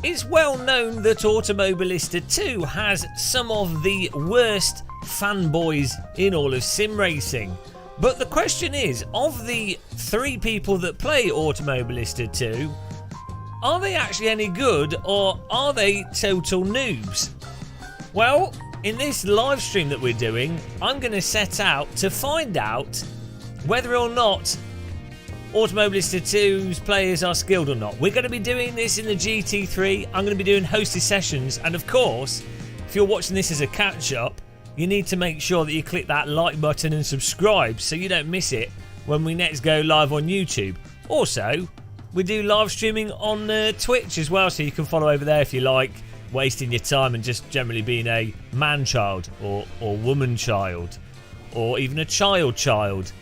It's well known that Automobilista 2 has some of the worst fanboys in all of sim racing. But the question is, of the 3 people that play Automobilista 2, are they actually any good or are they total noobs? Well, in this live stream that we're doing, I'm going to set out to find out whether or not Automobilista 2's players are skilled or not. We're going to be doing this in the GT3. I'm going to be doing hosted sessions, and of course, if you're watching this as a catch-up, you need to make sure that you click that like button and subscribe so you don't miss it when we next go live on YouTube. Also, we do live streaming on Twitch as well, so you can follow over there if you like, wasting your time and just generally being a man-child or woman-child or even a child.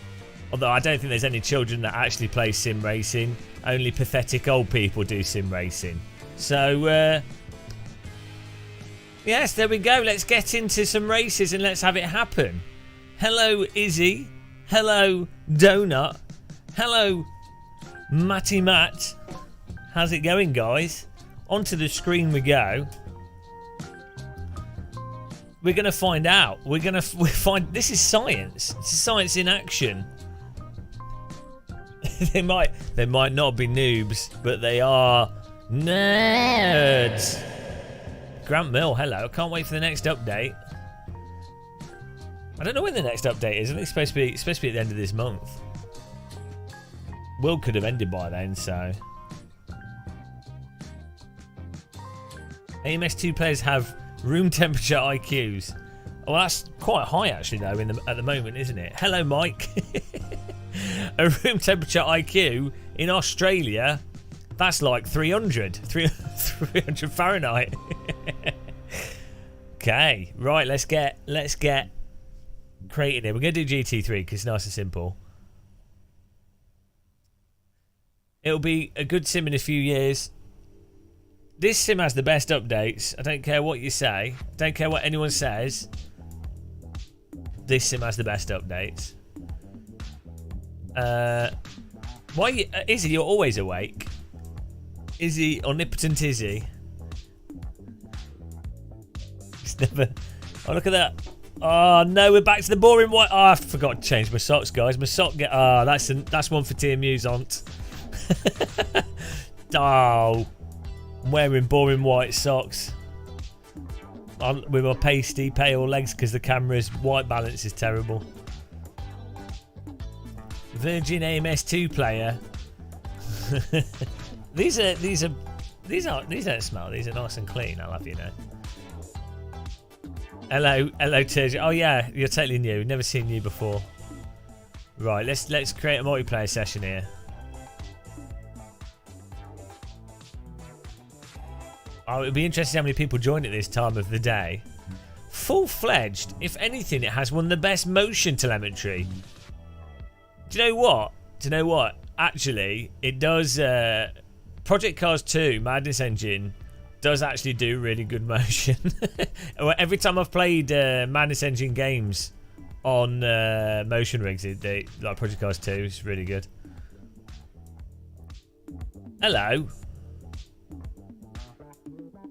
Although I don't think there's any children that actually play sim racing. Only pathetic old people do sim racing. So, yes, there we go. Let's get into some races and let's have it happen. Hello, Izzy. Hello, Donut. Hello, Matty Matt. How's it going, guys? Onto the screen we go. We're going to find out. We'll find. This is science. This is science in action. they might not be noobs, but they are nerds. Grant Mill, hello. Can't wait for the next update. I don't know when the next update is. I think it's supposed to be at the end of this month. World could have ended by then, so. AMS2 players have room temperature IQs. Well, that's quite high actually, though, at the moment, isn't it? Hello, Mike. A room temperature IQ in Australia, that's like 300 Fahrenheit. Okay, right, let's get creating it. We're going to do GT3 because it's nice and simple. It'll be a good sim in a few years. This sim has the best updates. I don't care what you say. I don't care what anyone says. This sim has the best updates. Why, Izzy? You're always awake. Izzy, omnipotent Izzy. It's never. Oh, look at that. Oh no, we're back to the boring white. Oh, I forgot to change my socks, guys. My sock get. Oh, that's one for TMU's aunt. Oh, I'm wearing boring white socks. With my pasty pale legs because the camera's white balance is terrible. Virgin AMS2 player. These don't smell. These are nice and clean. I love you know. Hello, Turgid. Oh yeah, you're totally new. Never seen you before. Right, let's create a multiplayer session here. Oh, it'd be interesting how many people join at this time of the day. Full-fledged. If anything, it has one of the best motion telemetry. Do you know what? Actually, it does. Project Cars 2 Madness Engine does actually do really good motion. Every time I've played Madness Engine games on motion rigs, like Project Cars 2, it's really good. Hello.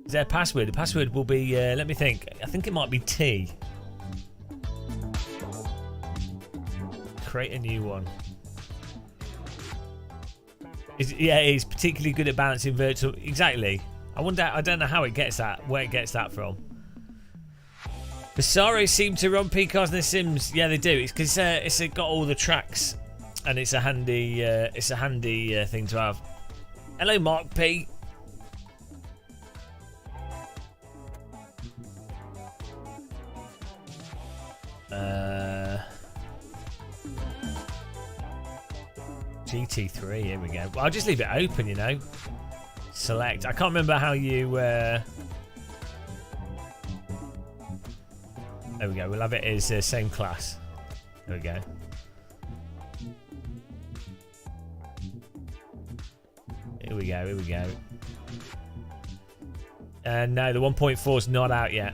Is there a password? The password will be, let me think. I think it might be T. Create a new one. He's particularly good at balancing virtual. Exactly. I don't know how it gets that, where it gets that from. The Saros seem to run P-cars in the Sims. Yeah, they do. It's because it's got all the tracks, and it's a handy thing to have. Hello, Mark P. GT3, here we go. Well, I'll just leave it open, you know. Select. I can't remember how you... There we go. We'll have it as same class. There we go. Here we go. Here we go. No, the 1.4 is not out yet.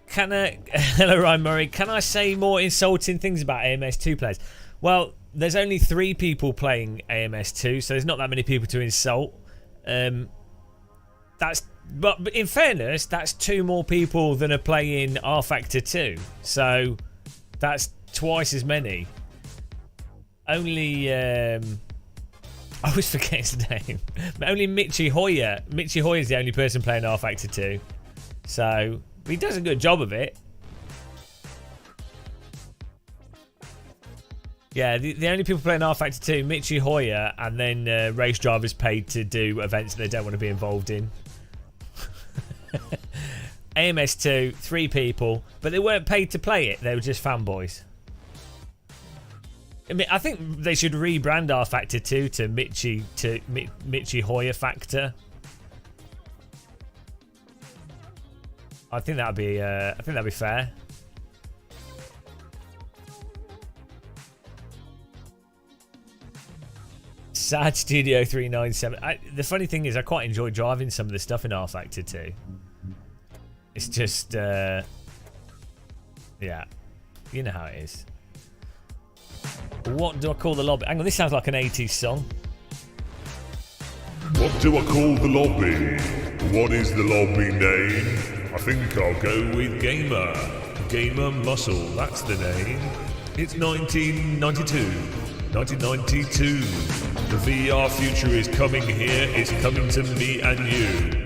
Hello, Ryan Murray. Can I say more insulting things about AMS2 players? Well, there's only 3 people playing AMS2, so there's not that many people to insult. But in fairness, that's 2 more people than are playing R Factor 2. So that's twice as many. Only I always forget his name. Only Michi Hoyer. Michi Hoyer is the only person playing R Factor 2. So he does a good job of it. Yeah, the only people playing R Factor 2, Michi Hoyer, and then race drivers paid to do events that they don't want to be involved in. AMS2, 3 people, but they weren't paid to play it. They were just fanboys. I mean, I think they should rebrand R Factor 2 to Michi Hoyer Factor. I think that'd be fair. Sad Studio 397. The funny thing is, I quite enjoy driving some of the stuff in R Factor 2. It's just, yeah, you know how it is. What do I call the lobby? Hang on, this sounds like an 80s song. What do I call the lobby? What is the lobby name? I think I'll go with Gamer. Gamer Muscle, that's the name. It's 1992. 1992. The VR future is coming here. It's coming to me and you.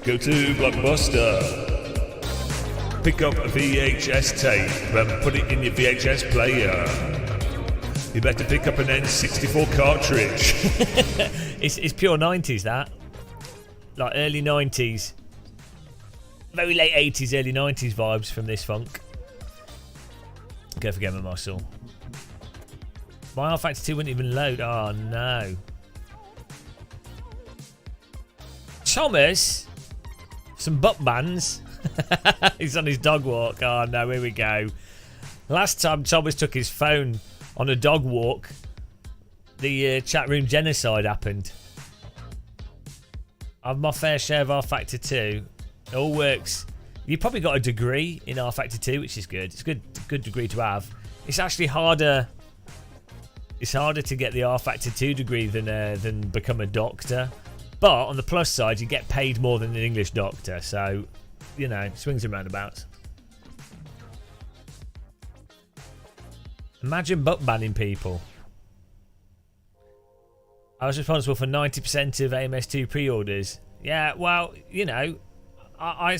Go to Blockbuster. Pick up a VHS tape and put it in your VHS player. You better pick up an N64 cartridge. It's pure 90s, that. Like early 90s. Very late 80s, early 90s vibes from this funk. Go for Gamer Muscle. My R Factor 2 wouldn't even load. Oh no. Thomas. Some butt bands. He's on his dog walk. Oh no, here we go. Last time Thomas took his phone on a dog walk, the chat room genocide happened. I've my fair share of R Factor 2. It all works. You probably got a degree in R Factor 2, which is good. It's a good degree to have. It's actually harder. It's harder to get the R Factor 2 degree than become a doctor. But on the plus side, you get paid more than an English doctor. So, you know, swings and roundabouts. Imagine butt banning people. I was responsible for 90% of AMS2 pre-orders. Yeah, well, you know, I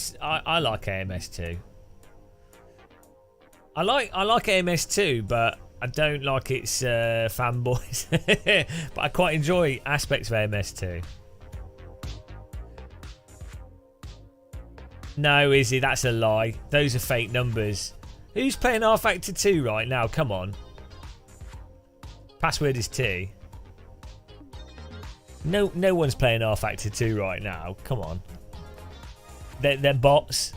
like AMS2. I like AMS2, but I don't like its fanboys. But I quite enjoy aspects of AMS2. No, Izzy, that's a lie. Those are fake numbers. Who's playing R Factor 2 right now? Come on. Password is T. No one's playing R Factor 2 right now. Come on. They're bots.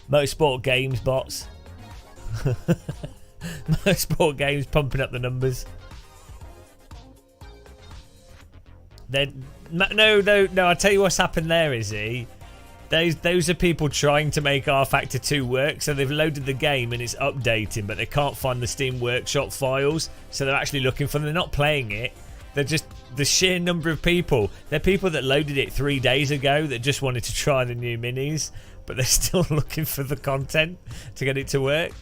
Motorsport Games bots. Motorsport Games pumping up the numbers. No, I'll tell you what's happened there, Izzy. Those are people trying to make R Factor 2 work, so they've loaded the game and it's updating, but they can't find the Steam Workshop files, so they're actually looking for them. They're not playing it. They're just the sheer number of people. They're people that loaded it 3 days ago that just wanted to try the new minis, but they're still looking for the content to get it to work.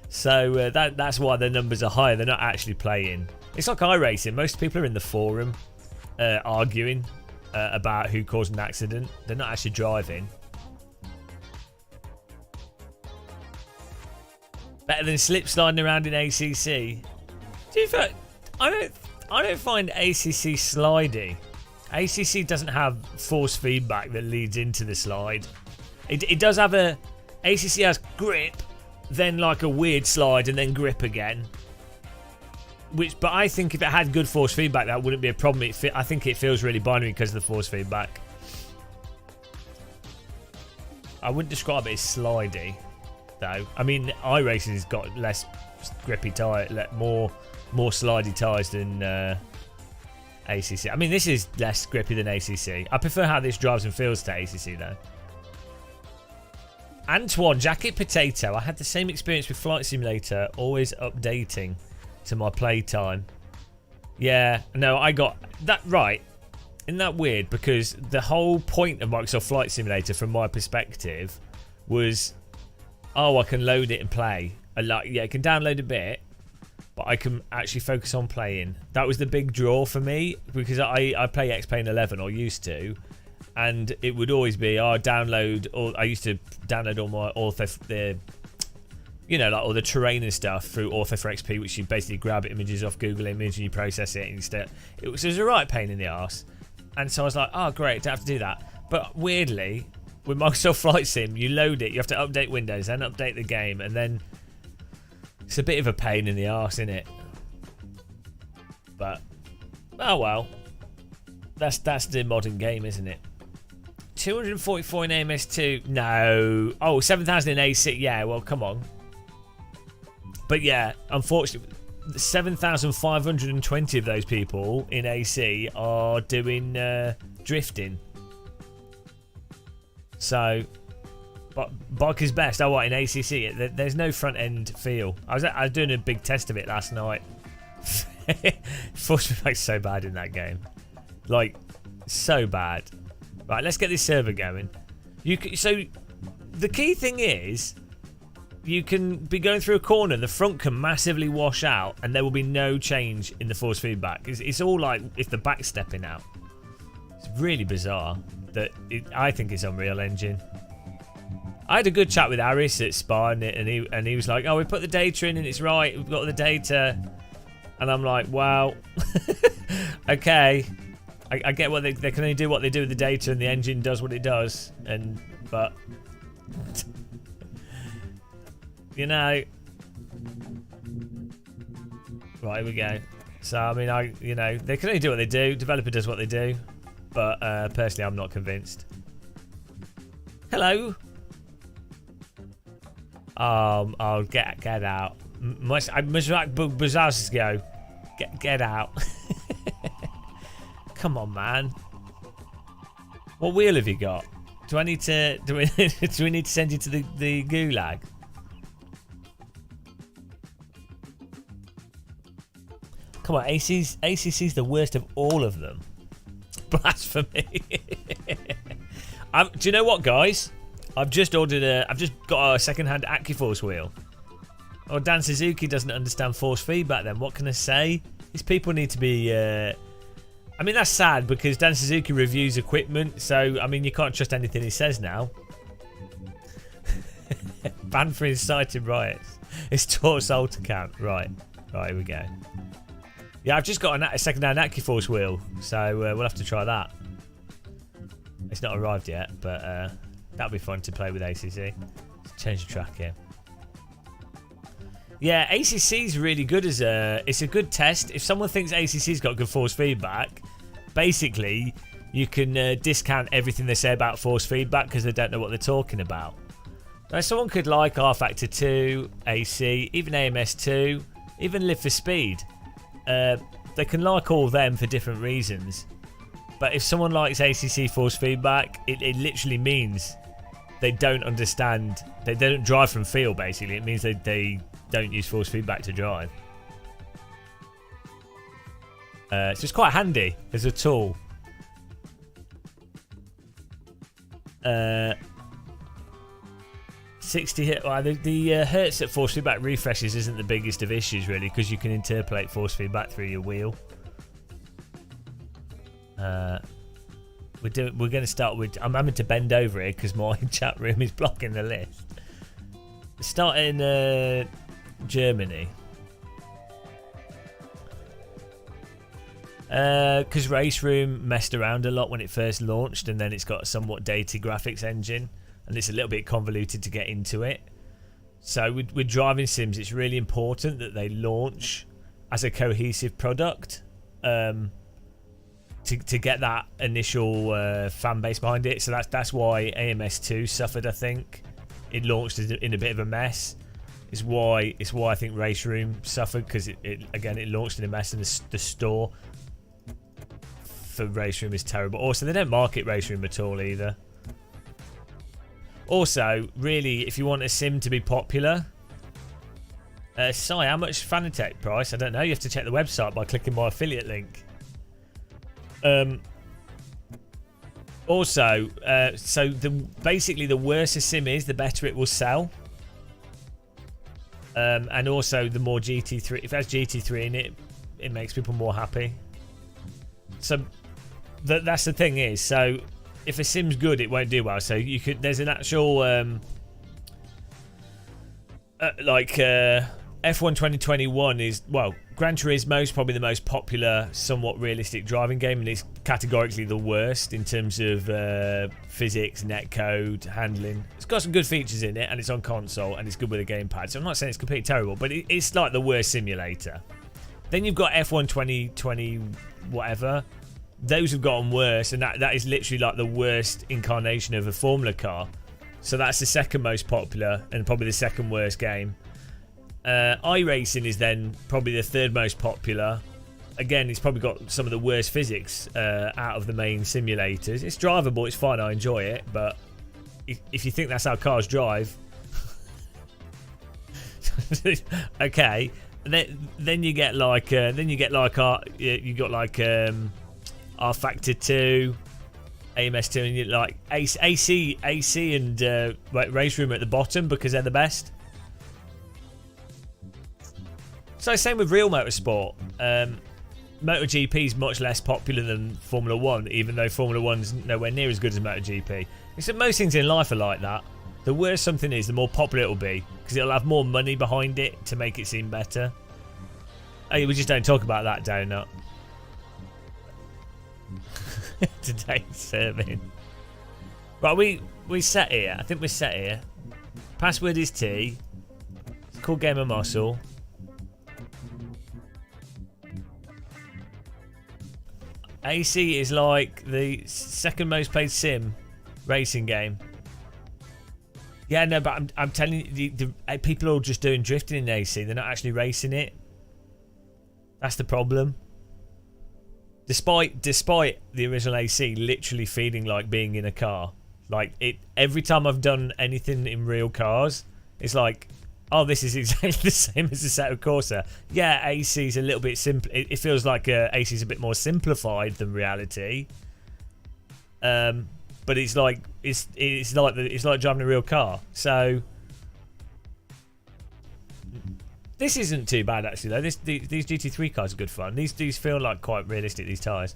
So that's why their numbers are higher. They're not actually playing. It's like iRacing. Most people are in the forum arguing about who caused an accident. They're not actually driving. Better than slip sliding around in ACC. I don't find ACC slidey. ACC doesn't have force feedback that leads into the slide. It does have ACC has grip, then like a weird slide, and then grip again. But I think if it had good force feedback, that wouldn't be a problem. I think it feels really binary because of the force feedback. I wouldn't describe it as slidey, though. I mean, iRacing's got less grippy tyre, more slidey tyres than ACC. I mean, this is less grippy than ACC. I prefer how this drives and feels to ACC, though. Antoine, Jacket Potato. I had the same experience with Flight Simulator, always updating to my playtime. Yeah, no, I got that right. Isn't that weird? Because the whole point of Microsoft Flight Simulator, from my perspective, was, oh, I can load it and play. I can download a bit, but I can actually focus on playing. That was the big draw for me, because I play X-Plane 11, or used to, and it would always be, download, or I used to download all all the terrain and stuff through Author for XP, which you basically grab images off Google Image and you process it, and it was a right pain in the arse. And so I was like, oh great, don't have to do that. But weirdly, with Microsoft Flight Sim, you load it, you have to update Windows, then update the game, and then it's a bit of a pain in the arse, isn't it? But oh well, that's the modern game, isn't it? 244 in AMS2, no. Oh, 7,000 in AC, yeah. Well, come on. But yeah, unfortunately, 7,520 of those people in AC are doing drifting. So, but Biker's best. Oh, what, in ACC? There's no front end feel. I was doing a big test of it last night. Force feedback's so bad in that game, like so bad. Right, let's get this server going. So the key thing is, you can be going through a corner, the front can massively wash out, and there will be no change in the force feedback. It's all like if the back's stepping out. It's really bizarre. I think it's Unreal Engine. I had a good chat with Harris at Spa, and he was like, "Oh, we put the data in and it's right. We've got the data," and I'm like, "Wow, okay." I get what they can only do what they do with the data, and the engine does what it does, but you know, right, here we go. So I mean, they can only do what they do. Developer does what they do, but personally, I'm not convinced. Hello. I'll get out. Bazowski, get out. Come on, man. What wheel have you got? Do we need to send you to the gulag? Come on, ACC's the worst of all of them. Blasphemy. Do you know what, guys? I've just got a second-hand AccuForce wheel. Oh, Dan Suzuki doesn't understand force feedback then. What can I say? These people need to be... I mean, that's sad because Dan Suzuki reviews equipment, so, I mean, you can't trust anything he says now. Banned for inciting riots. It's taught Salter Camp. Right, here we go. Yeah, I've just got a second-hand AccuForce wheel, so we'll have to try that. It's not arrived yet, but that'll be fun to play with ACC. Let's change the track here. Yeah, ACC's really good it's a good test. If someone thinks ACC's got good force feedback, basically you can discount everything they say about force feedback because they don't know what they're talking about. Now, someone could like R Factor 2, AC, even AMS2, even Live for Speed. They can like all of them for different reasons. But if someone likes ACC force feedback, it literally means they don't understand. They don't drive from feel, basically. It means they don't use force feedback to drive. So it's quite handy as a tool. 60 hit. Well, the hertz at force feedback refreshes isn't the biggest of issues, really, because you can interpolate force feedback through your wheel. We're going to start with. I'm having to bend over here because my chat room is blocking the list. Start in Germany. Because Race Room messed around a lot when it first launched, and then it's got a somewhat dated graphics engine, and it's a little bit convoluted to get into it. So with driving sims, it's really important that they launch as a cohesive product to get that initial fan base behind it. So that's why AMS2 suffered, I think. It launched in a bit of a mess. It's why I think Race Room suffered, because it launched in a mess, and the store for Race Room is terrible. Also, they don't market Race Room at all either. Also, really, if you want a sim to be popular, how much Fanatec price? I don't know. You have to check the website by clicking my affiliate link. Also, so basically the worse a sim is, the better it will sell. And also the more GT3, if it has GT3 in it, it makes people more happy. So that's the thing is, so if a sim's good, it won't do well. So you could, there's an actual F1 2021 is, well, Gran Turismo is probably the most popular, somewhat realistic driving game, and it's categorically the worst in terms of physics, netcode, handling. It's got some good features in it, and it's on console, and it's good with a gamepad. So I'm not saying it's completely terrible, but it's like the worst simulator. Then you've got F1 2020 whatever. Those have gotten worse, and that is literally like the worst incarnation of a Formula car. So that's the second most popular, and probably the second worst game. iRacing is then probably the third most popular. Again, it's probably got some of the worst physics out of the main simulators. It's drivable, it's fine, I enjoy it, but if you think that's how cars drive, okay. Then you get like you got like R Factor 2, AMS2, and you like AC and Race Room at the bottom because they're the best. So same with real motorsport. MotoGP is much less popular than Formula 1, even though Formula 1's nowhere near as good as MotoGP. Except most things in life are like that. The worse something is, the more popular it'll be, because it'll have more money behind it to make it seem better. Hey, we just don't talk about that, Donut. Today's serving. Right, we set here. I think we're set here. Password is T. It's called Game of Muscle. AC is like the second most played sim racing game. Yeah, no, but I'm telling you, the people are just doing drifting in AC. They're not actually racing it. That's the problem. Despite the original AC literally feeling like being in a car. Like it, every time I've done anything in real cars, it's like, oh, this is exactly the same as Assetto Corsa. Yeah, AC is a little bit simple. It feels like AC is a bit more simplified than reality. But it's like driving a real car. So this isn't too bad actually though. These GT3 cars are good fun. These feel like quite realistic, these tyres.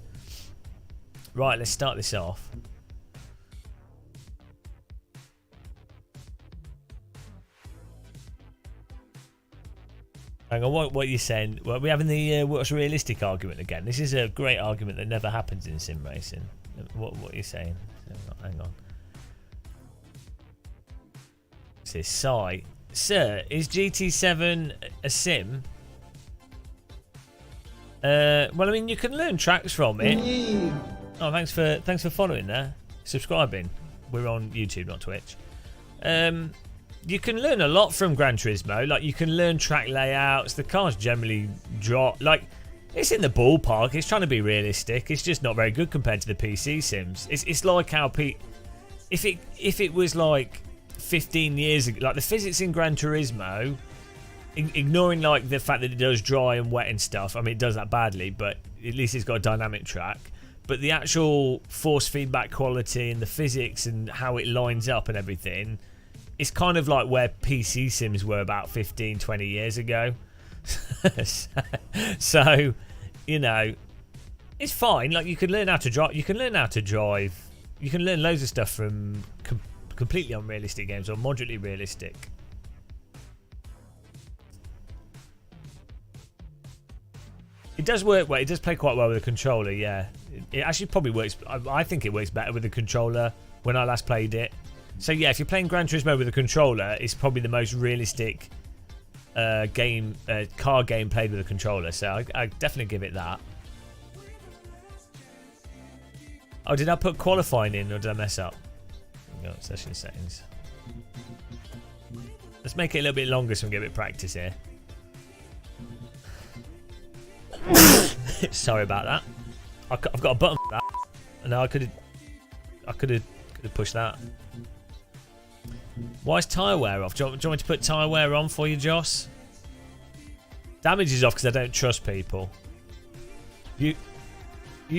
Right, let's start this off. Hang on, what are you saying? Well, we're having the what's realistic argument again. This is a great argument that never happens in sim racing. What are you saying? Hang on. It says Sai. Sir, is GT7 a sim? Well, I mean, you can learn tracks from it. Oh, thanks for following there, subscribing. We're on YouTube, not Twitch. You can learn a lot from Gran Turismo. Like, you can learn track layouts. The cars generally drop. Like, it's in the ballpark. It's trying to be realistic. It's just not very good compared to the PC sims. It's like how if it was like 15 years ago, like the physics in Gran Turismo, ignoring like the fact that it does dry and wet and stuff. I mean, it does that badly, but at least it's got a dynamic track. But the actual force feedback quality and the physics and how it lines up and everything, it's kind of like where PC sims were about 15, 20 years ago. So, you know, it's fine. Like, you can learn how to drive. You can learn how to drive. You can learn loads of stuff from completely unrealistic games or moderately realistic. It does work well. It does play quite well with a controller, yeah. It actually probably works. I think it works better with a controller when I last played it. So yeah, if you're playing Gran Turismo with a controller, it's probably the most realistic car game played with a controller. So I definitely give it that. Oh, did I put qualifying in or did I mess up? Go session settings. Let's make it a little bit longer so we can get a bit of practice here. Sorry about that. I've got a button for that. No, I could have pushed that. Why is tyre wear off? Do you want me to put tyre wear on for you, Joss? Damage is off because I don't trust people. You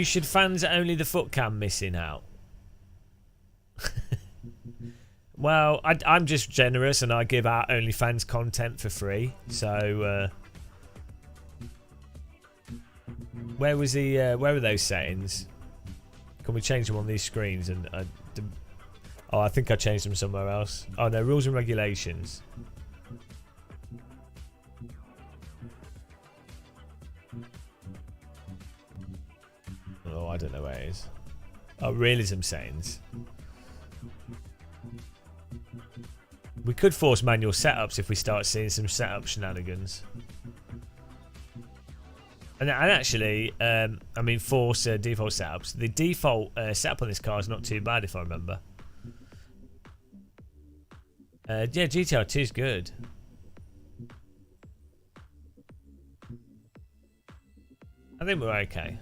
should fans only the foot cam missing out. Well, I'm just generous and I give out OnlyFans content for free. So, where are those settings? Can we change them on these screens? And oh, I think I changed them somewhere else. Oh no, rules and regulations. Oh, I don't know where it is. Oh, realism settings. We could force manual setups if we start seeing some setup shenanigans. And actually, I mean, force default setups. The default setup on this car is not too bad, if I remember. Yeah, GTR 2 is good. I think we're okay.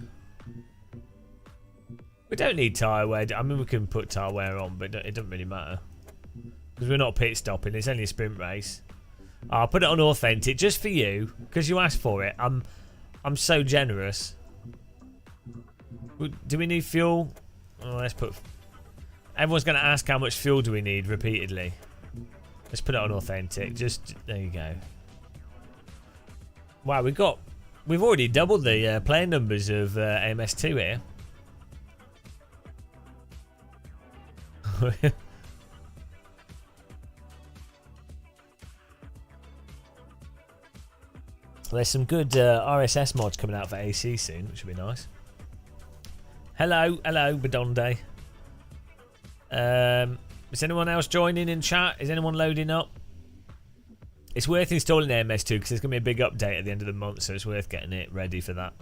We don't need tyre wear. I mean, we can put tyre wear on, but it doesn't really matter. Because we're not pit stopping. It's only a sprint race. I'll put it on authentic just for you, because you asked for it. I'm so generous. Do we need fuel? Oh, let's put... Everyone's going to ask how much fuel do we need repeatedly. Let's put it on authentic. Just... There you go. Wow, we've already doubled the player numbers of AMS2 here. There's some good RSS mods coming out for AC soon, which will be nice. Hello, Badonde. Is anyone else joining in chat? Is anyone loading up? It's worth installing AMS2 because there's going to be a big update at the end of the month, so it's worth getting it ready for that.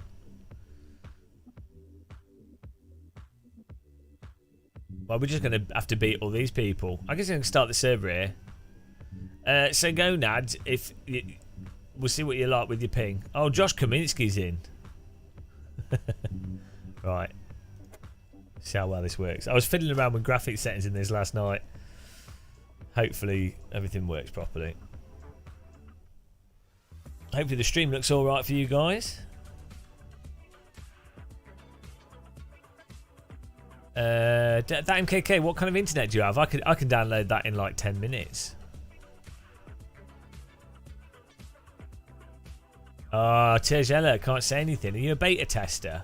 Well, we're just going to have to beat all these people. I guess I can start the server here. So go, Nad, if... We'll see what you like with your ping. Oh, Josh Kaminsky's in. Right. See how well this works. I was fiddling around with graphics settings in this last night. Hopefully everything works properly. Hopefully the stream looks alright for you guys. That MKK, what kind of internet do you have? I can download that in like 10 minutes. Oh, Terjella, can't say anything. Are you a beta tester?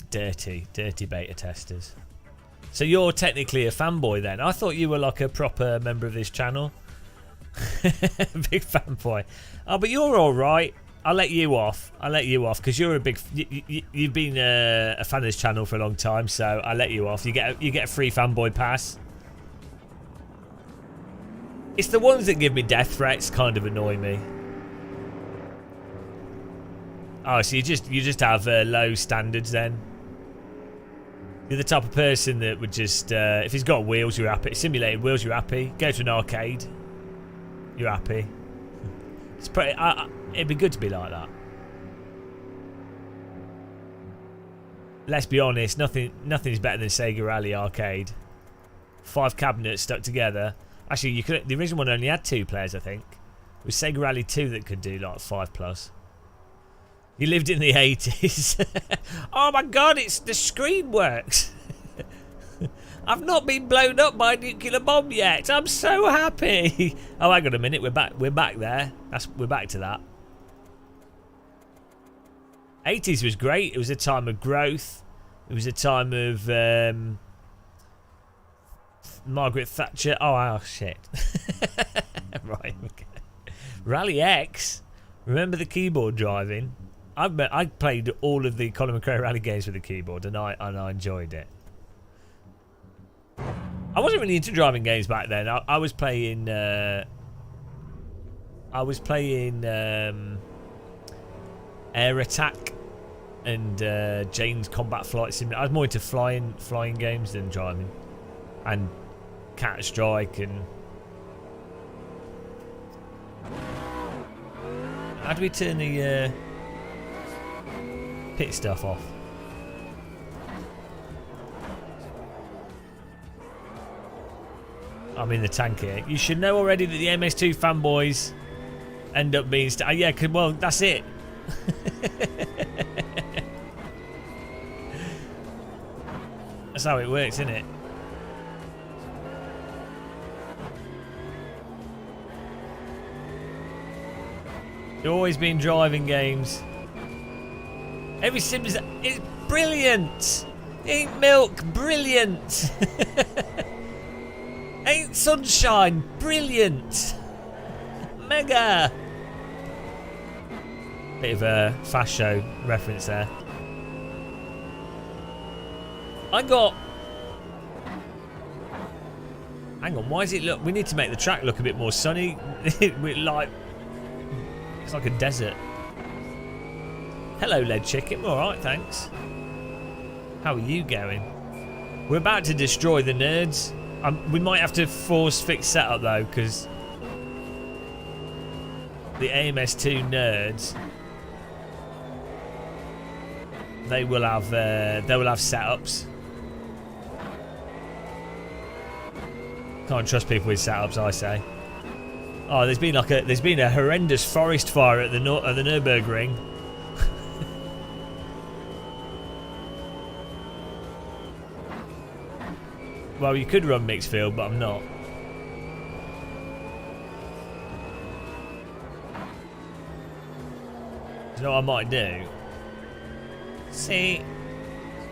Dirty beta testers. So you're technically a fanboy then? I thought you were like a proper member of this channel. Big fanboy. Oh, but you're all right. I'll let you off because you're a big. You've been a fan of this channel for a long time, so I'll let you off. You get a free fanboy pass. It's the ones that give me death threats kind of annoy me. Oh, so you just have low standards then. You're the type of person that would just if he's got wheels, you're happy. Simulated wheels, you're happy. Go to an arcade, you're happy. It's pretty. It'd be good to be like that. Let's be honest, nothing's better than Sega Rally Arcade. 5 cabinets stuck together. Actually, the original one only had 2 players, I think. It was Sega Rally 2 that could do like 5+. You lived in the 80s. Oh my god, the screen works. I've not been blown up by a nuclear bomb yet. I'm so happy. Oh, hang on a minute. We're back there. We're back to that. 80s was great. It was a time of growth. It was a time of Margaret Thatcher. Oh shit. Right. Okay. Rally X. Remember the keyboard driving? I played all of the Colin McRae Rally games with the keyboard, and I enjoyed it. I wasn't really into driving games back then. I was playing. Air Attack and Jane's Combat Flight Simulator. I was more into flying games than driving, and Counter Strike and. How do we turn the pit stuff off? I'm in the tank here. You should know already that the MS2 fanboys end up being... yeah, well, that's it. That's how it works, isn't it? You've always been driving games. Every sim is brilliant. Ain't milk brilliant. Ain't sunshine brilliant. Mega. Bit of a fast show reference there. Hang on, why does it look... We need to make the track look a bit more sunny. It's like a desert. Hello, Lead Chicken. Alright, thanks. How are you going? We're about to destroy the nerds. We might have to force fix setup though, because the AMS2 nerds, they will have setups. Can't trust people with setups, I say. Oh, there's been a horrendous forest fire at the Nürburgring. Well, you could run mixed field, but I'm not. You know what I might do? See?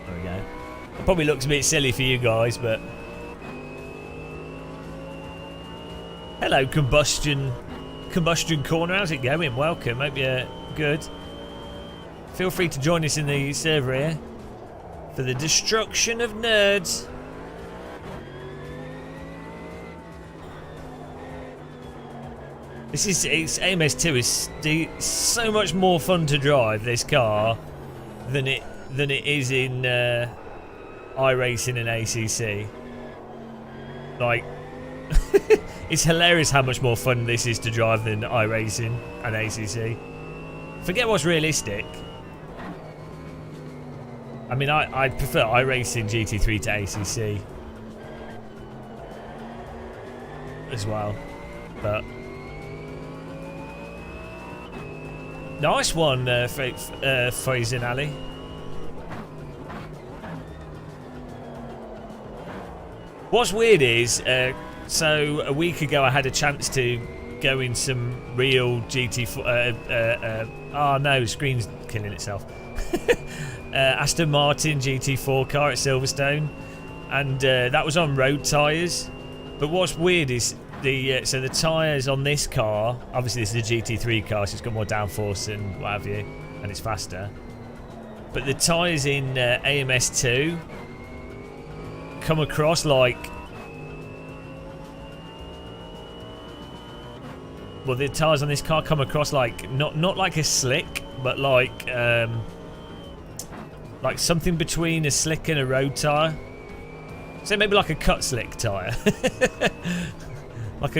There we go. It probably looks a bit silly for you guys, but... Hello, Combustion Corner. How's it going? Welcome. Hope you're good. Feel free to join us in the server here for the destruction of nerds. It's AMS2 is so much more fun to drive this car than it is in iRacing and ACC. Like, it's hilarious how much more fun this is to drive than iRacing and ACC. Forget what's realistic. I mean, I prefer iRacing GT3 to ACC as well, but. Nice one, Faizin Ali. What's weird is, so a week ago I had a chance to go in some real GT4. Oh no, screen's killing itself. Aston Martin GT4 car at Silverstone, and that was on road tyres. But what's weird is so the tyres on this car, obviously this is a GT3 car, so it's got more downforce and what have you, and it's faster. But the tyres in AMS2 come across like... Well, the tyres on this car come across like, not like a slick, but like something between a slick and a road tyre. So maybe like a cut slick tyre. like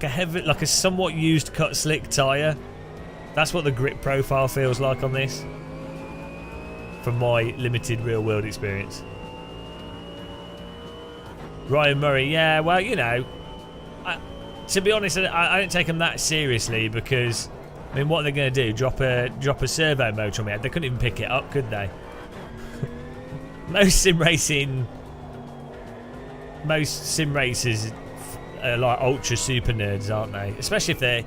a somewhat used cut slick tyre. That's what the grip profile feels like on this, from my limited real world experience. Ryan Murray, yeah, well, you know, to be honest, I don't take them that seriously, because I mean, what are they going to do? Drop a servo motor on me? They couldn't even pick it up, could they? Most sim racers are like ultra super nerds, aren't they? Especially if they're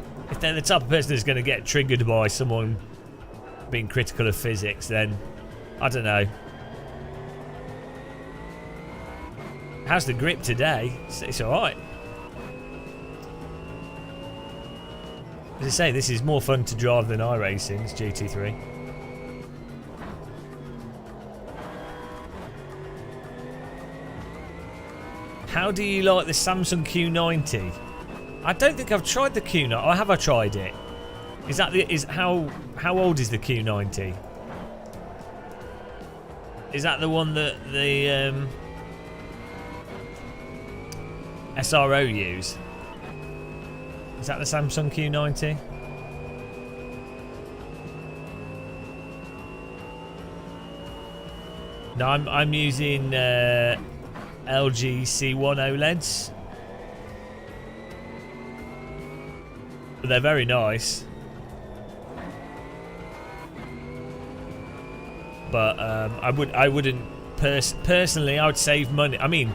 the type of person who's going to get triggered by someone being critical of physics. Then I don't know. How's the grip today? It's all right. As I say, this is more fun to drive than iRacing's GT3. How do you like the Samsung Q90? I don't think I've tried the Q90. Or have I tried it? How old is the Q90? Is that the one that the SRO use? Is that the Samsung Q90? No, I'm using LG C1 OLEDs. But they're very nice. But I wouldn't personally. I would save money. I mean,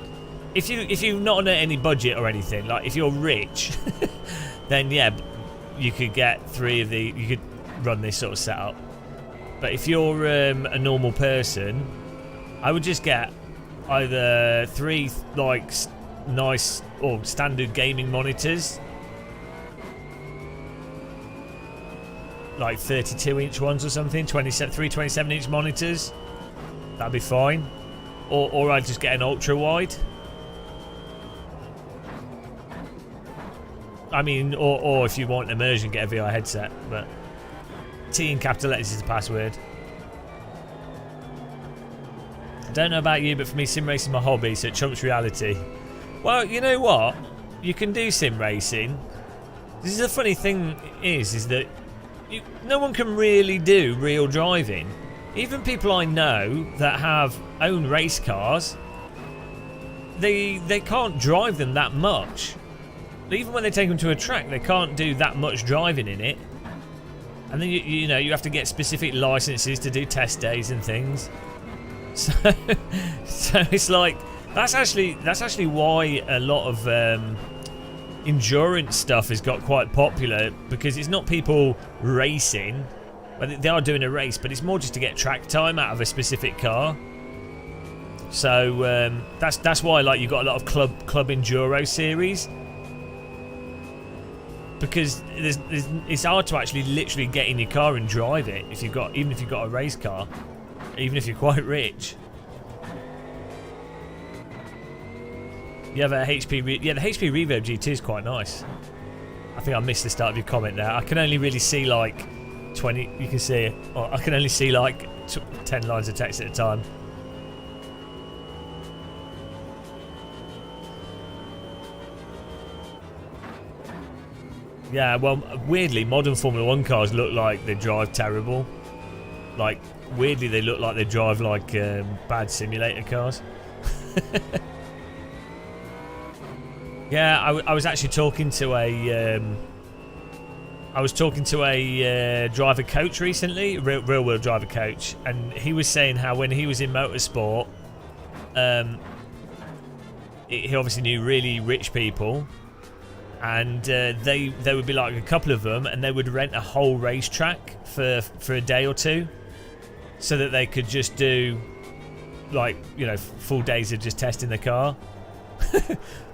if you're not on any budget or anything, like if you're rich, then yeah, you could get 3 of the. You could run this sort of setup. But if you're a normal person, I would just get either 3 like nice or standard gaming monitors, like 32-inch ones or something, 3 27-inch monitors. That'd be fine. Or I'd just get an ultra wide. I mean, or if you want immersion, get a VR headset. But T in capital letters is the password. I don't know about you, but for me, sim racing is my hobby, so it trumps reality. Well, you know what? You can do sim racing. This is the funny thing is that no one can really do real driving. Even people I know that own race cars, they can't drive them that much. Even when they take them to a track, they can't do that much driving in it. And then you know you have to get specific licenses to do test days and things. So it's like that's actually why a lot of endurance stuff has got quite popular, because it's not people racing. Well, they are doing a race, but it's more just to get track time out of a specific car. So that's why like you've got a lot of club enduro series, because it's hard to actually literally get in your car and drive it even if you've got a race car, even if you're quite rich. You have a HP, yeah, the HP Reverb GT is quite nice. I think I missed the start of your comment there. I can only really see like 20. You can see it. Well, I can only see like 10 lines of text at a time. Yeah, well, weirdly, modern Formula 1 cars look like they drive terrible. Like, weirdly, they look like they drive like bad simulator cars. Yeah, I was actually talking to a driver coach recently, real world driver coach, and he was saying how when he was in motorsport, he obviously knew really rich people, and they would be like a couple of them, and they would rent a whole racetrack for a day or two, so that they could just do like, you know, full days of just testing the car.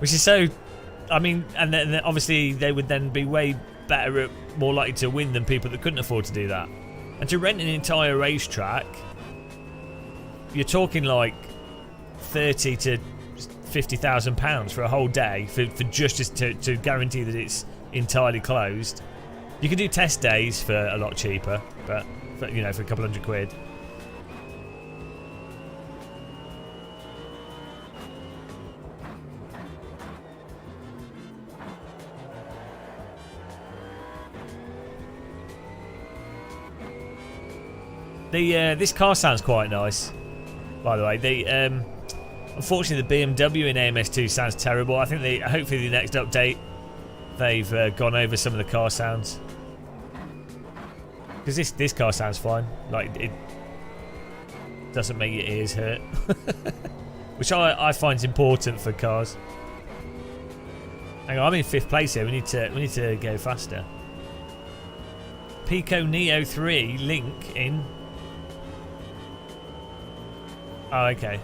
Which is so, I mean, and then obviously they would then be way better, more likely to win than people that couldn't afford to do that. And to rent an entire racetrack, you're talking like £30,000 to £50,000 for a whole day for just to guarantee that it's entirely closed. You can do test days for a lot cheaper, but for, you know, for a couple £100. This car sounds quite nice, by the way. Unfortunately, the BMW in AMS2 sounds terrible. I think hopefully the next update, they've gone over some of the car sounds, because this car sounds fine. Like, it doesn't make your ears hurt, which I find is important for cars. Hang on, I'm in 5th place here. We need to go faster. Pico Neo 3 link in. Oh, okay.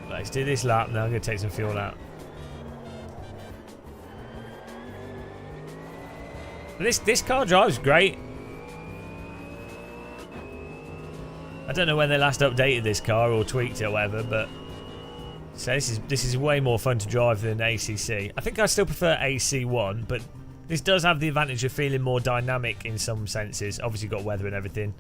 Let's do this lap now. I'm going to take some fuel out. This car drives great. I don't know when they last updated this car or tweaked it or whatever, but so this is way more fun to drive than ACC. I think I still prefer AC1, but this does have the advantage of feeling more dynamic in some senses. Obviously, got weather and everything.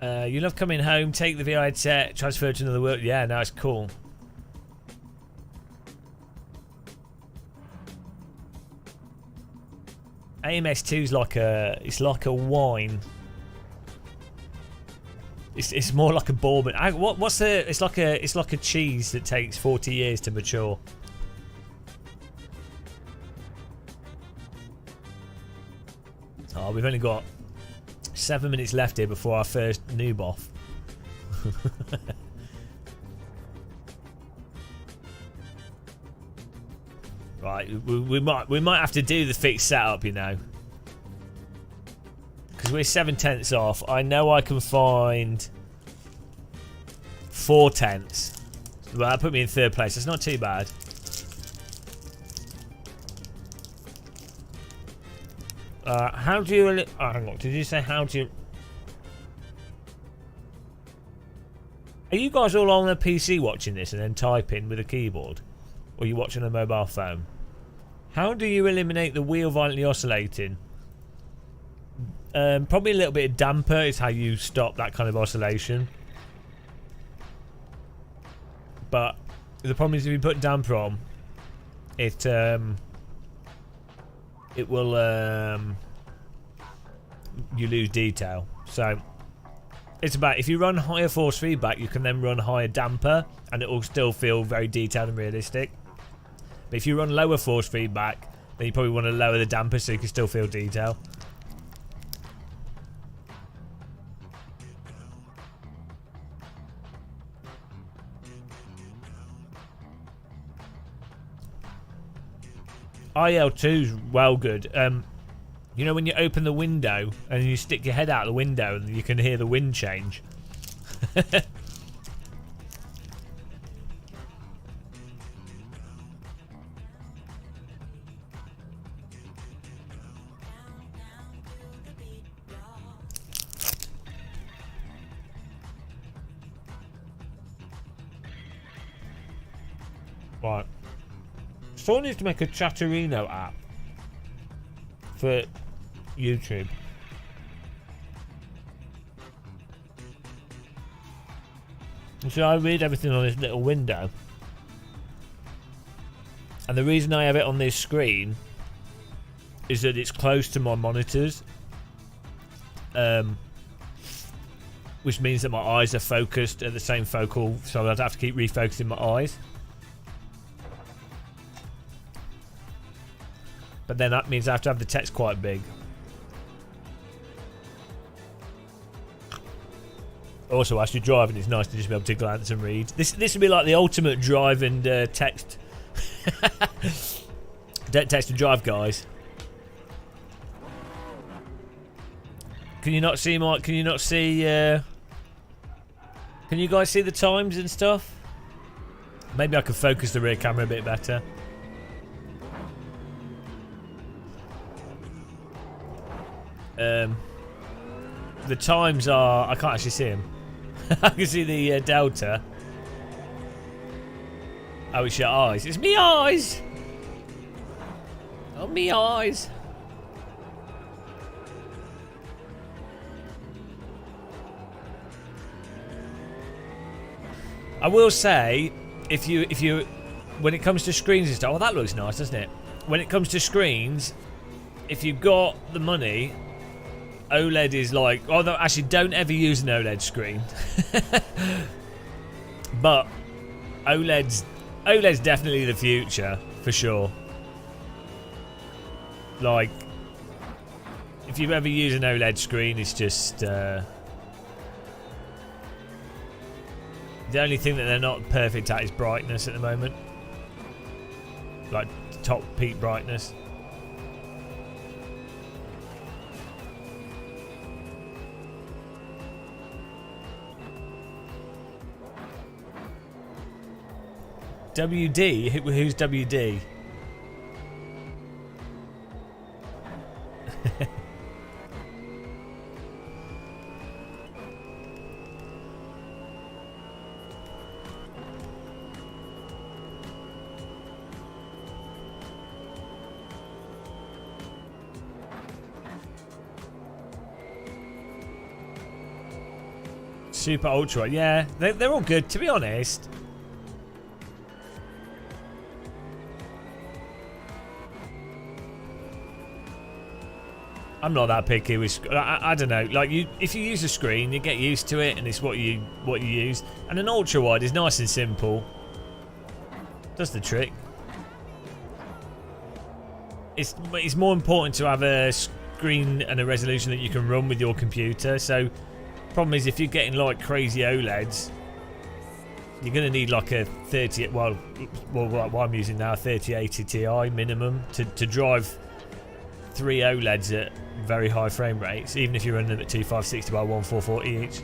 You love coming home, take the VR headset, transfer to another world. Yeah, no, it's cool. AMS2's like a wine. It's more like a bourbon. What's the? It's like a cheese that takes 40 years to mature. Oh, we've only got 7 minutes left here before our first noob off. Right, we might have to do the fixed setup, you know. Because we're 7/10 off. I know I can find 4/10. Well, that put me in 3rd place. That's not too bad. How do you... Oh, hang on. Did you say how do you... Are you guys all on a PC watching this and then typing with a keyboard? Or are you watching a mobile phone? How do you eliminate the wheel violently oscillating? Probably a little bit of damper is how you stop that kind of oscillation. But the problem is if you put damper on, it will you lose detail. So it's about, if you run higher force feedback, you can then run higher damper and it will still feel very detailed and realistic. But if you run lower force feedback, then you probably want to lower the damper so you can still feel detail. IL2's well good. You know when you open the window and you stick your head out the window and you can hear the wind change? Right. Someone needs to make a Chatterino app for YouTube. So I read everything on this little window. And the reason I have it on this screen is that it's close to my monitors. Which means that my eyes are focused at the same focal, so I'd have to keep refocusing my eyes. But then that means I have to have the text quite big. Also, as you're driving, it's nice to just be able to glance and read. This would be like the ultimate drive and text. Don't text and drive, guys. Can you not see my? Can you not see? Can you guys see the times and stuff? Maybe I could focus the rear camera a bit better. The times are... I can't actually see them. I can see the delta. Oh, it's your eyes. It's me eyes! Oh, me eyes! I will say, if you... When it comes to screens and stuff... Oh, that looks nice, doesn't it? When it comes to screens, if you've got the money... OLED is like... Although, actually, don't ever use an OLED screen. But OLED's definitely the future, for sure. Like, if you ever use an OLED screen, it's just... the only thing that they're not perfect at is brightness at the moment. Like, top peak brightness. WD? Who's WD? Super Ultra, yeah, they're all good, to be honest. I'm not that picky with. I don't know. Like if you use a screen, you get used to it, and it's what you use. And an ultra wide is nice and simple. Does the trick. It's more important to have a screen and a resolution that you can run with your computer. So, problem is if you're getting like crazy OLEDs, you're going to need like a 30. Well, what I'm using now, 3080 Ti minimum to drive 3 OLEDs at very high frame rates, even if you're running them at 2560 by 1440 each.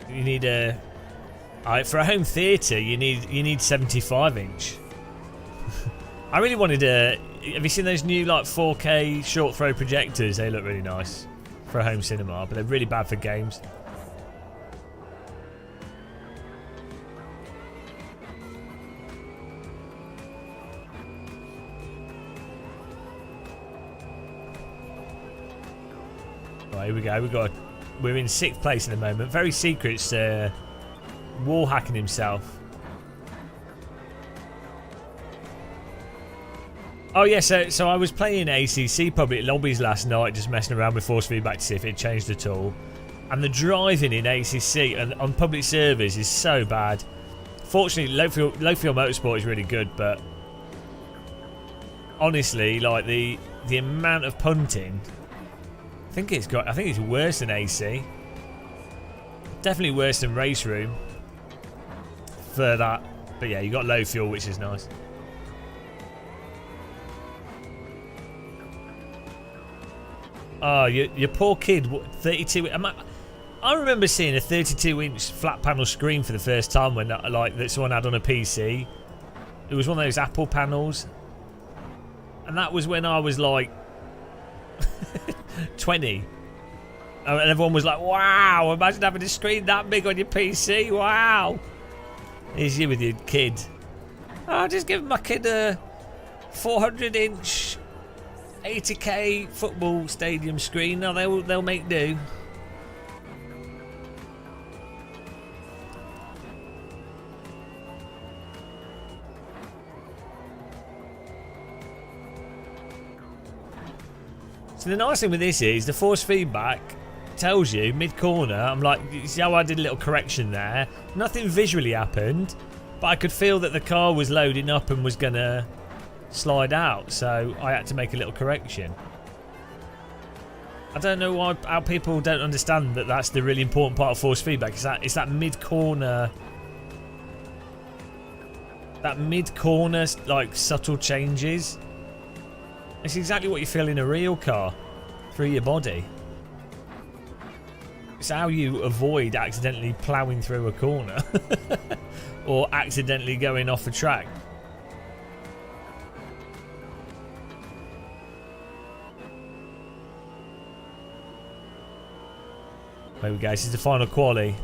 You need for a home theatre. You need 75 inch. I really wanted a. Have you seen those new like 4K short throw projectors? They look really nice for a home cinema, but they're really bad for games. Right, here we go. We're in 6th place in the moment. Very Secret's wall hacking himself. Oh yeah, so I was playing ACC public lobbies last night, just messing around with force feedback to see if it changed at all. And the driving in ACC and on public servers is so bad. Fortunately, low fuel motorsport is really good, but honestly, like the amount of punting, I think it's worse than AC. Definitely worse than Race Room for that. But yeah, you got low fuel, which is nice. Oh, your poor kid. 32. I remember seeing a 32-inch flat panel screen for the first time when that someone had on a PC. It was one of those Apple panels, and that was when I was like 20. And everyone was like, "Wow! Imagine having a screen that big on your PC! Wow!" Here's you with your kid. I'll just give my kid a 400-inch. 80k football stadium screen. No, they'll make do. So the nice thing with this is the force feedback tells you mid-corner. I'm like, you see how I did a little correction there? Nothing visually happened, but I could feel that the car was loading up and was gonna slide out, so I had to make a little correction. I don't know how people don't understand that that's the really important part of force feedback. It's that mid-corner, like subtle changes. It's exactly what you feel in a real car through your body. It's how you avoid accidentally ploughing through a corner or accidentally going off a track. There we go, this is the final quali.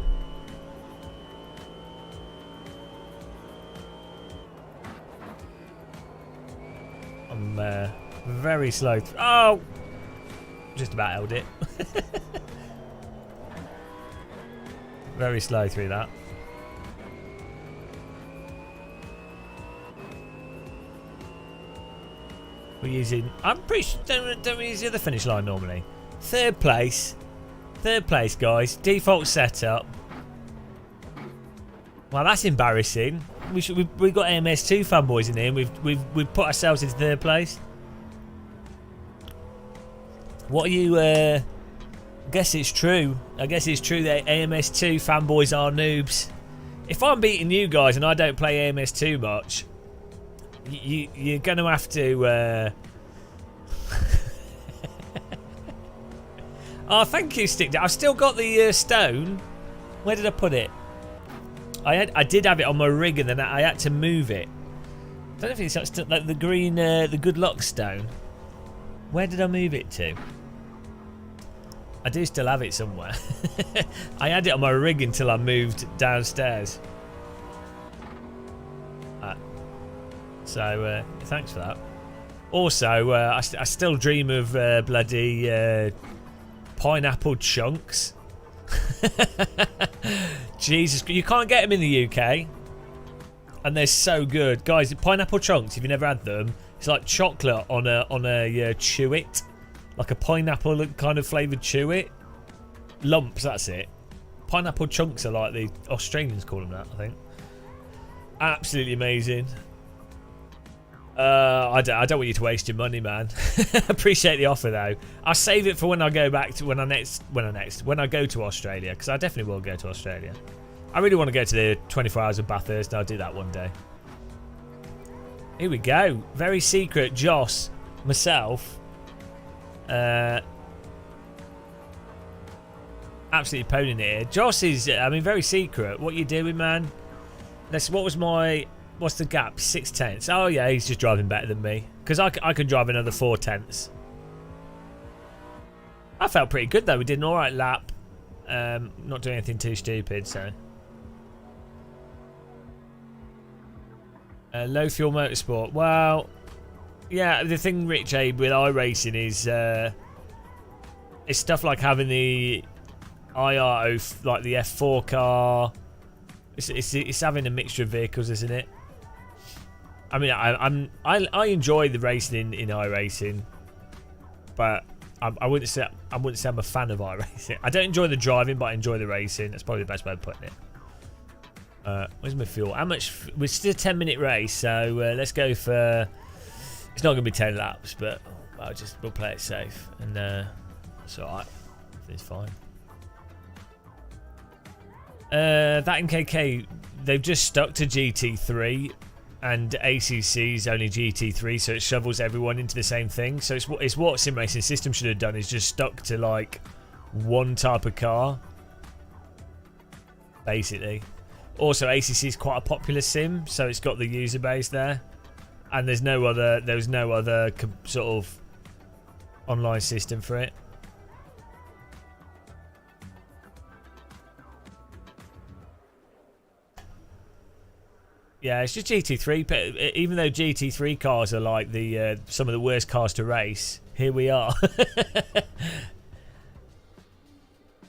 I'm very slow. Oh! Just about held it. Very slow through that. We're using... I'm pretty sure... Don't we use the other finish line normally? Third place, guys. Default setup. Well, that's embarrassing. We've got AMS2 fanboys in here. And we've put ourselves in 3rd place. What are you? I guess it's true. I guess it's true that AMS2 fanboys are noobs. If I'm beating you guys and I don't play AMS2 much, you're going to have to. Oh, thank you, Stick. I've still got the stone. Where did I put it? I did have it on my rig, and then I had to move it. I don't know if it's still like the green, the good luck stone. Where did I move it to? I do still have it somewhere. I had it on my rig until I moved downstairs. So thanks for that. Also, I still dream of bloody pineapple chunks. Jesus, you can't get them in the UK. And they're so good. Guys, pineapple chunks, if you've never had them, it's like chocolate on a chew-it. Like a pineapple kind of flavoured chew-it. Lumps, that's it. Pineapple chunks are like the Australians call them that, I think. Absolutely amazing. I don't want you to waste your money, man. Appreciate the offer though. I'll save it for when I go back to when I go to Australia, because I definitely will go to Australia. I really want to go to the 24 hours of Bathurst, and I'll do that one day. Here we go. Very secret. Joss, myself. Absolutely poning it here. Joss is, I mean, very secret. What you doing, man? What's the gap? 6/10. Oh yeah, he's just driving better than me. Because I can drive another 4/10. I felt pretty good though. We did an alright lap. Not doing anything too stupid, so. Low fuel motorsport. Well, yeah, the thing, Rich Abe, with iRacing is it's stuff like having the IRO, like the F4 car. It's having a mixture of vehicles, isn't it? I mean, I enjoy the racing in iRacing, but I wouldn't say I'm a fan of iRacing. I don't enjoy the driving, but I enjoy the racing. That's probably the best way of putting it. Where's my fuel? How much? We're still a 10-minute race, so let's go for. It's not going to be 10 laps, but we'll play it safe, and it's alright. It's fine. That in KK, they've just stuck to GT3, and ACC's only GT3, so it shovels everyone into the same thing. So it's what Sim Racing System should have done, is just stuck to like one type of car, basically. Also, ACC is quite a popular sim, so it's got the user base there, and there's no other sort of online system for it. Yeah, it's just GT3. But even though GT3 cars are like the some of the worst cars to race, here we are.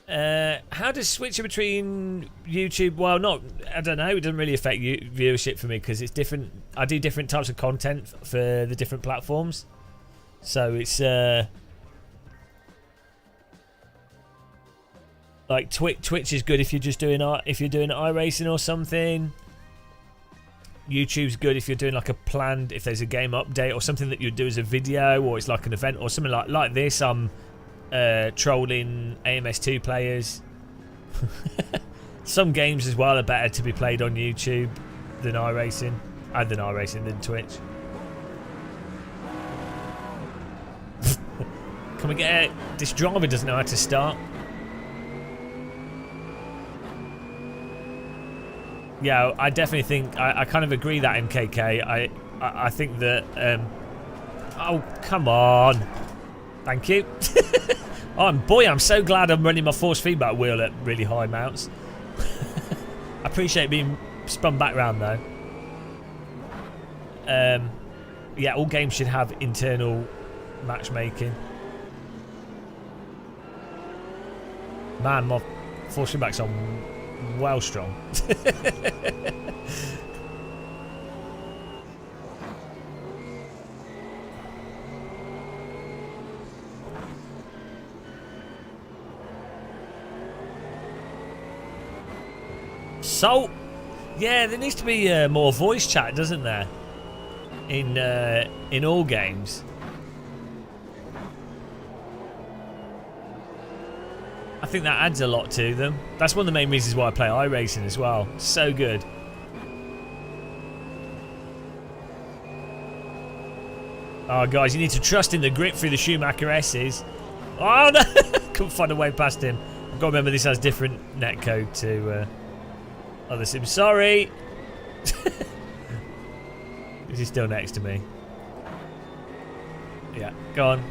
How does switching between YouTube? Well, I don't know. It doesn't really affect viewership for me because it's different. I do different types of content for the different platforms, so it's like Twitch is good if you're just doing iRacing or something. YouTube's good if you're doing like if there's a game update or something that you do as a video, or it's like an event or something like this. I'm trolling AMS2 players. Some games as well are better to be played on YouTube than iRacing, than Twitch. Can we get it? This driver doesn't know how to start. Yeah, I definitely think I kind of agree that MKK. I think that oh, come on. Thank you. I'm so glad I'm running my force feedback wheel at really high mounts. I appreciate being spun back round though. Yeah, all games should have internal matchmaking. Man, my force feedback's on well strong. So, yeah, there needs to be more voice chat, doesn't there? In all games. I think that adds a lot to them. That's one of the main reasons why I play iRacing as well. So good. Oh, guys, you need to trust in the grip through the Schumacher S's. Oh, no! Couldn't find a way past him. I've got to remember this has different netcode to other sims. Sorry! Is he still next to me? Yeah, go on.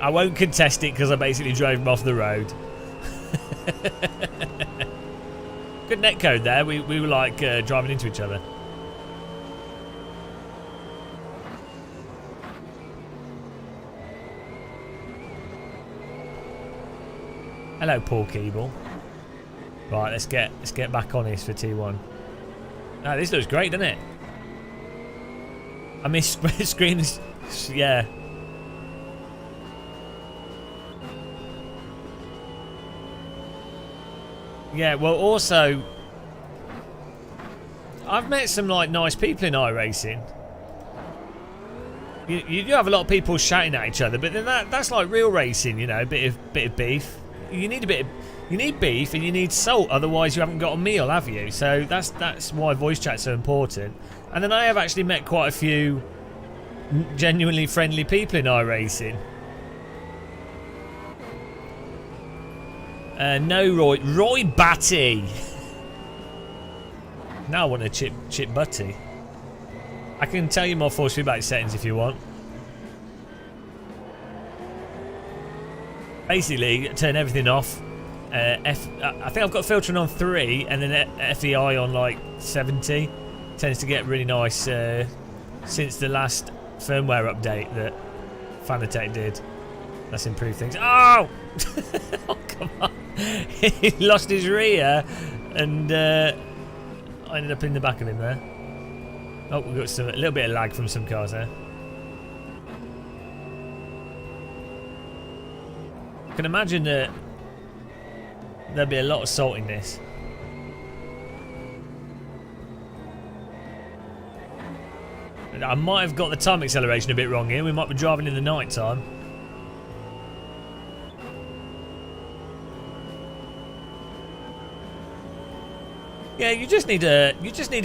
I won't contest it because I basically drove him off the road. Good netcode there. We were like driving into each other. Hello, Paul Keeble. Right, let's get back on this for T1. Ah, this looks great, doesn't it? I miss screens. Yeah. Yeah, well, also, I've met some like nice people in iRacing. You do have a lot of people shouting at each other, but then that's like real racing, you know, a bit of beef. You need beef and you need salt, otherwise you haven't got a meal, have you? So that's why voice chat's so important. And then I have actually met quite a few genuinely friendly people in iRacing. No, Roy Batty. Now I want a chip butty. I can tell you more force feedback settings if you want. Basically, turn everything off. I think I've got filtering on 3 and then FEI on like 70. Tends to get really nice since the last firmware update that Fanatec did. That's improved things. Oh! Oh, come on. He lost his rear and I ended up in the back of him there. Oh, we've got a little bit of lag from some cars there. I can imagine that there'll be a lot of salt in this. I might have got the time acceleration a bit wrong here. We might be driving in the night time. Yeah, you just need a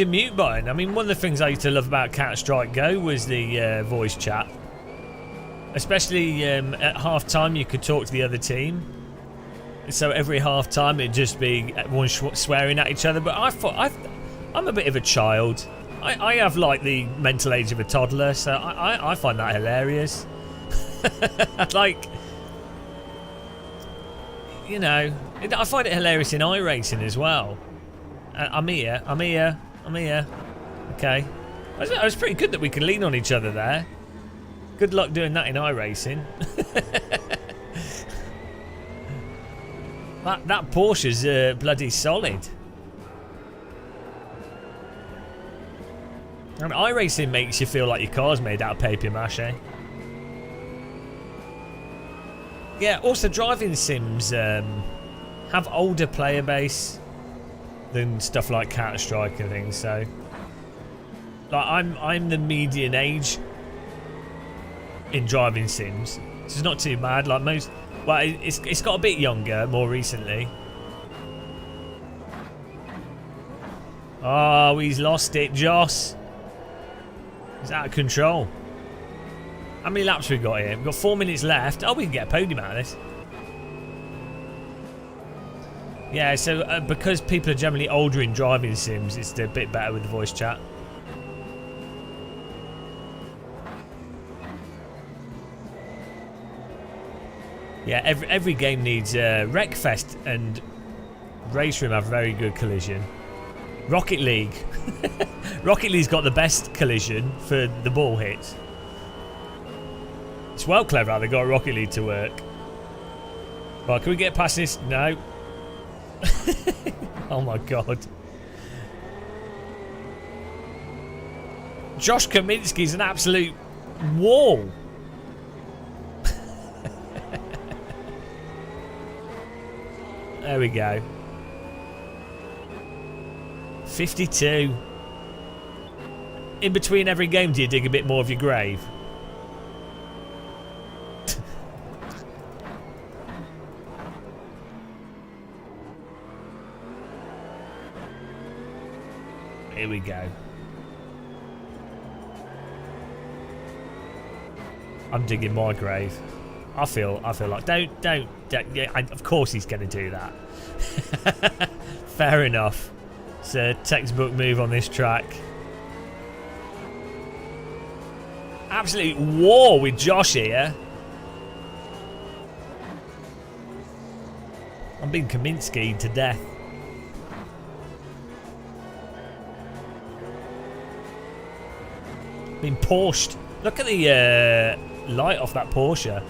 mute button. I mean, one of the things I used to love about Counter-Strike Go was the voice chat. Especially at half time, you could talk to the other team. So every half time, it'd just be everyone swearing at each other. But I'm a bit of a child. I have like the mental age of a toddler, so I find that hilarious. Like, you know, I find it hilarious in iRacing as well. I'm here. Okay. It was pretty good that we could lean on each other there. Good luck doing that in iRacing. that Porsche's bloody solid. And iRacing makes you feel like your car's made out of papier mâché. Yeah, also driving sims have older player base than stuff like Counter-Strike and things, so like I'm the median age in driving sims, so it's not too bad. Like most, well, it's got a bit younger more recently. Oh, he's lost it, Joss. He's out of control. How many laps we got here? We've got 4 minutes left. Oh, we can get a podium out of this. Yeah, so because people are generally older in driving sims, it's a bit better with the voice chat. Yeah, every game needs Wreckfest and Race Room have very good collision. Rocket League. Rocket League's got the best collision for the ball hits. It's well clever how they got Rocket League to work. Right, can we get past this? No. Oh my god. Josh Kaminsky's an absolute wall. There we go. 52. In between every game, do you dig a bit more of your grave? Here we go. I'm digging my grave. I feel like don't yeah, of course he's going to do that. Fair enough. It's a textbook move on this track. Absolute war with Josh here. I'm being Kaminsky to death. Been Porsched. Look at the light off that Porsche.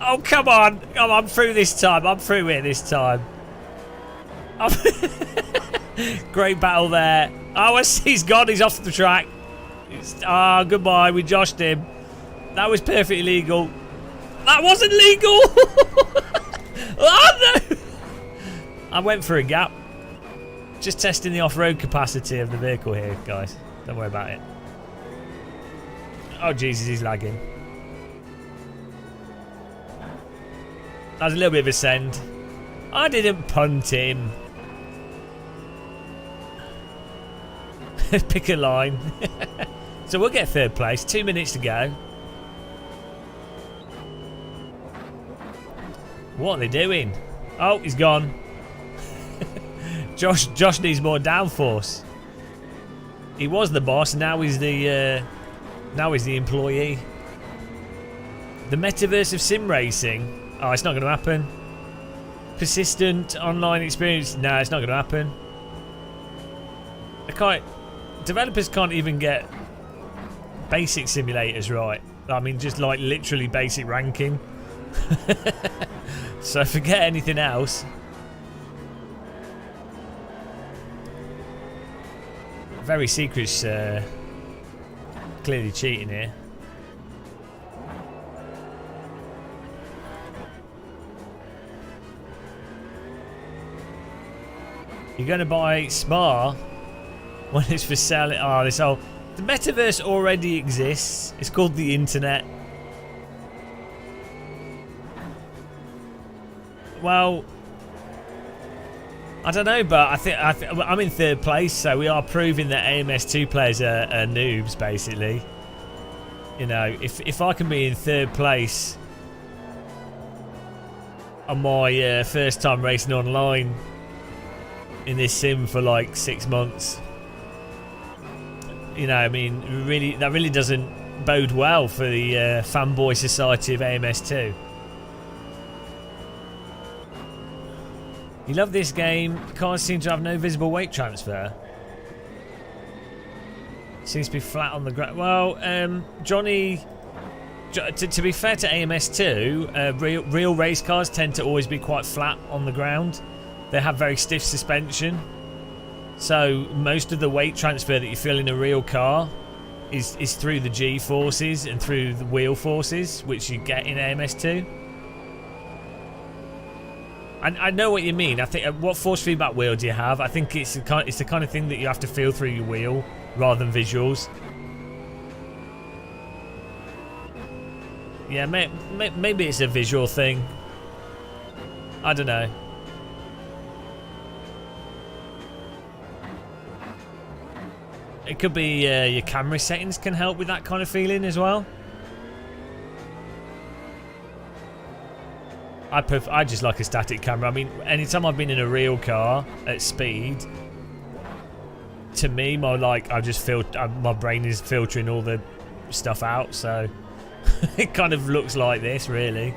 Oh, come on. I'm through this time. I'm through it this time. Great battle there. Oh, he's gone. He's off the track. Goodbye. We joshed him. That was perfectly legal. That wasn't legal. Oh, no. I went for a gap. Just testing the off-road capacity of the vehicle here, guys. Don't worry about it. Oh, Jesus, he's lagging. That was a little bit of a send. I didn't punt him. Pick a line. So we'll get third place. 2 minutes to go. What are they doing? Oh, he's gone. Josh needs more downforce. He was the boss. Now he's the employee. The metaverse of sim racing. Oh, it's not going to happen. Persistent online experience. No, it's not going to happen. Developers can't even get basic simulators right. I mean, just like literally basic ranking. So forget anything else. Very Secret's clearly cheating here. You're going to buy Spa when it's for sale. Oh, the metaverse already exists. It's called the internet. Well, I don't know, but I think I'm in third place, so we are proving that AMS2 players are noobs, basically. You know, if I can be in third place on my first time racing online in this sim for like 6 months, you know, I mean, that really doesn't bode well for the fanboy society of AMS2. You love this game. Cars seem to have no visible weight transfer. Seems to be flat on the ground. Well, Johnny, to be fair to AMS2, real race cars tend to always be quite flat on the ground. They have very stiff suspension. So most of the weight transfer that you feel in a real car is through the G forces and through the wheel forces, which you get in AMS2. I know what you mean. I think what force feedback wheel do you have? I think it's the kind of thing that you have to feel through your wheel rather than visuals. Yeah, maybe it's a visual thing. I don't know. It could be your camera settings can help with that kind of feeling as well. I just like a static camera. I mean, anytime I've been in a real car at speed, to me, my brain is filtering all the stuff out, so it kind of looks like this, really.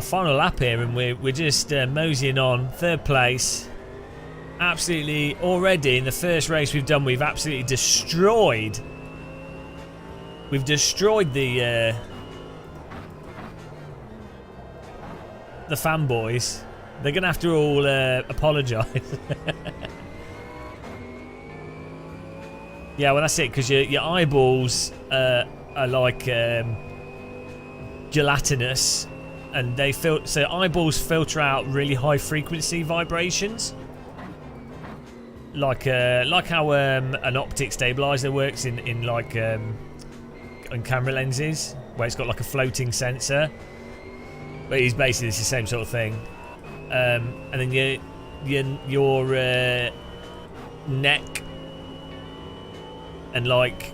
Final lap here, and we're just moseying on, third place. Absolutely, already in the first race we've done, we've absolutely destroyed. We've destroyed the fanboys. They're gonna have to all apologise. Yeah, well that's it, because your eyeballs are like gelatinous, and so eyeballs filter out really high frequency vibrations. Like how an optic stabilizer works in camera lenses, where it's got like a floating sensor. But it's basically the same sort of thing. And then your neck and like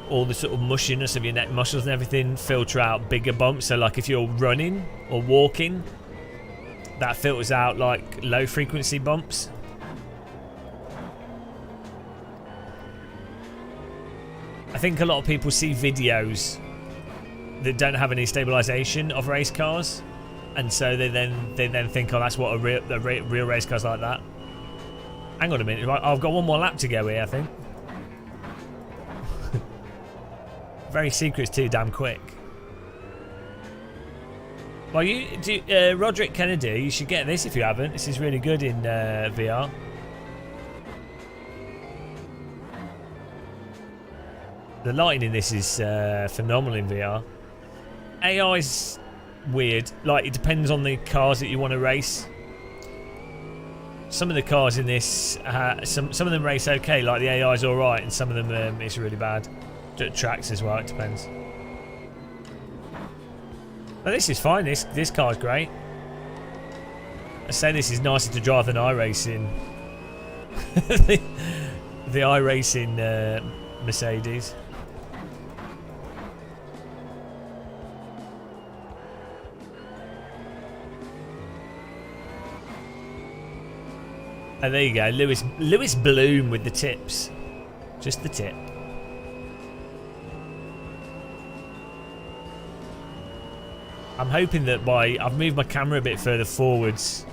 all the sort of mushiness of your neck muscles and everything filter out bigger bumps. So like if you're running or walking, that filters out like low frequency bumps. I think a lot of people see videos that don't have any stabilization of race cars, and so they then think, oh, that's what a real race car's like that. Hang on a minute. Right, I've got one more lap to go here, I think. Very secret's too damn quick. Well, you do, Roderick Kennedy, you should get this if you haven't. This is really good in VR. The lighting in this is phenomenal in VR. AI's weird. Like, it depends on the cars that you want to race. Some of the cars in this, some of them race okay. Like the AI's all right, and some of them it's really bad. Tracks as well. It depends. But this is fine. This car's great. I say this is nicer to drive than iRacing. the iRacing Mercedes. Oh, there you go, Lewis Bloom with the tips. Just the tip. I'm hoping that I've moved my camera a bit further forwards,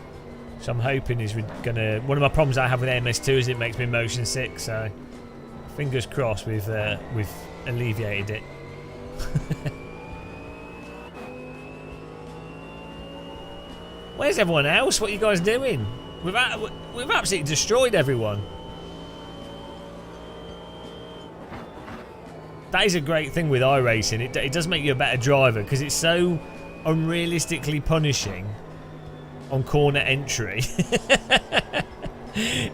so I'm hoping is gonna. One of my problems I have with MS2 is it makes me motion sick. So fingers crossed we've alleviated it. Where's everyone else? What are you guys doing? We've absolutely destroyed everyone. That is a great thing with iRacing. It does make you a better driver because it's so unrealistically punishing on corner entry.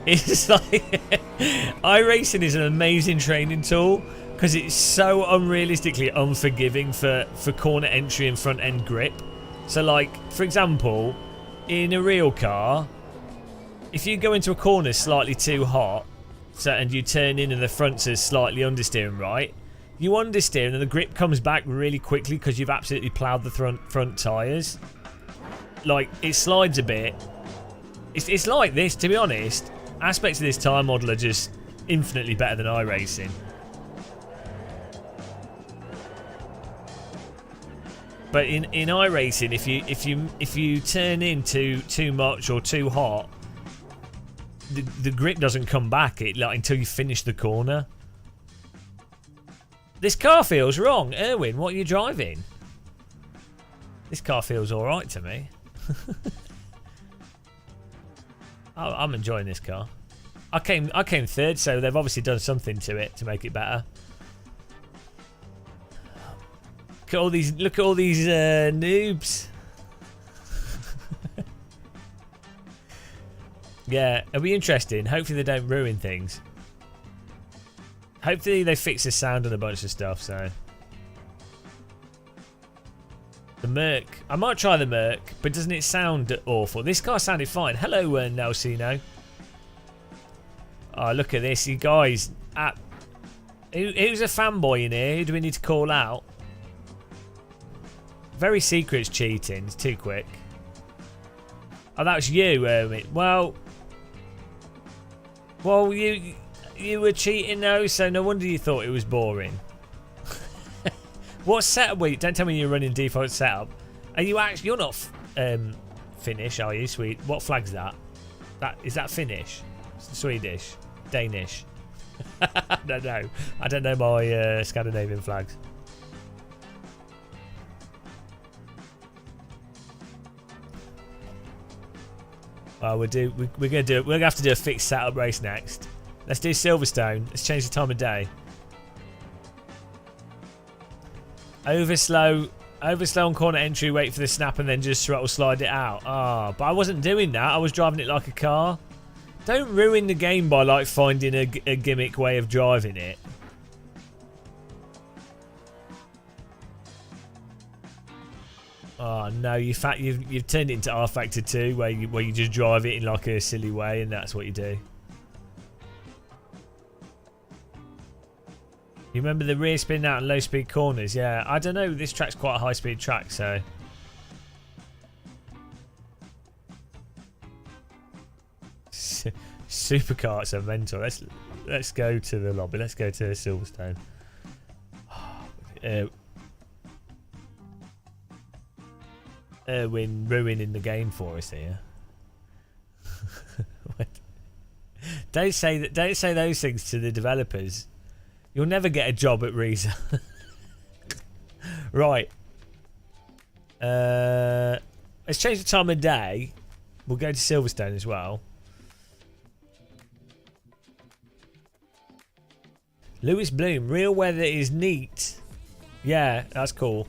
It's like iRacing is an amazing training tool because it's so unrealistically unforgiving for corner entry and front end grip. So, like, for example, in a real car, if you go into a corner slightly too hot, and you turn in and the fronts are slightly understeering right, you understeer and the grip comes back really quickly because you've absolutely ploughed the front tyres. Like, it slides a bit. It's like this, to be honest. Aspects of this tyre model are just infinitely better than iRacing. But in iRacing, if you turn in too much or too hot, the grip doesn't come back until you finish the corner. This car feels wrong. Erwin, what are you driving? This car feels alright to me. I'm enjoying this car. I came third, so they've obviously done something to it to make it better. Look at all these noobs. Yeah, it'll be interesting. Hopefully they don't ruin things. Hopefully they fix the sound and a bunch of stuff, so. The Merc. I might try the Merc, but doesn't it sound awful? This car sounded fine. Hello, Nelsino. Oh, look at this. You guys. Who's a fanboy in here? Who do we need to call out? Very secret's cheating. It's too quick. Oh, that's you, Well, you were cheating though, so no wonder you thought it was boring. What setup? Wait, don't tell me you're running default setup. Are you actually? You're not Finnish, are you? Sweet. What flag's that? Is that Finnish? Swedish? Danish? I don't know. I don't know my Scandinavian flags. We're gonna have to do a fixed setup race next. Let's do Silverstone. Let's change the time of day. Overslow on corner entry, wait for the snap and then just throttle slide it out. But I wasn't doing that. I was driving it like a car. Don't ruin the game by like finding a gimmick way of driving it. Oh no, you've turned it into R Factor 2 where you just drive it in like a silly way and that's what you do. You remember the rear spin out and low speed corners? Yeah, I don't know, this track's quite a high speed track, so. Supercarts are mental. Let's go to the lobby. Let's go to Silverstone. Erwin ruining the game for us here. Don't say that. Don't say those things to the developers. You'll never get a job at Reza. Right. Let's change the time of day. We'll go to Silverstone as well. Lewis Bloom, real weather is neat. Yeah, that's cool.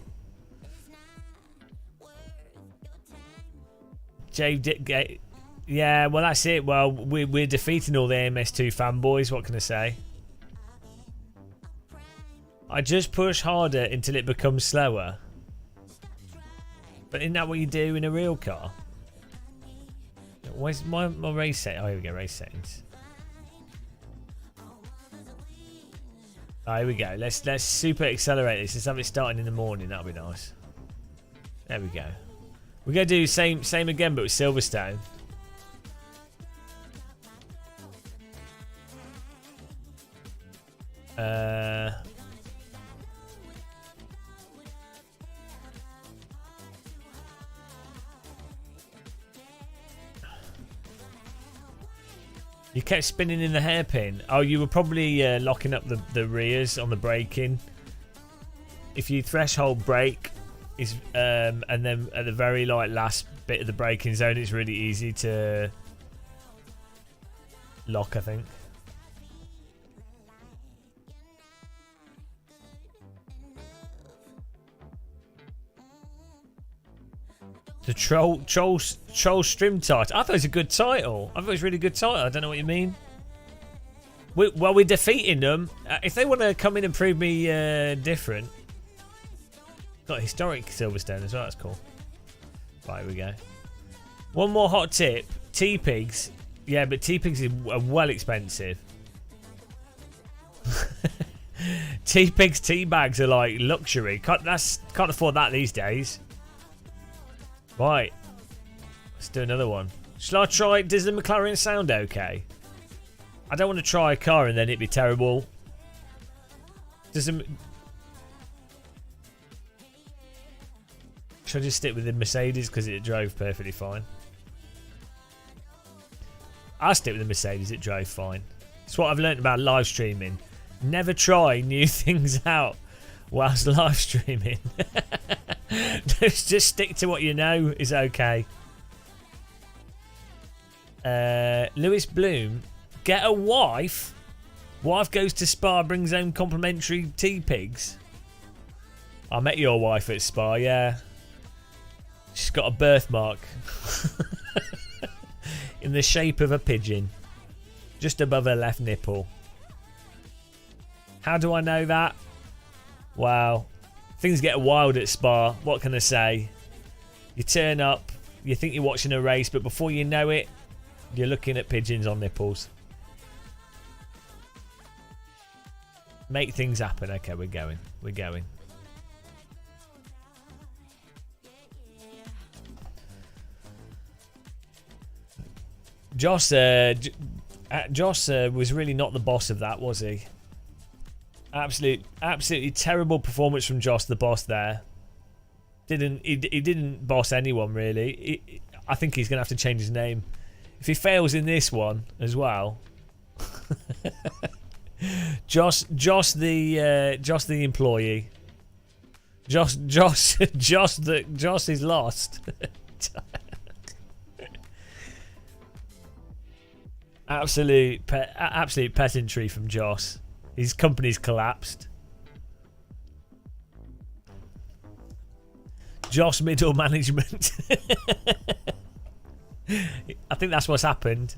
Yeah, well that's it. Well, we're defeating all the MS2 fanboys. What can I say? I just push harder until it becomes slower. But isn't that what you do in a real car? Where's my race set? Oh, here we go, race settings. Oh, here we go. Let's super accelerate this. Let's have it starting in the morning. That'll be nice. There we go. We're gonna do same again, but with Silverstone. You kept spinning in the hairpin. Oh, you were probably locking up the rears on the braking. If you threshold brake, is and then at the very last bit of the braking zone, it's really easy to lock, I think. The Troll Stream title. I thought it was a good title. I thought it was a really good title. I don't know what you mean. We're defeating them. If they want to come in and prove me different. Got historic Silverstone as well. That's cool. Right, here we go. One more hot tip. T-Pigs. Yeah, but T-Pigs are well expensive. T-Pigs tea bags are like luxury. Can't afford that these days. Right, let's do another one. Shall I try? Does the McLaren sound okay? I don't want to try a car and then it'd be terrible. Should I just stick with the Mercedes because it drove perfectly fine? I'll stick with the Mercedes. It drove fine. It's what I've learned about live streaming. Never try new things out whilst live streaming. Just stick to what you know is okay. Lewis Bloom, get a wife. Wife goes to Spa, brings home complimentary T-Pigs. I met your wife at Spa, yeah. She's got a birthmark in the shape of a pigeon, just above her left nipple. How do I know that? Wow. Things get wild at Spa. What can I say? You turn up, you think you're watching a race, but before you know it, you're looking at pigeons on nipples. Make things happen. Okay, we're going. We're going. Joss was really not the boss of that, was he? Absolutely terrible performance from Joss, the boss there. He didn't boss anyone really. I think he's gonna have to change his name if he fails in this one as well. Joss the employee. Joss is lost. Absolute peasantry from Joss. His company's collapsed. Joss middle management. I think that's what's happened.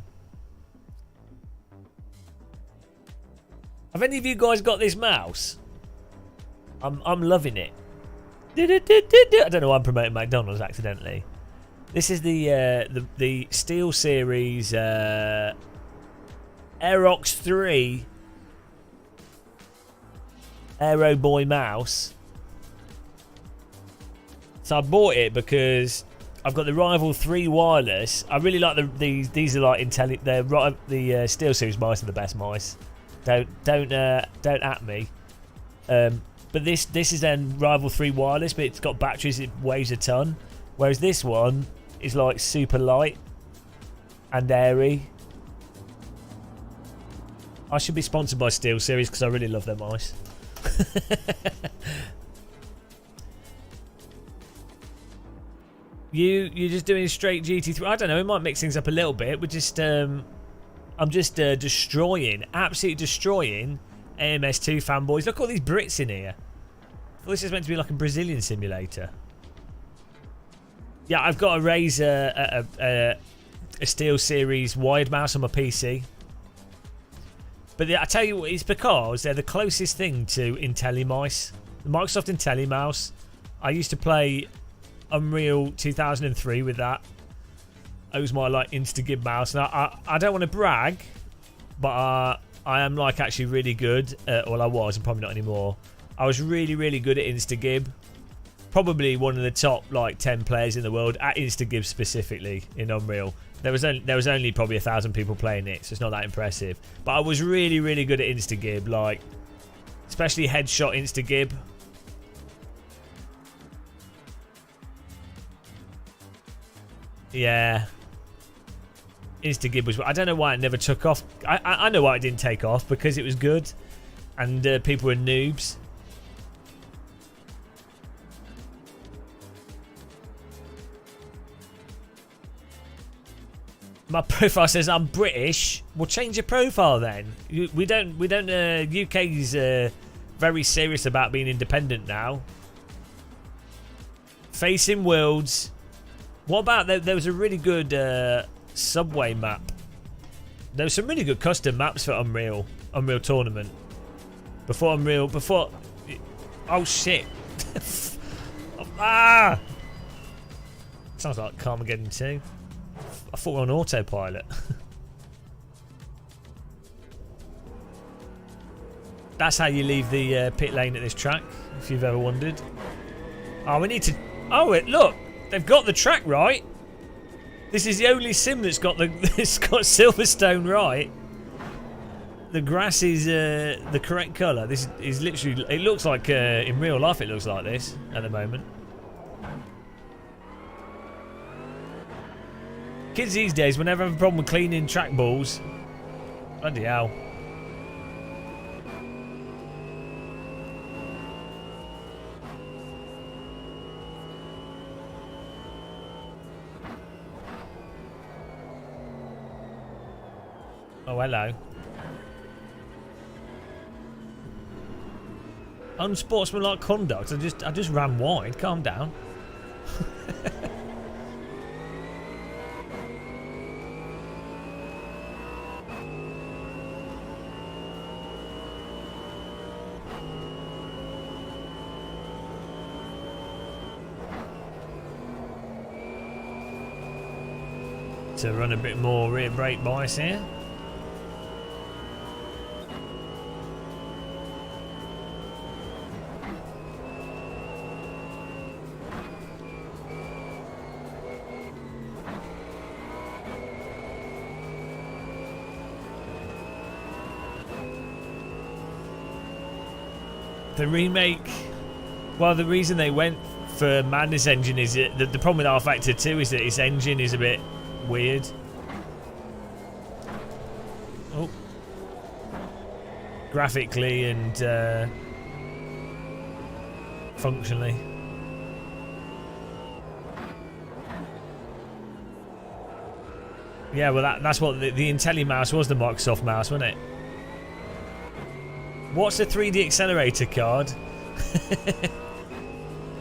Have any of you guys got this mouse? I'm loving it. I don't know why I'm promoting McDonald's accidentally. This is the Steel Series Aerox 3 Aero Boy mouse. So I bought it because I've got the Rival 3 wireless. I really like these are like the Steel Series mice are the best mice. Don't at me. But this is then Rival 3 wireless, but it's got batteries. It weighs a ton, whereas this one is like super light and airy. I should be sponsored by SteelSeries because I really love their mice. You're just doing straight GT3. I don't know. It might mix things up a little bit. We're just I'm just destroying, absolutely destroying AMS2 fanboys. Look at all these Brits in here. Well, this is meant to be like a Brazilian simulator. Yeah, I've got a Razer, a SteelSeries wired mouse on my PC. But I tell you what, it's because they're the closest thing to IntelliMice. The Microsoft IntelliMouse. I used to play Unreal 2003 with that. It was my like Instagib mouse. And I don't want to brag, but I am like actually really good. Well, I was, and probably not anymore. I was really, really good at Instagib. Probably one of the top like 10 players in the world at Instagib specifically in Unreal. There was only probably 1,000 people playing it, so it's not that impressive. But I was really, really good at Instagib, like especially headshot Instagib. Yeah. Instagib was... I don't know why it never took off. I know why it didn't take off, because it was good. And people were noobs. My profile says I'm British. Well, change your profile then. We don't. UK's very serious about being independent now. Facing Worlds. What about there was a really good subway map. There was some really good custom maps for Unreal Tournament. Before. Oh shit! Ah! Sounds like Carmageddon 2. I thought we were on autopilot. That's how you leave the pit lane at this track, if you've ever wondered. Oh, we need to... Oh, look! They've got the track right. This is the only sim that's got it's got Silverstone right. The grass is the correct colour. This is literally... It looks like... in real life it looks like this at the moment. Kids these days, whenever I have a problem with cleaning track balls, bloody hell. Oh, hello. Unsportsmanlike conduct. I just ran wide. Calm down. To run a bit more rear brake bias here. The remake, well, the reason they went for Madness Engine is the problem with R-Factor 2 is that its engine is a bit weird. Oh. Graphically and functionally. Yeah, well that's what the IntelliMouse was, the Microsoft mouse, wasn't it? What's a 3D accelerator card?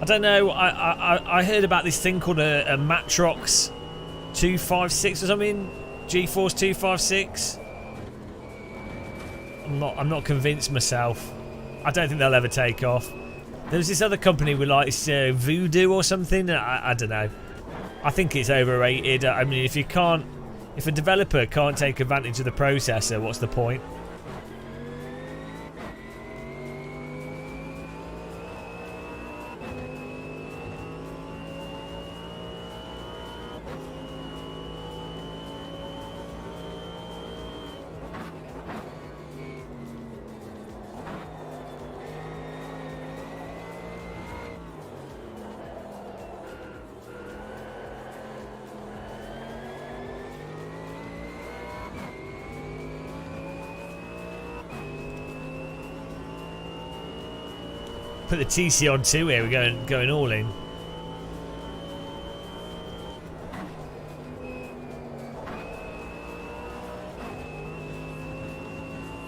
I don't know. I heard about this thing called a Matrox 256 or something. GeForce 256. I'm not convinced myself. I don't think they'll ever take off. There's this other company with like Voodoo or something. I don't know. I think it's overrated. I mean, if a developer can't take advantage of the processor, what's the point? Put the TC on 2 here. We're going all in.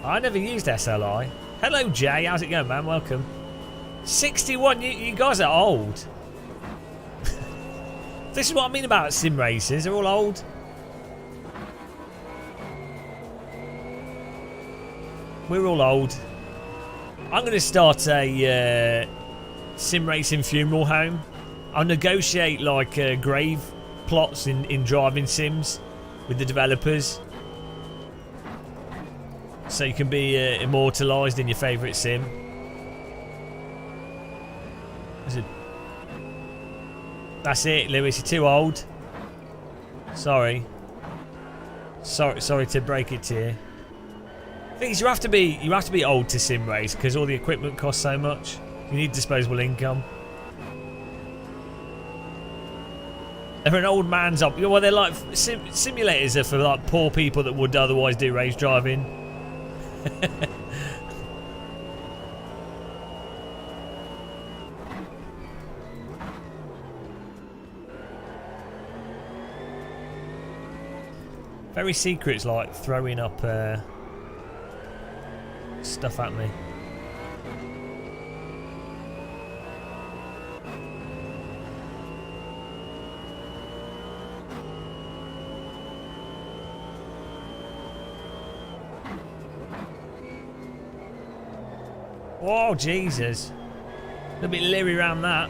I never used SLI. Hello, Jay. How's it going, man? Welcome. 61. You guys are old. This is what I mean about sim racers. They're all old. We're all old. I'm going to start a sim racing funeral home. I'll negotiate like grave plots in driving sims with the developers. So you can be immortalised in your favourite sim. That's it, Lewis. You're too old. Sorry to break it to you. The thing is, you have to be old to sim race because all the equipment costs so much. You need disposable income. They're an old man's up. Well, they're like simulators are for like poor people that would otherwise do race driving. Very Secret's like throwing up stuff at me. Oh, Jesus. A little bit leery around that.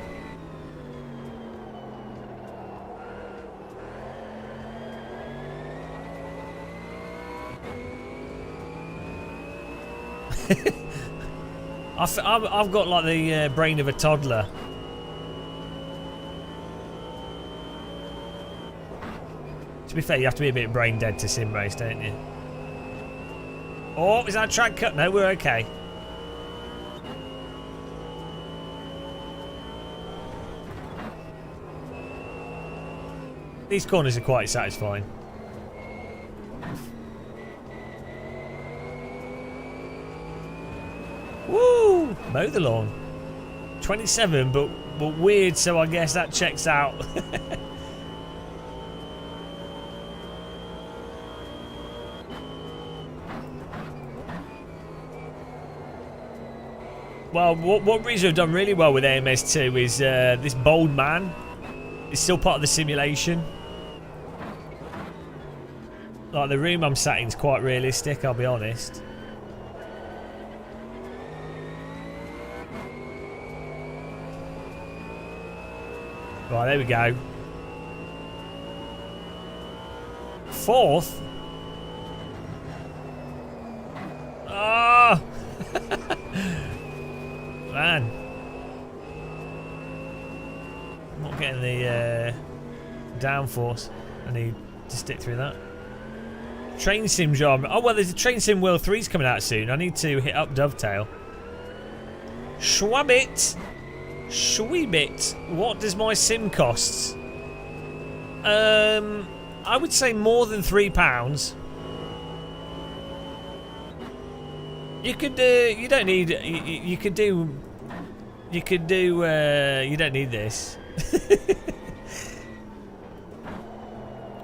I've got like the brain of a toddler. To be fair, you have to be a bit brain dead to sim race, don't you? Oh, is that a track cut? No, we're okay. These corners are quite satisfying. Woo! Mow the lawn. 27, but weird, so I guess that checks out. Well, what Rizzo have done really well with AMS2 is this bold man is still part of the simulation. Like, the room I'm sat in is quite realistic, I'll be honest. Right, there we go. 4th? Ah! Man. I'm not getting the downforce. I need to stick through that. Train sim genre. Oh, well, there's a Train Sim World 3's coming out soon. I need to hit up Dovetail. Schwabbit. Schweebit. What does my sim cost? I would say more than £3. You could you don't need you could do you don't need this.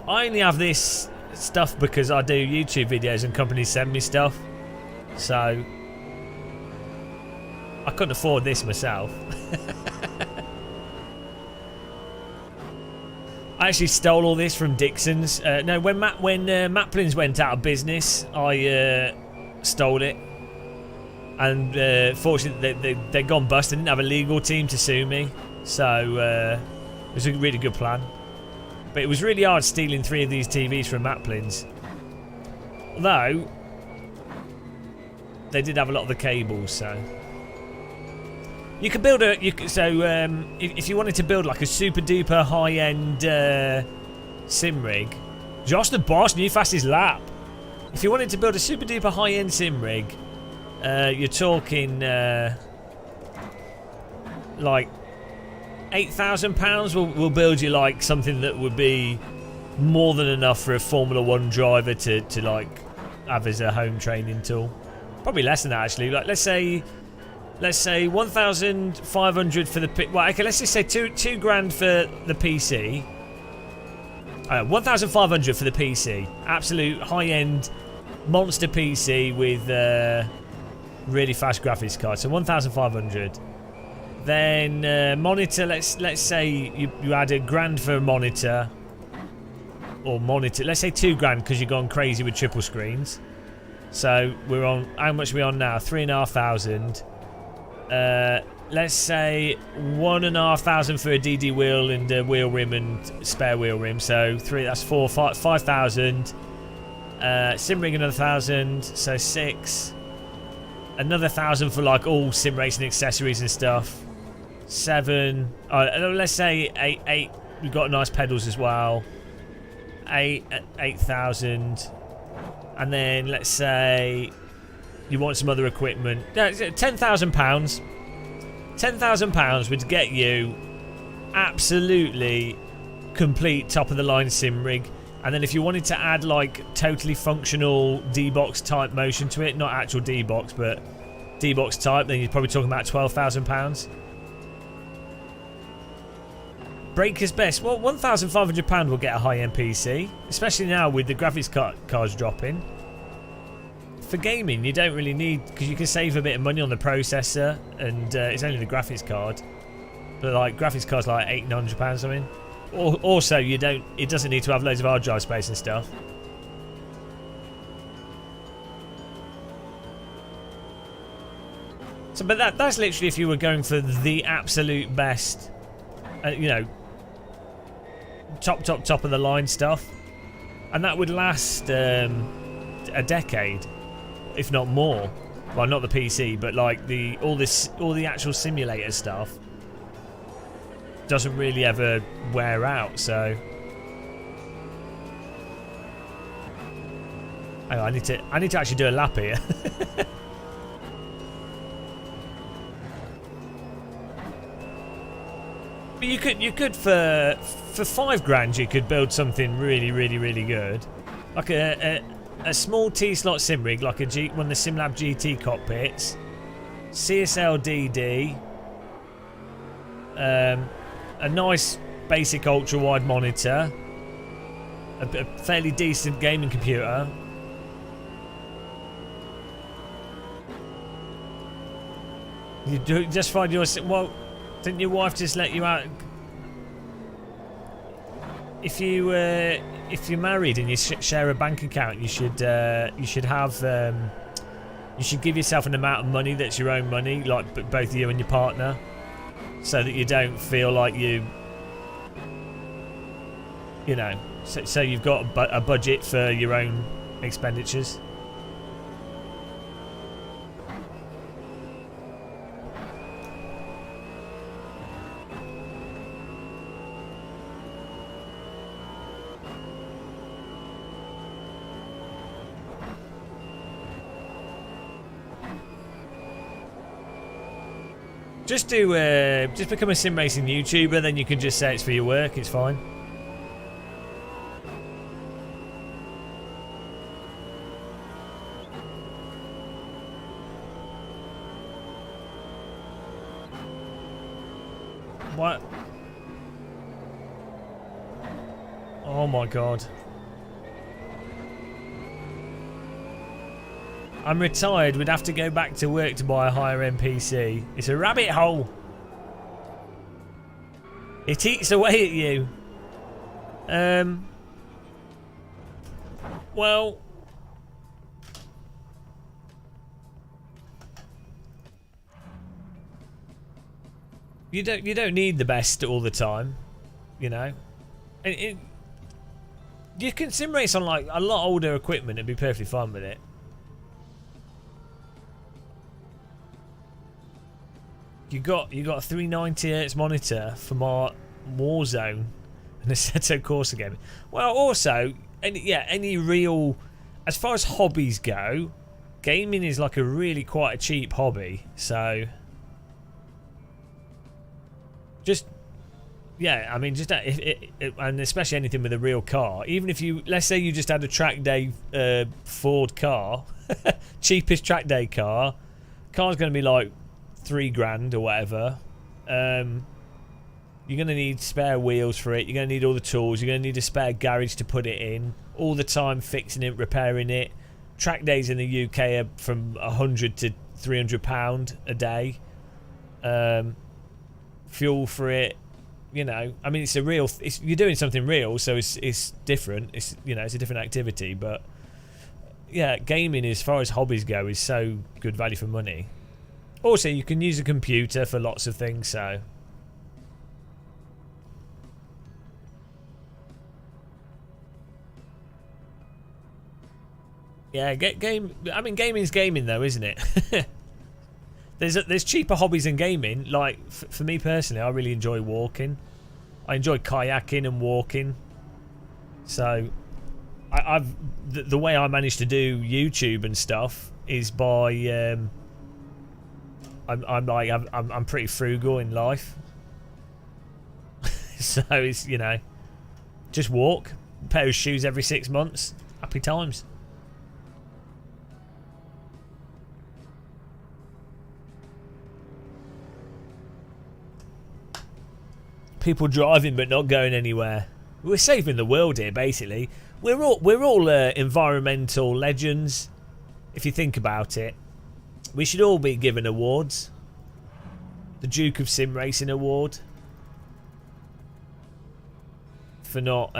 I only have this stuff because I do YouTube videos and companies send me stuff, so I couldn't afford this myself. I actually stole all this from Dixon's. No, when Maplins went out of business, I stole it, and fortunately they'd gone bust. They didn't have a legal team to sue me, so it was a really good plan. But it was really hard stealing 3 of these TVs from Maplins. Although they did have a lot of the cables, so you could build a. If you wanted to build like a super duper high end sim rig, Josh the Boss, new fastest lap. If you wanted to build a super duper high end sim rig, you're talking like £8,000 will build you like something that would be more than enough for a Formula 1 driver to like have as a home training tool. Probably less than that actually. Like, let's say let's say 1,500 for the well, okay, let's just say two grand for the PC. 1,500 for the PC. Absolute high-end monster PC with really fast graphics card. So 1,500. Then monitor. Let's say you add a grand for a monitor. Or monitor. Let's say 2 grand because you've gone crazy with triple screens. So we're on. How much are we on now? 3,500. Let's say 1,500 for a DD wheel and a wheel rim and spare wheel rim. So that's 5,000. Sim rig another 1,000. So 6. Another 1,000 for like all sim racing accessories and stuff. 7. Let's say 8. We've got nice pedals as well. 8,000. And then let's say you want some other equipment. £10,000. £10,000 would get you absolutely complete top of the line sim rig. And then if you wanted to add like totally functional D-box type motion to it, not actual D-box but D-box type, then you're probably talking about £12,000. Breaker's best. Well, £1,500 will get a high-end PC, especially now with the graphics cards dropping. For gaming, you don't really need, because you can save a bit of money on the processor, and it's only the graphics card. But like graphics cards, like £800 something. Also, it doesn't need to have loads of hard drive space and stuff. So, but that's literally if you were going for the absolute best, you know, top of the line stuff, and that would last a decade, if not more. Well, not the PC, but like all the actual simulator stuff doesn't really ever wear out. So, hang on, I need to actually do a lap here. But you could for £5,000 you could build something really good, like a small T-slot sim rig, like one of the SimLab GT cockpits, CSL DD, a nice basic ultra wide monitor, a fairly decent gaming computer. You just find well. Didn't your wife just let you out? If you're married and you share a bank account, you should have you should give yourself an amount of money that's your own money, like both you and your partner, so that you don't feel like you know. So you've got a budget for your own expenditures. Just become a sim racing YouTuber, then you can just say it's for your work, it's fine. What? Oh my god. I'm retired, would have to go back to work to buy a higher end PC. It's a rabbit hole. It eats away at you. Well, you don't need the best all the time, you know. You can sim race on like a lot older equipment and be perfectly fine with it. You got a 390Hz monitor from our Warzone and Assetto Corsa game. Well, also, any real, as far as hobbies go, gaming is like quite a cheap hobby. So, I mean, and especially anything with a real car. Even if let's say you just had a track day Ford car, cheapest track day car's going to be like $3,000 or whatever. You're going to need spare wheels for it. You're going to need all the tools. You're going to need a spare garage to put it in. All the time fixing it, repairing it. Track days in the UK are from £100 to £300 a day. Fuel for it, you know. I mean, you're doing something real, so it's different. It's, you know, it's a different activity. But yeah, gaming, as far as hobbies go, is so good value for money. Also, you can use a computer for lots of things, so. Yeah, I mean, gaming's gaming though, isn't it? There's cheaper hobbies than gaming. Like for me personally, I really enjoy walking. I enjoy kayaking and walking. So, the way I managed to do YouTube and stuff is by I'm pretty frugal in life. So it's, you know, just walk, pair of shoes every 6 months, happy times. People driving but not going anywhere. We're saving the world here, basically. We're all environmental legends, if you think about it. We should all be given awards. The Duke of Sim Racing Award for not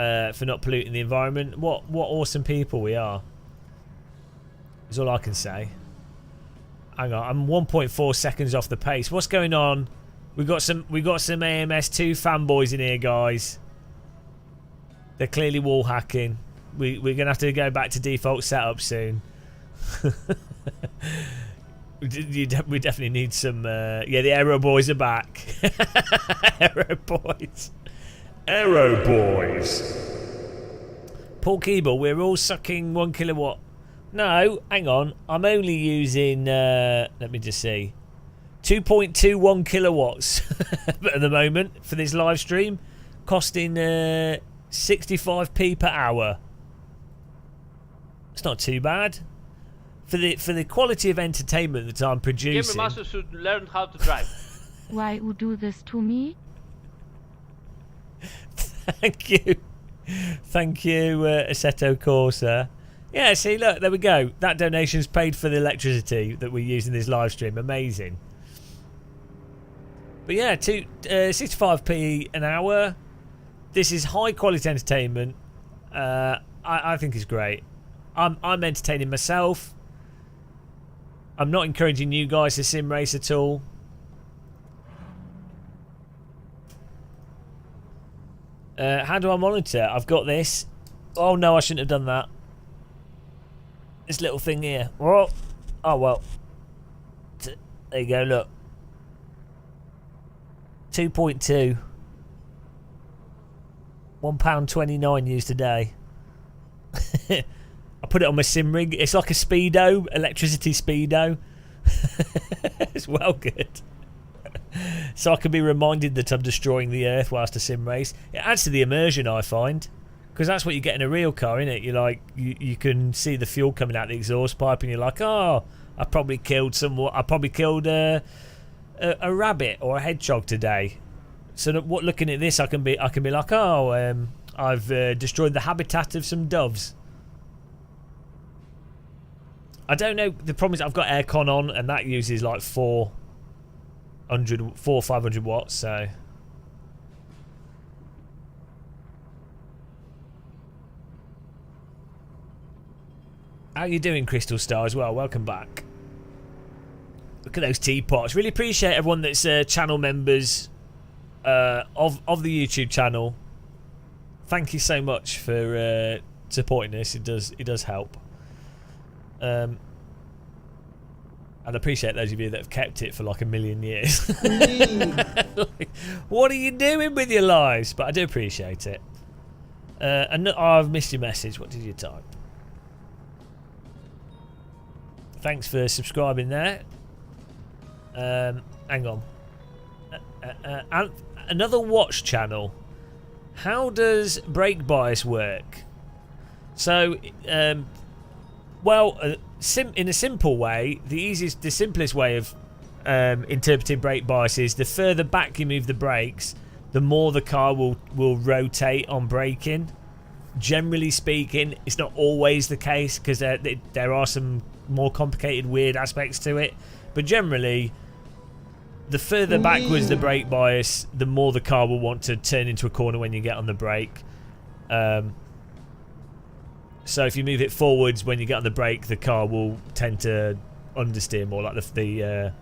polluting the environment. What awesome people we are. Is all I can say. Hang on, I'm 1.4 seconds off the pace. What's going on? We got some AMS2 fanboys in here, guys. They're clearly wall hacking. We're gonna have to go back to default setup soon. We definitely need some. Yeah, the Aero Boys are back. Aero Boys. Aero Boys. Paul Keeble, we're all sucking 1 kilowatt. No, hang on. I'm only using. Let me just see. 2.21 kilowatts at the moment for this live stream, costing 65p per hour. It's not too bad for the quality of entertainment that I'm producing. Gamer Master should learn how to drive. Why you do this to me? Thank you, Assetto Corsa. Yeah, see, look, there we go. That donation's paid for the electricity that we use in this live stream. Amazing. But yeah, 65p an hour. This is high quality entertainment. I think it's great. I'm entertaining myself. I'm not encouraging you guys to sim race at all. How do I monitor? I've got this. Oh no, I shouldn't have done that. This little thing here. Oh well. There you go, look. 2.2. £1.29 used today. I put it on my sim rig. It's like a speedo, electricity speedo. It's well good. So I can be reminded that I'm destroying the earth whilst I sim race. It adds to the immersion, I find, because that's what you get in a real car, isn't it? You're like, you can see the fuel coming out the exhaust pipe, and you're like, oh, I probably killed a rabbit or a hedgehog today. So looking at this, I can be like, oh, I've destroyed the habitat of some doves. I don't know. The problem is I've got aircon on, and that uses like 500 watts. So how you doing, Crystal Star, as well? Welcome back. Look at those teapots. Really appreciate everyone that's channel members of the YouTube channel. Thank you so much for supporting us. It does help. And I appreciate those of you that have kept it for like a million years. Like, what are you doing with your lives? But I do appreciate it. And I've missed your message. What did you type? Thanks for subscribing there. Hang on. Another watch channel. How does brake bias work? So, well, in a simple way, the simplest way of interpreting brake biases, the further back you move the brakes, the more the car will rotate on braking. Generally speaking, it's not always the case because there are some more complicated, weird aspects to it. But generally, the further backwards the brake bias, the more the car will want to turn into a corner when you get on the brake. So if you move it forwards when you get on the brake, the car will tend to understeer more. Like the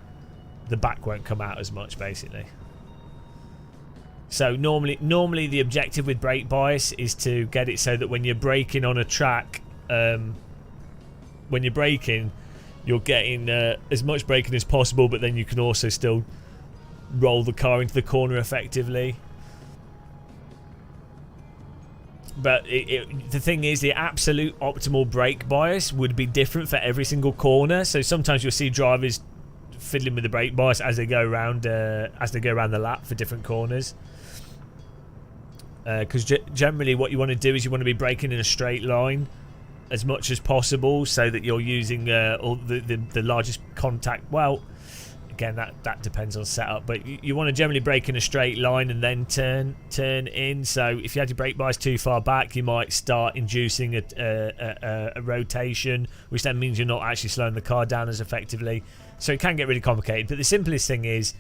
back won't come out as much, basically. So normally the objective with brake bias is to get it so that when you're braking on a track, when you're braking, you're getting as much braking as possible, but then you can also still roll the car into the corner effectively. But the thing is, the absolute optimal brake bias would be different for every single corner. So sometimes you'll see drivers fiddling with the brake bias as they go around the lap for different corners. Because generally, what you want to do is you want to be braking in a straight line as much as possible, so that you're using all the largest contact. Well, again, that depends on setup, but you want to generally brake in a straight line and then turn in. So if you had your brake bias too far back, you might start inducing a rotation, which then means you're not actually slowing the car down as effectively. So it can get really complicated. But the simplest thing is,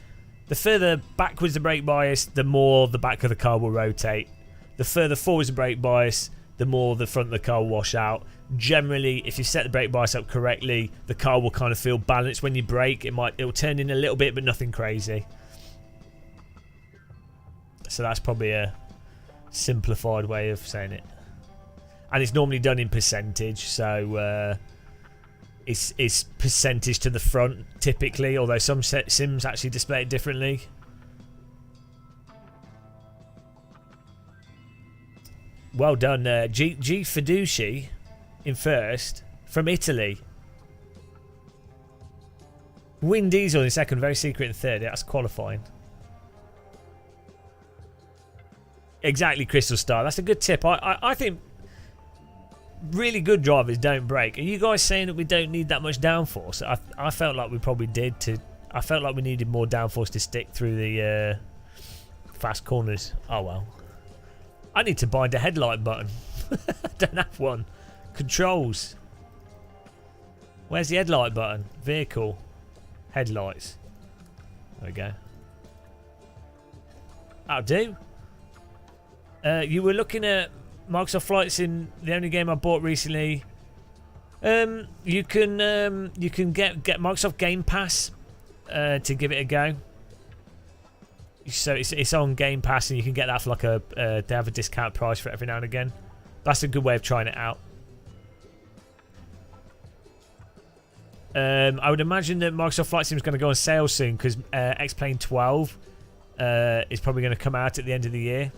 the further backwards the brake bias, the more the back of the car will rotate. The further forwards the brake bias, the more the front of the car will wash out. Generally, if you set the brake bias up correctly, the car will kind of feel balanced when you brake. It'll turn in a little bit, but nothing crazy. So that's probably a simplified way of saying it. And it's normally done in percentage, so it's percentage to the front typically, although some sims actually display it differently. Well done, G Fiduci in first from Italy. Win Diesel in second, Very Secret in third. Yeah, that's qualifying. Exactly, Crystal Star. That's a good tip. I think really good drivers don't brake. Are you guys saying that we don't need that much downforce? I felt like we probably did. I felt like we needed more downforce to stick through the fast corners. Oh well. I need to bind a headlight button. I don't have one. Controls. Where's the headlight button? Vehicle. Headlights. There we go. That'll do. You were looking at Microsoft Flight Sim, the only game I bought recently. You can get Microsoft Game Pass to give it a go. So it's on Game Pass, and you can get that for like they have a discount price for it every now and again. That's a good way of trying it out. I would imagine that Microsoft Flight Sim is going to go on sale soon, because X-Plane 12 is probably going to come out at the end of the year.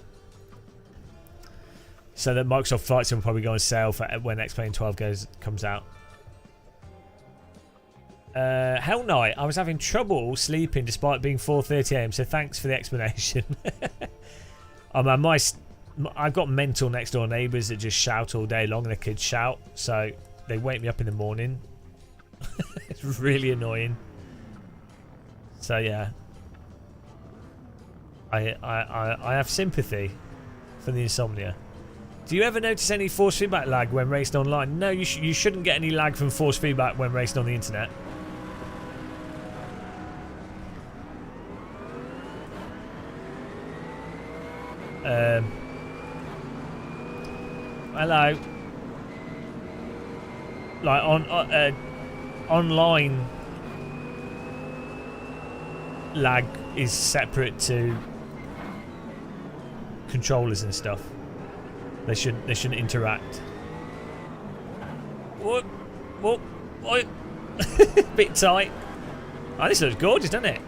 So that Microsoft Flight Sim will probably go on sale for when X-Plane 12 comes out. Hell Night, I was having trouble sleeping despite being 4:30 AM, so thanks for the explanation. I've got mental next door neighbours that just shout all day long, and the kids shout, so they wake me up in the morning. It's really annoying. So yeah, I have sympathy for the insomnia. Do you ever notice any force feedback lag when racing online? No, you shouldn't get any lag from force feedback when racing on the internet. Hello. Like online lag is separate to controllers and stuff. They shouldn't interact. What? Bit tight. Oh, this looks gorgeous, doesn't it?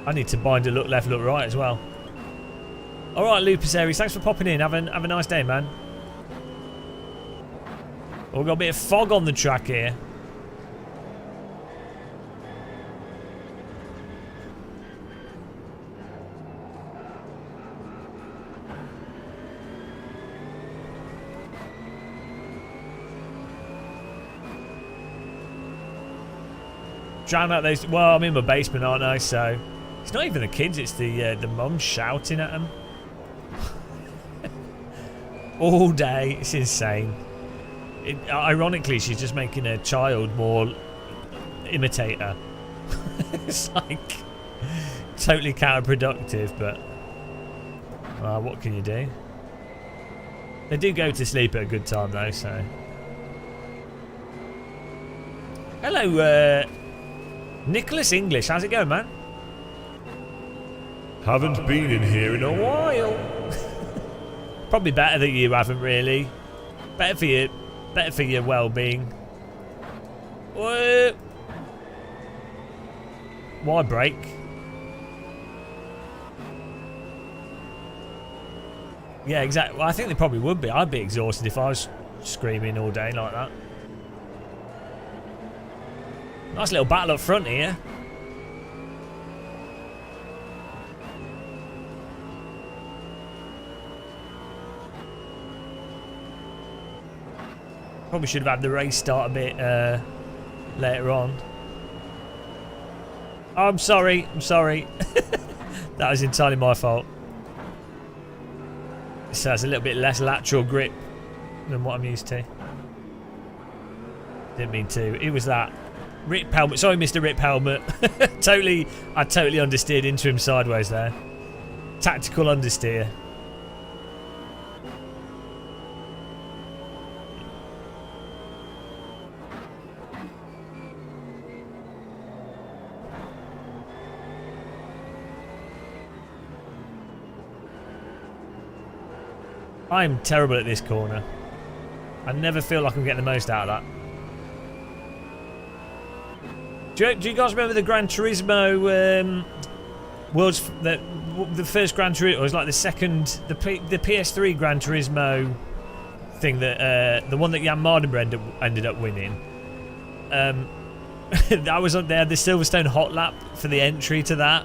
I need to bind a look left, look right as well. All right, Lupus Aries, thanks for popping in. Have a nice day, man. Oh, we've got a bit of fog on the track here. drown out those. Well, I'm in my basement, aren't I? So it's not even the kids; it's the mum shouting at them all day. It's insane. Ironically, she's just making her child more imitate her. It's like totally counterproductive, but what can you do? They do go to sleep at a good time though, so. Hello, Nicholas English. How's it going, man? Haven't been in here in a while. Probably better that you haven't really. Better for your well-being. What? Why break? Yeah, exactly. Well, I think they probably would be. I'd be exhausted if I was screaming all day like that. Nice little battle up front here. Probably should have had the race start a bit later on. Oh, I'm sorry. I'm sorry. That was entirely my fault. This has a little bit less lateral grip than what I'm used to. Didn't mean to. It was that. Rip helmet. Sorry, Mr. Rip Helmet. I totally understeered into him sideways there. Tactical understeer. I'm terrible at this corner. I never feel like I'm getting the most out of that. Do you guys remember the Gran Turismo the first Gran Turismo? It was like the second, the PS3 Gran Turismo thing that the one that Jan Mardenborough ended up winning. That was they had the Silverstone hot lap for the entry to that,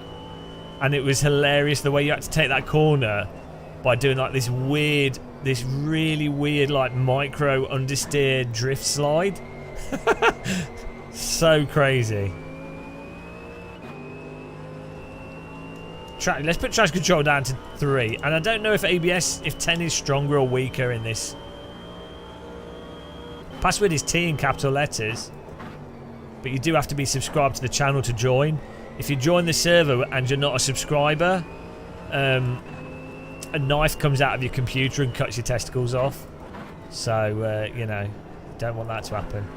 and it was hilarious the way you had to take that corner by doing like this really weird like micro understeer drift slide. So crazy. Let's put traction control down to 3, and I don't know if if 10 is stronger or weaker in this. Password is T in capital letters, but you do have to be subscribed to the channel to join. If you join the server and you're not a subscriber, a knife comes out of your computer and cuts your testicles off. So, you know, don't want that to happen.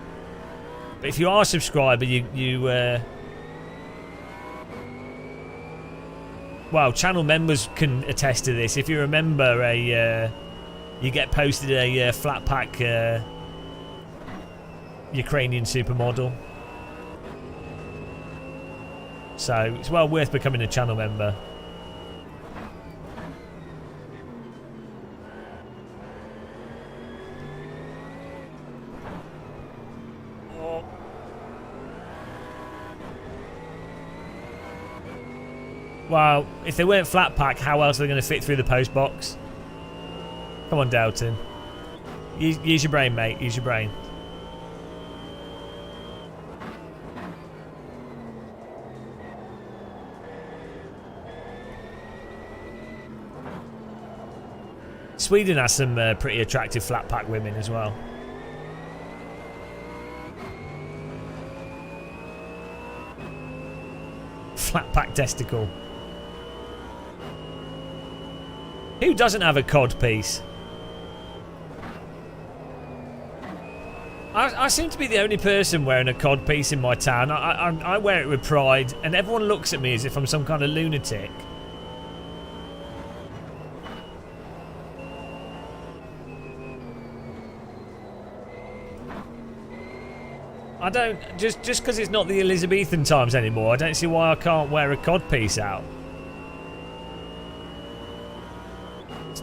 But if you are a subscriber, well, channel members can attest to this. If you remember, you get posted a flat pack Ukrainian supermodel. So it's well worth becoming a channel member. Well, if they weren't flat pack, how else are they going to fit through the post box? Come on, Dalton. Use your brain, mate. Use your brain. Sweden has some pretty attractive flat pack women as well. Flat pack testicle. Who doesn't have a cod piece? I seem to be the only person wearing a cod piece in my town. I wear it with pride, and everyone looks at me as if I'm some kind of lunatic. I don't just because it's not the Elizabethan times anymore. I don't see why I can't wear a cod piece out.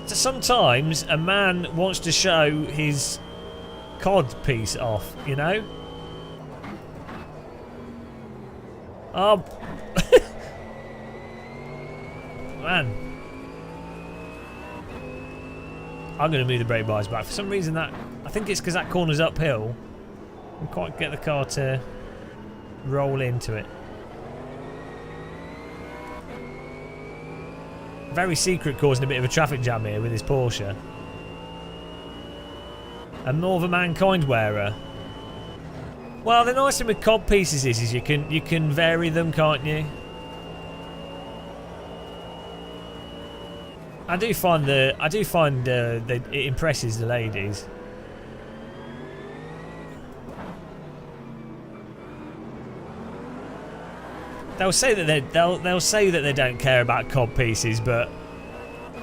Sometimes a man wants to show his cod piece off, you know? Oh. Man. I'm going to move the brake bars back. For some reason I think it's because that corner's uphill. I can't quite get the car to roll into it. Very secret, causing a bit of a traffic jam here with his Porsche. And more of a mankind wearer. Well, the nice thing with cod pieces is you can vary them, can't you? I do find that it impresses the ladies. They'll say that they'll say that they don't care about cod pieces, but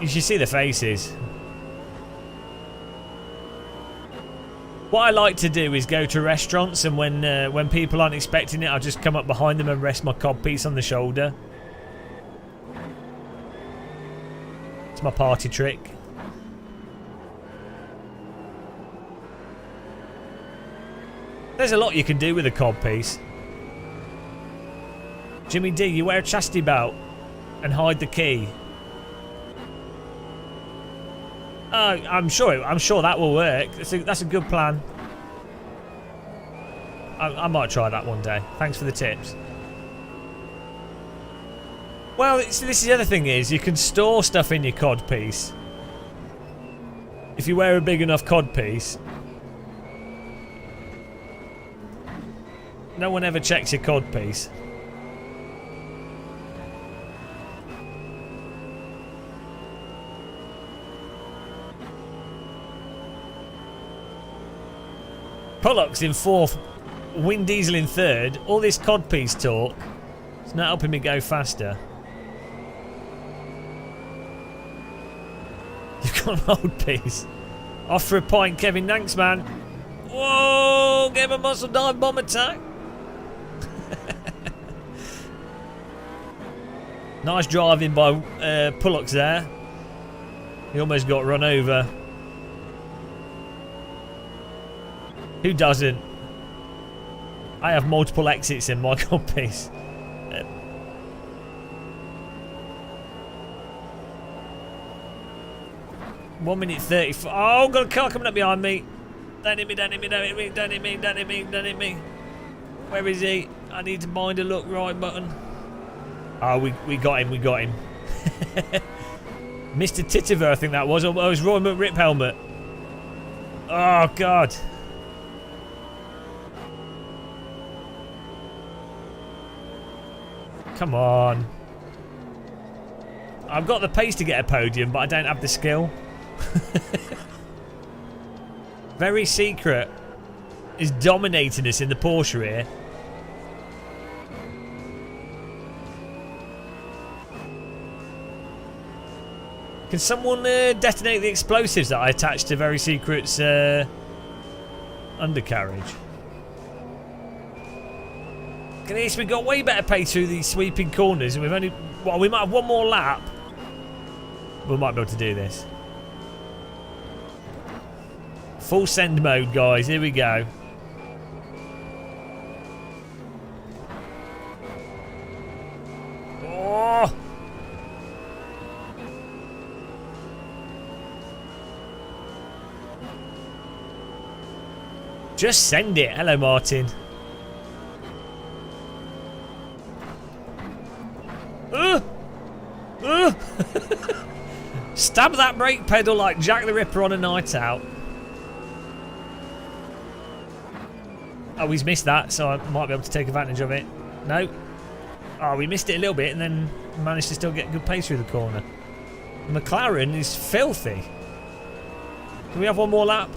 you should see the faces. What I like to do is go to restaurants, and when people aren't expecting it, I'll just come up behind them and rest my cod piece on the shoulder. It's my party trick. There's a lot you can do with a cod piece. Jimmy D, you wear a chastity belt and hide the key. I'm sure that will work. That's a good plan. I might try that one day. Thanks for the tips. Well, this is the other thing is you can store stuff in your cod piece. If you wear a big enough cod piece. No one ever checks your cod piece. Pollux in 4th, Win Diesel in 3rd. All this cod piece talk, it's not helping me go faster. You've got an old piece. Off for a pint, Kevin. Thanks, man. Whoa! Gave a muscle dive bomb attack. Nice driving by Pollux there. He almost got run over. Who doesn't? I have multiple exits in my cod piece. 1 minute 34. Oh, got a car coming up behind me. Don't hit me, don't hit me, don't hit me, don't hit me, don't hit me, don't hit me. Where is he? I need to mind a look right button. Oh, we got him, we got him. Mr. Titiver, I think that was. Oh, it was Roy McRip helmet. Oh, God. Come on. I've got the pace to get a podium, but I don't have the skill. Very Secret is dominating us in the Porsche here. Can someone detonate the explosives that I attached to Very Secret's undercarriage? At least we've got way better pace through these sweeping corners, and we've only... Well, we might have one more lap. We might be able to do this. Full send mode, guys. Here we go. Oh! Just send it. Hello, Martin. Stab that brake pedal like Jack the Ripper on a night out. Oh, he's missed that, so I might be able to take advantage of it. No. Oh, we missed it a little bit and then managed to still get good pace through the corner. McLaren is filthy. Can we have one more lap?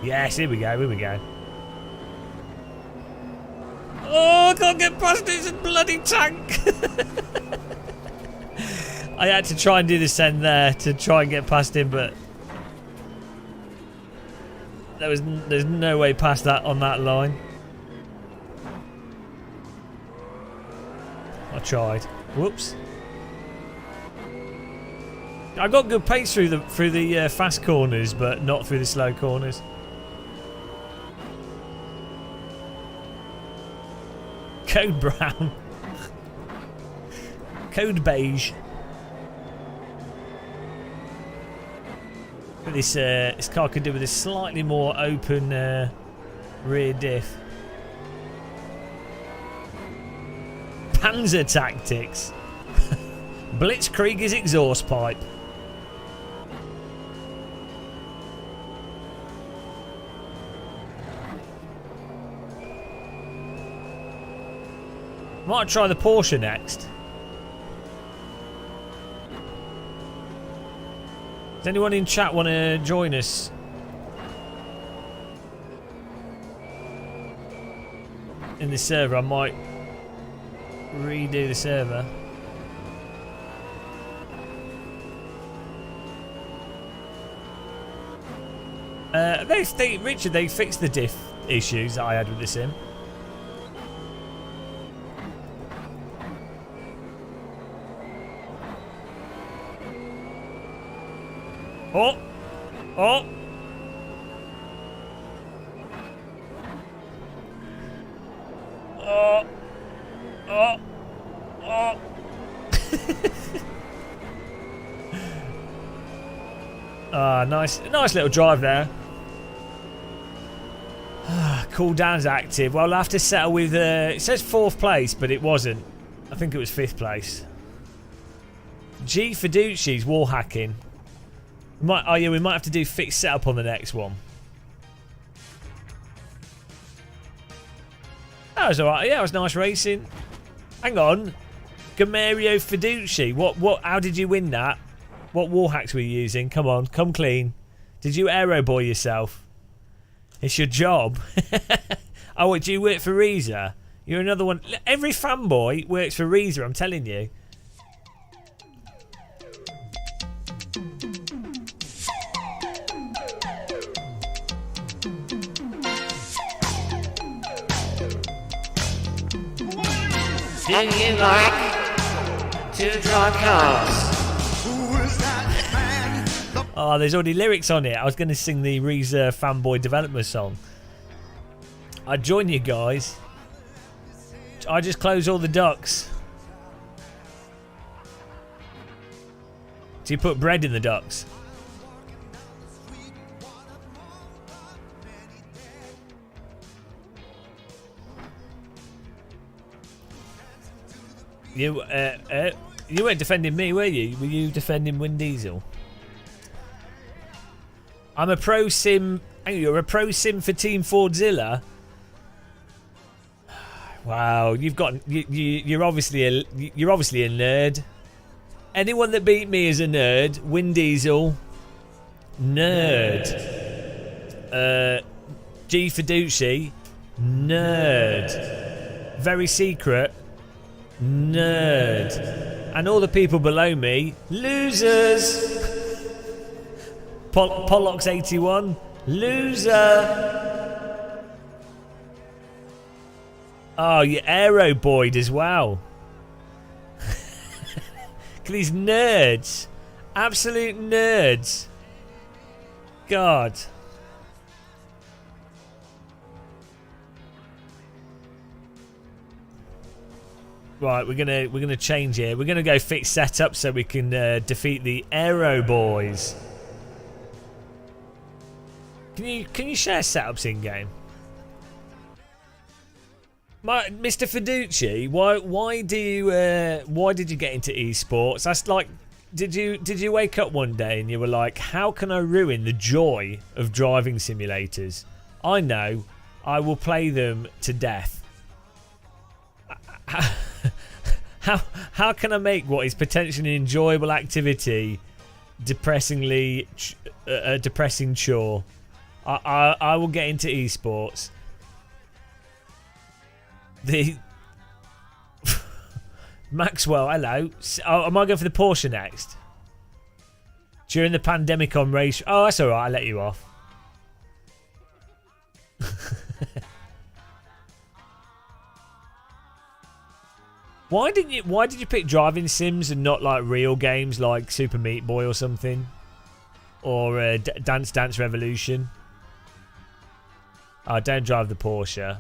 Yes, here we go, here we go. Oh, I can't get past this bloody tank. I had to try and do the send there to try and get past him, but there's no way past that on that line. I tried. Whoops. I got good pace through the fast corners, but not through the slow corners. Code brown. Code beige. This car could do with a slightly more open rear diff. Panzer tactics. Blitzkrieg's exhaust pipe. Might try the Porsche next. Does anyone in chat want to join us? In the server, I might redo the server. Richard, they fixed the diff issues that I had with the sim. Oh! Oh! Oh! Oh! Oh! Ah, nice little drive there. Cool down's active. Well, I'll have to settle with. It says 4th place, but it wasn't. I think it was 5th place. G Fiduci's wall hacking. We might have to do fixed setup on the next one. That was alright. Yeah, it was nice racing. Hang on, Gamario Fiduci. What? How did you win that? What wall hacks were you using? Come on, come clean. Did you aero boy yourself? It's your job. Oh, what, do you work for Reza? You're another one. Every fanboy works for Reza, I'm telling you. Do you like to drive cars? Oh, there's already lyrics on it. I was going to sing the Reza Fanboy Development song. I'd join you guys. I just close all the ducts. Do you put bread in the ducts? You weren't defending me, were you? Were you defending Vin Diesel? I'm a pro sim. You're a pro sim for Team Fordzilla. Wow, you're obviously a nerd. Anyone that beat me is a nerd. Vin Diesel, nerd. G Fiduci, nerd. Very Secret, nerd. And all the people below me, losers. Pollock's 81, loser. Oh, you're aero boyed as well. Look at these nerds. Absolute nerds. God. Right, we're gonna change here. We're gonna go fix setup so we can defeat the aero boys. Can you share setups in game? Mr. Fiduci, why did you get into esports? That's like, did you wake up one day and you were like, how can I ruin the joy of driving simulators? I know, I will play them to death. How can I make what is potentially an enjoyable activity depressingly a depressing chore? I will get into esports. The Maxwell, hello. Oh, am I going for the Porsche next? During the pandemic on race. Oh, that's alright, I'll let you off. Why did you pick driving sims and not like real games like Super Meat Boy or something? Or Dance Dance Revolution? Oh, don't drive the Porsche.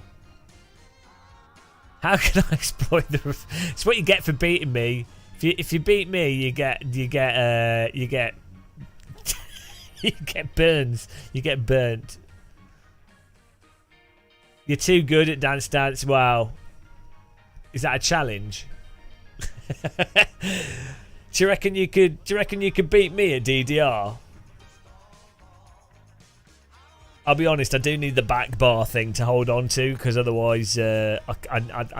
How can I exploit the? It's what you get for beating me. If you beat me, you get you get burns. You get burnt. You're too good at Dance Dance. Wow. Is that a challenge? Do you reckon you could beat me at DDR? I'll be honest, I do need the back bar thing to hold on to, because otherwise I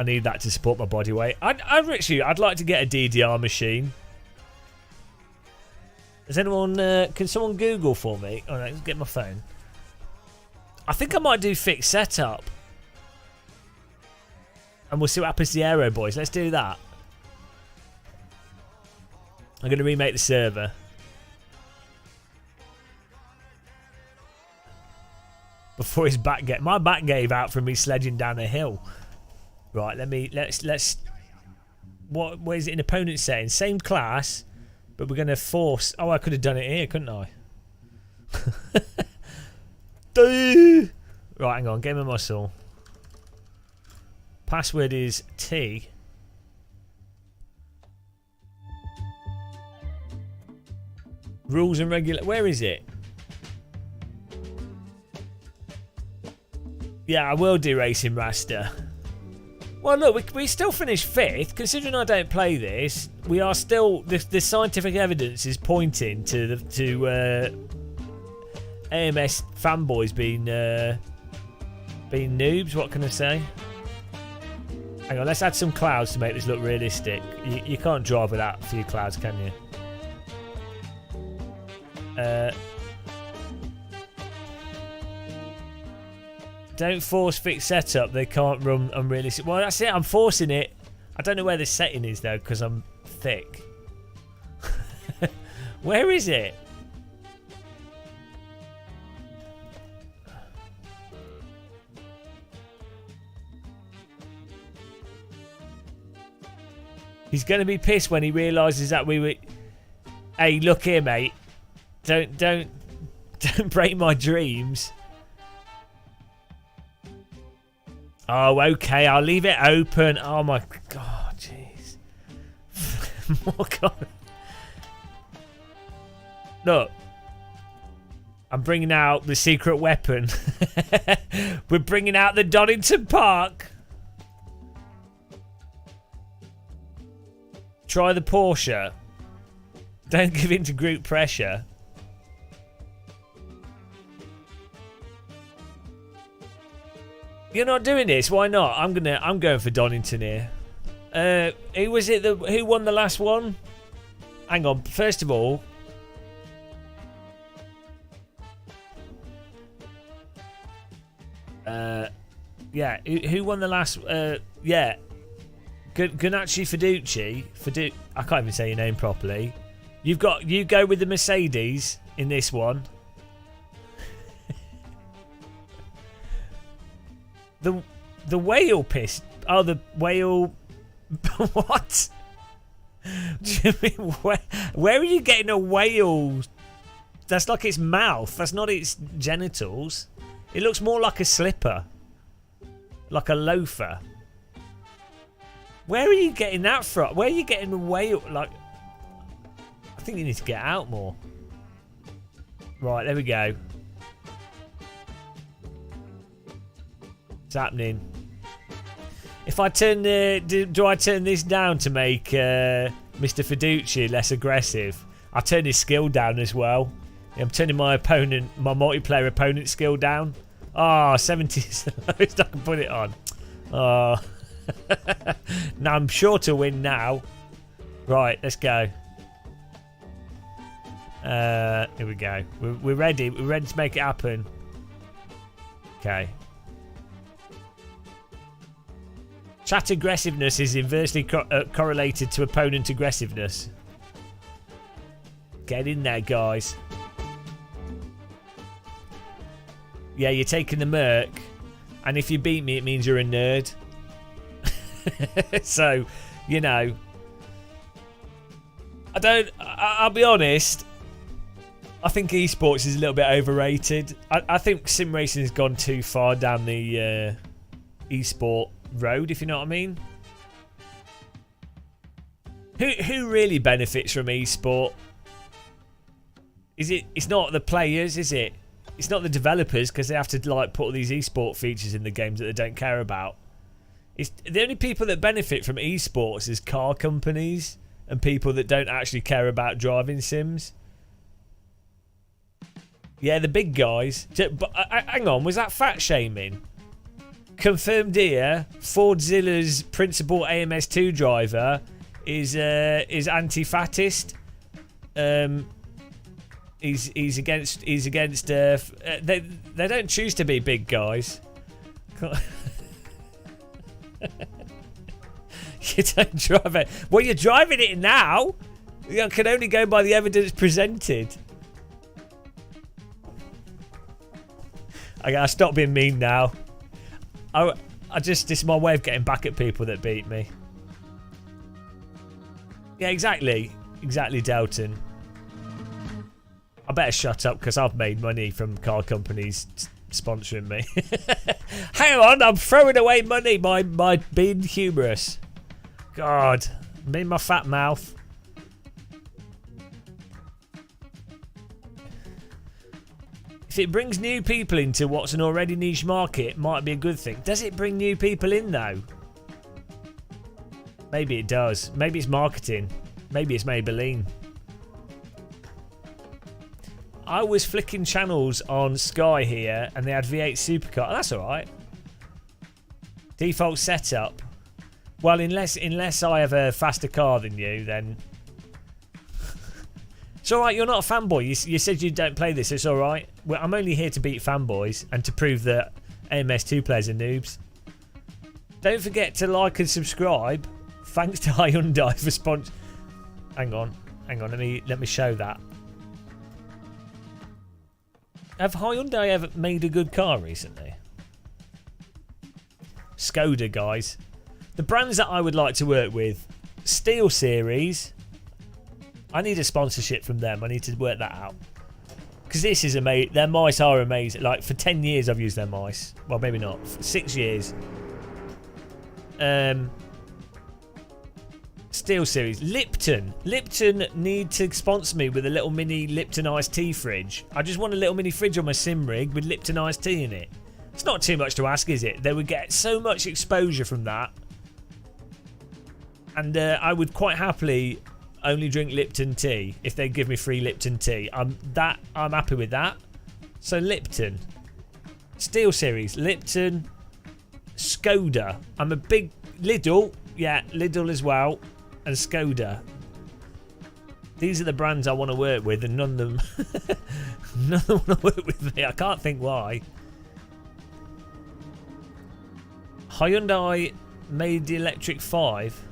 need that to support my body weight. I'd like to get a DDR machine. Does anyone can someone Google for me? All right, let's get my phone. I think I might do fixed setup, and we'll see what happens to the Aero Boys. Let's do that. I'm going to remake the server. Before his back my back gave out from me sledging down a hill. Right, let's what is it in opponent setting? Same class, but we're gonna force. Oh, I could have done it here, couldn't I? Right, hang on, game of muscle. Password is T. Rules and regular. Where is it? Yeah, I will do Racing Raster. Well, look, we still finished 5th. Considering I don't play this, we are still... The scientific evidence is pointing to AMS fanboys being noobs. What can I say? Hang on, let's add some clouds to make this look realistic. You can't drive without a few clouds, can you? Don't force fixed setup. They can't run unrealistic. Well, that's it. I'm forcing it. I don't know where the setting is though, because I'm thick. Where is it? He's going to be pissed when he realises that we were... Hey, look here, mate. Don't break my dreams. Oh, okay. I'll leave it open. Oh my god, jeez. More god. Look, I'm bringing out the secret weapon. We're bringing out the Donington Park. Try the Porsche. Don't give in to group pressure. You're not doing this. Why not? I'm going for Donington here. Who was it who won the last one? Hang on. First of all, yeah. Who won the last? Yeah. Ganacci Fiducci. I can't even say your name properly. You go with the Mercedes in this one. The whale piss. Oh, the whale. What? Do you mean, where are you getting a whale? That's like its mouth. That's not its genitals. It looks more like a slipper, like a loafer. Where are you getting that from? Where are you getting the whale? Like, I think you need to get out more. Right, there we go. It's happening. If I turn do I turn this down to make Mr. Fiducci less aggressive? I turn his skill down as well. I'm turning my multiplayer opponent skill down. Oh, 70 is the lowest I can put it on. Oh. Now I'm sure to win now. Right, let's go. Here we go. We're ready. We're ready to make it happen. Okay. Chat aggressiveness is inversely correlated to opponent aggressiveness. Get in there, guys. Yeah, you're taking the Merc, and if you beat me, it means you're a nerd. So, you know, I'll be honest. I think esports is a little bit overrated. I think sim racing has gone too far down the esport road, if you know what I mean. Who really benefits from esport? It's not the players, is it? It's not the developers, because they have to like put all these esport features in the games that they don't care about. It's the only people that benefit from esports is car companies and people that don't actually care about driving sims. Yeah, the big guys. But hang on, was that fat shaming? Confirmed here, Fordzilla's principal AMS2 driver is anti-fattist. He's against. They don't choose to be big guys. You don't drive it. Well, you're driving it now. You can only go by the evidence presented. I gotta stop being mean now. This is my way of getting back at people that beat me. Yeah, exactly, Delton. I better shut up because I've made money from car companies sponsoring me. Hang on, I'm throwing away money by being humorous. God, me and my fat mouth. If it brings new people into what's an already niche market, it might be a good thing. Does it bring new people in though? Maybe it does. Maybe it's marketing. Maybe it's Maybelline. I was flicking channels on Sky here and they had V8 Supercar. That's alright. Default setup. Well, unless I have a faster car than you, then... It's alright, you're not a fanboy. You said you don't play this, it's alright. Well, I'm only here to beat fanboys and to prove that AMS2 players are noobs. Don't forget to like and subscribe. Thanks to Hyundai for sponsor. Hang on, let me show that. Have Hyundai ever made a good car recently? Skoda, guys. The brands that I would like to work with, Steel Series. I need a sponsorship from them. I need to work that out. Because this is amazing. Their mice are amazing. Like, for 10 years I've used their mice. Well, maybe not. For 6 years. Steel Series. Lipton. Lipton need to sponsor me with a little mini Lipton iced tea fridge. I just want a little mini fridge on my sim rig with Lipton iced tea in it. It's not too much to ask, is it? They would get so much exposure from that. And I would quite happily only drink Lipton tea if they give me free Lipton tea. I'm happy with that. So Lipton, Steel Series, Lipton, Skoda. I'm a big Lidl, yeah, Lidl as well, and Skoda. These are the brands I want to work with, and none of them want to work with me. I can't think why. Hyundai made the electric 5.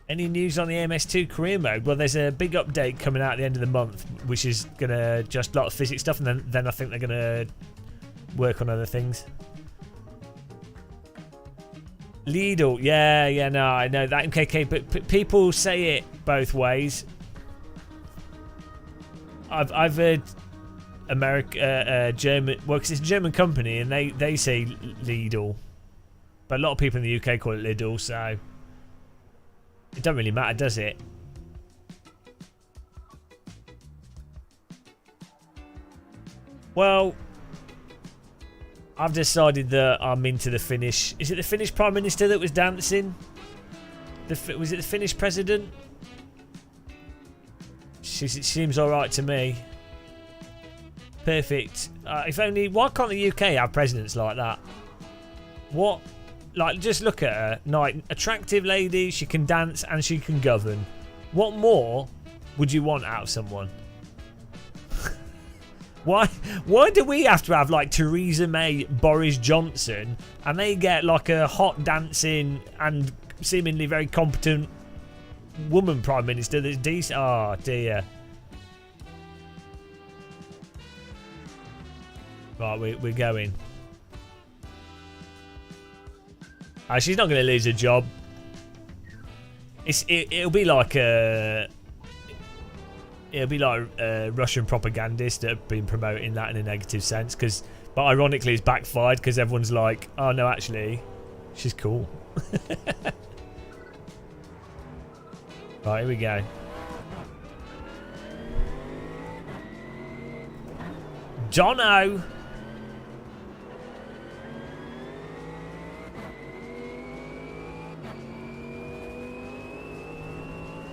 Any news on the MS2 career mode? Well, there's a big update coming out at the end of the month, which is going to adjust a lot of physics stuff, and then I think they're going to work on other things. Lidl, yeah, no, I know that MKK, but people say it both ways. I've heard German, well, because it's a German company, and they say Lidl, but a lot of people in the UK call it Lidl, so it don't really matter, does it? Well, I've decided that I'm into the Finnish... Is it the Finnish Prime Minister that was dancing? Was it the Finnish President? It seems alright to me. Perfect. If only... Why can't the UK have presidents like that? What? Like, just look at her. Like, attractive lady, she can dance and she can govern. What more would you want out of someone? Why do we have to have, like, Theresa May, Boris Johnson, and they get, like, a hot dancing and seemingly very competent woman Prime Minister that's decent? Oh, dear. Right, we're going. She's not going to lose her job. It'll be like a... It'll be like Russian propagandists that have been promoting that in a negative sense. But ironically, it's backfired because everyone's like, oh no, actually, she's cool. Right, here we go. Jono!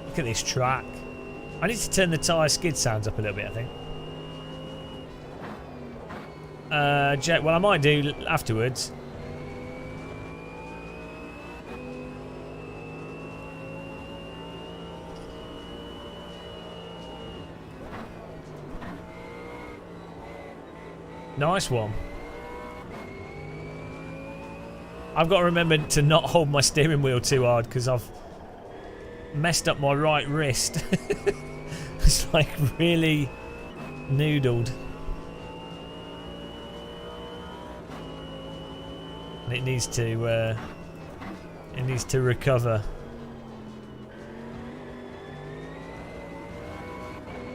Look at this track. I need to turn the tyre skid sounds up a little bit, I think. Well, I might do afterwards. Nice one. I've got to remember to not hold my steering wheel too hard because I've messed up my right wrist. It's like really noodled. And it needs to recover.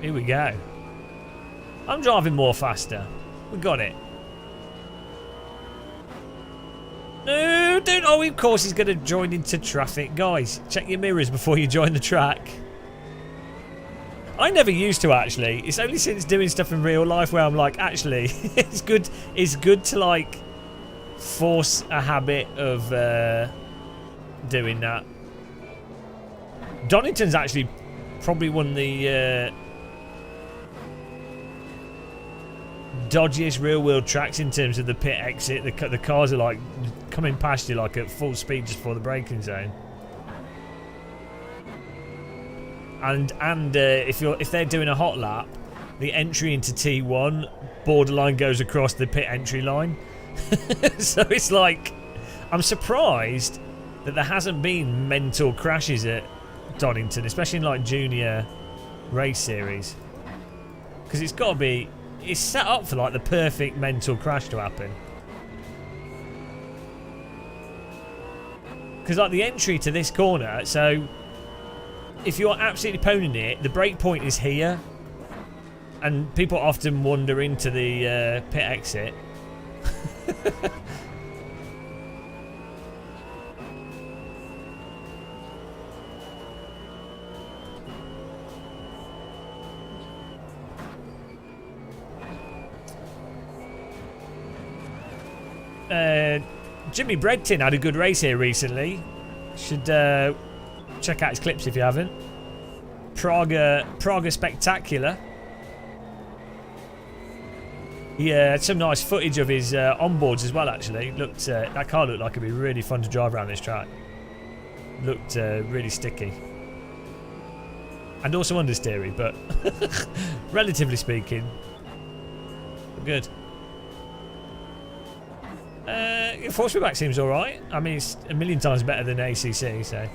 Here we go. I'm driving more faster. We got it. No, don't. Oh, of course he's going to join into traffic. Guys, check your mirrors before you join the track. I never used to, actually. It's only since doing stuff in real life where I'm like, actually, it's good to, like, force a habit of doing that. Donington's actually probably one of the dodgiest rear-wheel tracks in terms of the pit exit. The cars are like coming past you like at full speed just before the braking zone. And if they're doing a hot lap, the entry into T1 borderline goes across the pit entry line. So it's like, I'm surprised that there hasn't been mental crashes at Donington, especially in like junior race series, because it's got to be. It's set up for like the perfect mental crash to happen. Because like the entry to this corner, so if you're absolutely poning it, the brake point is here, and people often wander into the pit exit. Jimmy Bregton had a good race here recently. Should check out his clips if you haven't. Praga Spectacular. He had some nice footage of his onboards as well, actually. Looked that car looked like it'd be really fun to drive around this track. Looked really sticky. And also understeery, but relatively speaking, good. Force feedback seems alright. I mean, it's a million times better than ACC, so.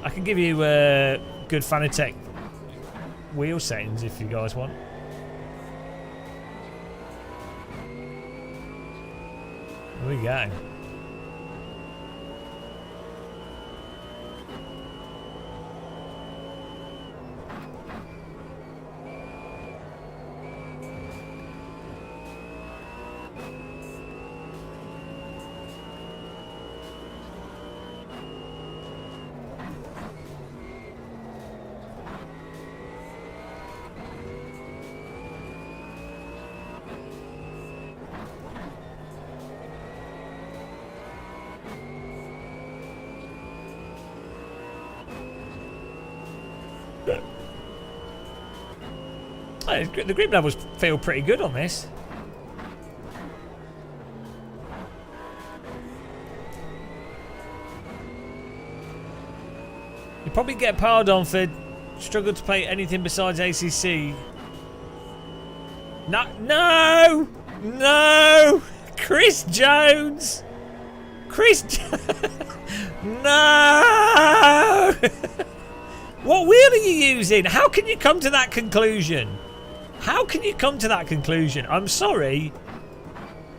I can give you good Fanatec wheel settings if you guys want. Here we go. The grip levels feel pretty good on this. You probably get piled on for struggle to play anything besides ACC. No! Chris Jones! No! What wheel are you using? How can you come to that conclusion? How can you come to that conclusion? I'm sorry.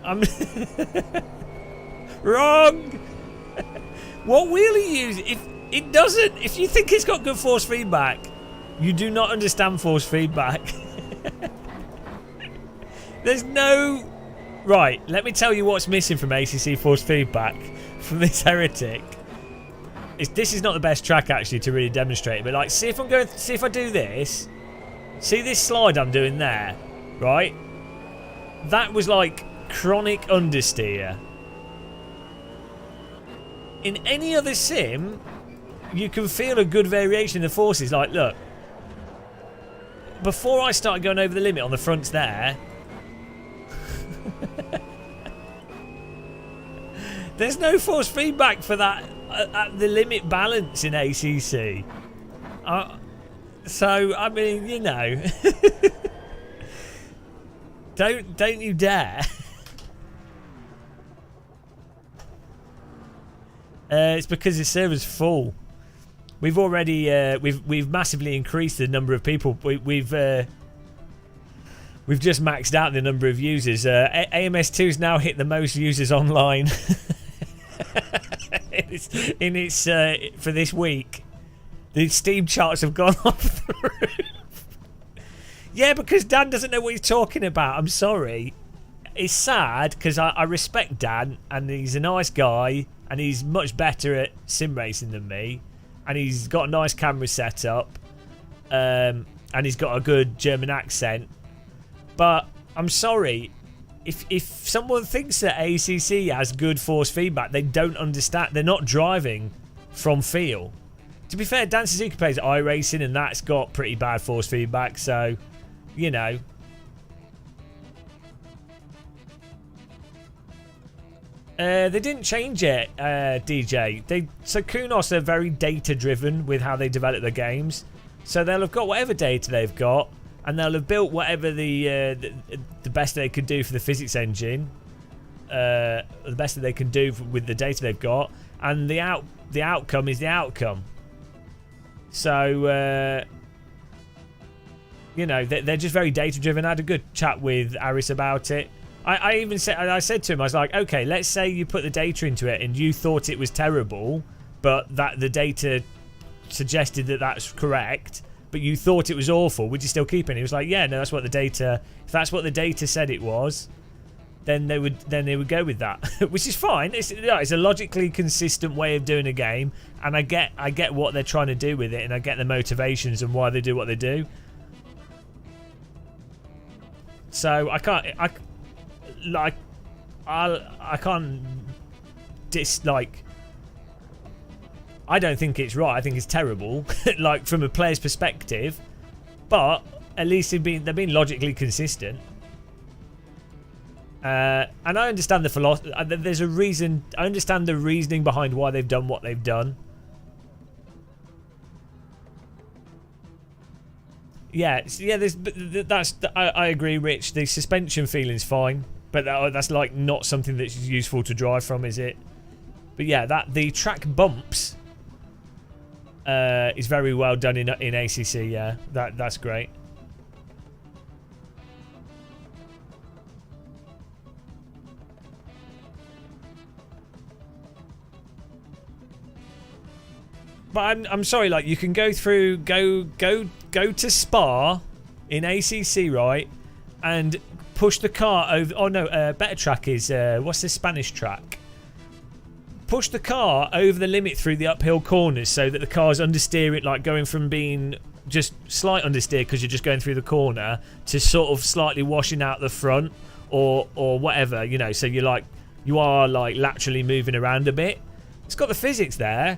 I'm wrong. What wheel are you using? If you think it's got good force feedback, you do not understand force feedback. There's no Right, let me tell you what's missing from ACC force feedback from this heretic. This is not the best track actually to really demonstrate, but like, see if I do this. See this slide I'm doing there, right? That was like chronic understeer. In any other sim, you can feel a good variation in the forces. Like, look, before I started going over the limit on the fronts there, there's no force feedback for that at the limit balance in ACC. So I mean, you know, don't you dare. It's because the server's full. We've already we've massively increased the number of people. We've just maxed out the number of users. AMS2's now hit the most users online in its for this week. The Steam charts have gone off the roof. Yeah, because Dan doesn't know what he's talking about. I'm sorry. It's sad because I respect Dan and he's a nice guy and he's much better at sim racing than me, and he's got a nice camera setup, and he's got a good German accent. But I'm sorry, if someone thinks that ACC has good force feedback, they don't understand. They're not driving from feel. To be fair, Dan Suzuki plays iRacing and that's got pretty bad force feedback, so, you know. They didn't change it, DJ. So Kunos are very data-driven with how they develop their games. So they'll have got whatever data they've got, and they'll have built whatever the best they could do for the physics engine, the best that they can do with the data they've got, and the outcome is the outcome. So you know, they're just very data-driven. I had a good chat with Aris about it. I even said to him, I was like, okay, let's say you put the data into it and you thought it was terrible, but that the data suggested that that's correct, but you thought it was awful. Would you still keep it? And he was like, yeah, no, that's what the data. If that's what the data said it was, then they would go with that, which is fine. It's a logically consistent way of doing a game, and I get what they're trying to do with it, and I get the motivations and why they do what they do. So I can't dislike. I don't think it's right. I think it's terrible, like from a player's perspective. But at least they've been logically consistent. And I understand the philosophy. There's a reason. I understand the reasoning behind why they've done what they've done. Yeah. I agree, Rich. The suspension feeling's fine. But that's like not something that's useful to drive from, is it? But yeah, the track bumps is very well done in ACC. Yeah, that's great. But I'm sorry, like you can go through go to Spa in ACC, right, and push the car over. Oh no, better track is what's the Spanish track? Push the car over the limit through the uphill corners so that the car's understeering, like going from being just slight understeer because you're just going through the corner to sort of slightly washing out the front or whatever, you know. So you are laterally moving around a bit. It's got the physics there.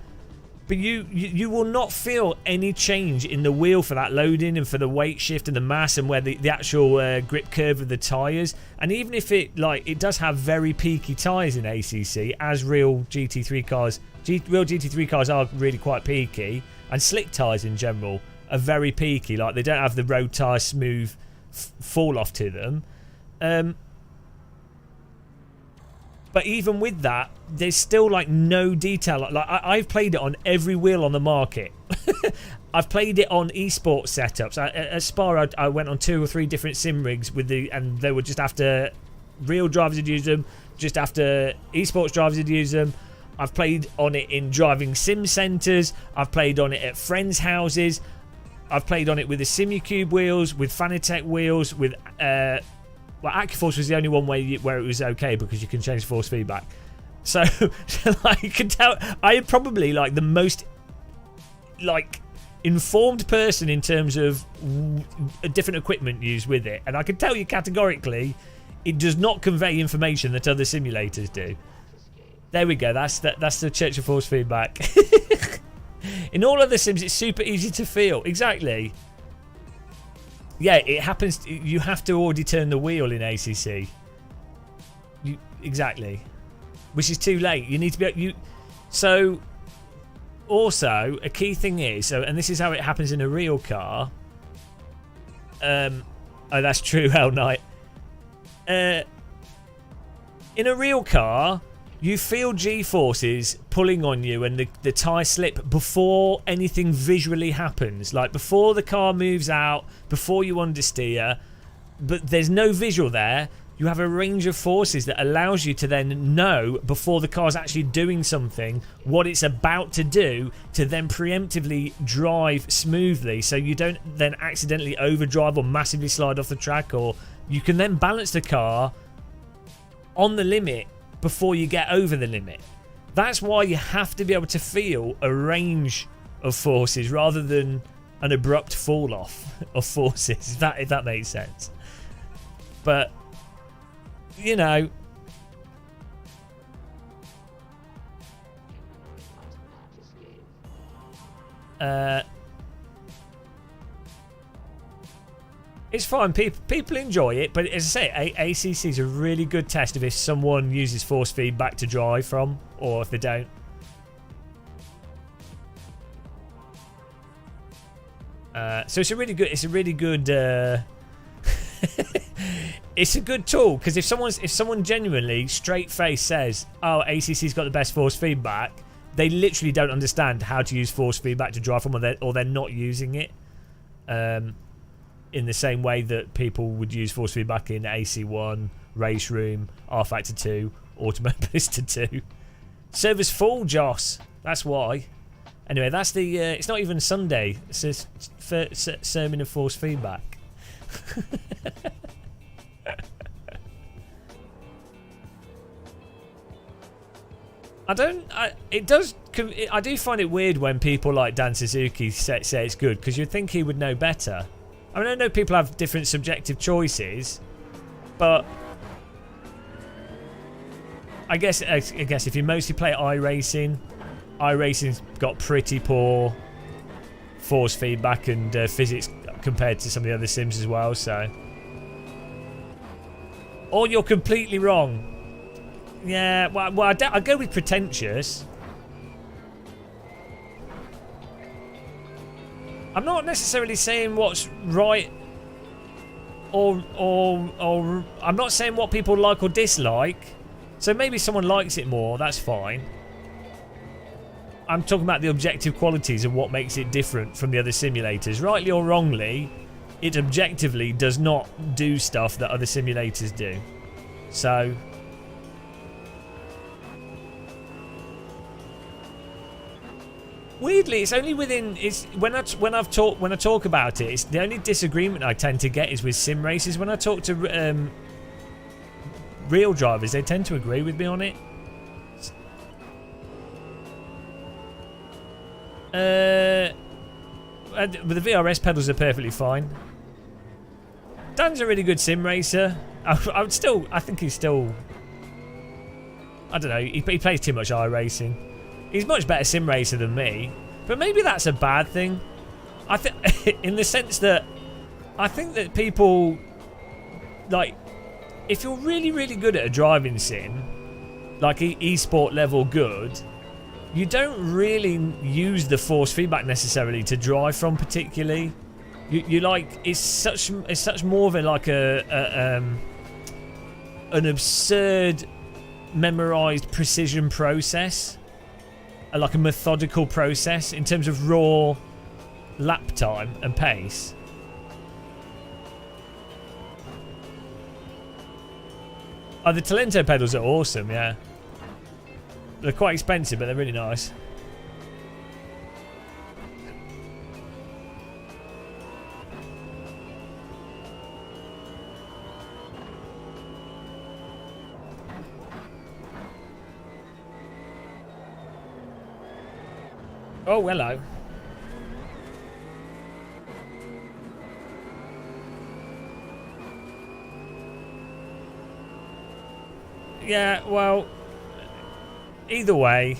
But you will not feel any change in the wheel for that loading and for the weight shift and the mass and where the actual grip curve of the tyres. And even if it does have very peaky tyres in ACC, as real GT3 cars, real GT3 cars are really quite peaky, and slick tyres in general are very peaky. Like they don't have the road tyre smooth fall off to them. But even with that, there's still like no detail. Like I've played it on every wheel on the market. I've played it on esports setups. At Spa, I went on 2 or 3 different sim rigs and they were just after real drivers had used them, just after esports drivers had used them. I've played on it in driving sim centres. I've played on it at friends' houses. I've played on it with the Simucube wheels, with Fanatec wheels, with well, AccuForce was the only one where it was okay because you can change force feedback. So, I can tell I am probably like the most like informed person in terms of different equipment used with it, and I can tell you categorically, it does not convey information that other simulators do. There we go. That's the Church of Force feedback. In all other sims, it's super easy to feel. Exactly. Yeah, it happens. You have to already turn the wheel in ACC. Exactly. Which is too late. You need to be. So, also, a key thing is, and this is how it happens in a real car. Oh, that's true, Hell Knight. In a real car, you feel G-forces pulling on you and the tyre slip before anything visually happens. Like before the car moves out, before you understeer. But there's no visual there. You have a range of forces that allows you to then know before the car's actually doing something what it's about to do to then preemptively drive smoothly so you don't then accidentally overdrive or massively slide off the track, or you can then balance the car on the limit before you get over the limit. That's why you have to be able to feel a range of forces rather than an abrupt fall off of forces, if that makes sense. But you know, it's fine. People enjoy it, but as I say, ACC is a really good test of if someone uses force feedback to drive from, or if they don't. So it's a really good. It's a good tool, because if someone genuinely straight face says, "Oh, ACC's got the best force feedback," they literally don't understand how to use force feedback to drive from, or they're not using it in the same way that people would use force feedback in AC1, Race Room, R Factor 2, Automobilista 2. Server's full, Joss. That's why. Anyway, that's the. It's not even Sunday. It's a sermon of force feedback. I do find it weird when people like Dan Suzuki say it's good, because you'd think he would know better. I mean, I know people have different subjective choices, but I guess if you mostly play iRacing's got pretty poor force feedback and physics compared to some of the other sims as well, so. Or you're completely wrong. Yeah, well I go with pretentious. I'm not necessarily saying what's right or I'm not saying what people like or dislike. So maybe someone likes it more, that's fine. I'm talking about the objective qualities of what makes it different from the other simulators. Rightly or wrongly, it objectively does not do stuff that other simulators do. So weirdly, it's only within. It's when I talk about it. It's the only disagreement I tend to get is with sim races. When I talk to real drivers, they tend to agree with me on it. But the VRS pedals are perfectly fine. Dan's a really good sim racer. I think he's still. I don't know. He plays too much iRacing. He's much better sim racer than me, but maybe that's a bad thing. I think, in the sense that I think that people like, if you're really, really good at a driving sim, like e-sport level good, you don't really use the force feedback necessarily to drive from particularly. You like it's such more of a like an absurd memorized precision process. Like a methodical process in terms of raw lap time and pace. Oh, the Talento pedals are awesome, yeah. They're quite expensive, but they're really nice. Oh, hello. Yeah, well, either way,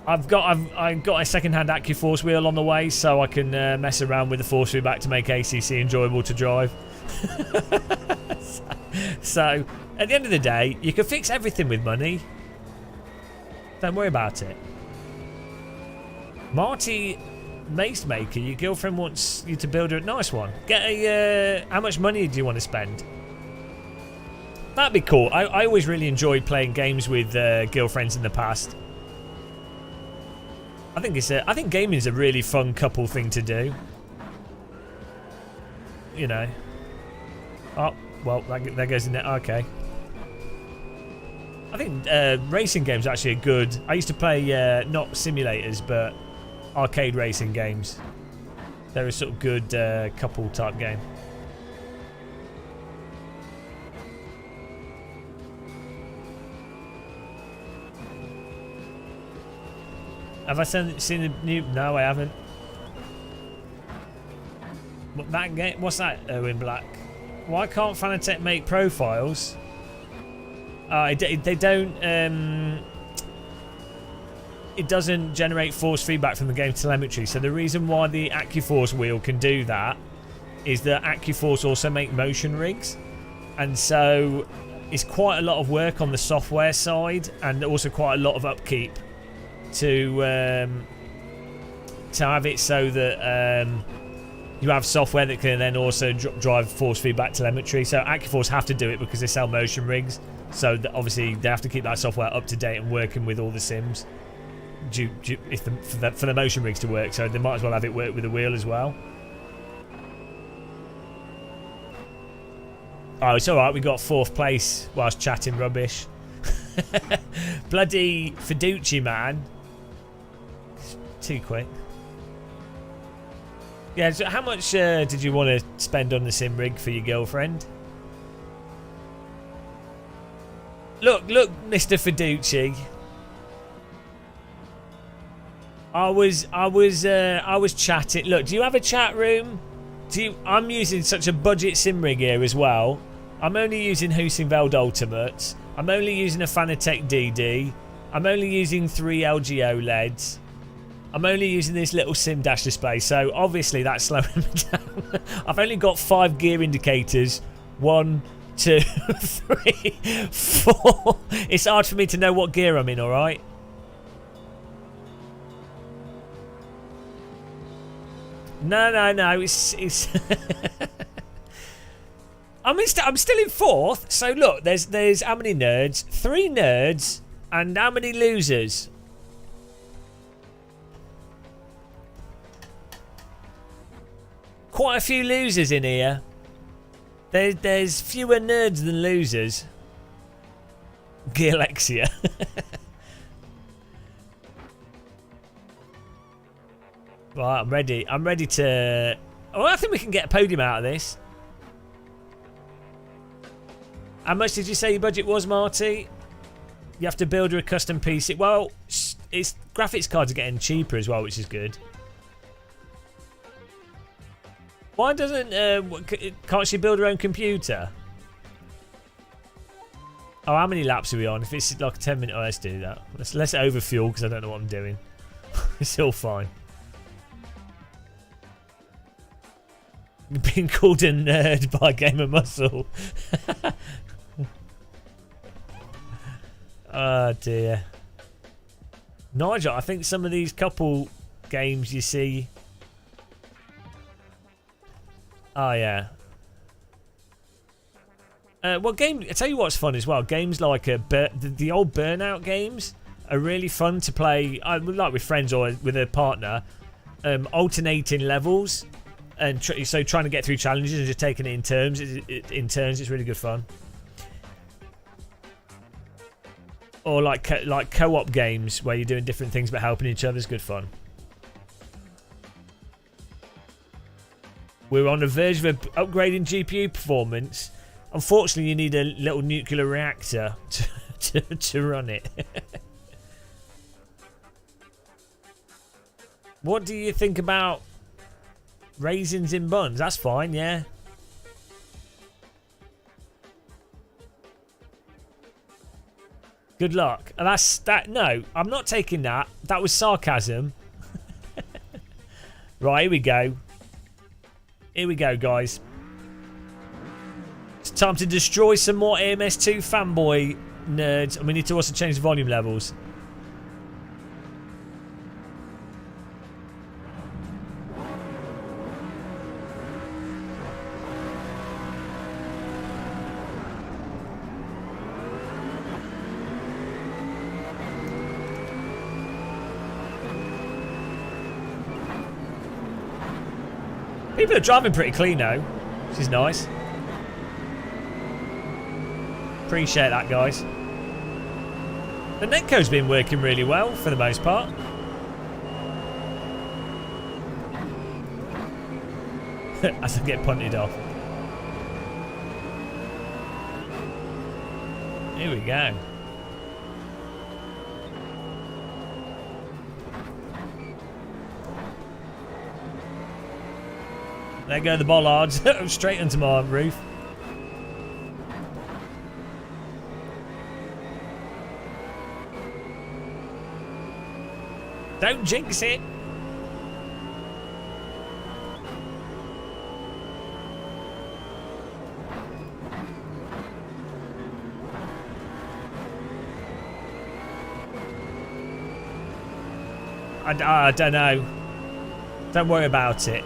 I've got a second-hand AccuForce wheel on the way, so I can mess around with the force feedback to make ACC enjoyable to drive. So, at the end of the day, you can fix everything with money. Don't worry about it. Marty Mace Maker, your girlfriend wants you to build her a nice one. Get a. How much money do you want to spend? That'd be cool. I always really enjoyed playing games with girlfriends in the past. I think gaming is a really fun couple thing to do. You know. Oh, well, there goes the net. Okay. I think racing games are actually a good. I used to play not simulators, but arcade racing games. They're a sort of good couple type game. Have I seen the new? No, I haven't. What that game? What's that? Oh, in black. Why can't Fanatec make profiles? They don't. It doesn't generate force feedback from the game telemetry. So the reason why the AccuForce wheel can do that is that AccuForce also make motion rigs, and so it's quite a lot of work on the software side, and also quite a lot of upkeep to have it so that you have software that can then also drive force feedback telemetry. So AccuForce have to do it because they sell motion rigs, so that obviously they have to keep that software up to date and working with all the sims for the motion rigs to work. So they might as well have it work with the wheel as well. Oh, it's alright, we got 4th place whilst chatting rubbish. Bloody Fiducci, man. Too quick. Yeah, so how much did you want to spend on the sim rig for your girlfriend? Look, Mr. Fiducci. I was chatting. Look, do you have a chat room? I'm using such a budget sim rig here as well. I'm only using Husingveld Ultimates. I'm only using a Fanatec DD. I'm only using 3 LGO LEDs. I'm only using this little sim dash display, so obviously that's slowing me down. I've only got 5 gear indicators. 1, 2, 3, 4. It's hard for me to know what gear I'm in, alright? No, it's I'm still in 4th, so look, there's how many nerds? 3 nerds, and how many losers? Quite a few losers in here. There's fewer nerds than losers. Gearlexia. Right, I'm ready. I'm ready to... Oh, I think we can get a podium out of this. How much did you say your budget was, Marty? You have to build her a custom PC. Well, it's graphics cards are getting cheaper as well, which is good. Why doesn't... can't she build her own computer? Oh, how many laps are we on? If it's like a 10-minute... Oh, let's do that. Let's overfuel because I don't know what I'm doing. It's all fine. Being called a nerd by Gamer Muscle. Oh dear. Nigel, I think some of these couple games you see... Oh yeah. Well, I tell you what's fun as well. Games like the old Burnout games are really fun to play, like with friends or with a partner. Alternating levels, and so trying to get through challenges and just taking it in turns. It's really good fun. Or like co-op games where you're doing different things but helping each other is good fun. We're on the verge of upgrading GPU performance. Unfortunately, you need a little nuclear reactor to run it. What do you think about raisins in buns? That's fine, yeah. Good luck. And that's that. No, I'm not taking that. That was sarcasm. Right, here we go. Here we go, guys. It's time to destroy some more AMS2 fanboy nerds. And we need to also change the volume levels. People are driving pretty clean though, which is nice. Appreciate that, guys. The netcode's been working really well for the most part. As I get punted off. Here we go. There go the bollards. Straight into my roof. Don't jinx it. I don't know. Don't worry about it.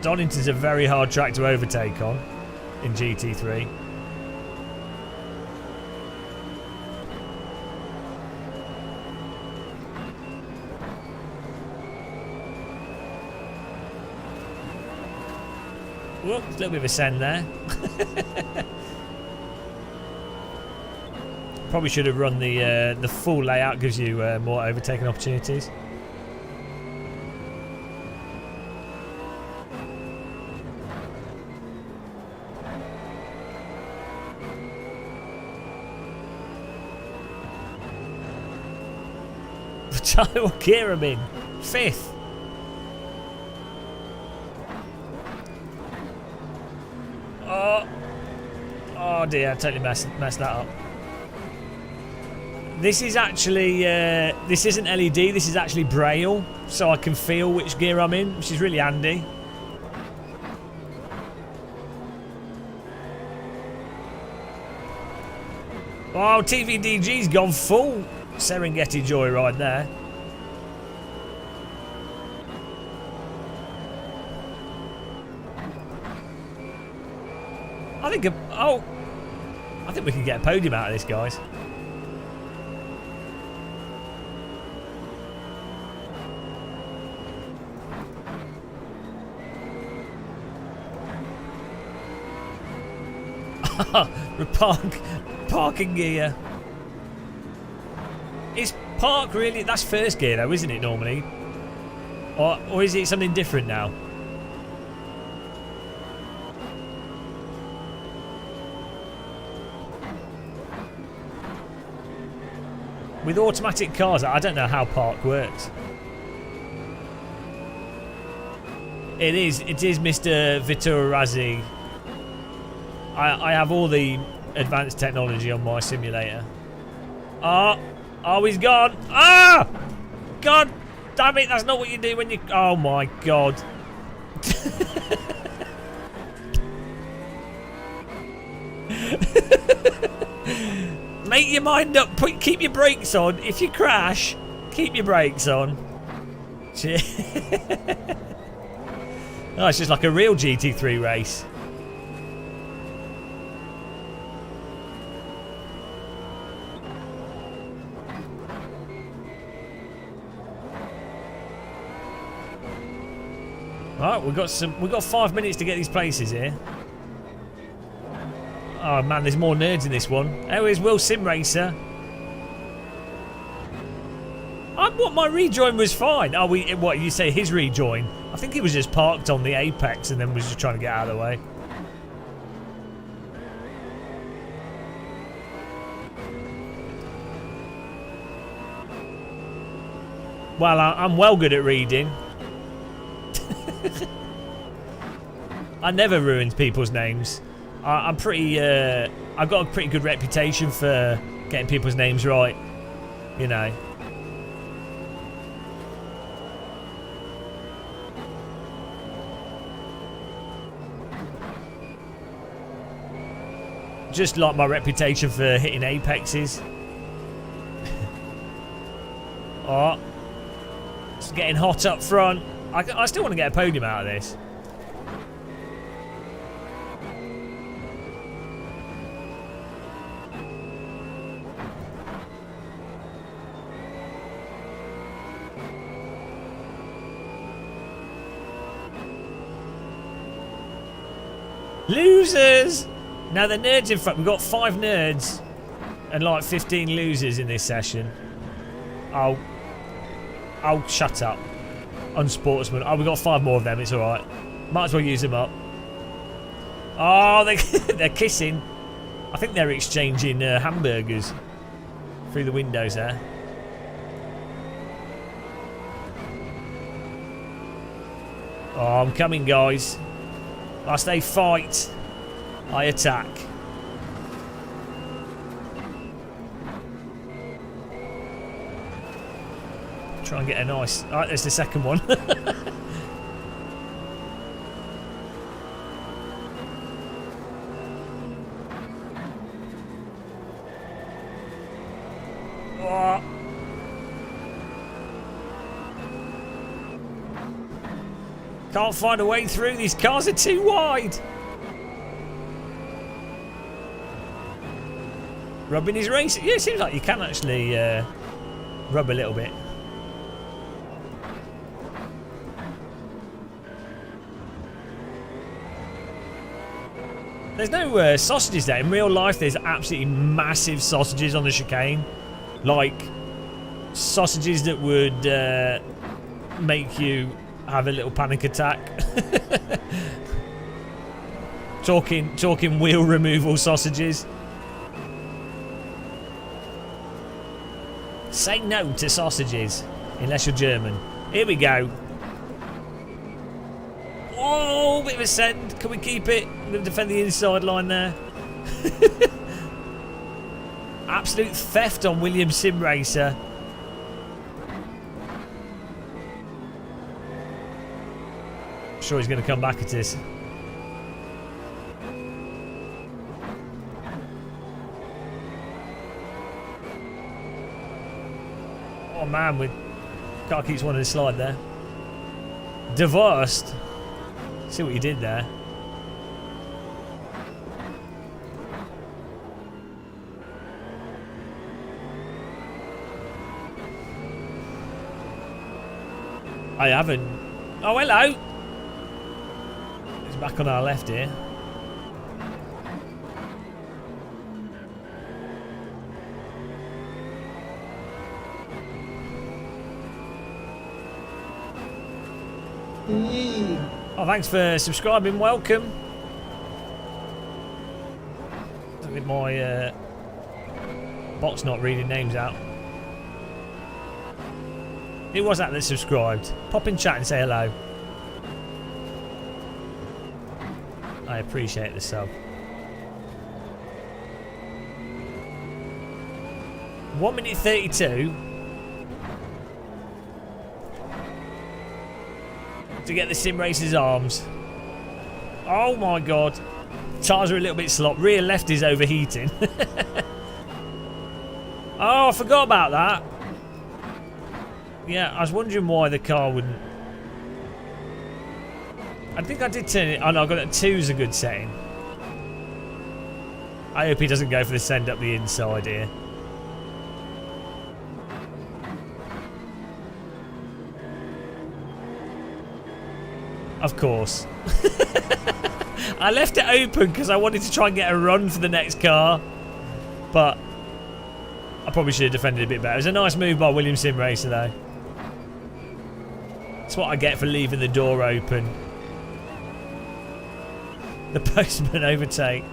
Donington's a very hard track to overtake on in GT3. Whoop, a little bit of a send there. Probably should have run the full layout, gives you more overtaking opportunities. What gear I'm in? 5th. Oh dear, I totally messed that up. This is actually, this isn't LED, this is actually braille, so I can feel which gear I'm in, which is really handy. Oh, TVDG's gone full Serengeti joyride there. I think we can get a podium out of this, guys. Parking gear. Is park really? That's first gear though, isn't it normally? Or is it something different now? With automatic cars, I don't know how park works. It is Mr. Vittorazzi. I have all the advanced technology on my simulator. Oh, he's gone. Ah! God damn it, that's not what you do when you... Oh my God. Make your mind up. Keep your brakes on. If you crash, keep your brakes on. Oh, it's just like a real GT3 race. Right, we've got 5 minutes to get these places here. Oh man, there's more nerds in this one. Oh, here's Will Sim Racer. What, my rejoin was fine. Oh, what, you say his rejoin? I think he was just parked on the apex and then was just trying to get out of the way. Well, I'm well good at reading. I never ruined people's names. I'm pretty. I've got a pretty good reputation for getting people's names right. You know. Just like my reputation for hitting apexes. Oh, it's getting hot up front. I still want to get a podium out of this. Losers! Now the nerds in front. We've got 5 nerds and like 15 losers in this session. Oh, shut up. Unsportsman. Oh, we've got 5 more of them. It's alright. Might as well use them up. Oh, they're kissing. I think they're exchanging hamburgers through the windows there. Oh, I'm coming, guys. Whilst they fight, I attack. Try and get a nice... Alright, there's the second one. Oh. Can't find a way through. These cars are too wide. Rubbing his race. Yeah, it seems like you can actually rub a little bit. There's no sausages there. In real life, there's absolutely massive sausages on the chicane. Like, sausages that would make you have a little panic attack. talking wheel removal sausages. Say no to sausages, unless you're German. Here we go. Oh, bit of a send. Can we keep it? I'm going to defend the inside line there. Absolute theft on Williams Sim Racer. I'm sure he's going to come back at this. Oh man, car keeps wanting to slide there. Divorced. See what you did there. I haven't. Oh, hello. He's back on our left here. Oh, thanks for subscribing. Welcome. Look at my bot's not reading names out. Who was that subscribed? Pop in chat and say hello. I appreciate the sub. 1 minute 32 to get the sim racer's arms. Oh my god. Tires are a little bit slop. Rear left is overheating. Oh, I forgot about that. Yeah, I was wondering why the car wouldn't... I think I did turn it... Oh no, I got that 2 is a good setting. I hope he doesn't go for the send up the inside here. Of course. I left it open because I wanted to try and get a run for the next car. But I probably should have defended it a bit better. It was a nice move by Williams Sim Racer though. That's what I get for leaving the door open. The postman overtake.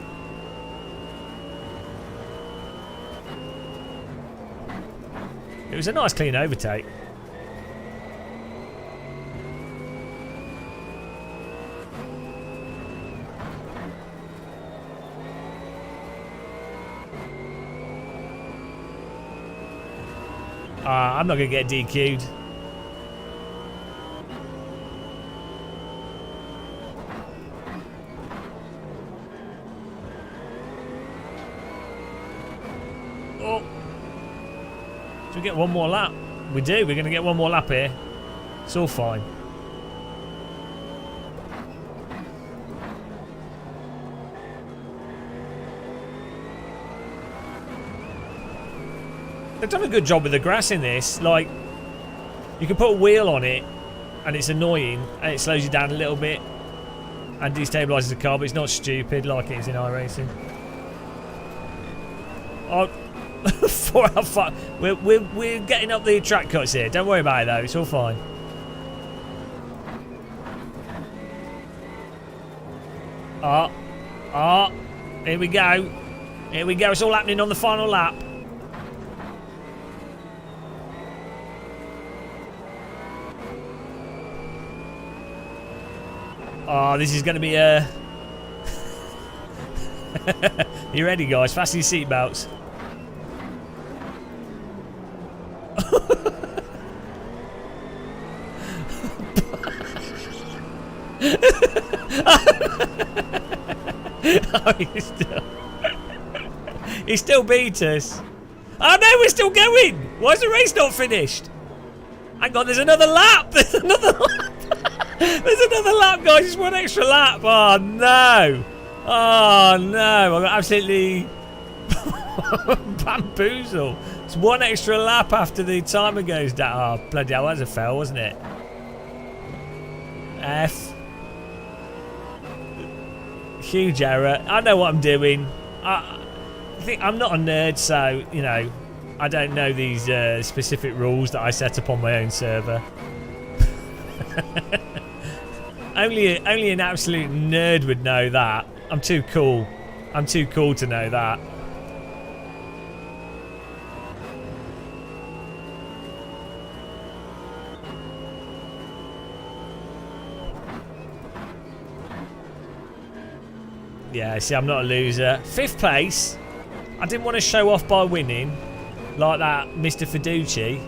It was a nice clean overtake. I'm not going to get DQ'd. Oh. Should we get one more lap? We do. We're going to get one more lap here. It's all fine. They've done a good job with the grass in this. Like, you can put a wheel on it and it's annoying and it slows you down a little bit and destabilises the car, but it's not stupid like it is in iRacing. Oh, 4 out of 5. We're getting up the track cuts here. Don't worry about it though. It's all fine. Here we go. Here we go. It's all happening on the final lap. Oh, this is going to be a... You ready, guys? Fasten your seatbelts. Oh, he still beat us. Oh no, we're still going. Why is the race not finished? Hang on, there's another lap. There's another lap. There's another lap, guys. It's one extra lap. Oh no. Oh no. I got absolutely bamboozled. It's one extra lap after the timer goes down. Oh, bloody hell, that was a fail, wasn't it? F. Huge error. I know what I'm doing. I think I'm not a nerd, so, you know, I don't know these specific rules that I set up on my own server. only an absolute nerd would know that. I'm too cool. I'm too cool to know that. Yeah, see, I'm not a loser. 5th place. I didn't want to show off by winning like that Mr. Fiduci.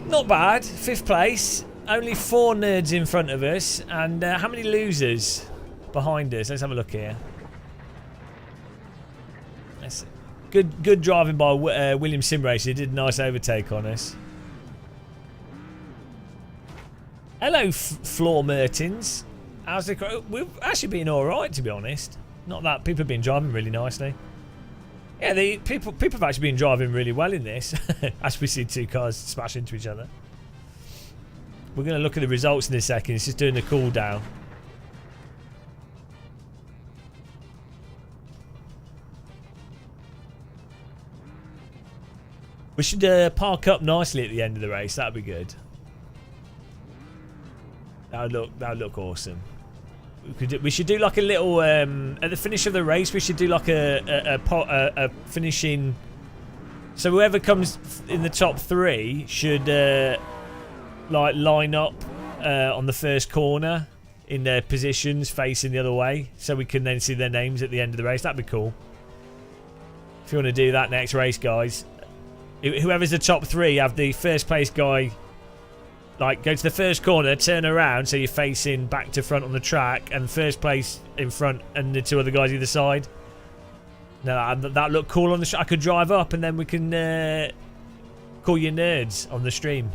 Not bad. 5th place. Only 4 nerds in front of us. And how many losers behind us? Let's have a look here. That's good driving by William Simracer. He did a nice overtake on us. Hello, Floor Mertins. How's the... We've actually been alright, to be honest. Not that people have been driving really nicely. Yeah, people have actually been driving really well in this. As we see 2 cars smash into each other. We're going to look at the results in a second. It's just doing the cool down. We should park up nicely at the end of the race. That'd be good. That would look awesome. We should do like a little at the finish of the race. We should do like a finishing. So whoever comes in the top 3 should like line up on the first corner in their positions facing the other way, so we can then see their names at the end of the race. That'd be cool. If you want to do that next race, guys, whoever's the top 3, have the first place guy. Like, go to the first corner, turn around so you're facing back to front on the track, and first place in front and the 2 other guys either side. Now, that look cool on the I could drive up and then we can call you nerds on the stream.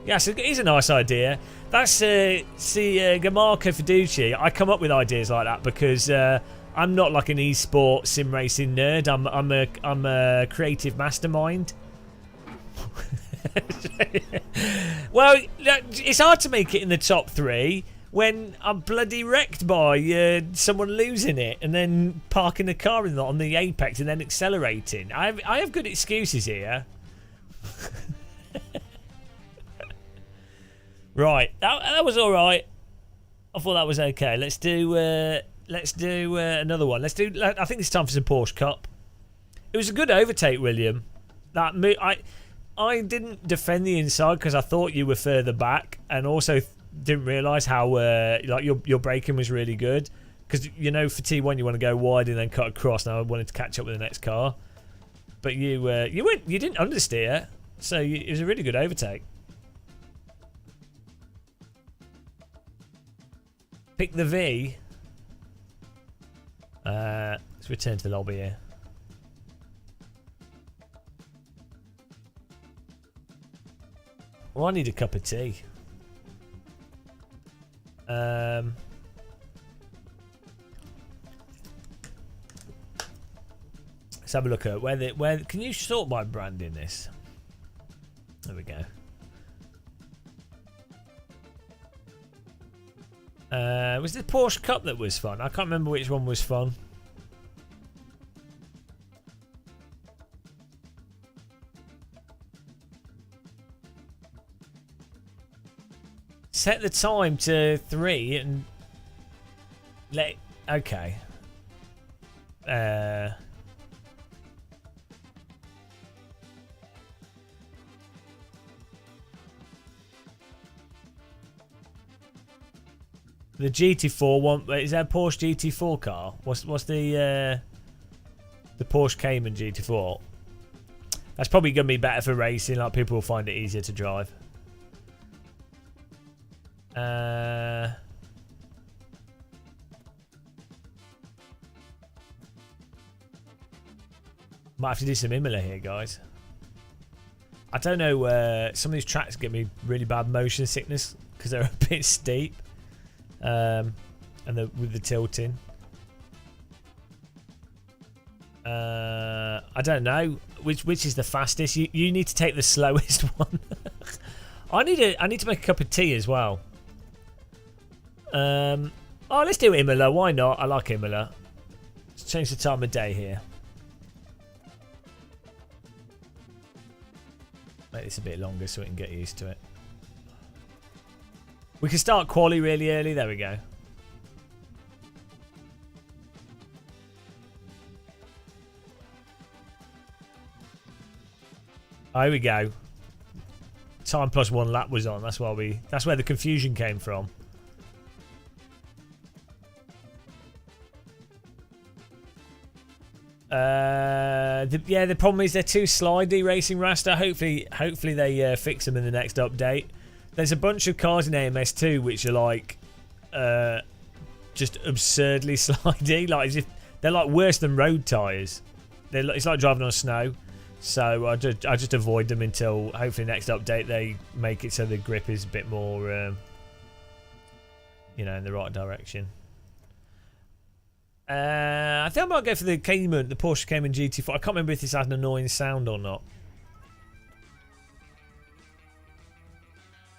Yeah, so it is a nice idea. That's, Gamarco Fiduci. I come up with ideas like that because I'm not like an e-sport sim racing nerd. I'm a creative mastermind. Well, it's hard to make it in the top 3 when I'm bloody wrecked by someone losing it and then parking the car on the apex and then accelerating. I have good excuses here. Right, that was all right. I thought that was okay. Let's do another one. I think it's time for some Porsche Cup. It was a good overtake, William. I didn't defend the inside because I thought you were further back, and also didn't realise how like your braking was really good. Because you know for T1 you want to go wide and then cut across. Now I wanted to catch up with the next car. But you didn't understeer, so it was a really good overtake. Pick the V. Let's return to the lobby here. Well, I need a cup of tea. Let's have a look at where can you sort by brand in this? There we go. Was the Porsche Cup that was fun? I can't remember which one was fun. Set the time to 3 and let. Okay. The GT4 one, is that a Porsche GT4 car? What's the Porsche Cayman GT4? That's probably gonna be better for racing. Like people will find it easier to drive. Might have to do some Imola here, guys. I don't know. Some of these tracks get me really bad motion sickness because they're a bit steep. And with the tilting. I don't know which is the fastest. You need to take the slowest one. I need to make a cup of tea as well. Oh, let's do Imola. Why not? I like Imola. Let's change the time of day here. Make this a bit longer so we can get used to it. We can start quali really early. There we go. Here we go. Time plus 1 lap was on. That's where the confusion came from. The problem is they're too slidey, Racing Rasta. Hopefully they fix them in the next update. There's a bunch of cars in AMS2 which are like just absurdly slidey, like as if they're like worse than road tyres. It's like driving on snow. So I just avoid them until hopefully next update they make it so the grip is a bit more you know, in the right direction. I think I might go for the Cayman, the Porsche Cayman GT4. I can't remember if this has an annoying sound or not.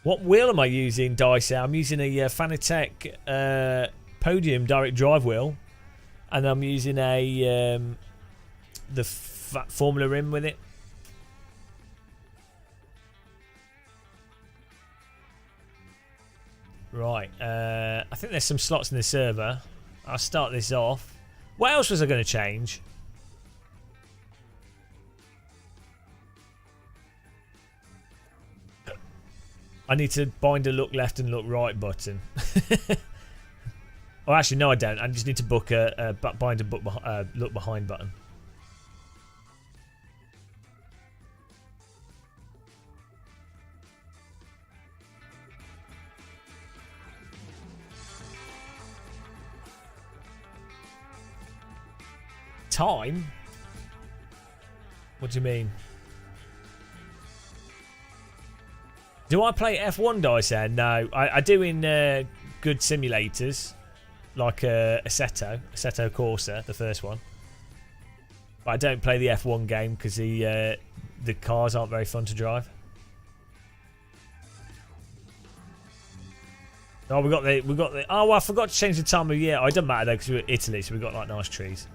What wheel am I using, Dice? I'm using a Fanatec Podium direct drive wheel, and I'm using a the Formula rim with it. Right, I think there's some slots in the server. I'll start this off. What else was I going to change? I need to bind a look left and look right button. Oh, actually, no, I don't. I just need to book bind a look behind button. Time? What do you mean? Do I play F1 Dice there? No, I do in good simulators like Assetto Corsa, the first one. But I don't play the F1 game because the cars aren't very fun to drive. Oh, we got the. Oh, well, I forgot to change the time of year. Oh, it doesn't matter though because we're in Italy, so we got like nice trees.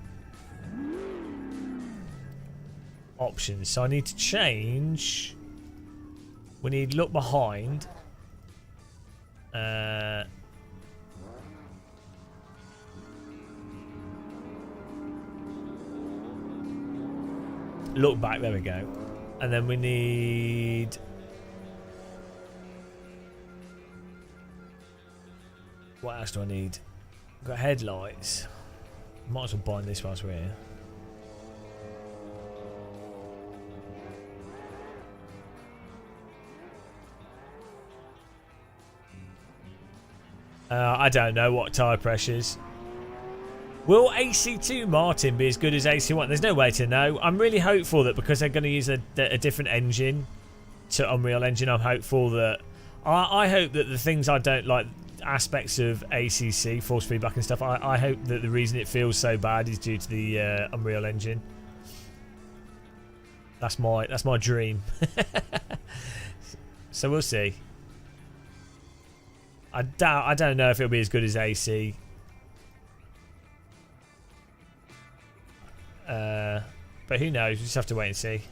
Options. So I need to change. We need look behind. Look back. There we go. And then we need. What else do I need? I've got headlights. Might as well bind this whilst we're here. I don't know what tyre pressures. Will AC2 Martin be as good as AC1? There's no way to know. I'm really hopeful that because they're going to use a different engine to Unreal Engine, I'm hopeful that... I hope that the things I don't like, aspects of ACC, force feedback and stuff, I hope that the reason it feels so bad is due to the Unreal Engine. That's my dream. So we'll see. I don't know if it'll be as good as AC. But who knows? We just have to wait and see.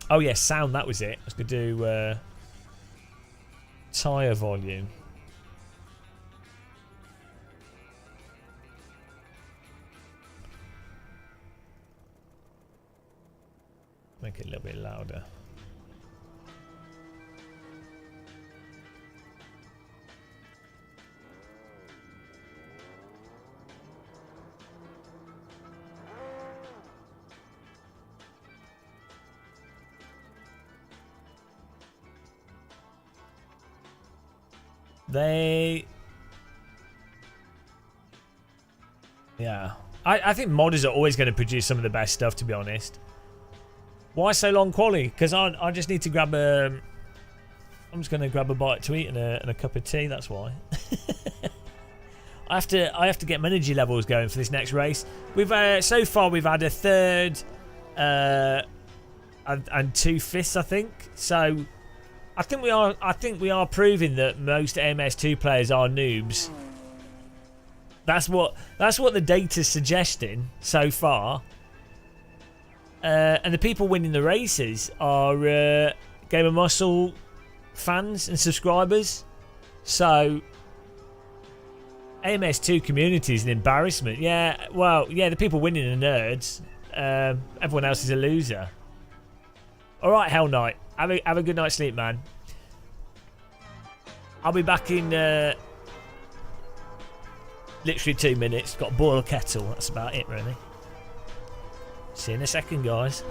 Oh yeah, sound, that was it. I was going to do tyre volume. Make it a little bit louder. Yeah. I think modders are always going to produce some of the best stuff, to be honest. Why so long quality? Because I just need to grab a... I'm just going to grab a bite to eat and a cup of tea, that's why. I have to get my energy levels going for this next race. We've so far we've had a third and 2/5, I think. So I think we are proving that most MS2 players are noobs. That's what the data's suggesting so far. And the people winning the races are Game of Muscle fans and subscribers. So AMS2 community is an embarrassment. Yeah, well, yeah, the people winning are nerds. Everyone else is a loser. All right, Hell Knight. Have a good night's sleep, man. I'll be back in literally 2 minutes. Got to boil a kettle. That's about it, really. See you in a second, guys.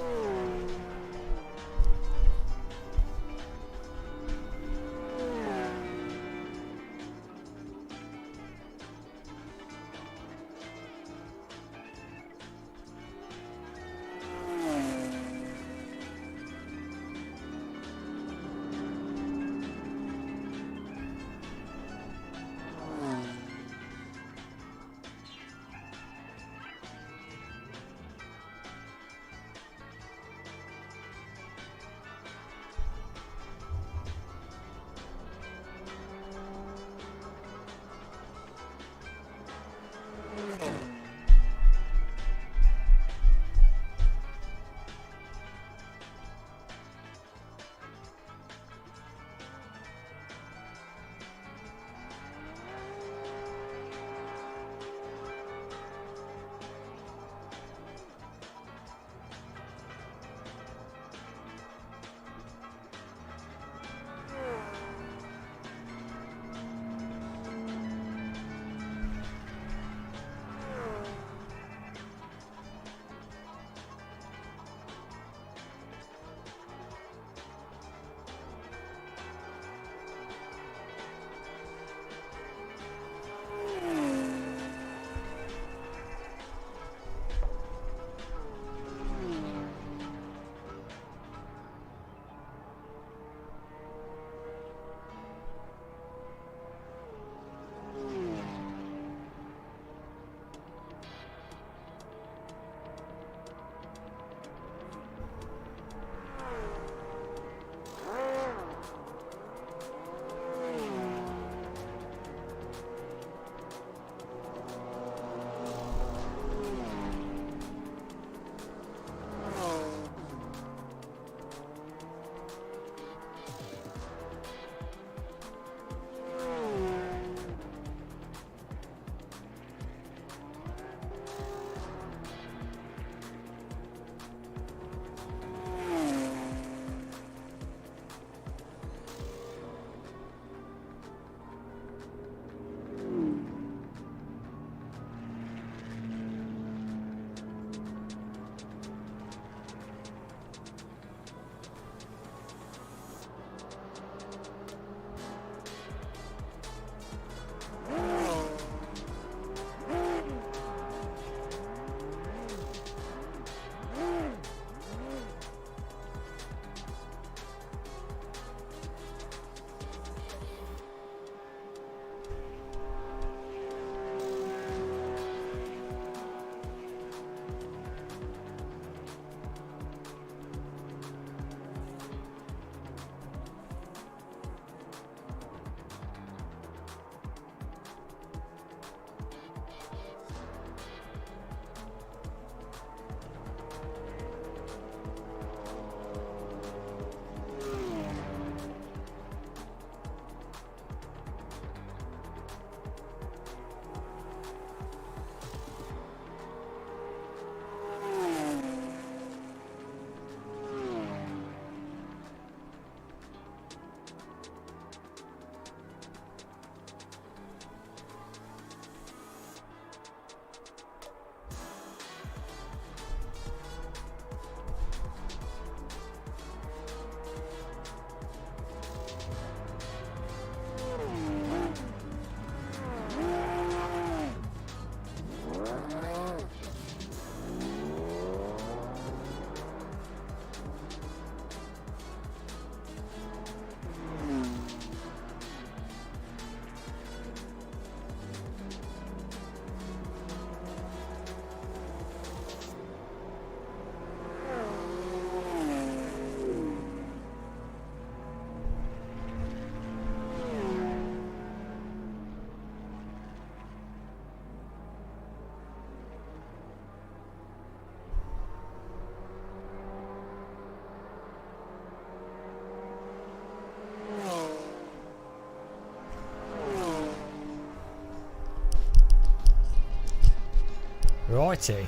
Righty.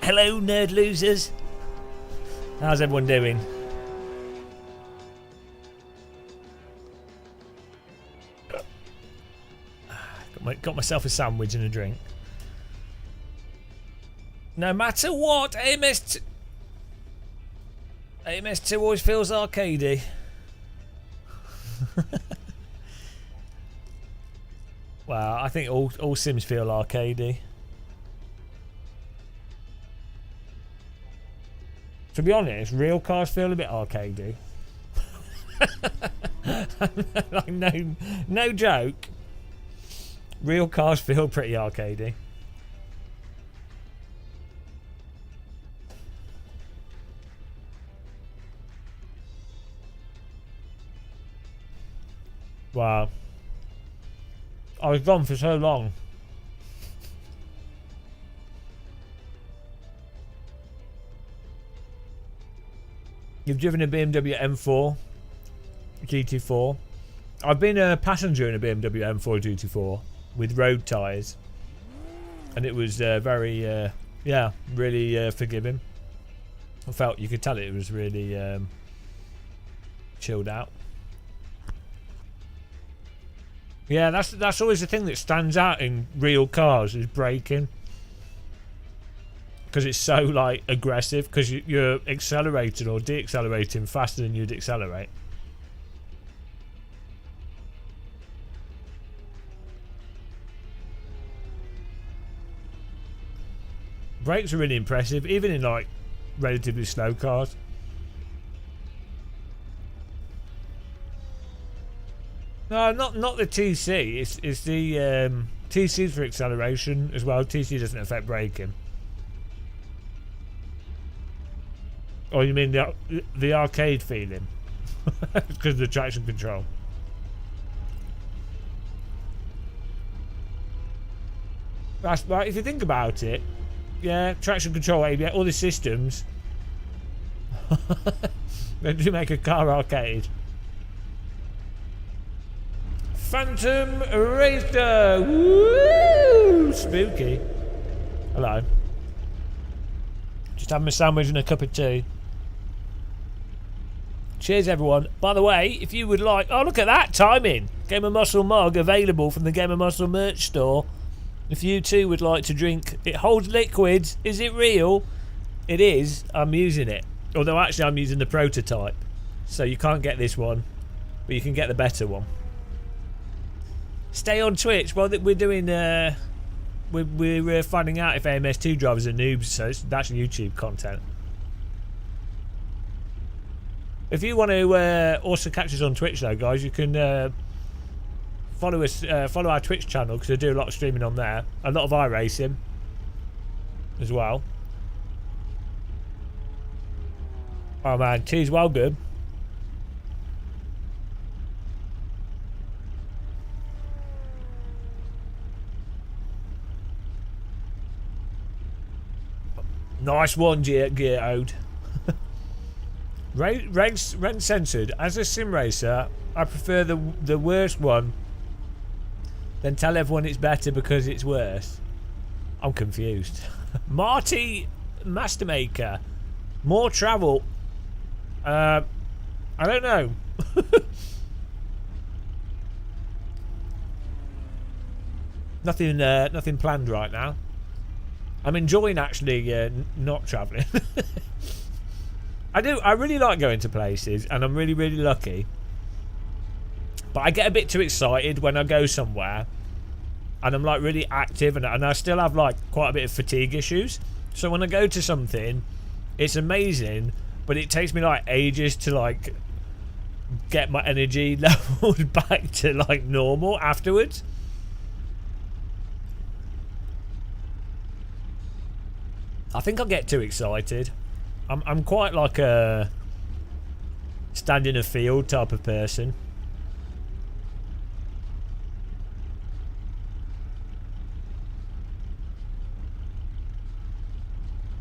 Hello, nerd losers. How's everyone doing? Got myself a sandwich and a drink. No matter what, AMS2 always feels arcadey. Well, I think all Sims feel arcadey. To be honest, real cars feel a bit arcadey. Like no joke. Real cars feel pretty arcadey. Wow. I was gone for so long. You've driven a BMW M4 GT4. I've been a passenger in a BMW M4 GT4 with road tyres, and it was very, yeah, really forgiving. I felt you could tell it was really chilled out. Yeah, that's always the thing that stands out in real cars is braking, because it's so like aggressive, because you're accelerating or deaccelerating faster than you'd accelerate. Brakes are really impressive, even in like relatively slow cars. No, not the TC. It's the TC's for acceleration as well. TC doesn't affect braking. Or you mean the arcade feeling? Because of the traction control. That's right. If you think about it, yeah, traction control, ABS, all the systems. They do make a car arcade. Phantom Racer! Woo! Spooky. Hello. Just having a sandwich and a cup of tea. Cheers, everyone. By the way, if you would like... Oh, look at that timing. Game of Muscle mug available from the Game of Muscle merch store. If you too would like to drink... It holds liquids. Is it real? It is. I'm using it. Although, actually, I'm using the prototype. So you can't get this one. But you can get the better one. Stay on Twitch. Well, we're doing... We're finding out if AMS2 drivers are noobs, so that's YouTube content. If you want to also catch us on Twitch, though, guys, you can follow us, follow our Twitch channel, because I do a lot of streaming on there. A lot of iRacing as well. Oh man, tea's well good. Nice one, Gear-Ode. Ren censored. As a sim racer, I prefer the worst one. Then tell everyone it's better because it's worse. I'm confused. Marty Mastermaker. More travel. I don't know. Nothing planned right now. I'm enjoying actually not travelling. I really like going to places, and I'm really, really lucky. But I get a bit too excited when I go somewhere, and I'm like really active, and I still have like quite a bit of fatigue issues. So when I go to something, it's amazing, but it takes me like ages to like get my energy levels back to like normal afterwards. I think I'll get too excited. I'm quite like a stand in a field type of person.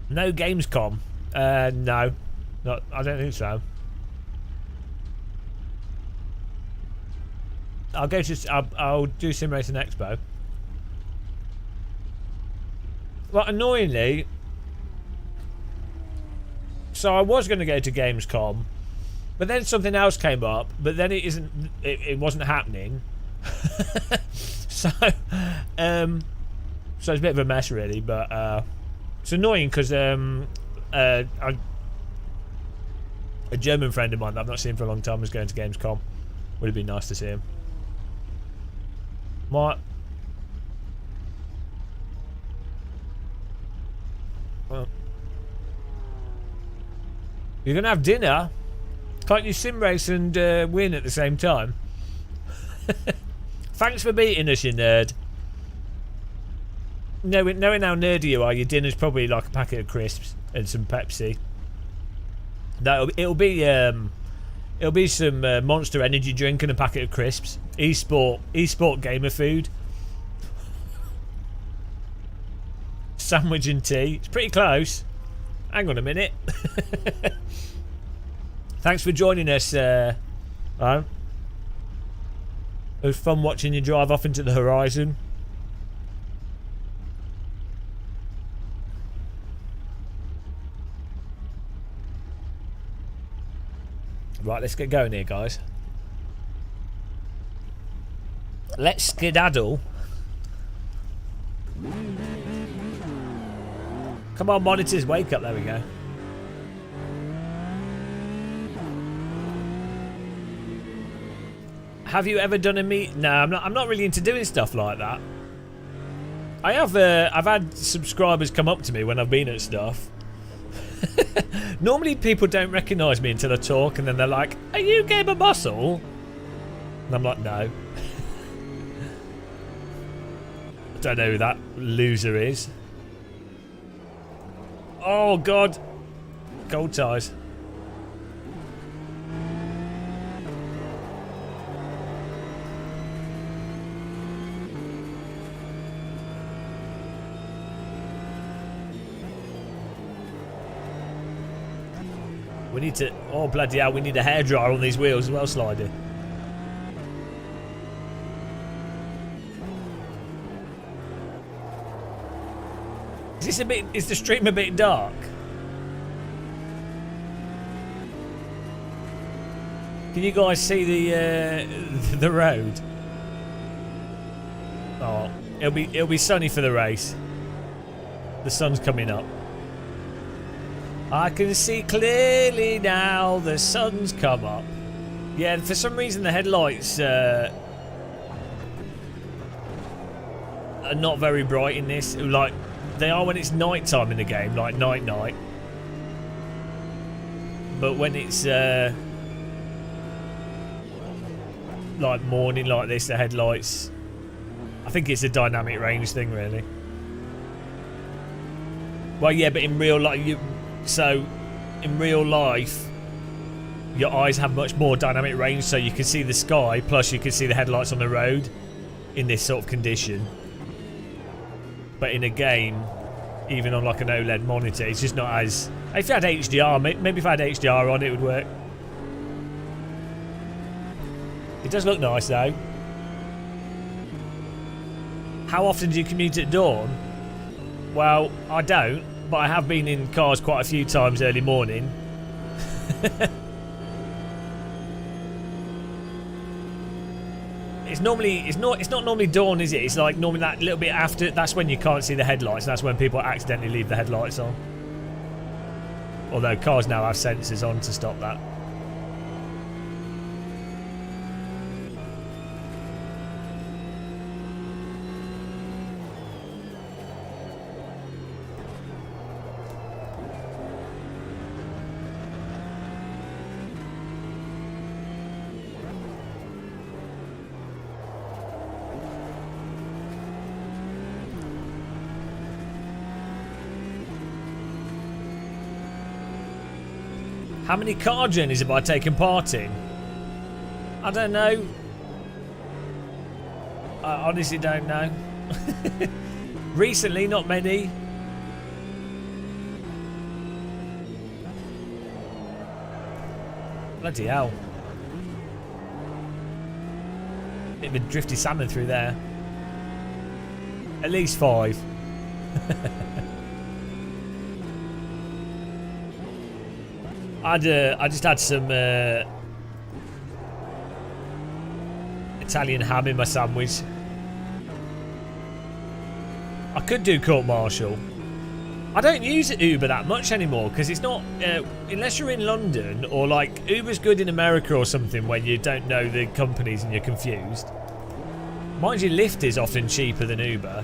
No Gamescom. No. Not, I don't think so. I'll do Sim Racing Expo. Well, annoyingly, so I was going to go to Gamescom, but then something else came up, but then it wasn't happening. so it's a bit of a mess really, but it's annoying because a German friend of mine that I've not seen for a long time was going to Gamescom. Would have been nice to see him. Well, you're gonna have dinner. Can't you sim race and win at the same time? Thanks for beating us, you nerd. Knowing how nerdy you are, your dinner's probably like a packet of crisps and some Pepsi. No, it'll be some Monster Energy drink and a packet of crisps. Esport gamer food. Sandwich and tea. It's pretty close. Hang on a minute. Thanks for joining us. It was fun watching you drive off into the horizon. Right, let's get going here, guys. Let's skedaddle. Come on, monitors, wake up. There we go. Have you ever done a meet? No, I'm not really into doing stuff like that. I have. I've had subscribers come up to me when I've been at stuff. Normally people don't recognise me until I talk, and then they're like, "Are you Gamer Muscle?" And I'm like, "No." I don't know who that loser is. Oh God, gold ties. We need to... Oh, bloody hell, we need a hairdryer on these wheels as well, Slider. Is this a bit... Is the stream a bit dark? Can you guys see the road? Oh, it'll be sunny for the race. The sun's coming up. I can see clearly now the sun's come up. Yeah, for some reason the headlights are not very bright in this. Like, they are when it's night time in the game, like night. But when it's like morning like this, the headlights... I think it's a dynamic range thing, really. Well, yeah, but in real life... So, in real life, your eyes have much more dynamic range, so you can see the sky, plus you can see the headlights on the road in this sort of condition. But in a game, even on like an OLED monitor, it's just not as... If you had HDR, maybe if I had HDR on, it would work. It does look nice, though. How often do you commute at dawn? Well, I don't. But I have been in cars quite a few times early morning. It's not normally dawn, is it? It's like normally that little bit after. That's when you can't see the headlights. That's when people accidentally leave the headlights on. Although cars now have sensors on to stop that. How many car journeys have I taken part in? I don't know. I honestly don't know. Recently, not many. Bloody hell. Bit of a drifty salmon through there. At least 5. I just had some Italian ham in my sandwich. I could do court martial. I don't use Uber that much anymore because it's not unless you're in London or like Uber's good in America or something when you don't know the companies and you're confused. Mind you, Lyft is often cheaper than Uber,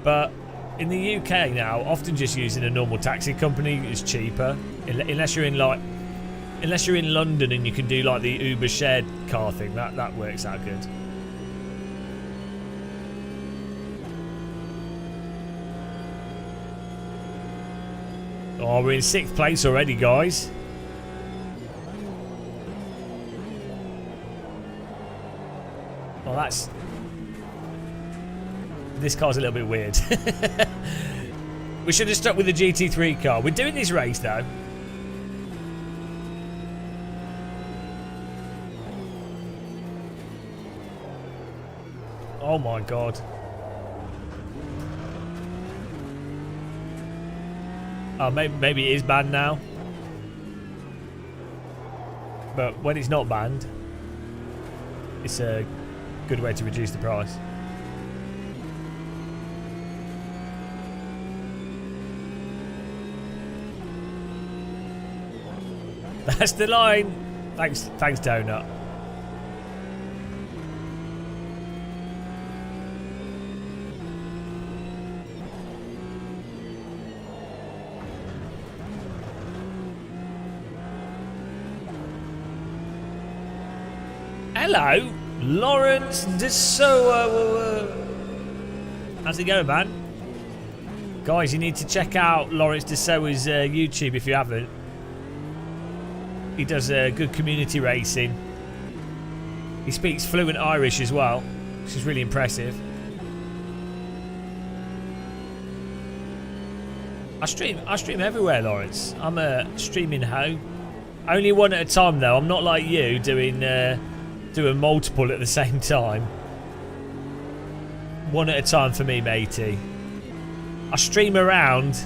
but in the UK now, often just using a normal taxi company is cheaper unless you're in London and you can do like the Uber shared car thing. That works out good. Oh, we're in 6th place already, guys. Well, that's... This car's a little bit weird. We should have stuck with the GT3 car. We're doing this race, though. Oh, my God. Oh, maybe it is banned now. But when it's not banned, it's a good way to reduce the price. That's the line. Thanks, Donut. Hello, Lawrence DeSoa. How's it going, man? Guys, you need to check out Lawrence DeSoa's YouTube if you haven't. He does good community racing. He speaks fluent Irish as well, which is really impressive. I stream everywhere, Lawrence. I'm a streaming hoe. Only one at a time though. I'm not like you doing multiple at the same time. One at a time for me, matey. I stream around,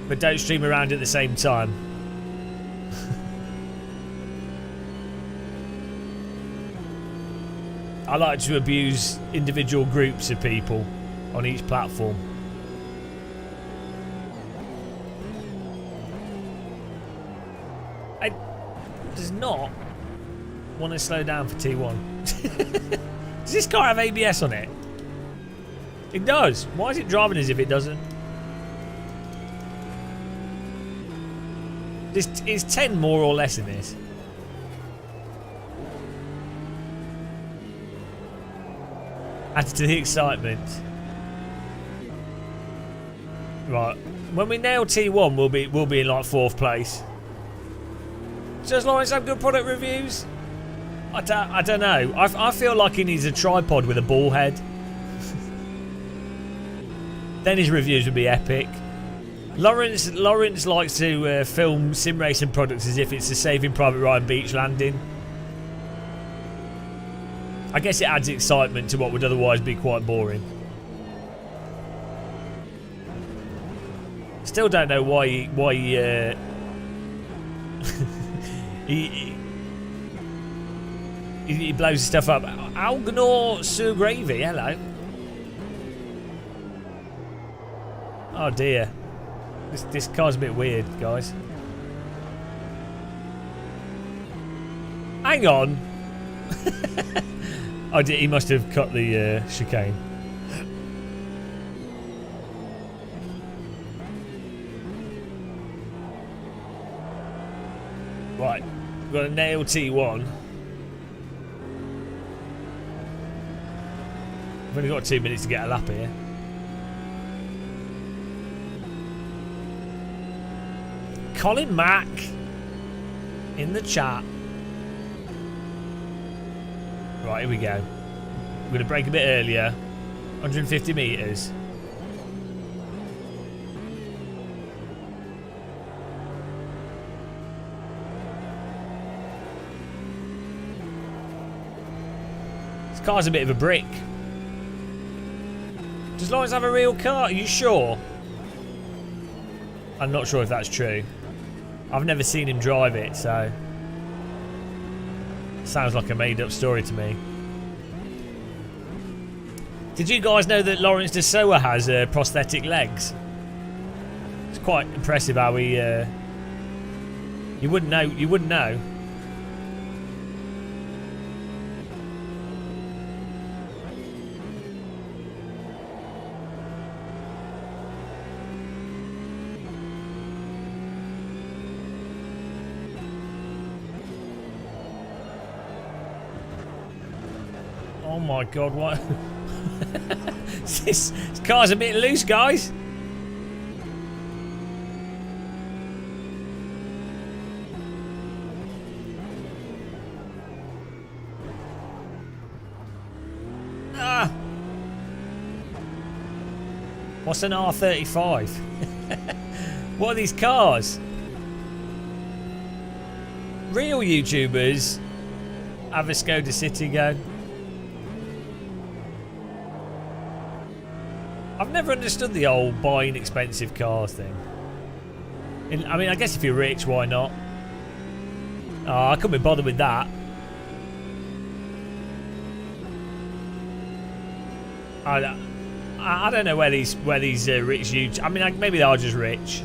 but don't stream around at the same time. I like to abuse individual groups of people on each platform. I does not want to slow down for T1. Does this car have ABS on it? It does. Why is it driving as if it doesn't? This is 10 more or less in this. Adds to the excitement. Right. When we nail T1, we'll be in like 4th place. Does Lawrence have good product reviews? I don't know. I feel like he needs a tripod with a ball head. Then his reviews would be epic. Lawrence likes to film sim racing products as if it's a Saving Private Ryan beach landing. I guess it adds excitement to what would otherwise be quite boring. Still don't know why he blows his stuff up. Algnor Sue Gravy, hello. Oh dear. This car's a bit weird, guys. Hang on. Oh, he must have cut the chicane. Right, we've got a nail T1. We've only got 2 minutes to get a lap here. Colin Mack in the chat. Right, here we go. We're going to break a bit earlier. 150 metres. This car's a bit of a brick. Does Lawrence have a real car? Are you sure? I'm not sure if that's true. I've never seen him drive it, so... Sounds like a made-up story to me. Did you guys know that Lawrence de Soa has prosthetic legs? It's quite impressive how he... You wouldn't know. You wouldn't know. Oh my god, what? this car's a bit loose, guys. Ah! What's an R35? What are these cars? Real YouTubers have a Skoda Citigo. I've never understood the old buying expensive cars thing. I mean, I guess if you're rich, why not? Oh, I couldn't be bothered with that. I don't know where these rich YouTubers... I mean, maybe they are just rich.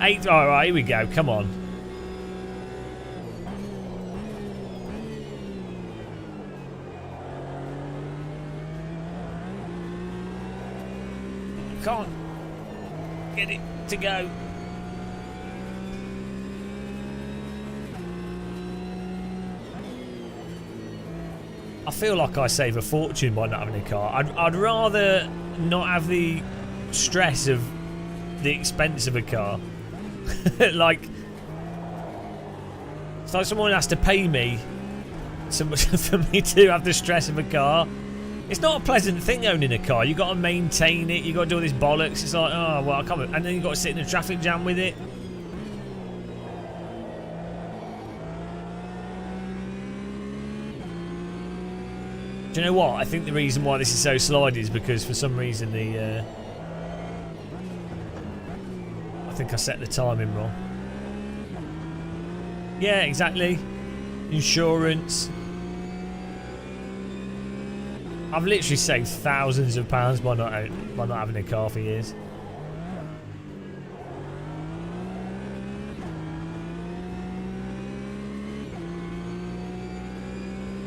Alright, here we go. Come on. Can't get it to go. I feel like I save a fortune by not having a car. I'd rather not have the stress of the expense of a car. Like, it's like someone has to pay me so much for me to have the stress of a car. It's not a pleasant thing owning a car. You've got to maintain it. You've got to do all this bollocks. It's like, oh, well, I can't. And then you've got to sit in a traffic jam with it. Do you know what? I think the reason why this is so slidey is because for some reason the... I think I set the timing wrong. Yeah, exactly. Insurance. I've literally saved thousands of pounds by not having a car for years.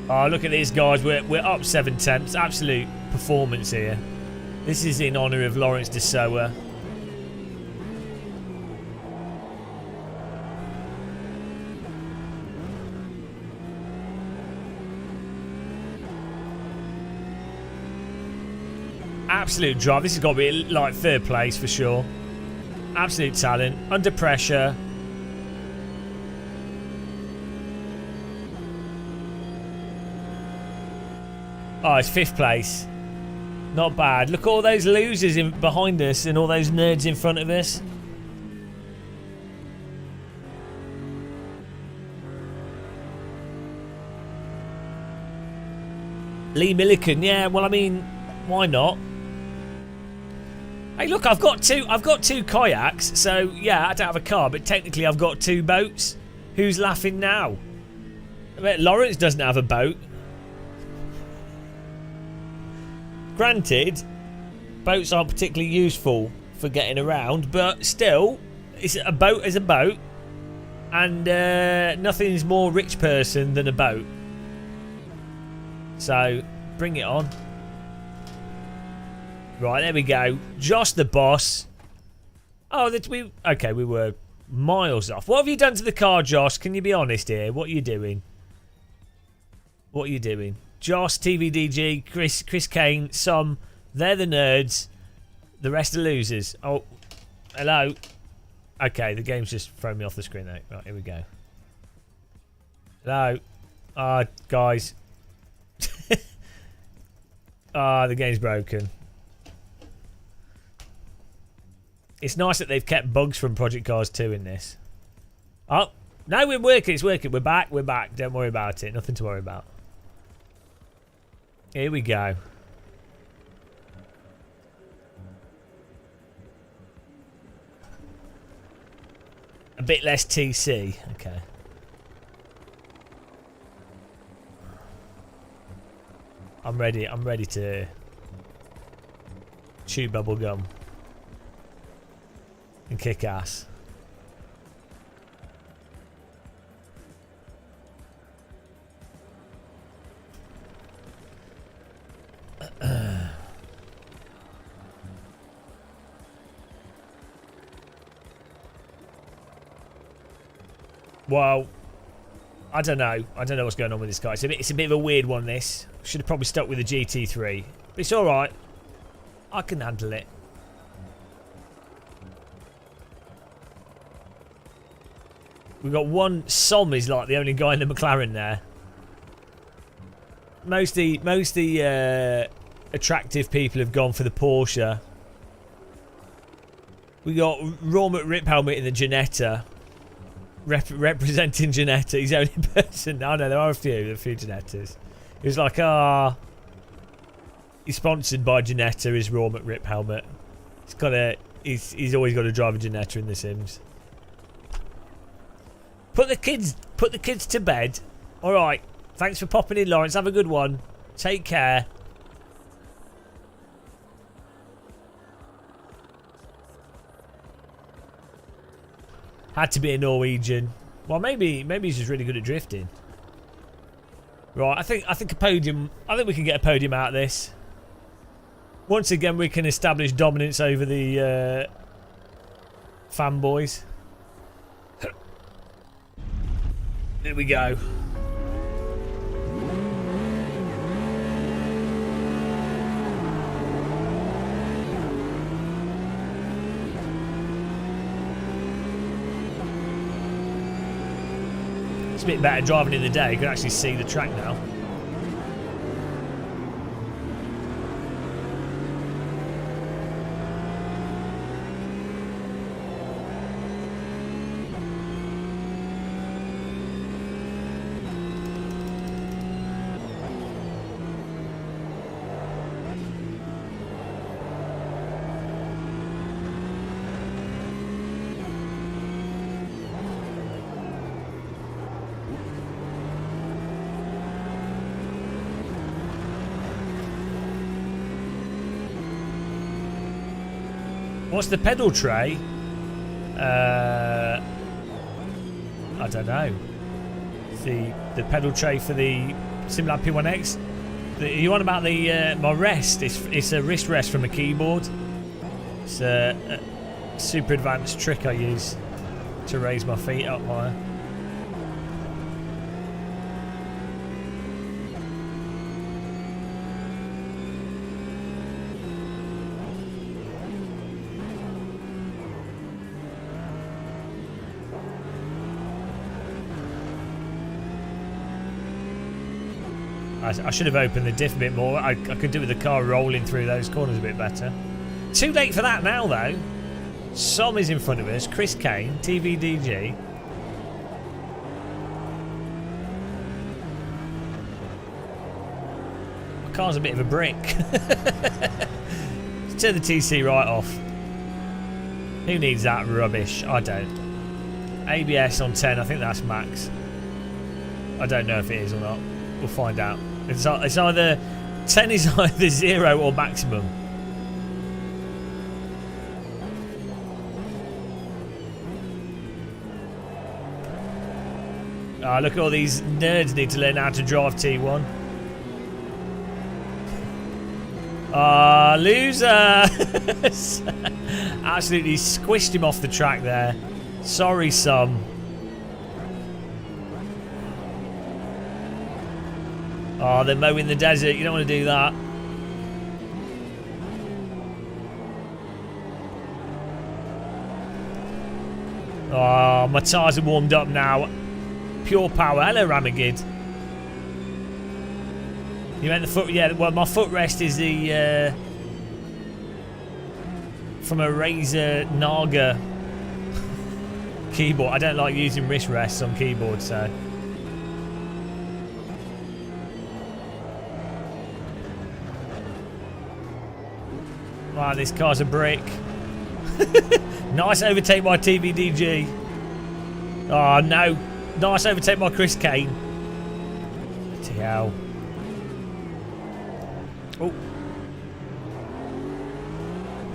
Oh, look at this, guys. We're up 7/10. Absolute performance here. This is in honour of Lawrence de Soa. Absolute drive. This has got to be like third place for sure. Absolute talent. Under pressure. Oh, it's fifth place. Not bad. Look at all those losers behind us and all those nerds in front of us. Lee Milliken, yeah. Well, I mean, why not? Hey, look, I've got two kayaks. So yeah, I don't have a car, but technically I've got two boats. Who's laughing now? I bet Lawrence doesn't have a boat. Granted, boats aren't particularly useful for getting around, but still, a boat is a boat, and nothing's more rich person than a boat. So, bring it on. Right, there we go. Josh the boss. Oh, okay, we were miles off. What have you done to the car, Josh? Can you be honest here? What are you doing? What are you doing? Josh, TVDG, Chris Kane, some. They're the nerds. The rest are losers. Oh, hello. Okay, the game's just thrown me off the screen now. Right, here we go. Hello. Guys. The game's broken. It's nice that they've kept bugs from Project Cars 2 in this. Oh, no, we're working. It's working. We're back. We're back. Don't worry about it. Nothing to worry about. Here we go. A bit less TC. Okay. I'm ready to chew bubble gum and kick ass. Well, I don't know. I don't know what's going on with this guy. It's a bit of a weird one, this. Should have probably stuck with the GT3. But it's alright. I can handle it. We've got one. Som is like the only guy in the McLaren there. Most of the attractive people have gone for the Porsche. We got Raw McRip helmet in the Ginetta. Representing Ginetta. He's the only person. I know there are a few Ginettas. He was like, he's sponsored by Ginetta, his Raw McRip helmet. He's always got to drive a Ginetta in The Sims. Put the kids to bed. Alright. Thanks for popping in, Lawrence. Have a good one. Take care. Had to be a Norwegian. Well, maybe he's just really good at drifting. Right, I think a podium. I think we can get a podium out of this. Once again, we can establish dominance over the fanboys. Here we go. It's a bit better driving in the day. You can actually see the track now. What's the pedal tray? I don't know. The pedal tray for the SimLab P1X. You want about the my rest? It's a wrist rest from a keyboard. It's a super advanced trick I use to raise my feet up higher. I should have opened the diff a bit more. I could do with the car rolling through those corners a bit better. Too late for that now, though. Som is in front of us. Chris Kane, TVDG. My car's a bit of a brick. Let's turn the TC right off. Who needs that rubbish? I don't. ABS on 10, I think that's max. I don't know if it is or not. We'll find out. It's either 10 is either 0 or maximum. Ah, look at all these nerds need to learn how to drive T1. Ah, loser! Absolutely squished him off the track there. Sorry, Som. Oh, they're mowing the desert. You don't want to do that. Oh, my tyres are warmed up now. Pure power. Hello, Ramagid. You meant the foot? Yeah, well, my footrest is the... from a Razer Naga keyboard. I don't like using wrist rests on keyboards, so... Wow, this car's a brick. Nice overtake by TVDG. Oh, no. Nice overtake by Chris Kane. TL. Oh.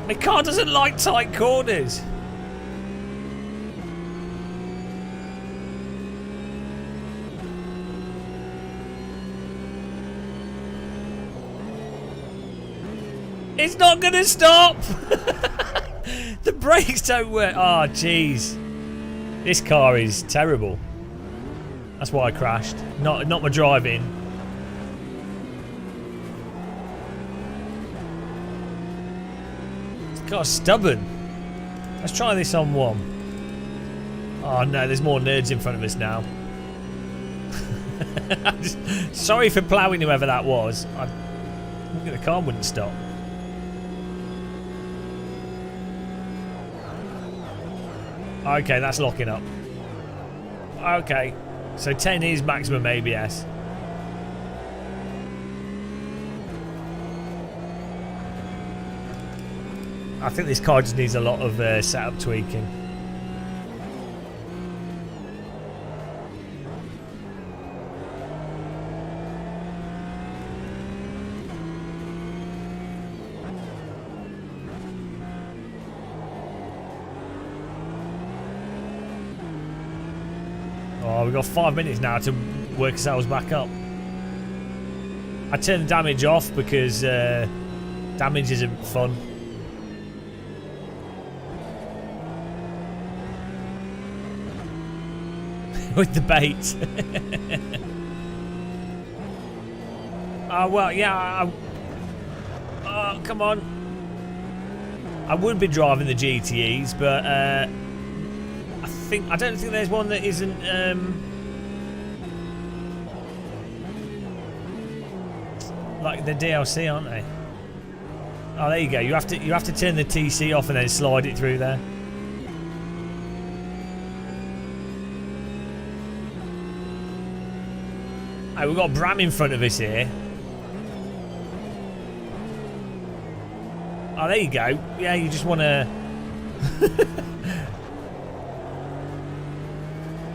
My car doesn't like tight corners. It's not going to stop. The brakes don't work. Oh, jeez. This car is terrible. That's why I crashed. Not my driving. This car's stubborn. Let's try this on one. Oh no, there's more nerds in front of us now. Sorry for ploughing whoever that was. The car wouldn't stop. Okay, that's locking up. Okay, so 10 is maximum ABS. I think this car just needs a lot of setup tweaking. Oh, we've got 5 minutes now to work ourselves back up. I turned the damage off because damage isn't fun. With the bait. Oh, well, yeah. Oh, come on. I would be driving the GTEs, but I don't think there's one that isn't like the DLC, aren't they? Oh, there you go. You have to turn the TC off and then slide it through there. Hey, we've got Bram in front of us here. Oh, there you go. Yeah, you just want to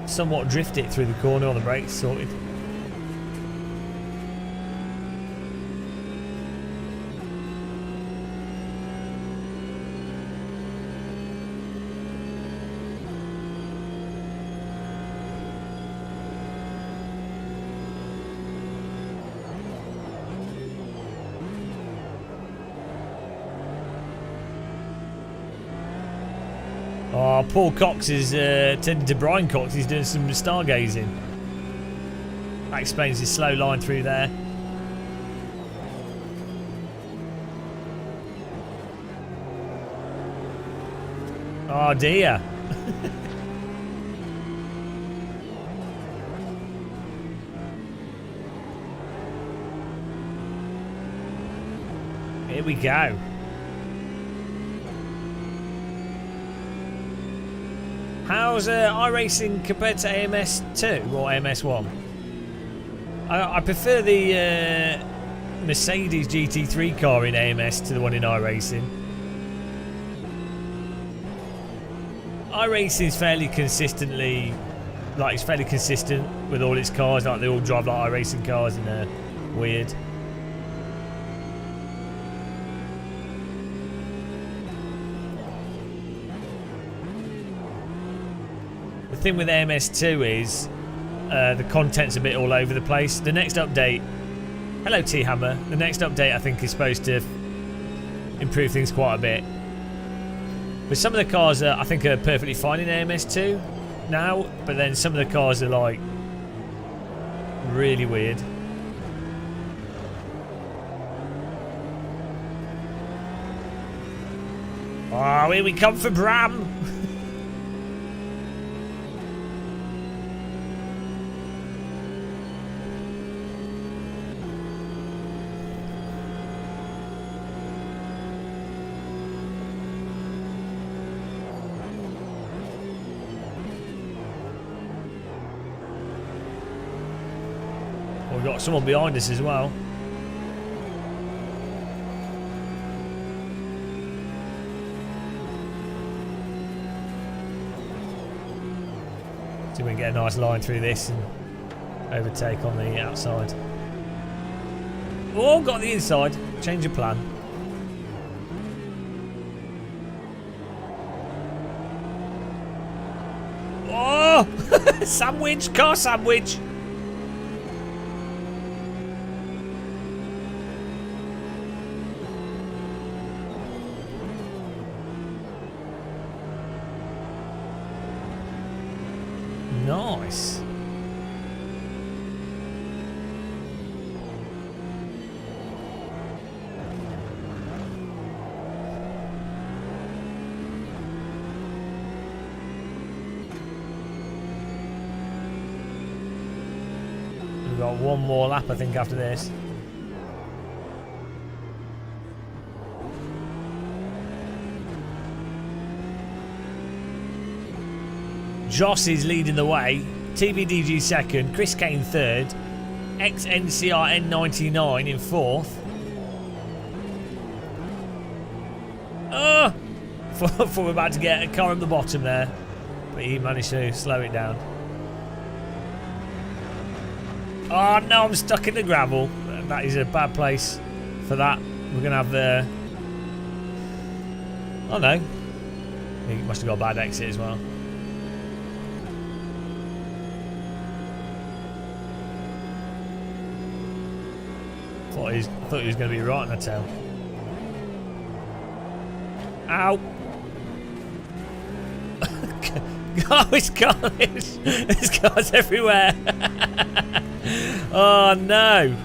somewhat drift it through the corner on the brakes sorted. Oh, Paul Cox is turned to Brian Cox. He's doing some stargazing. That explains his slow line through there. Oh dear. Here we go. How's iRacing compared to AMS2 or AMS1? I prefer the Mercedes GT3 car in AMS to the one in iRacing. iRacing is fairly consistently, like it's fairly consistent with all its cars. Like they all drive like iRacing cars and they're weird. The thing with AMS2 is the content's a bit all over the place. The next update, hello T-Hammer, the next update I think is supposed to improve things quite a bit. But some of the cars I think are perfectly fine in AMS2 now, but then some of the cars are like really weird. Oh, here we come for Bram! We've got someone behind us as well. to get a nice line through this and overtake on the outside. Oh, got the inside. Change of plan. Oh! Sandwich! Car sandwich! Nice. We've got one more lap, I think, after this. Joss is leading the way, TVDG second, Chris Kane third, XNCR N99 in fourth. Oh! Thought we were about to get a car on the bottom there, but he managed to slow it down. Oh no, I'm stuck in the gravel. That is a bad place for that. We're going to have the... Oh no. He must have got a bad exit as well. Thought he was going to be right on the tail. Ow! Oh, it's cars! There's cars everywhere! Oh no!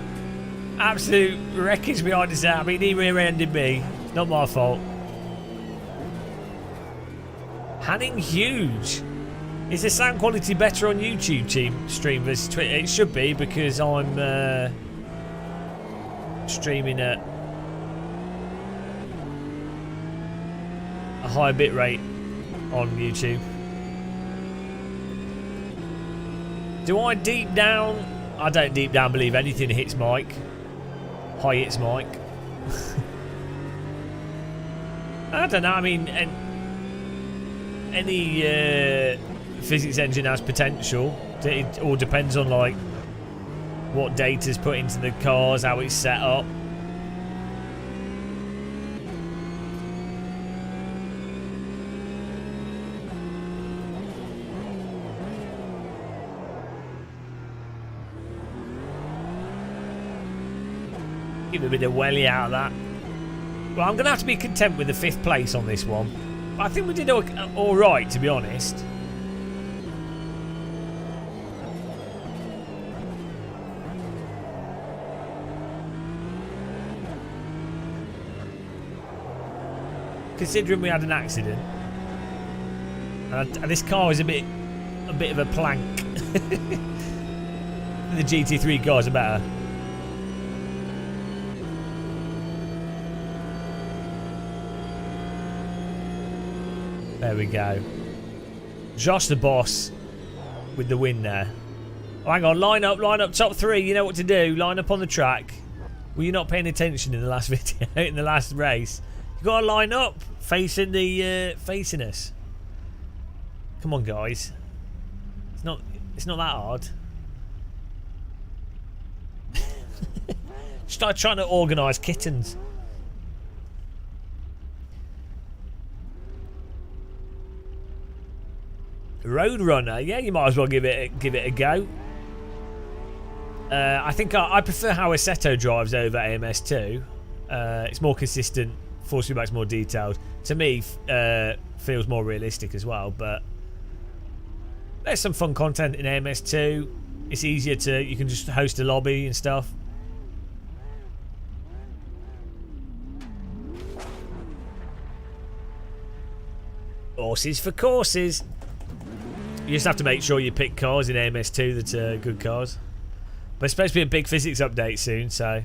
Absolute wreckage behind us out. I mean, he rear-ended me. It's not my fault. Hanning huge! Is the sound quality better on YouTube stream versus Twitter? It should be, because I'm streaming at a high bit rate on YouTube. Do I deep down? I don't deep down believe anything hits Mike. High hits Mike. I don't know. I mean, any physics engine has potential. It all depends on like what data's put into the cars, how it's set up. Give a bit of welly out of that. Well, I'm going to have to be content with the 5th place on this one. I think we did all right, to be honest. Considering we had an accident, and this car is a bit of a plank. The GT3 cars are better. There we go. Josh the boss with the win there. Oh, hang on, line up, top 3. You know what to do. Line up on the track. Were you not paying attention in the last video, in the last race? You got to line up, facing us. Come on, guys. It's not that hard. Start trying to organise kittens. Roadrunner, yeah, you might as well give it a go. I think I prefer how Assetto drives over AMS2. It's more consistent, force feedback's more detailed. To me, feels more realistic as well. But there's some fun content in AMS2. It's easier you can just host a lobby and stuff. Horses for courses. You just have to make sure you pick cars in AMS2 that are good cars. But it's supposed to be a big physics update soon, so...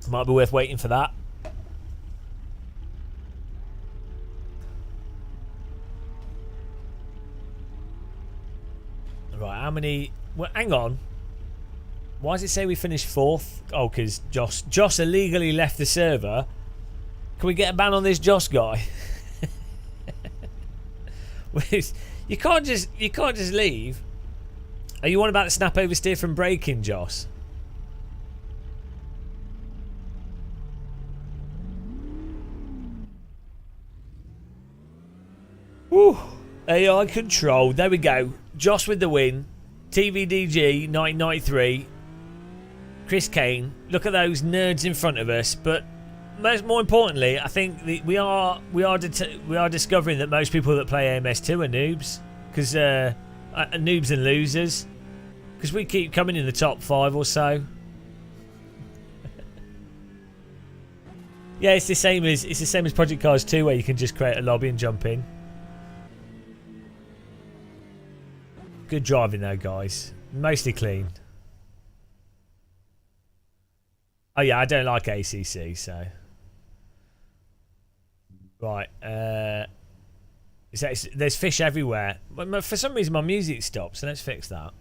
might be worth waiting for that. Right, how many... Well, hang on. Why does it say we finished 4th? Oh, because Josh illegally left the server. Can we get a ban on this Josh guy? You can't just leave. Are you on about the snap oversteer from braking, Joss? Woo. AI control. There we go. Joss with the win. TVDG 1993. Chris Kane. Look at those nerds in front of us. But more importantly, I think we are discovering that most people that play AMS2 are noobs. Because noobs and losers. Because we keep coming in the top 5 or so. Yeah, it's the same as Project Cars 2, where you can just create a lobby and jump in. Good driving though, guys. Mostly clean. Oh yeah, I don't like ACC, so. Right. There's fish everywhere. But for some reason my music stopped, so let's fix that.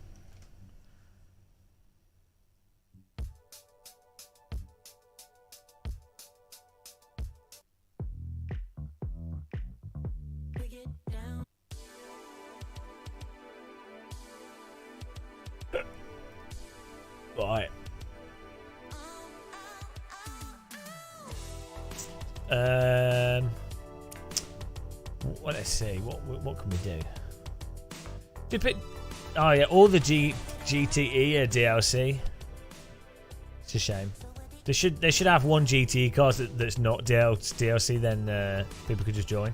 Right. Well, let's see. What can we do? Oh yeah, all the GTE are DLC. It's a shame. They should have one GTE car that's not DLC. Then people could just join.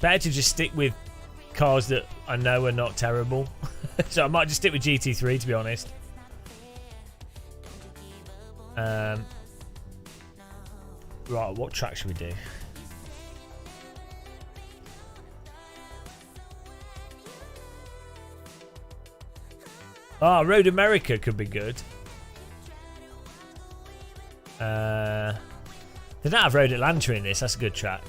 Better to just stick with cars that I know are not terrible. So I might just stick with GT3, to be honest. Right, what track should we do? Ah, Road America could be good. They don't have Road Atlanta in this. That's a good track.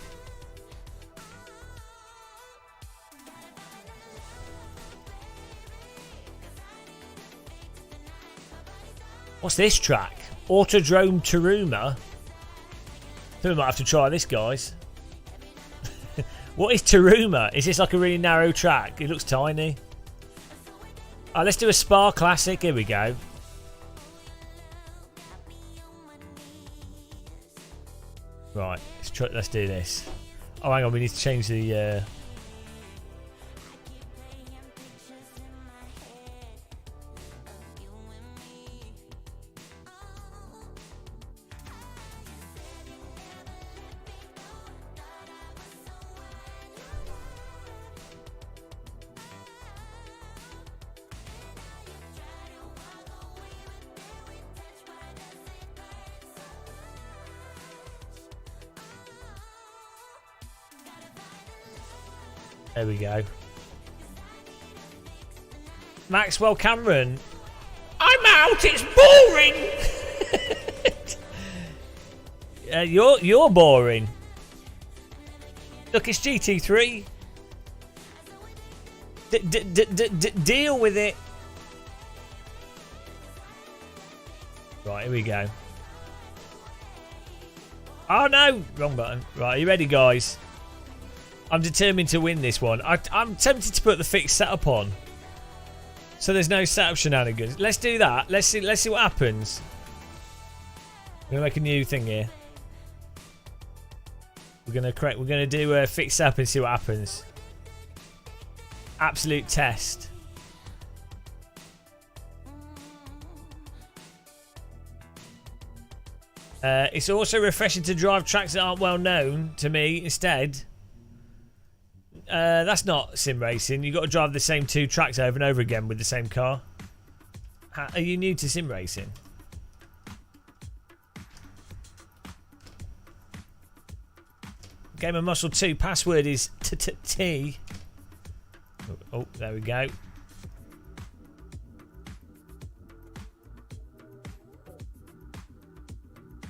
What's this track? Autodrome Taruma. I think we might have to try this, guys. What is Taruma? Is this like a really narrow track? It looks tiny. Oh, let's do a Spa Classic. Here we go. Right, let's do this. Oh, hang on, we need to change the... There we go. Maxwell Cameron. I'm out, it's boring! You're boring. Look, it's GT3. Deal with it. Right, here we go. Oh no! Wrong button. Right, are you ready, guys? I'm determined to win this one. I'm tempted to put the fixed setup on, so there's no setup shenanigans. Let's do that. Let's see what happens. We're gonna make a new thing here. We're gonna do a fixed setup and see what happens. Absolute test. It's also refreshing to drive tracks that aren't well known to me instead. That's not sim racing. You've got to drive the same 2 tracks over and over again with the same car. Are you new to sim racing? Game of Muscle 2. Password is T. Oh, there we go.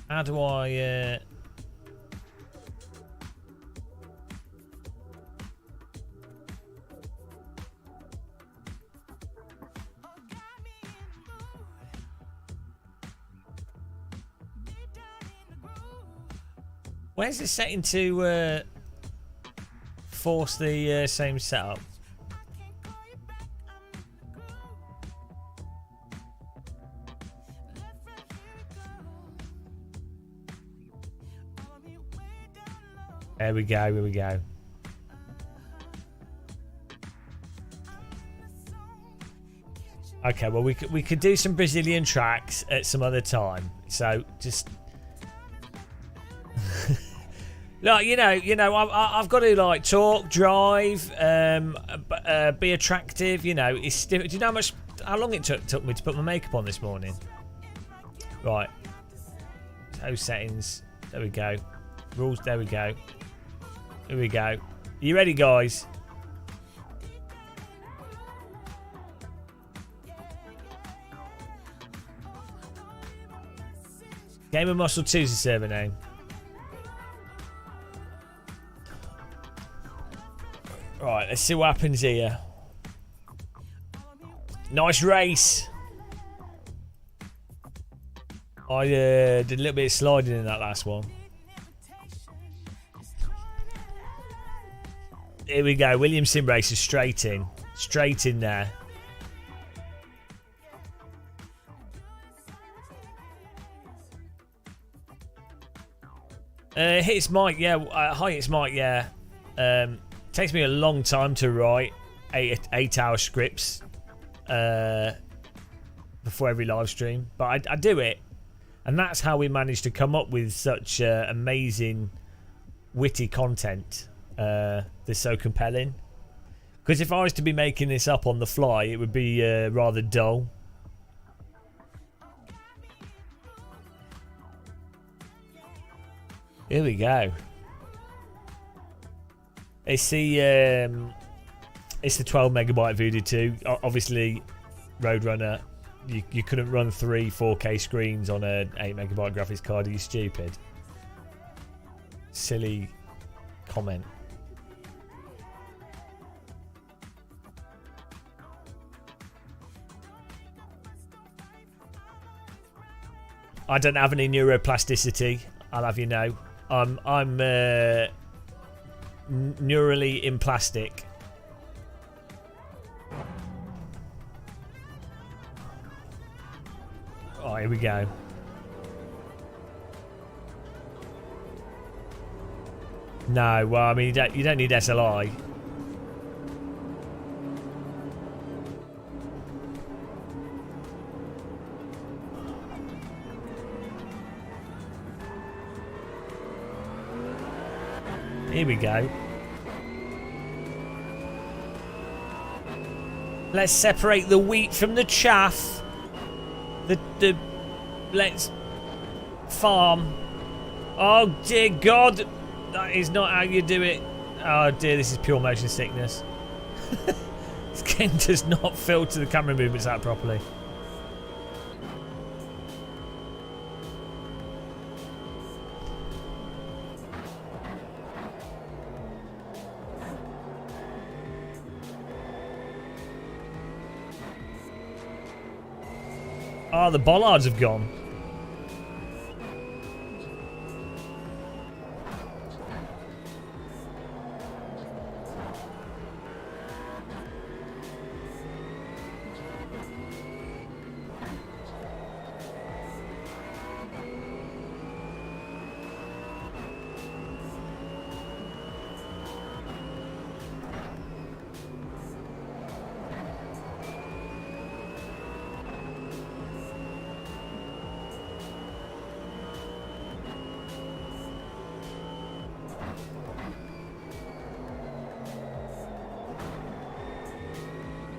How do I... Where's the setting to force the same setup? There we go, here we go. Okay, well we could do some Brazilian tracks at some other time. So just like you know, I've got to like talk, drive, be attractive. You know, it's do you know how long it took me to put my makeup on this morning? Right, so settings. There we go. Rules. There we go. Here we go. You ready, guys? Game of Muscle 2's the server name. Right, let's see what happens here. Nice race. I did a little bit of sliding in that last one. Here we go. Williams Sim Racer straight in. Straight in there. Hits Mike, yeah. Hi, it's Mike, yeah. Takes me a long time to write 8-hour scripts before every live stream, but I do it, and that's how we manage to come up with such amazing, witty content that's so compelling. Because if I was to be making this up on the fly, it would be rather dull. Here we go. It's the 12 megabyte Voodoo 2. Obviously, Roadrunner, you couldn't run 3 4K screens on a 8 megabyte graphics card. Are you stupid? Silly comment. I don't have any neuroplasticity. I'll have you know. I'm neurally in plastic. Oh, here we go. No, well, I mean, you don't need SLI. Here we go. Let's separate the wheat from the chaff. Let's farm. Oh dear God, that is not how you do it. Oh dear, this is pure motion sickness. This game does not filter the camera movements out properly. Oh, the bollards have gone.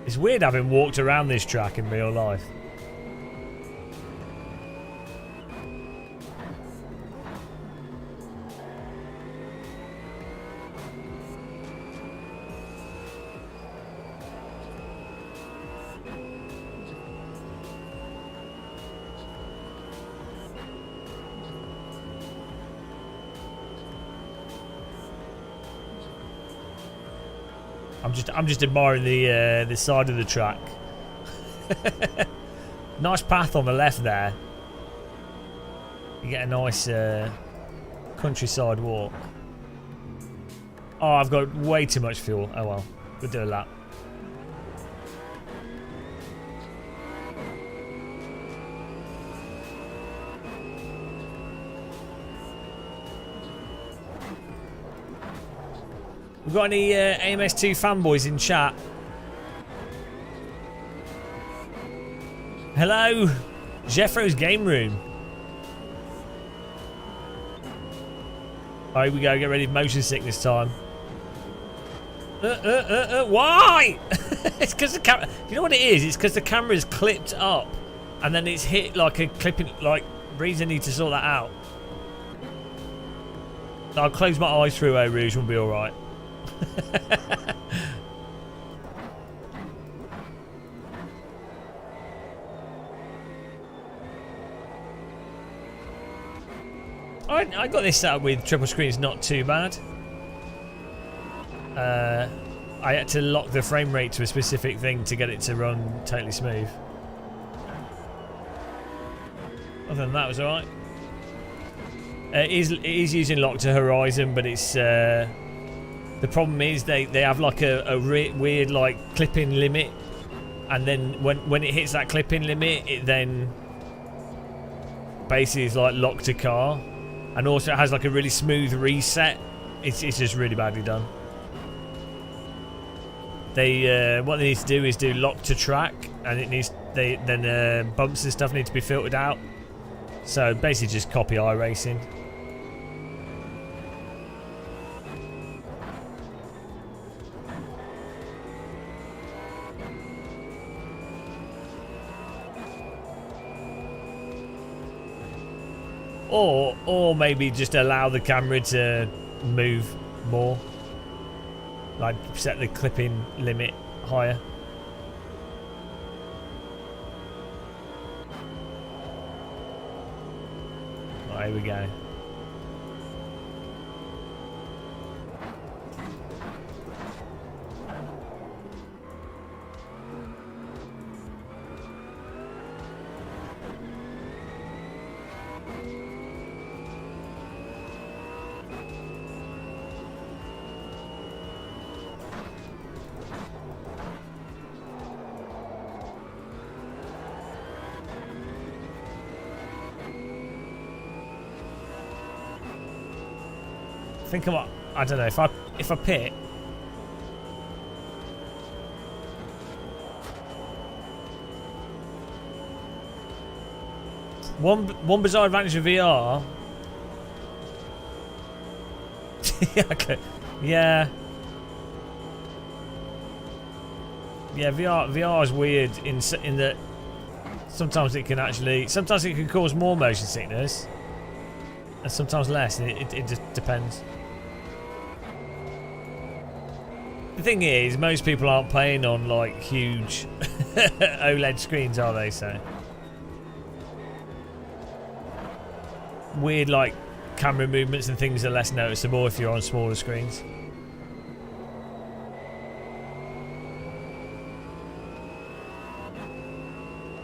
It's weird having walked around this track in real life. I'm just admiring the side of the track. Nice path on the left there. You get a nice Countryside walk. Oh, I've got way too much fuel. Oh well, we'll do a lap. We've got any AMS2 fanboys in chat? Hello, Jeffro's Game Room. Alright, we go. Get ready for motion sickness time. Why? It's because the camera. You know what it is? It's because the camera's clipped up, and then it's hit like a clipping. Like, Breezer needs to sort that out. I'll close my eyes through Eau Rouge. We'll be all right. I got this set up with triple screens, not too bad. I had to lock the frame rate to a specific thing to get it to run totally smooth. Other than that, it was alright. It is using lock to horizon, but it's the problem is they have like a weird like clipping limit, and then when it hits that clipping limit, it then basically is like lock to car, and also it has like a really smooth reset. It's just really badly done. They what they need to do is do lock to track, and it needs then bumps and stuff need to be filtered out. So basically just copy iRacing. Or maybe just allow the camera to move more. Like set the clipping limit higher. Right, here we go. I think I don't know if I pit. One bizarre advantage of VR. Yeah, okay. Yeah, VR is weird in that sometimes it can cause more motion sickness, and sometimes less. It just depends. The thing is, most people aren't playing on like huge OLED screens, are they? So weird like camera movements and things are less noticeable if you're on smaller screens.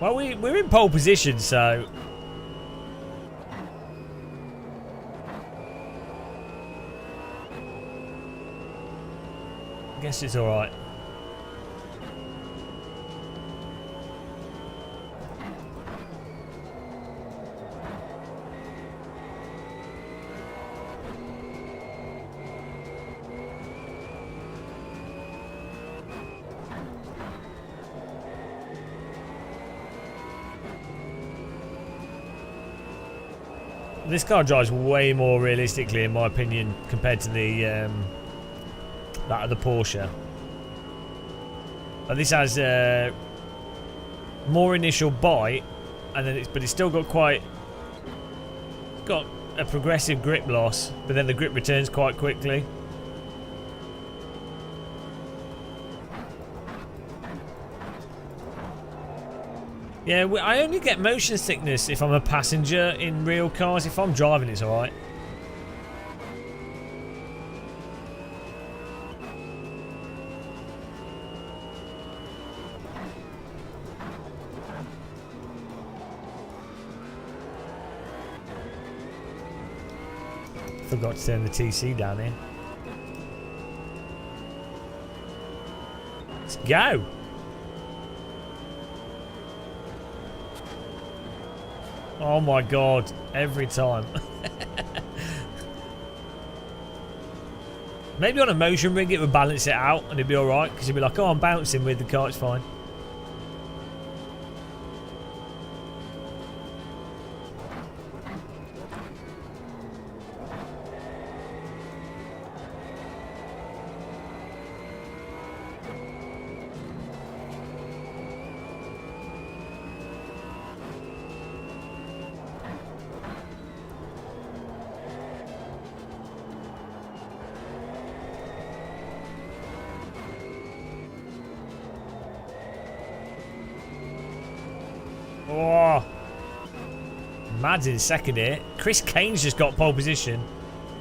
Well, we're in pole position, so I guess it's alright. This car drives way more realistically, in my opinion, compared to the that of the Porsche. But this has more initial bite, and then but it's still got a progressive grip loss, but then the grip returns quite quickly. Yeah, I only get motion sickness if I'm a passenger in real cars. If I'm driving, it's alright. Forgot to turn the TC down here. Let's go. Oh my god, every time. Maybe on a motion rig it would balance it out and it'd be alright, because you'd be like, oh, I'm bouncing with the car, it's fine. Oh, Mad's in second here. Chris Kane's just got pole position.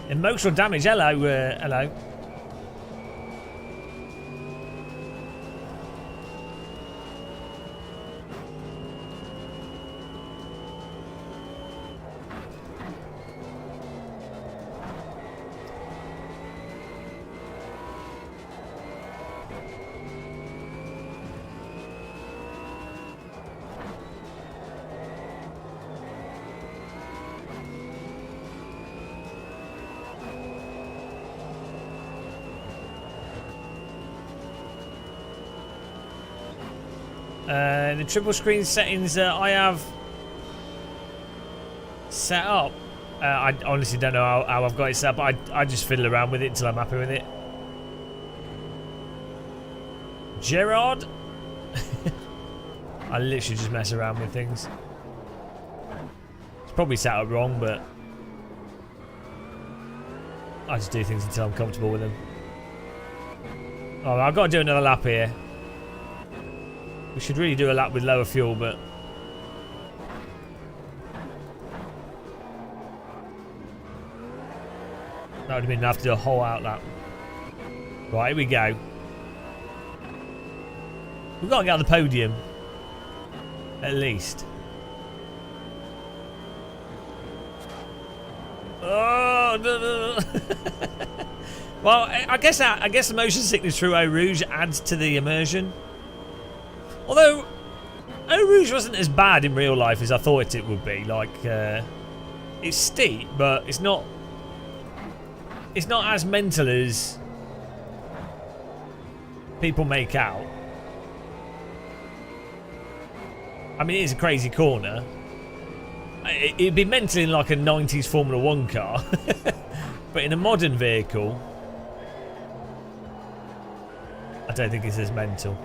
Emotional damage. Hello, hello. The triple screen settings I have set up. I honestly don't know how I've got it set up. I just fiddle around with it until I'm happy with it. Gerard. I literally just mess around with things. It's probably set up wrong, but I just do things until I'm comfortable with them. Oh, I've got to do another lap here. We should really do a lap with lower fuel, but that would have been enough to do a whole out lap. Right, here we go. We've got to get on the podium. At least. Oh, no. Well, I guess the motion sickness through Eau Rouge adds to the immersion. Although Eau Rouge wasn't as bad in real life as I thought it would be. Like, it's steep, but it's not as mental as people make out. I mean, it is a crazy corner. It'd be mental in like a 90s Formula 1 car. But in a modern vehicle, I don't think it's as mental.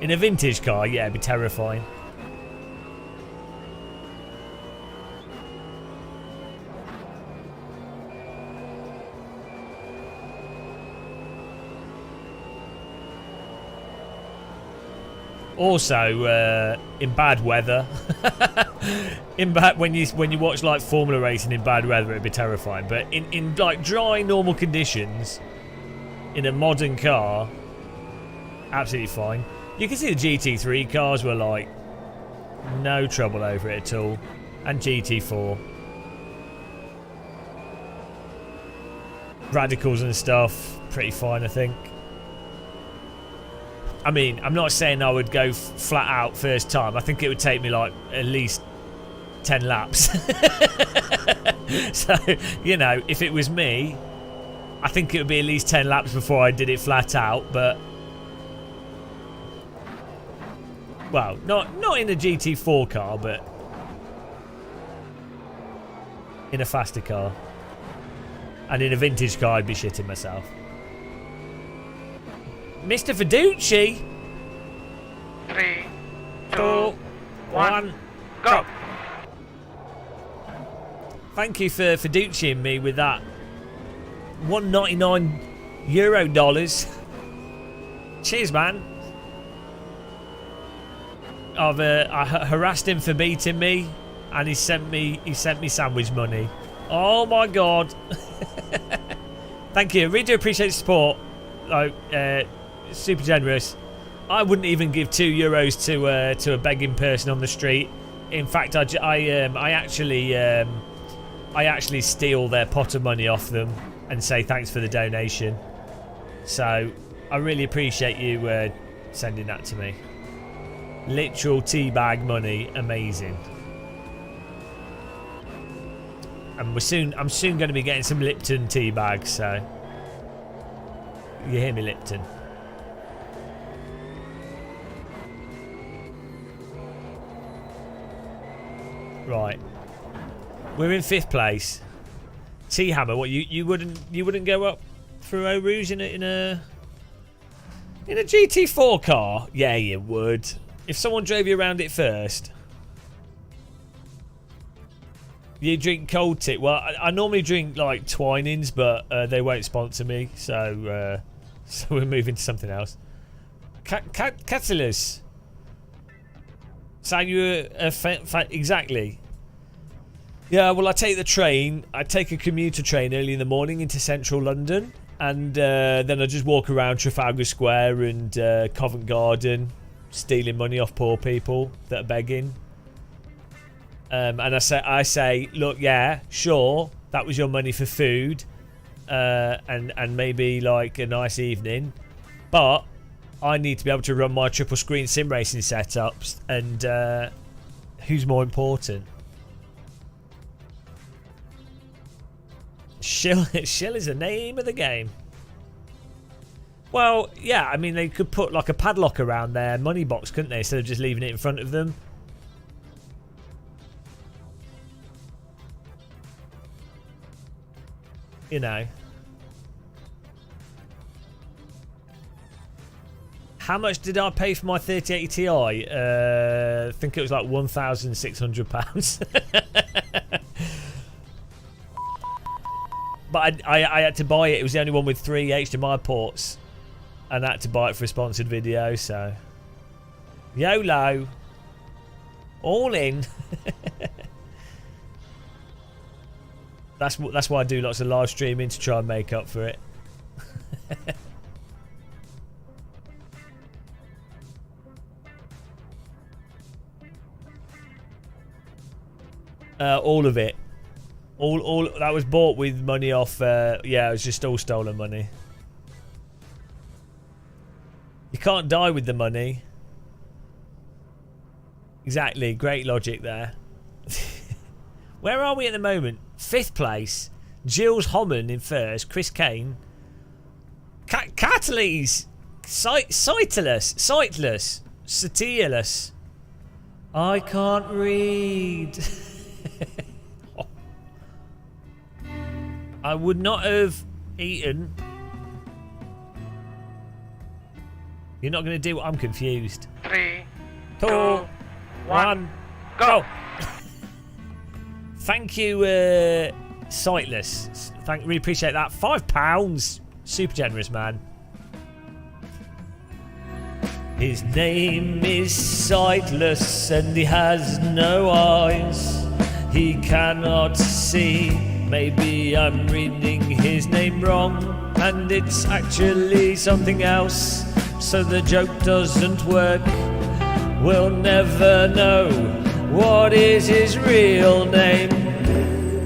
In a vintage car, yeah, it'd be terrifying. Also, in bad weather, when you watch like Formula racing in bad weather, it'd be terrifying. But in like dry, normal conditions, in a modern car, absolutely fine. You can see the GT3 cars were like no trouble over it at all, and GT4 radicals and stuff, pretty fine, I think. I mean, I'm not saying I would go flat out first time. I think it would take me like at least 10 laps. So, you know, if it was me, I think it would be at least 10 laps before I did it flat out. But well, not in a GT4 car, but in a faster car. And in a vintage car, I'd be shitting myself. Mr. Fiducci. 3, 2, 1, go! Thank you for Fiducciing me with that €199 dollars. Cheers, man. I harassed him for beating me, and he sent me sandwich money. Oh my god! Thank you. Really do appreciate the support. Like, super generous. I wouldn't even give €2 to a begging person on the street. In fact, I actually steal their pot of money off them and say thanks for the donation. So I really appreciate you sending that to me. Literal teabag money, amazing. And I'm soon going to be getting some Lipton tea bags. So you hear me, Lipton? Right, we're in 5th place. T Hammer, what you wouldn't go up through Eau Rouge in a GT4 car? Yeah, you would. If someone drove you around it first. You drink cold tea. Well, I normally drink like Twinings, but they won't sponsor me, so we're moving to something else. Catalyst. So you exactly. Yeah, well, I take the train. I take a commuter train early in the morning into central London, and then I just walk around Trafalgar Square and Covent Garden, stealing money off poor people that are begging. And I say, look, yeah, sure, that was your money for food, and maybe like a nice evening, but I need to be able to run my triple screen sim racing setups, and who's more important? Shill is the name of the game. Well, yeah, I mean, they could put like a padlock around their money box, couldn't they, instead of just leaving it in front of them? You know. How much did I pay for my 3080 Ti? I think it was like £1,600. But I had to buy it. It was the only one with 3 HDMI ports. And I had to buy it for a sponsored video, so... YOLO. All in. That's why I do lots of live streaming, to try and make up for it. All of it. All that was bought with money off. Yeah, it was just all stolen money. You can't die with the money. Exactly. Great logic there. Where are we at the moment? 5th place. Jules Homan in 1st. Chris Kane. Catalyst. Sightless. Satirless. I can't read. I would not have eaten. You're not going to do what? I'm confused. 3, 2, 1, go! Thank you, Sightless. Really appreciate that. £5. Super generous, man. His name is Sightless and he has no eyes. He cannot see. Maybe I'm reading his name wrong and it's actually something else, so the joke doesn't work. We'll never know what is his real name.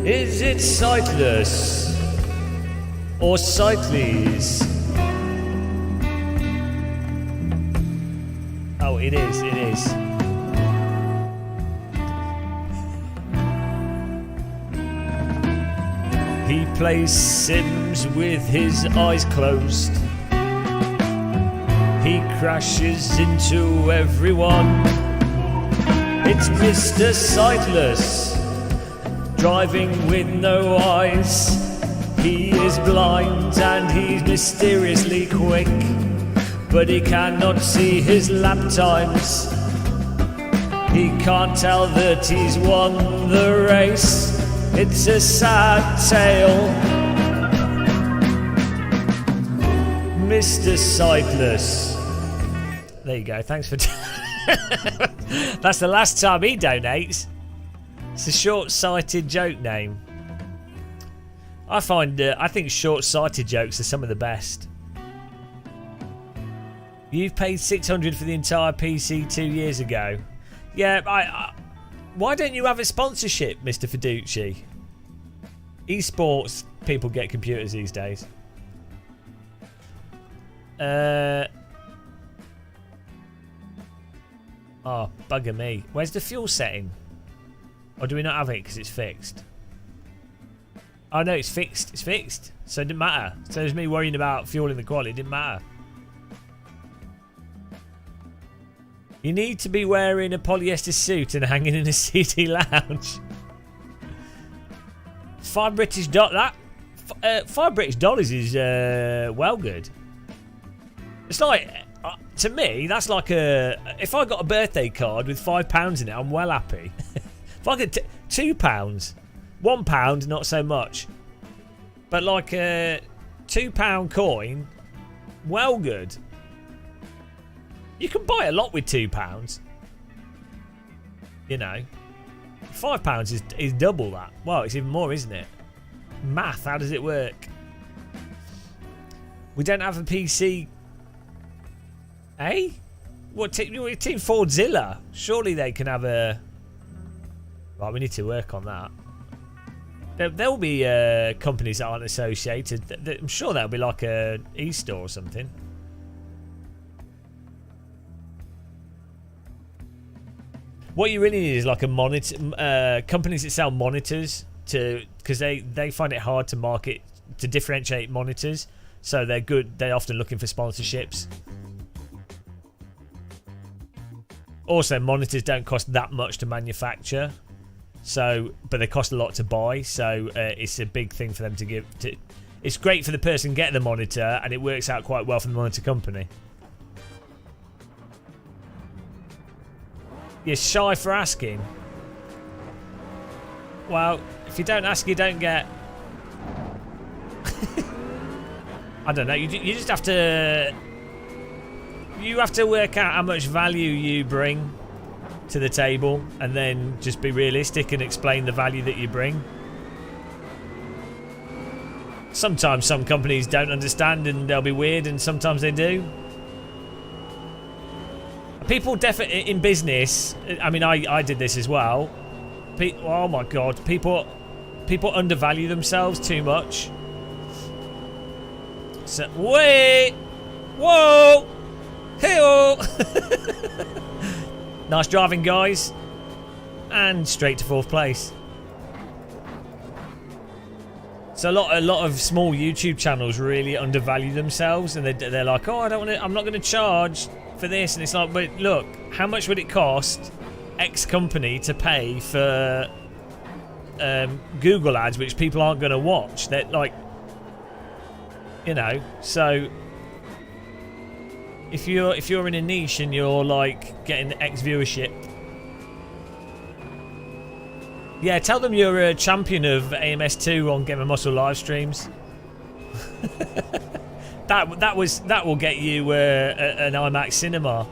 Is it Sightless or Sightless? Oh, it is, it is. He plays Sims with his eyes closed. He crashes into everyone. It's Mr. Sightless, driving with no eyes. He is blind and he's mysteriously quick, but he cannot see his lap times. He can't tell that he's won the race. It's a sad tale. Mr. Sightless. There you go. Thanks for... That's the last time he donates. It's a short-sighted joke name. I think short-sighted jokes are some of the best. You've paid 600 for the entire PC 2 years ago. Yeah, why don't you have a sponsorship, Mr. Fiducci? Esports people get computers these days. Oh, bugger me. Where's the fuel setting? Or do we not have it because it's fixed? Oh no, it's fixed. It's fixed. So it didn't matter. So there's me worrying about fuel in the quality. It didn't matter. You need to be wearing a polyester suit and hanging in a CD lounge. $5 British dollars is well good. It's like, to me, that's like if I got a birthday card with £5 in it, I'm well happy. If I get £2, £1, not so much. But like a £2 coin, well good. You can buy a lot with £2. You know. £5 is double that. Well, it's even more, isn't it? Math, how does it work? We don't have a PC. Eh? What Team Fordzilla? Surely they can have a... Right, we need to work on that. There'll be companies that aren't associated. I'm sure there'll be like a e-store or something. What you really need is like a monitor. Companies that sell monitors because they find it hard to market, to differentiate monitors. So they're good. They're often looking for sponsorships. Also, monitors don't cost that much to manufacture. So, but they cost a lot to buy. So it's a big thing for them to give. It's great for the person getting the monitor, and it works out quite well for the monitor company. You're shy for asking. Well, if you don't ask, you don't get. I don't know. You just have to. You have to work out how much value you bring to the table, and then just be realistic and explain the value that you bring. Sometimes some companies don't understand and they'll be weird, and sometimes they do. People definitely in business. I mean, I did this as well. Oh my god, people undervalue themselves too much. So wait, whoa, hey-oh. Nice driving, guys, and straight to 4th place. So a lot of small YouTube channels really undervalue themselves, and they're like, oh, I'm not going to charge for this, and it's like, but look, how much would it cost X company to pay for Google ads, which people aren't going to watch? They're like, you know, so if you're in a niche and you're like getting X viewership, yeah, tell them you're a champion of AMS2 on Game of Muscle live streams. That will get you an IMAX cinema.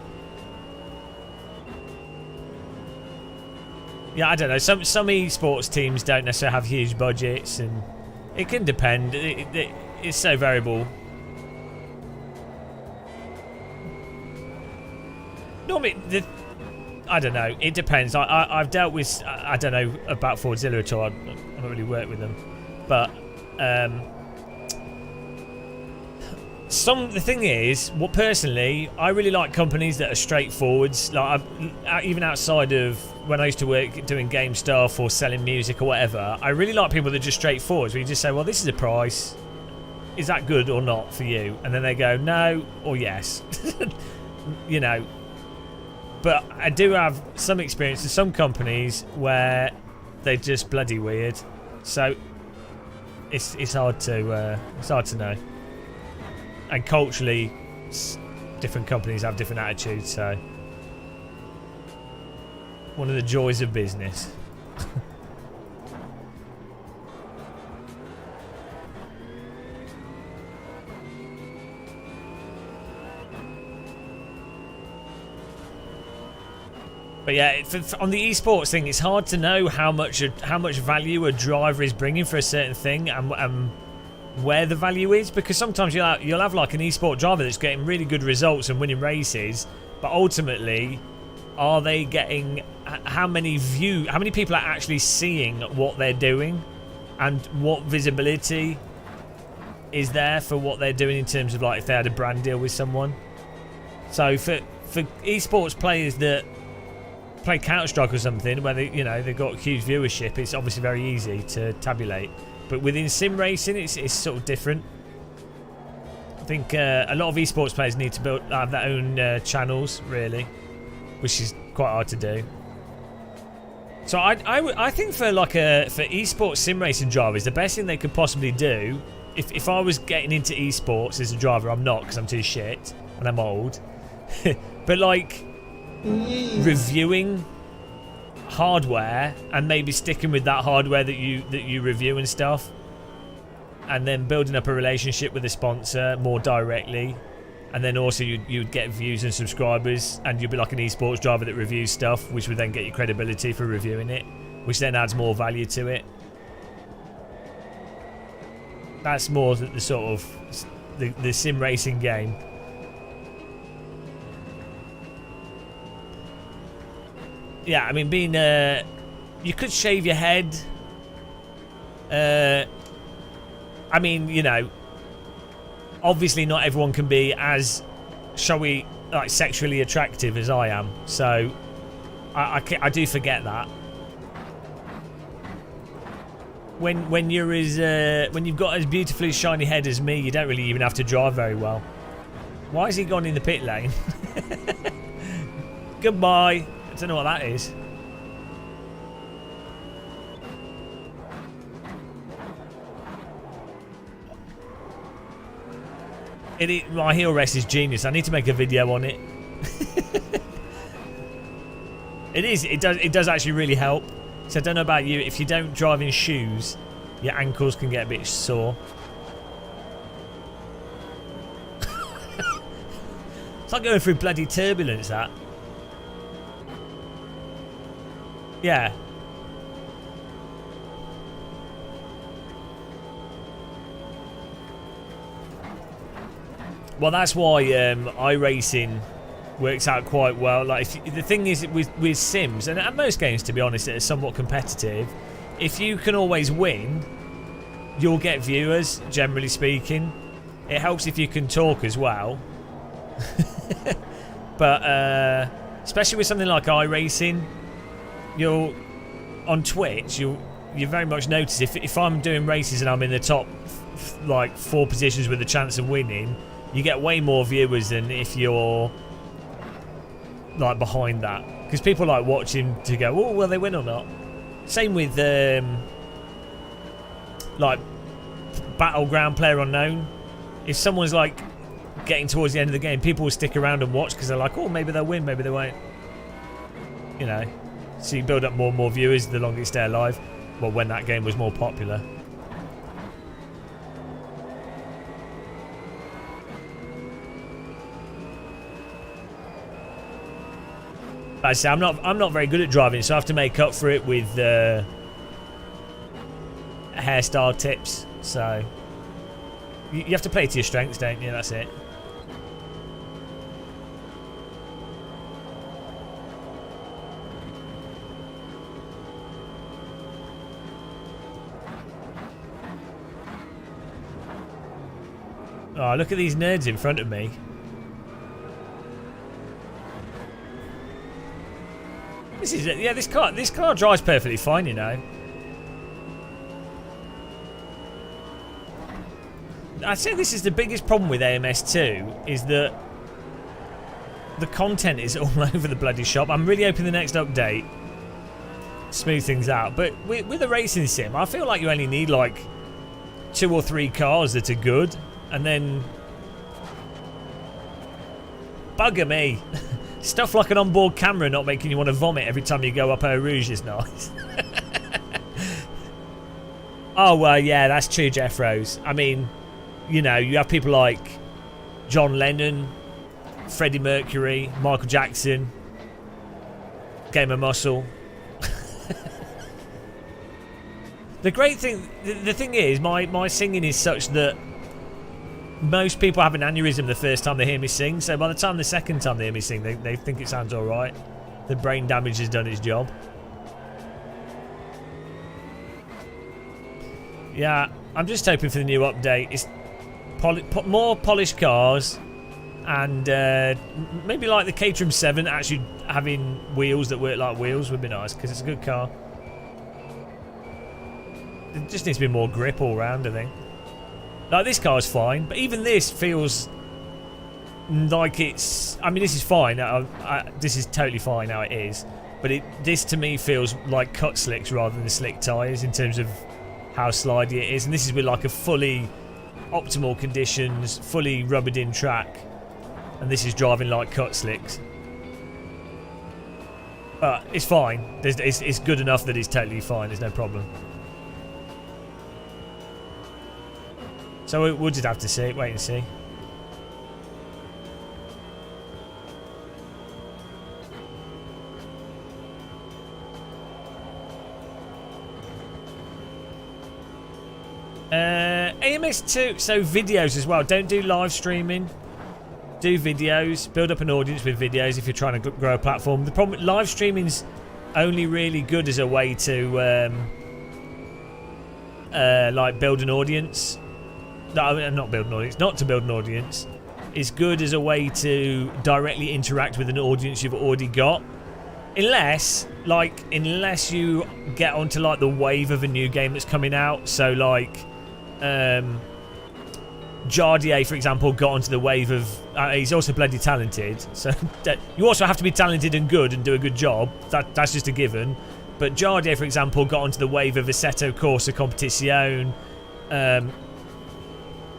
Yeah, I don't know. Some esports teams don't necessarily have huge budgets, and it can depend. It's so variable. Normally, I don't know. It depends. I've dealt with. I don't know about Fordzilla at all. I don't really work with them, but the thing is, personally, I really like companies that are straightforward. Like even outside of when I used to work doing game stuff or selling music or whatever, I really like people that are just straightforward. Where you just say, well, this is a price. Is that good or not for you? And then they go no or yes. You know. But I do have some experience with some companies where they're just bloody weird. So it's hard to know. And culturally, different companies have different attitudes. So one of the joys of business. But yeah, on the esports thing, it's hard to know how much value a driver is bringing for a certain thing, and where the value is, because sometimes you'll have like an esport driver that's getting really good results and winning races, but ultimately, are they getting how many people are actually seeing what they're doing, and what visibility is there for what they're doing in terms of like if they had a brand deal with someone. So for esports players that play Counter-Strike or something where they've got huge viewership, it's obviously very easy to tabulate. But within sim racing, it's sort of different. I think a lot of esports players need to have their own channels, really, which is quite hard to do. So I think for esports sim racing drivers, the best thing they could possibly do, if I was getting into esports as a driver, I'm not because I'm too shit and I'm old, but like reviewing hardware and maybe sticking with that hardware that you review and stuff, and then building up a relationship with the sponsor more directly, and then also you'd get views and subscribers, and you'd be like an esports driver that reviews stuff, which would then get you credibility for reviewing it, which then adds more value to it. That's more the sort of the sim racing game. Yeah, I mean, you could shave your head. I mean, obviously not everyone can be as, shall we, like sexually attractive as I am. So I do forget that. When you've got as beautifully shiny head as me, you don't really even have to drive very well. Why has he gone in the pit lane? Goodbye. I don't know what that is. My heel rest is genius. I need to make a video on it. It does actually really help. So I don't know about you, if you don't drive in shoes, your ankles can get a bit sore. It's like going through bloody turbulence, that. Yeah. Well, that's why iRacing works out quite well. Like, the thing is with sims, and at most games, to be honest, that are somewhat competitive, if you can always win, you'll get viewers, generally speaking. It helps if you can talk as well. But especially with something like iRacing, on Twitch, you very much notice if I'm doing races and I'm in the top like 4 positions with a chance of winning, you get way more viewers than if you're like behind that, because people like watching to go, oh, will they win or not? Same with like Battleground Player Unknown. If someone's like getting towards the end of the game, people will stick around and watch because they're like, oh, maybe they'll win, maybe they won't. So you build up more and more viewers the longer you stay alive. Well, when that game was more popular. Like I say, I'm not very good at driving, so I have to make up for it with hairstyle tips. So you have to play to your strengths, don't you? That's it. Oh, look at these nerds in front of me. This car drives perfectly fine, I'd say this is the biggest problem with AMS2, is that the content is all over the bloody shop. I'm really hoping the next update smooth things out. But with a racing sim, I feel like you only need like 2 or 3 cars that are good, and then bugger me. Stuff like an onboard camera not making you want to vomit every time you go up Eau Rouge is nice. Oh, well, yeah, that's true, Jeff Rose. I mean, you have people like John Lennon, Freddie Mercury, Michael Jackson, Gamer Muscle. The great thing, the thing is, my singing is such that most people have an aneurysm the first time they hear me sing. So by the time the second time they hear me sing, they think it sounds all right. The brain damage has done its job. Yeah, I'm just hoping for the new update. It's more polished cars, and maybe like the Caterham 7 actually having wheels that work like wheels would be nice, because it's a good car. It just needs to be more grip all round, I think. Like, this car's fine, but even this feels like it's... I mean, this is fine. This is totally fine how it is. But this, to me, feels like cut slicks rather than slick tyres in terms of how slidey it is. And this is with, like, a fully optimal conditions, fully rubbered-in track. And this is driving like cut slicks. But it's fine. It's good enough that it's totally fine. There's no problem. So we'll just have to see. Wait and see. AMS2, so videos as well. Don't do live streaming. Do videos. Build up an audience with videos if you're trying to grow a platform. The problem, live streaming's only really good as a way to like build an audience. No, not build an audience. Not to build an audience. It's good as a way to directly interact with an audience you've already got. Unless you get onto like the wave of a new game that's coming out. So like Jardier, for example, got onto the wave of... he's also bloody talented. So you also have to be talented and good and do a good job. That's just a given. But Jardier, for example, got onto the wave of Assetto Corsa Competizione.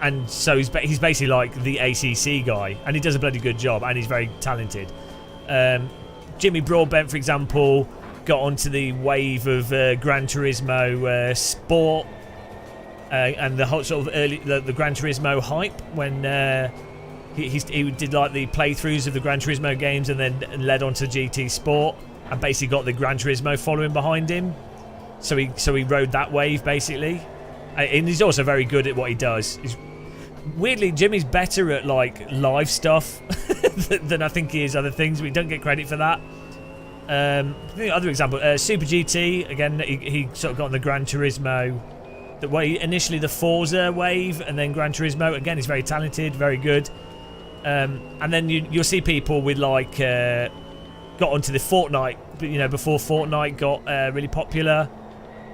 And so he's basically like the ACC guy. And he does a bloody good job. And he's very talented. Jimmy Broadbent, for example, got onto the wave of Gran Turismo Sport. And the whole sort of early the Gran Turismo hype when he did like the playthroughs of the Gran Turismo games and then led on to GT Sport and basically got the Gran Turismo following behind him. So he rode that wave basically, and he's also very good at what he does. Weirdly, Jimmy's better at like live stuff than I think he is other things. We don't get credit for that. I think other example, Super GT again. He sort of got on the Gran Turismo. The way initially the Forza wave and then Gran Turismo again, he's very talented, very good. And then you'll see people with like got onto the Fortnite, you know, before Fortnite got really popular.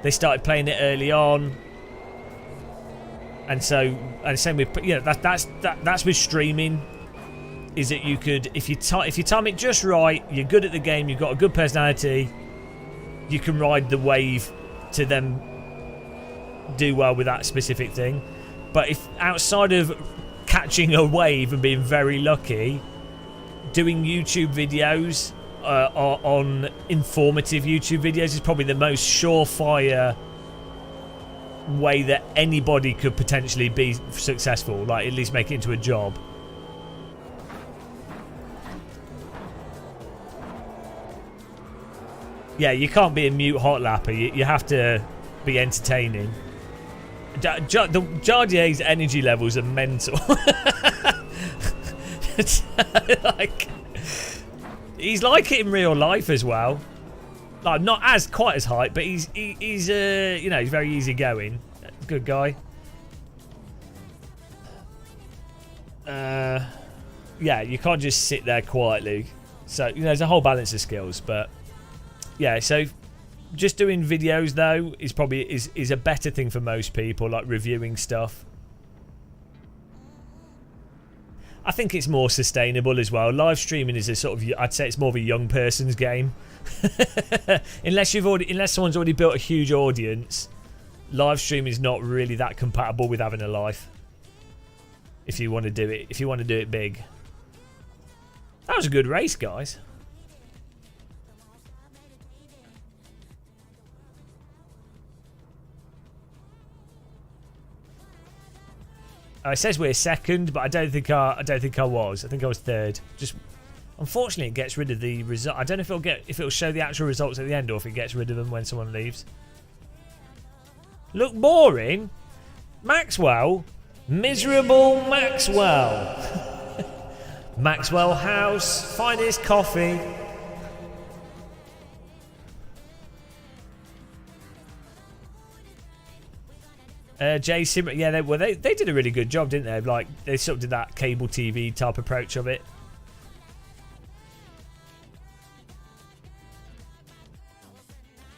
They started playing it early on, and same with that's with streaming. Is that you could if you time it just right, you're good at the game, you've got a good personality, you can ride the wave to then do well with that specific thing. But if outside of catching a wave and being very lucky, doing YouTube videos on informative YouTube videos is probably the most surefire way that anybody could potentially be successful, like at least make it into a job. Yeah, you can't be a mute hot lapper, you have to be entertaining. Jardier's energy levels are mental. Like, he's like it in real life as well. Like, not as quite as hype, but he's you know, he's very easygoing. Good guy. Yeah, you can't just sit there quietly. So, you know, there's a whole balance of skills, but yeah, so just doing videos though is probably is a better thing for most people, like reviewing stuff. I think it's more sustainable as well. Live streaming is a sort of, I'd say it's more of a young person's game. unless someone's already built a huge audience, live streaming is not really that compatible with having a life. If you want to do it big. That was a good race, guys. It says we're second, but I don't think I was. I think I was third. Just unfortunately, it gets rid of the result. I don't know if it'll show the actual results at the end, or if it gets rid of them when someone leaves. Look boring? Maxwell? Miserable Maxwell. Maxwell House, finest coffee. Simmer, yeah, they did a really good job, didn't they? Like, they sort of did that cable TV type approach of it.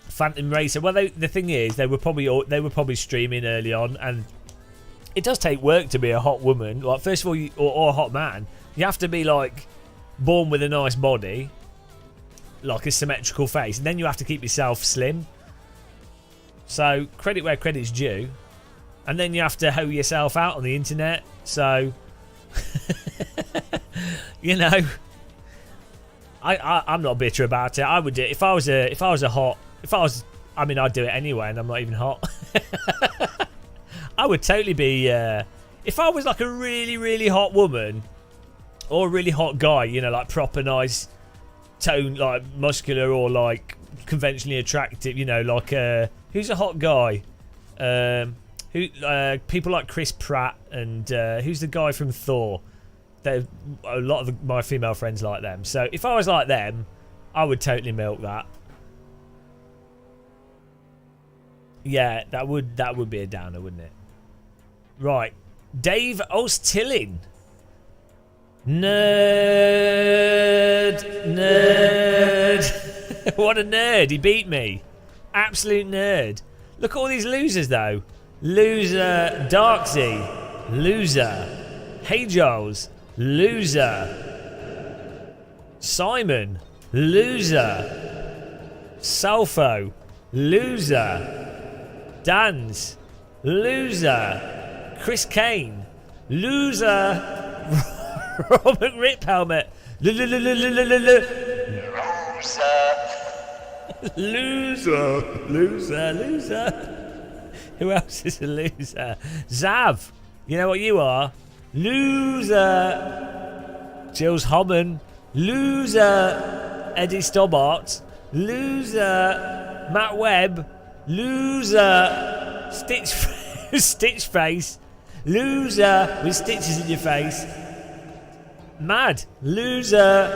Phantom Racer. Well, the thing is, they were probably streaming early on, and it does take work to be a hot woman. Like, first of all, or a hot man, you have to be like born with a nice body, like a symmetrical face, and then you have to keep yourself slim. So credit where credit's due, and then you have to hoe yourself out on the internet. So you know, I'm not bitter about it. I would do it if I was a hot. I mean, I'd do it anyway, and I'm not even hot. I would totally be. If I was like a really, really hot woman, or a really hot guy, you know, like proper nice tone, like muscular or like conventionally attractive, you know, like who's a hot guy? People like Chris Pratt and who's the guy from Thor? A lot of my female friends like them. So if I was like them, I would totally milk that. Yeah, that would be a downer, wouldn't it? Right, Dave Ostillin. Nerd. What a nerd, he beat me. Absolute nerd. Look at all these losers though. Loser Darksy. Loser. Hey Giles. Loser. Simon. Loser. Salfo. Loser. Dan's. Loser. Chris Kane. Loser. Robert Rip Helmet. Loser. Who else is a loser? Zav. You know what you are? Loser. Jules Homan. Loser. Eddie Stobbart. Loser. Matt Webb. Loser. Stitch face. Loser with stitches in your face. Mad. Loser.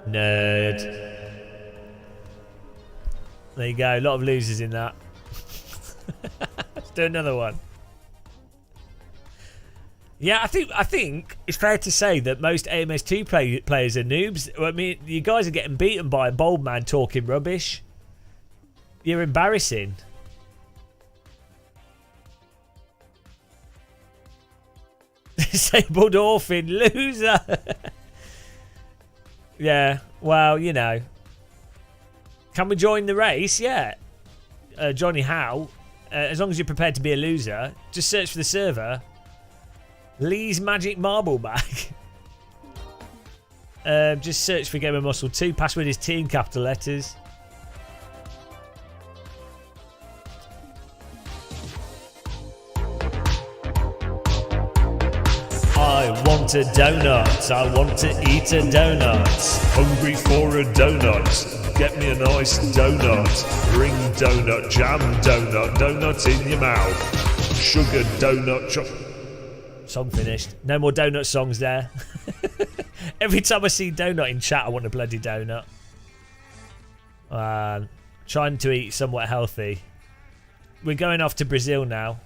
Nerd. There you go. A lot of losers in that. Let's do another one. Yeah, I think it's fair to say that most AMS2 players are noobs. I mean, you guys are getting beaten by a bold man talking rubbish. You're embarrassing. Disabled orphan, loser. Yeah, well, you know. Can we join the race? Yeah. Johnny Howe. As long as you're prepared to be a loser, just search for the server. Lee's Magic Marble Bag. Just search for Gamer Muscle 2. Password is T in capital letters. I want a donut. I want to eat a donut. Hungry for a donut. Get me a nice donut. Bring donut, jam donut, donut in your mouth. Sugar donut, Song finished. No more donut songs there. Every time I see donut in chat, I want a bloody donut. Trying to eat somewhat healthy. We're going off to Brazil now.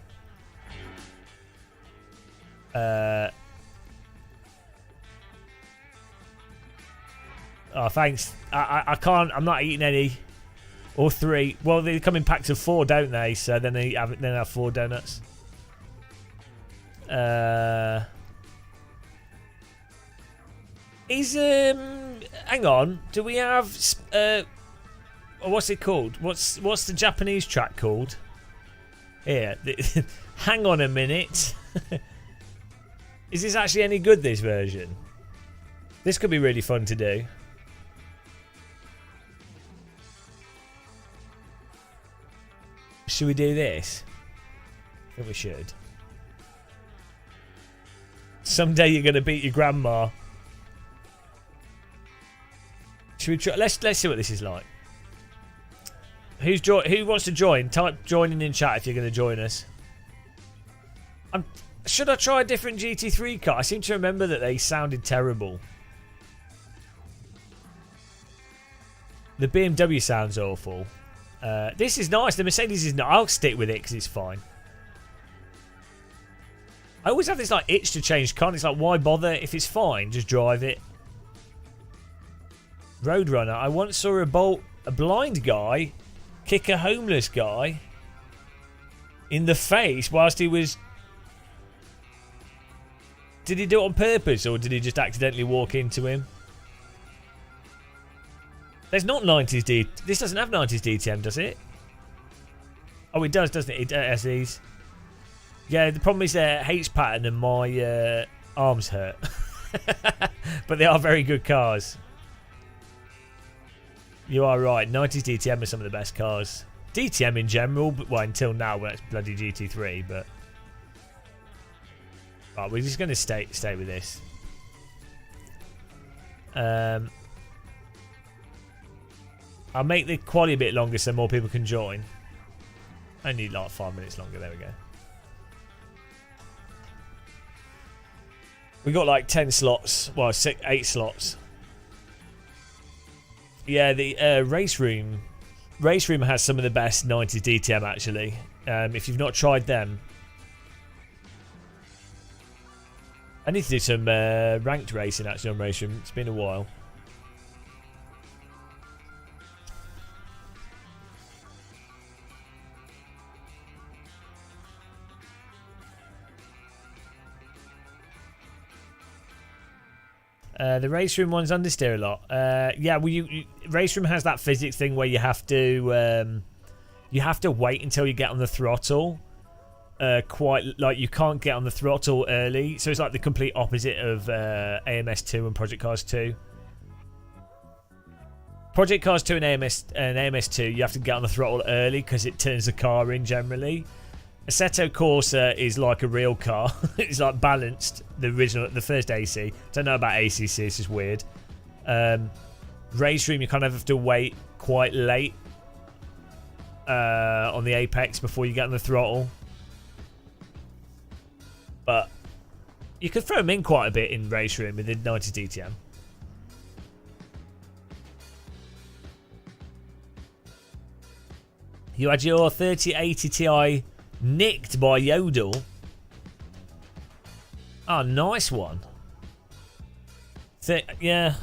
Oh, thanks. I can't. I'm not eating any. Or 3. Well, they come in packs of 4, don't they? So then they have 4 donuts. Hang on. Do we have what's it called? What's the Japanese track called? Here. Hang on a minute. Is this actually any good, this version? This could be really fun to do. Should we do this? I think we should. Someday you're going to beat your grandma. Should we try? Let's see what this is like. Who wants to join? Type joining in chat if you're going to join us. Should I try a different GT3 car? I seem to remember that they sounded terrible. The BMW sounds awful. This is nice. The Mercedes is not. I'll stick with it because it's fine. I always have this like itch to change car. It's like, why bother? If it's fine, just drive it. Roadrunner. I once saw a blind guy kick a homeless guy in the face whilst he was... Did he do it on purpose or did he just accidentally walk into him? There's not 90s D... This doesn't have 90s DTM, does it? Oh, it does, doesn't it? It has these. Yeah, the problem is their H pattern and my arms hurt. But they are very good cars. You are right. 90s DTM are some of the best cars. DTM in general, but well, until now, when it's bloody GT3, but... Right, we're just going to stay with this. I'll make the quali a bit longer so more people can join. I need like 5 minutes longer. There we go. We got like 10 slots. Well, 8 slots. Yeah, the race room has some of the best 90s DTM actually. If you've not tried them, I need to do some ranked racing actually on race room. It's been a while. The race room one's understeer a lot. Yeah, well, race room has that physics thing where you have to wait until you get on the throttle. Quite like you can't get on the throttle early, so it's like the complete opposite of AMS2 and Project Cars 2. Project Cars 2 and AMS2, you have to get on the throttle early because it turns the car in generally. Assetto Corsa is like a real car. It's like balanced. The first AC. Don't know about ACC. It's just weird. Race room, you kind of have to wait quite late on the apex before you get on the throttle. But you could throw them in quite a bit in race room with the 90 DTM. You had your 3080 Ti nicked by Yodel. Oh, nice one. Yeah.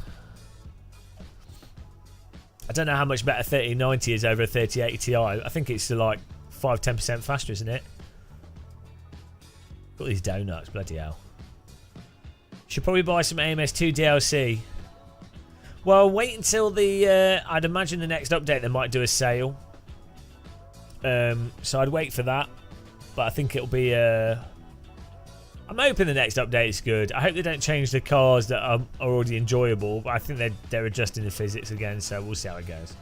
I don't know how much better 3090 is over a 3080 Ti. I think it's like 5-10% faster, isn't it? Got these donuts, bloody hell. Should probably buy some AMS2 DLC. Well, wait until the... I'd imagine the next update they might do a sale. So I'd wait for that. But I think it'll be... I'm hoping the next update is good. I hope they don't change the cars that are already enjoyable. But I think they're adjusting the physics again, so we'll see how it goes.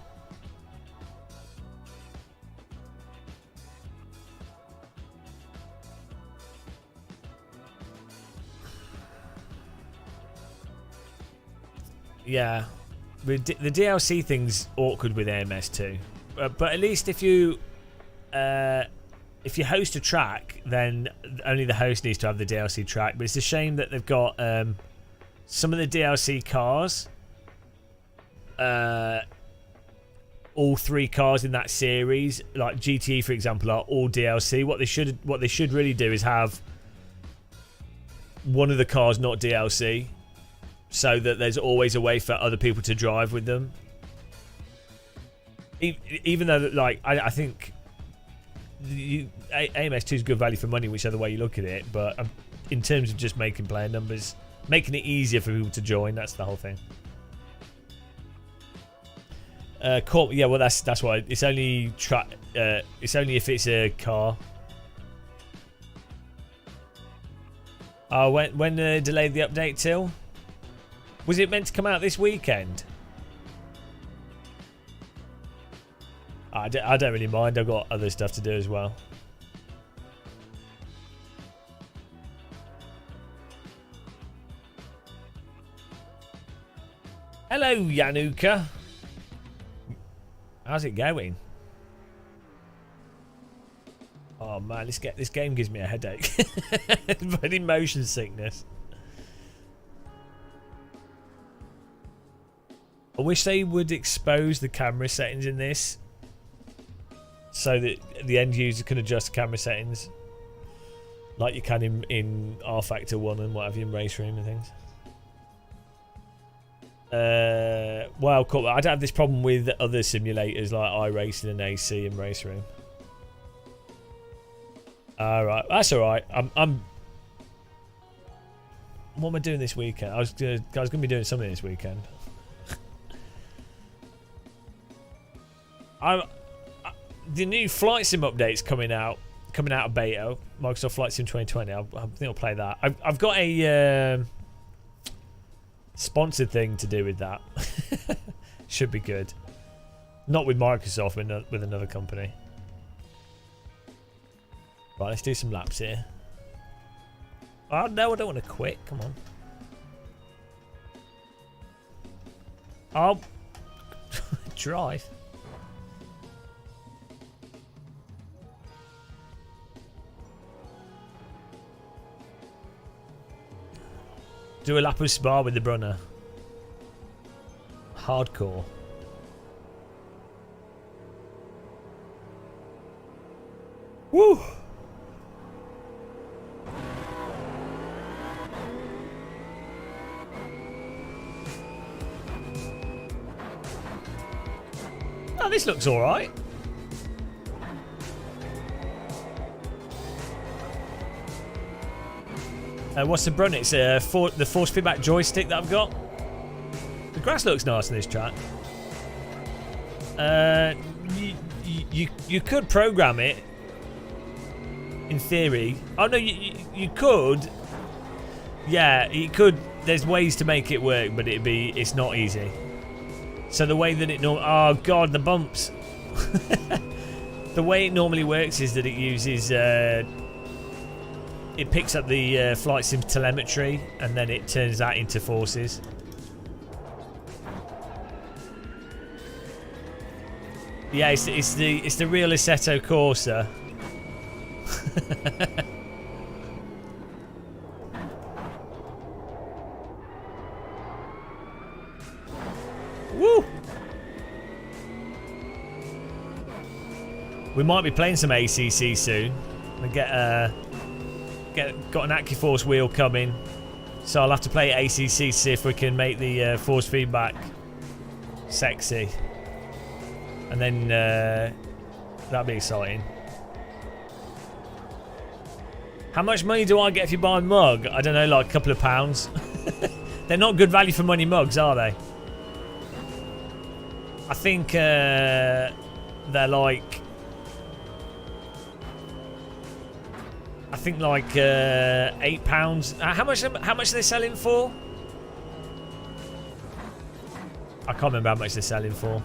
Yeah, the DLC thing's awkward with AMS2, but at least if you host a track, then only the host needs to have the DLC track. But it's a shame that they've got some of the DLC cars, all 3 cars in that series, like GTE for example, are all DLC. What they should really do is have one of the cars not DLC, so that there's always a way for other people to drive with them. Even though, like, I think AMS2 is good value for money, whichever way you look at it. But in terms of just making player numbers, making it easier for people to join, that's the whole thing. Yeah, well, that's why it's only it's only if it's a car. When delayed the update till? Was it meant to come out this weekend? I don't really mind. I've got other stuff to do as well. Hello, Yanuka. How's it going? Oh man, this game gives me a headache. Bloody motion sickness. I wish they would expose the camera settings in this, so that the end user can adjust camera settings, like you can in R Factor 1 and whatever in Race Room and things. Well, cool. I don't have this problem with other simulators like iRacing and AC and Race Room. Alright, that's alright. I'm. What am I doing this weekend? I was gonna be doing something this weekend. The new Flight Sim update's coming out of beta. Microsoft Flight Sim 2020. I think I'll play that. I've got a sponsored thing to do with that. Should be good. Not with Microsoft, with another company. Right, let's do some laps here. Oh no, I don't want to quit. Come on. I'll drive. Do a lap of Spa with the Brunner. Hardcore. Woo! Oh, this looks alright. What's the Brun? It's the force feedback joystick that I've got. The grass looks nice on this track. You could program it in theory. Oh no, you could. Yeah, you could. There's ways to make it work, but it's not easy. So the way that it oh god, the bumps. The way it normally works is that it uses it picks up the flight sim telemetry and then it turns that into forces. Yeah, it's the real Assetto Corsa. Woo! We might be playing some ACC soon. I got an AccuForce wheel coming, so I'll have to play ACC to see if we can make the force feedback sexy, and then that'll be exciting. How much money do I get if you buy a mug? I don't know, like a couple of pounds. They're not good value for money mugs, are they? I think they're like, £8. How much are they selling for? I can't remember how much they're selling for.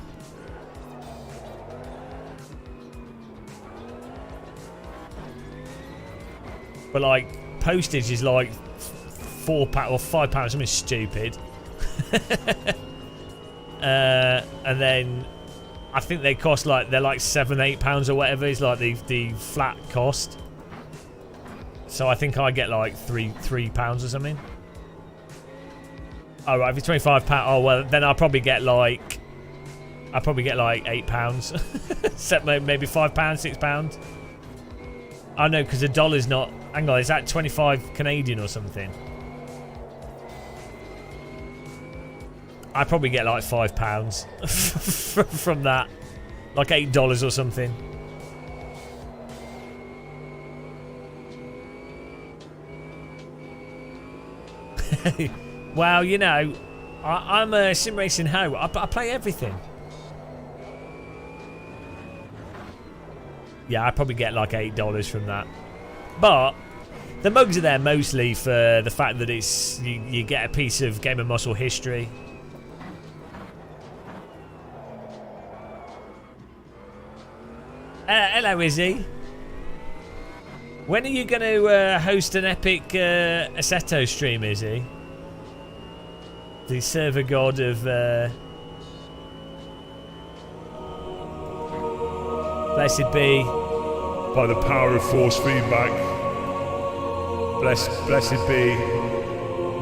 But like postage is like £4 or £5, something stupid. And then I think they cost they're like £7-8 or whatever is like the flat cost. So I think I get like £3 or something. Oh right, if it's £25, oh well, then I'll probably get like £8. Except maybe £5, £6. Oh no, because the dollar's not. Hang on, is that 25 Canadian or something? I probably get like £5 from that, like $8 or something. Well, you know, I'm a sim racing hoe. I play everything. Yeah, I probably get like $8 from that. But the mugs are there mostly for the fact that it's you get a piece of Game of Muscle history. Hello, Izzy. When are you going to host an epic Assetto stream, Izzy? The server god of... Blessed be. by the power of force feedback. Blessed be.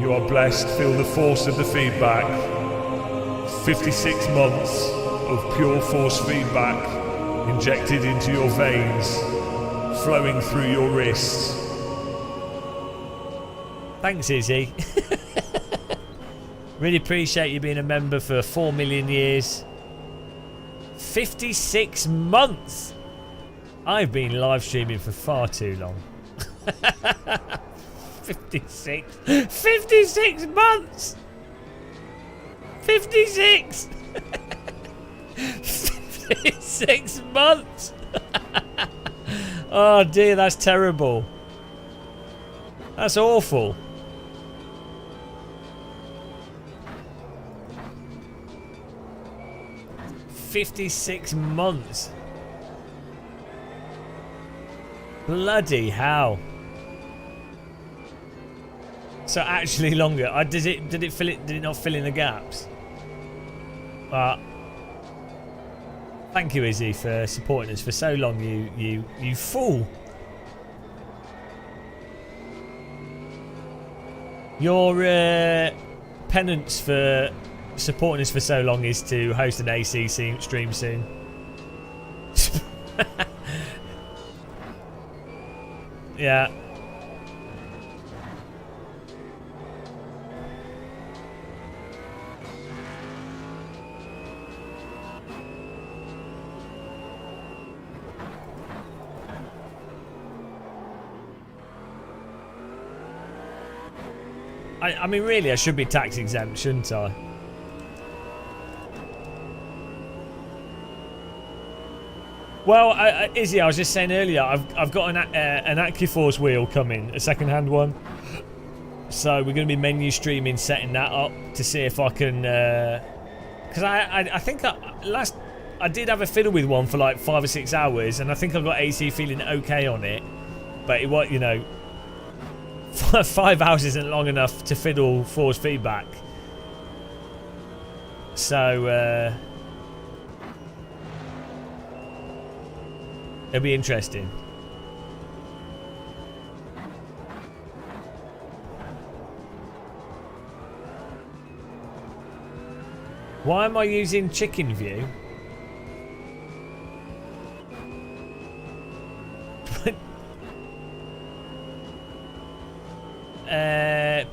You are blessed. Feel the force of the feedback. 56 months of pure force feedback injected into your veins, flowing through your wrists. Thanks, Izzy. Really appreciate you being a member for 4 million years. 56 months! I've been live streaming for far too long. 56 months! 56! 56 months! Oh dear, that's terrible. That's awful. "56 months. Bloody hell. So actually longer. Did it fill it? Did it not fill in the gaps? Thank you, Izzy, for supporting us for so long. You fool. Your penance for supporting us for so long is to host an AC stream soon. Yeah. I mean, really, I should be tax exempt, shouldn't I? Well, Izzy, I was just saying earlier, I've got an AccuForce wheel coming, a second-hand one. So we're going to be menu streaming, setting that up to see if I can. Because I think I did have a fiddle with one for like 5 or 6 hours, and I think I got AC feeling okay on it. But it was, you know, 5 hours isn't long enough to fiddle force feedback. So it'll be interesting. Why am I using chicken view?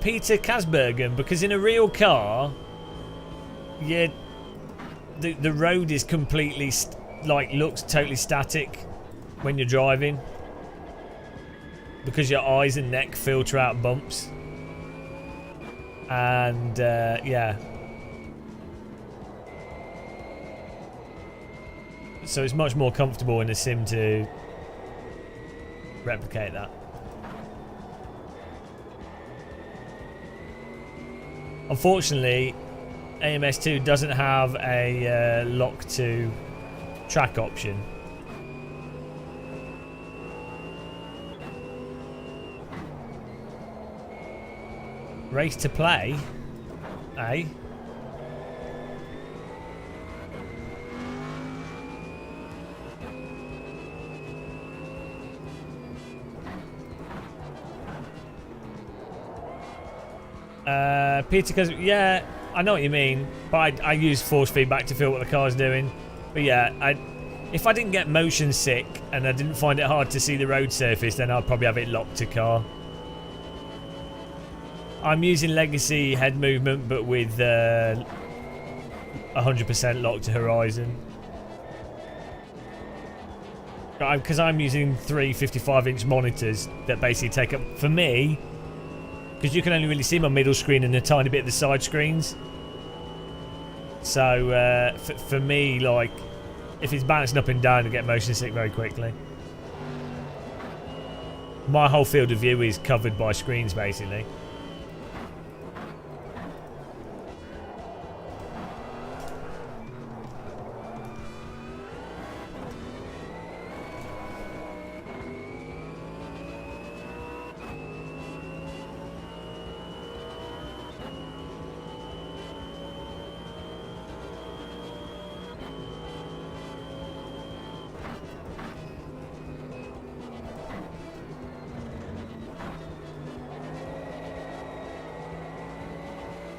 Peter Kasbergen, because in a real car, yeah, the road is completely looks totally static when you're driving, because your eyes and neck filter out bumps, and yeah, so it's much more comfortable in a sim to replicate that. Unfortunately, AMS2 doesn't have a lock to track option. Race to play, eh? Peter, because yeah, I know what you mean, but I use force feedback to feel what the car's doing. But yeah, if I didn't get motion sick and I didn't find it hard to see the road surface, then I'd probably have it locked to car. I'm using legacy head movement, but with 100% locked to horizon. Because I'm using 3 55-inch monitors that basically take up, for me, because you can only really see my middle screen and a tiny bit of the side screens. So for me, like, if it's bouncing up and down, I get motion sick very quickly. My whole field of view is covered by screens, basically.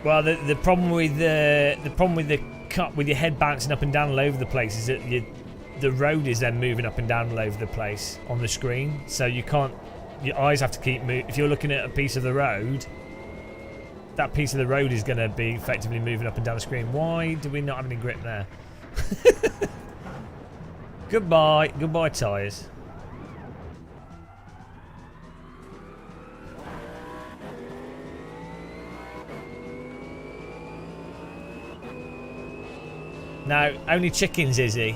Well, the problem with the cut with your head bouncing up and down all over the place is that the road is then moving up and down all over the place on the screen, so you can't. Your eyes have to keep moving. If you're looking at a piece of the road, that piece of the road is going to be effectively moving up and down the screen. Why do we not have any grip there? Goodbye tyres. No, only chickens, is he?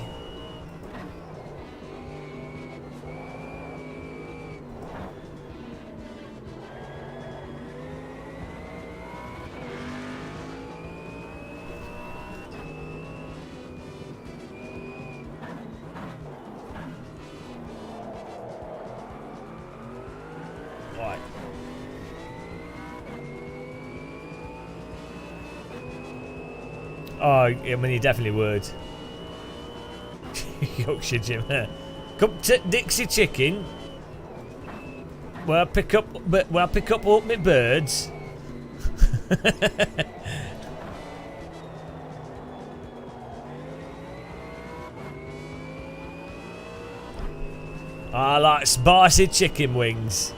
Right. Oh, I mean, you definitely would. Yorkshire Jim. Come to Dixie Chicken. Well, pick up all my birds. I like spicy chicken wings.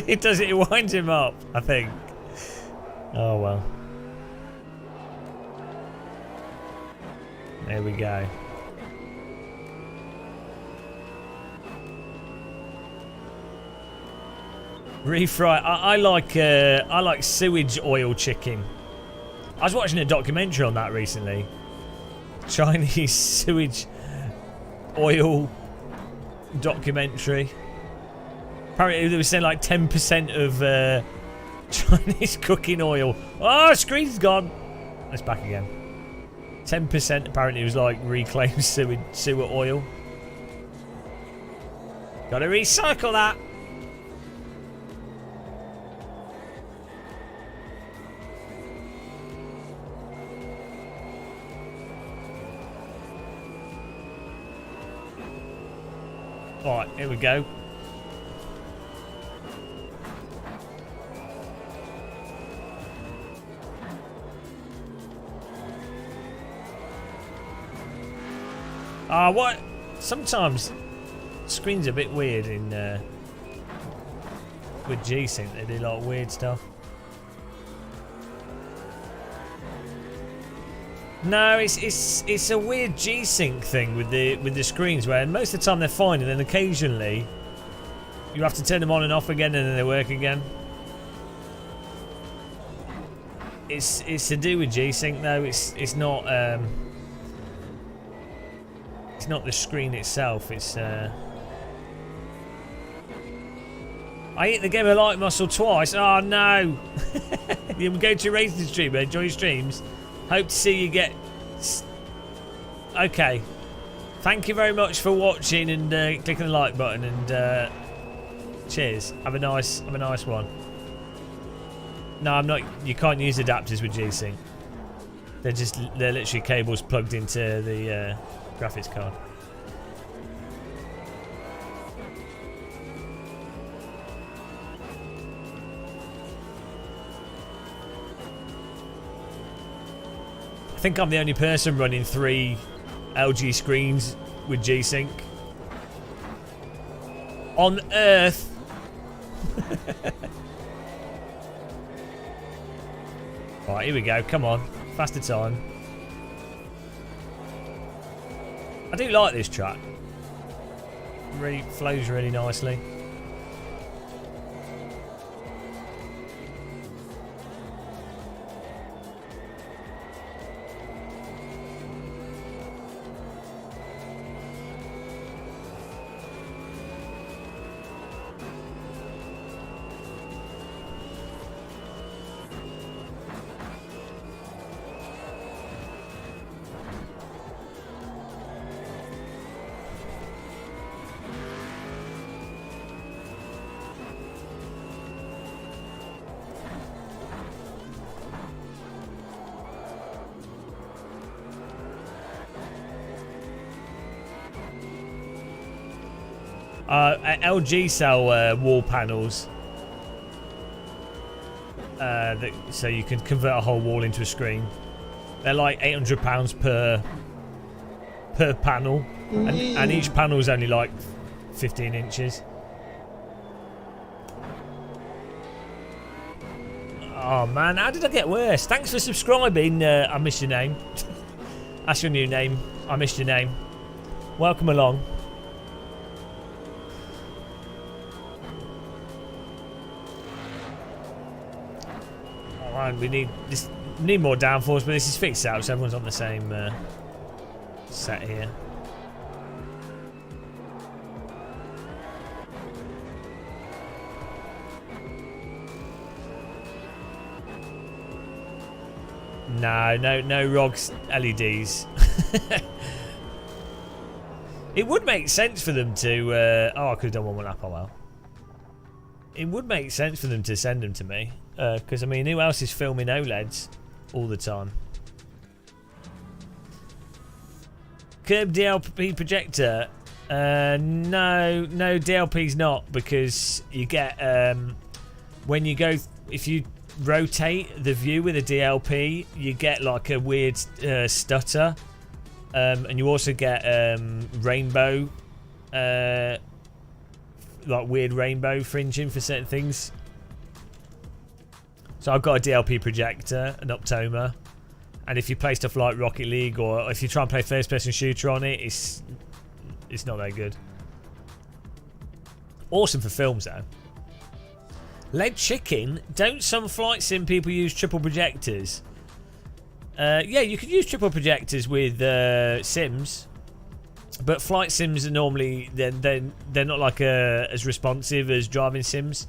It does it. It winds him up, I think. Oh well. There we go. Refry. I like sewage oil chicken. I was watching a documentary on that recently. Chinese sewage oil documentary. Apparently they were saying like 10% of Chinese cooking oil. Oh, screen's gone. It's back again. 10% apparently was like reclaimed sewer oil. Gotta recycle that. Alright, here we go. What? Sometimes screen's a bit weird in with G-Sync. They do a lot of weird stuff. No, it's a weird G-Sync thing with the screens where most of the time they're fine, and then occasionally you have to turn them on and off again, and then they work again. It's to do with G-Sync though. It's not the screen itself. It's I hit the game of light muscle twice. Oh no! You go to your racing stream, enjoy your streams. Hope to see you get. Okay. Thank you very much for watching and clicking the like button, and cheers. Have a nice one. No, I'm not. You can't use adapters with G-Sync. They're literally cables plugged into the graphics card. I think I'm the only person running 3 LG screens with G-Sync on Earth. Right, here we go. Come on, faster time. I do like this track. Really flows really nicely. LG sell wall panels. So you can convert a whole wall into a screen. They're like £800 per panel, and each panel is only like 15 inches. Oh man, how did I get worse? Thanks for subscribing. I missed your name. That's your new name. I missed your name. Welcome along. Alright, we need more downforce, but this is fixed out, so everyone's on the same set here. No ROG's LEDs. It would make sense for them to. Oh, I could have done one up. Oh well. It would make sense for them to send them to me, because I mean, who else is filming OLEDs all the time? Curb DLP projector. No, DLP's not, because you get when you go, if you rotate the view with a DLP, you get like a weird stutter, and you also get rainbow, like weird rainbow fringing for certain things. So I've got a DLP projector, an Optoma, and if you play stuff like Rocket League, or if you try and play first-person shooter on it, it's not very good. Awesome for films though. Lead chicken. Don't some flight sim people use triple projectors? Yeah, you can use triple projectors with sims, but flight sims are normally they're not like as responsive as driving sims,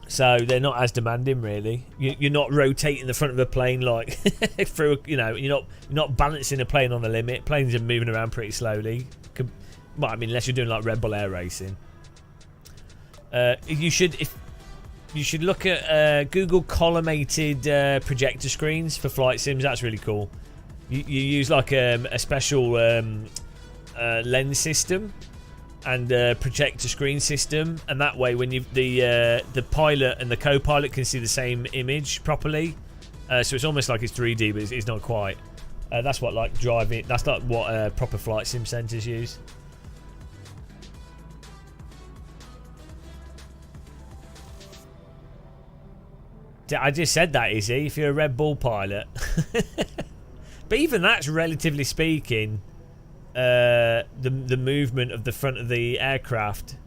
so they're not as demanding really. You're not rotating the front of a plane like through, you know. You're not balancing a plane on the limit. Planes are moving around pretty slowly. Well, I mean, unless you're doing like Red Bull air racing. You should look at Google collimated projector screens for flight sims. That's really cool. You use like a special lens system and projector screen system, and that way when the pilot and the co-pilot can see the same image properly. So it's almost like it's 3D, but it's not quite. That's what like driving. That's like what proper flight sim centers use. I just said that, Izzy, if you're a Red Bull pilot. But even that's, relatively speaking, the movement of the front of the aircraft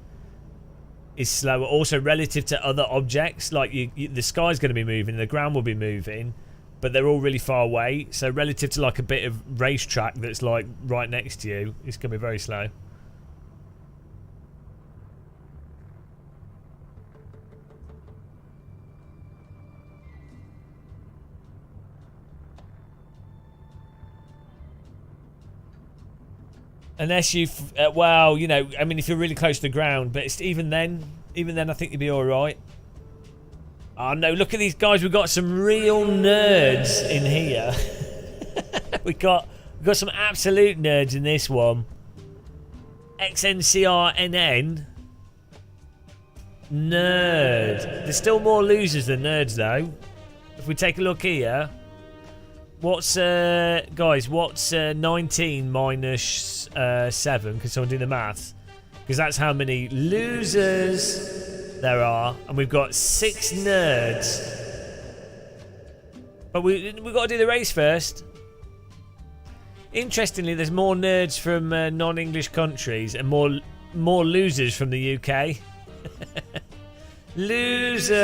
is slower. Also, relative to other objects, like the sky's going to be moving, the ground will be moving, but they're all really far away. So relative to like a bit of racetrack that's like right next to you, it's going to be very slow. Unless you've, well, you know, I mean, if you're really close to the ground, but it's, even then, I think you'd be all right. Oh no, look at these guys. We've got some real nerds in here. we've got some absolute nerds in this one. XNCRNN. Nerd. There's still more losers than nerds, though. If we take a look here. What's, guys, what's 19 minus 7? Can someone do the maths? Because that's how many losers there are. And we've got 6 nerds. But we've got to do the race first. Interestingly, there's more nerds from non-English countries and more losers from the UK. Losers!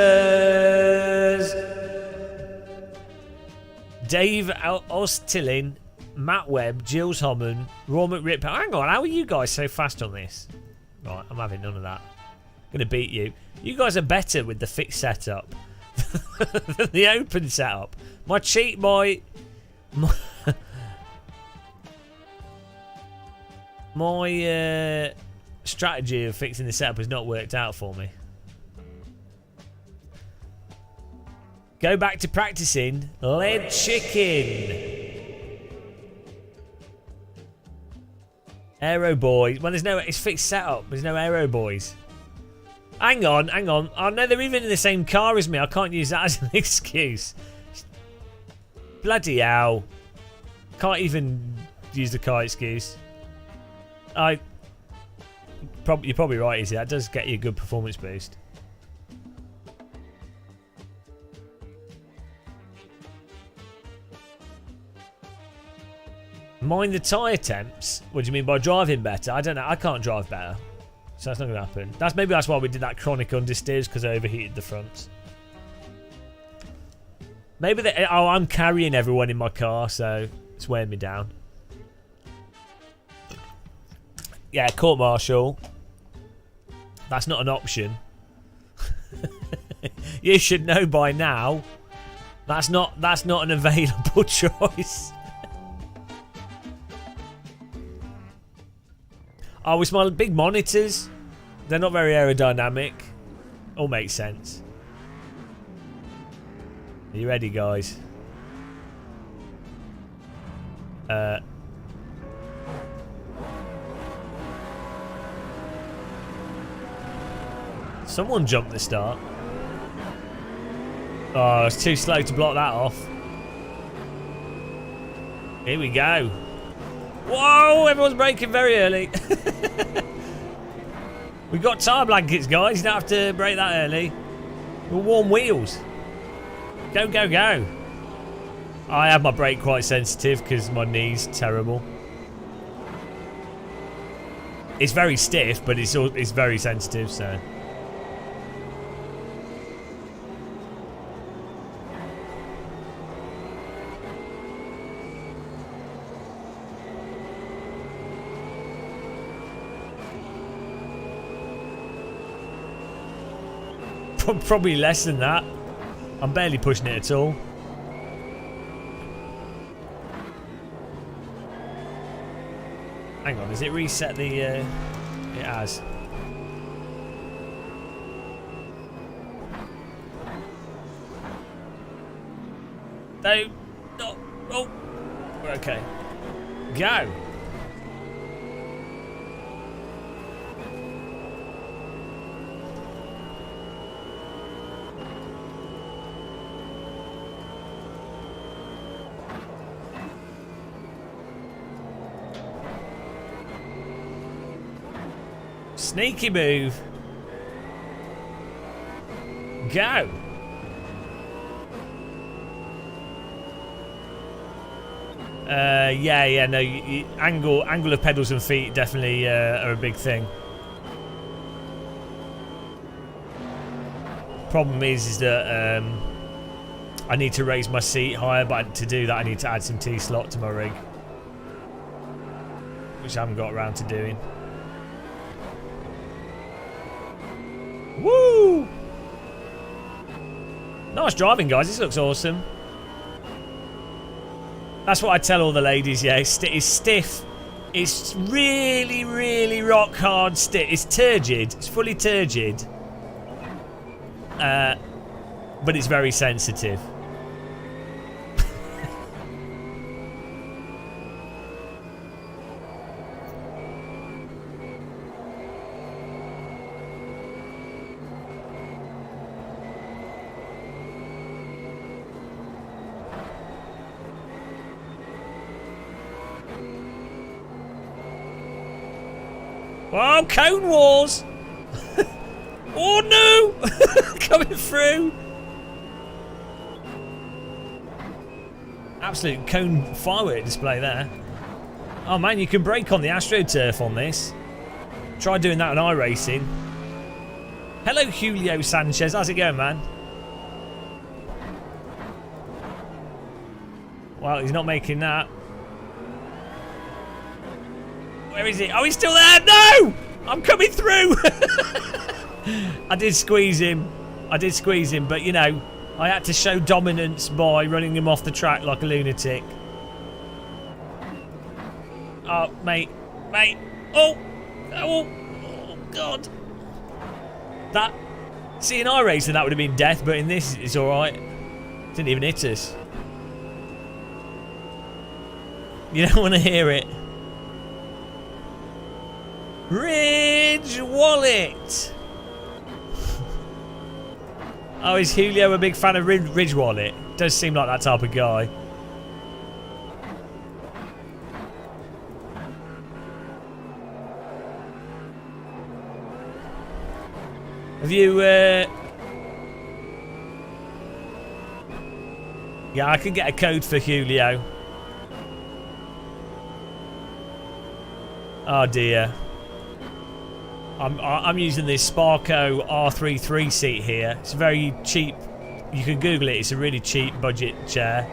Dave Ostilin, Matt Webb, Gilles Homan, Raw McRip. Hang on, how are you guys so fast on this? Right, I'm having none of that. Gonna beat you. You guys are better with the fixed setup than the open setup. My strategy of fixing the setup has not worked out for me. Go back to practicing lead chicken. Aero boys. Well, there's no. It's fixed setup. There's no aero boys. Hang on. Oh no, they're even in the same car as me. I can't use that as an excuse. Bloody hell. Can't even use the car excuse. You're probably right, Izzy. That does get you a good performance boost. Mind the tyre temps? What do you mean by driving better? I don't know. I can't drive better. So that's not going to happen. Maybe that's why we did that chronic understeers, because I overheated the fronts. Maybe I'm carrying everyone in my car, so it's weighing me down. Yeah, court martial. That's not an option. You should know by now. That's not an available choice. Oh, with my big monitors, they're not very aerodynamic. All makes sense. Are you ready, guys? Someone jumped the start. Oh, it's too slow to block that off. Here we go. Whoa, everyone's braking very early. We got tyre blankets, guys. You don't have to brake that early. We're warm wheels. Go, go, go. I have my brake quite sensitive because my knee's terrible. It's very stiff, but it's very sensitive, so. Probably less than that. I'm barely pushing it at all. Hang on, has it reset the... It has. No. No. Oh. Okay. Go. Sneaky move. Go. Yeah, no. Angle of pedals and feet definitely are a big thing. Problem is that I need to raise my seat higher, but to do that I need to add some T-slot to my rig, which I haven't got around to doing. Woo! Nice driving, guys. This looks awesome. That's what I tell all the ladies, yeah. It's stiff. It's really, really rock hard stiff. It's turgid. It's fully turgid. But it's very sensitive. Oh, cone wars! Oh no! Coming through! Absolute cone firework display there. Oh man, you can brake on the AstroTurf on this. Try doing that on iRacing. Hello, Julio Sanchez. How's it going, man? Well, he's not making that. Where is he? Oh, he's still there! No! I'm coming through! I did squeeze him, but you know, I had to show dominance by running him off the track like a lunatic. Oh, mate. Oh, God. That, see, in iRacing that would have been death, but in this it's alright. Didn't even hit us. You don't want to hear it. Ridge Wallet. Oh, is Julio a big fan of Ridge Wallet? Does seem like that type of guy. Have you, yeah, I can get a code for Julio. Oh dear. I'm using this Sparco R33 seat here. It's very cheap. You can Google it. It's a really cheap budget chair.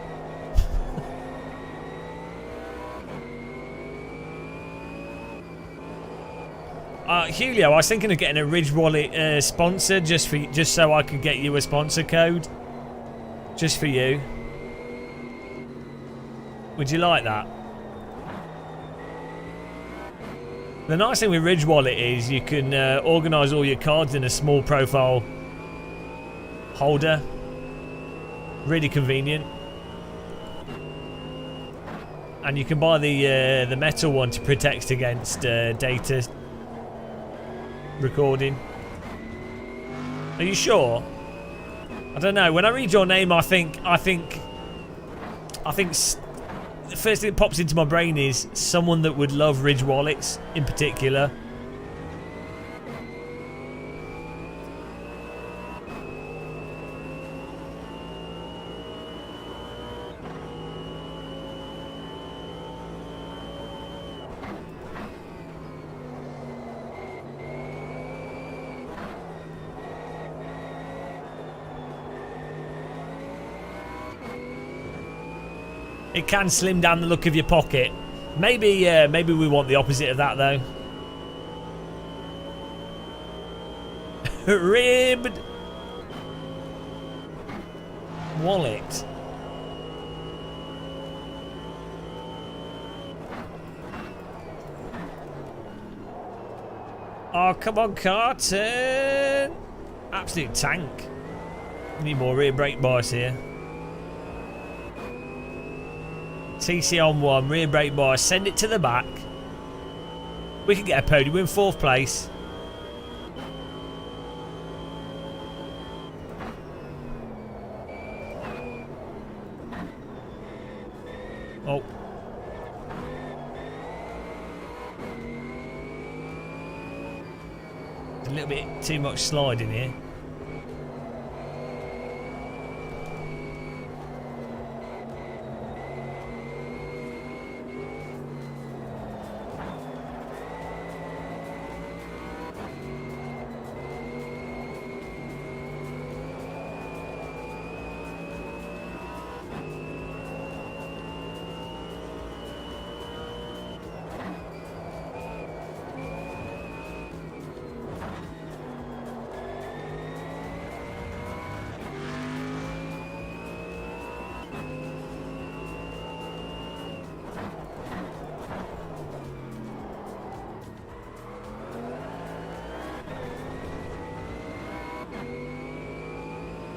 Julio, I was thinking of getting a Ridge Wallet sponsor just so I could get you a sponsor code. Just for you. Would you like that? The nice thing with Ridge Wallet is you can organise all your cards in a small profile holder. Really convenient. And you can buy the metal one to protect against data recording. Are you sure? I don't know. When I read your name, I think the first thing that pops into my brain is someone that would love Ridge Wallets in particular. It can slim down the look of your pocket. Maybe we want the opposite of that though. Ribbed wallet. Oh, come on, Carton. Absolute tank. Need more rear brake bars here. TC on 1, rear brake bar, send it to the back. We can get a podium, we're in 4th place. Oh. There's a little bit too much sliding here.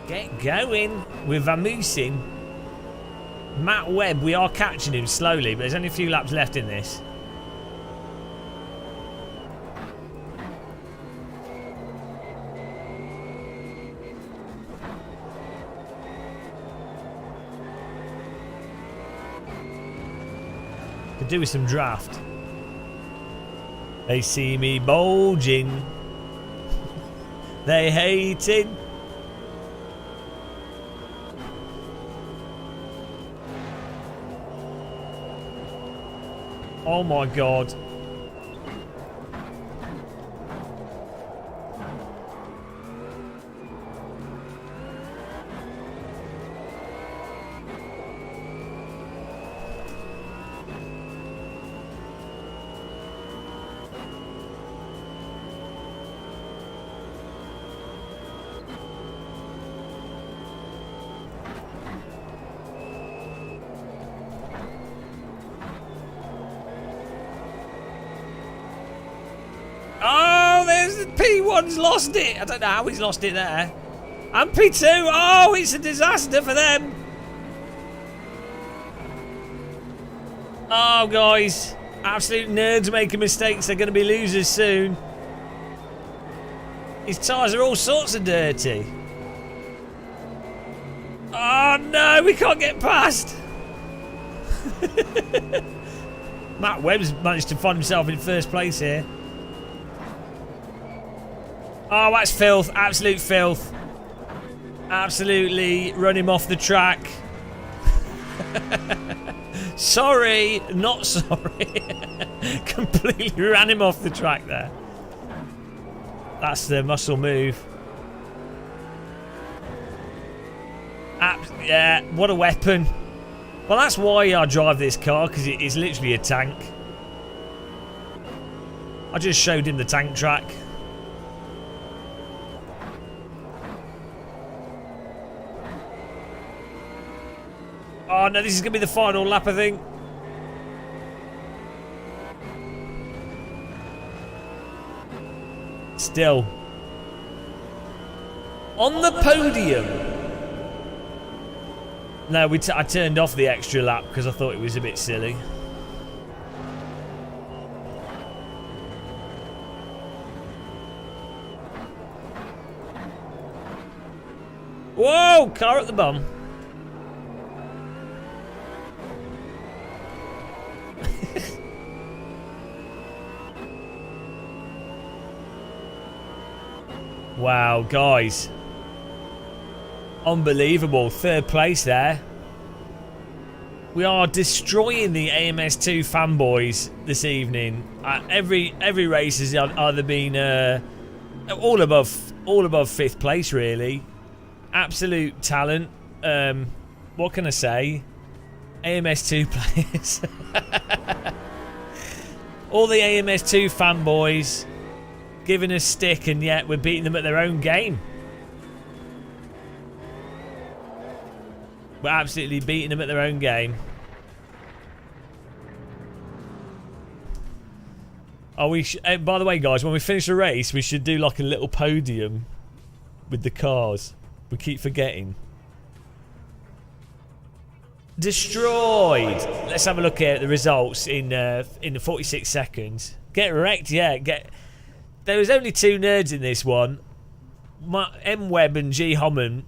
Get going with Vamusin. Matt Webb, we are catching him slowly, but there's only a few laps left in this. Could do with some draft. They see me bulging. They hate it. Oh my god. P1's lost it. I don't know how he's lost it there. And P2. Oh, it's a disaster for them. Oh, guys. Absolute nerds making mistakes. They're going to be losers soon. His tyres are all sorts of dirty. Oh no, we can't get past. Matt Webb's managed to find himself in first place here. Oh, that's filth. Absolute filth. Absolutely run him off the track. Sorry, not sorry. Completely ran him off the track there. That's the muscle move. Yeah, what a weapon. Well, that's why I drive this car, because it is literally a tank. I just showed him the tank track. Oh no, this is going to be the final lap, I think. Still. On the podium. No, I turned off the extra lap because I thought it was a bit silly. Whoa! Car at the bum. Wow, guys. Unbelievable. Third place there. We are destroying the AMS2 fanboys this evening. Every race has either been all above fifth place, really. Absolute talent. What can I say? AMS2 players. All the AMS2 fanboys giving us stick, and yet we're beating them at their own game. We're absolutely beating them at their own game. Oh, by the way, guys, when we finish the race, we should do like a little podium with the cars. We keep forgetting. Destroyed. Let's have a look at the results in the 46 seconds. Get wrecked, yeah. There was only two nerds in this one. M Webb and G Homan.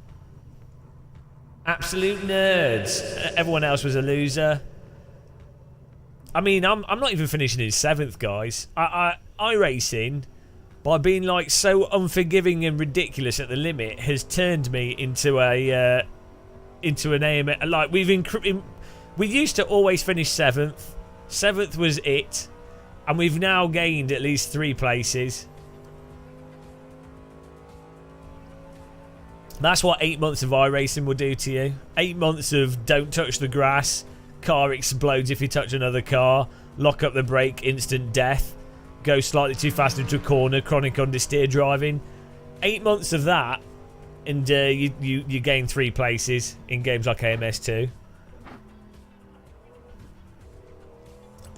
Absolute nerds. Everyone else was a loser. I mean, I'm not even finishing in 7th, guys. iRacing, by being like so unforgiving and ridiculous at the limit, has turned me into an AMA. Like we used to always finish 7th. 7th was it, and we've now gained at least 3 places. That's what 8 months of iRacing will do to you. 8 months of don't touch the grass, car explodes if you touch another car, lock up the brake, instant death, go slightly too fast into a corner, chronic understeer driving. 8 months of that, and you gain 3 places in games like AMS2.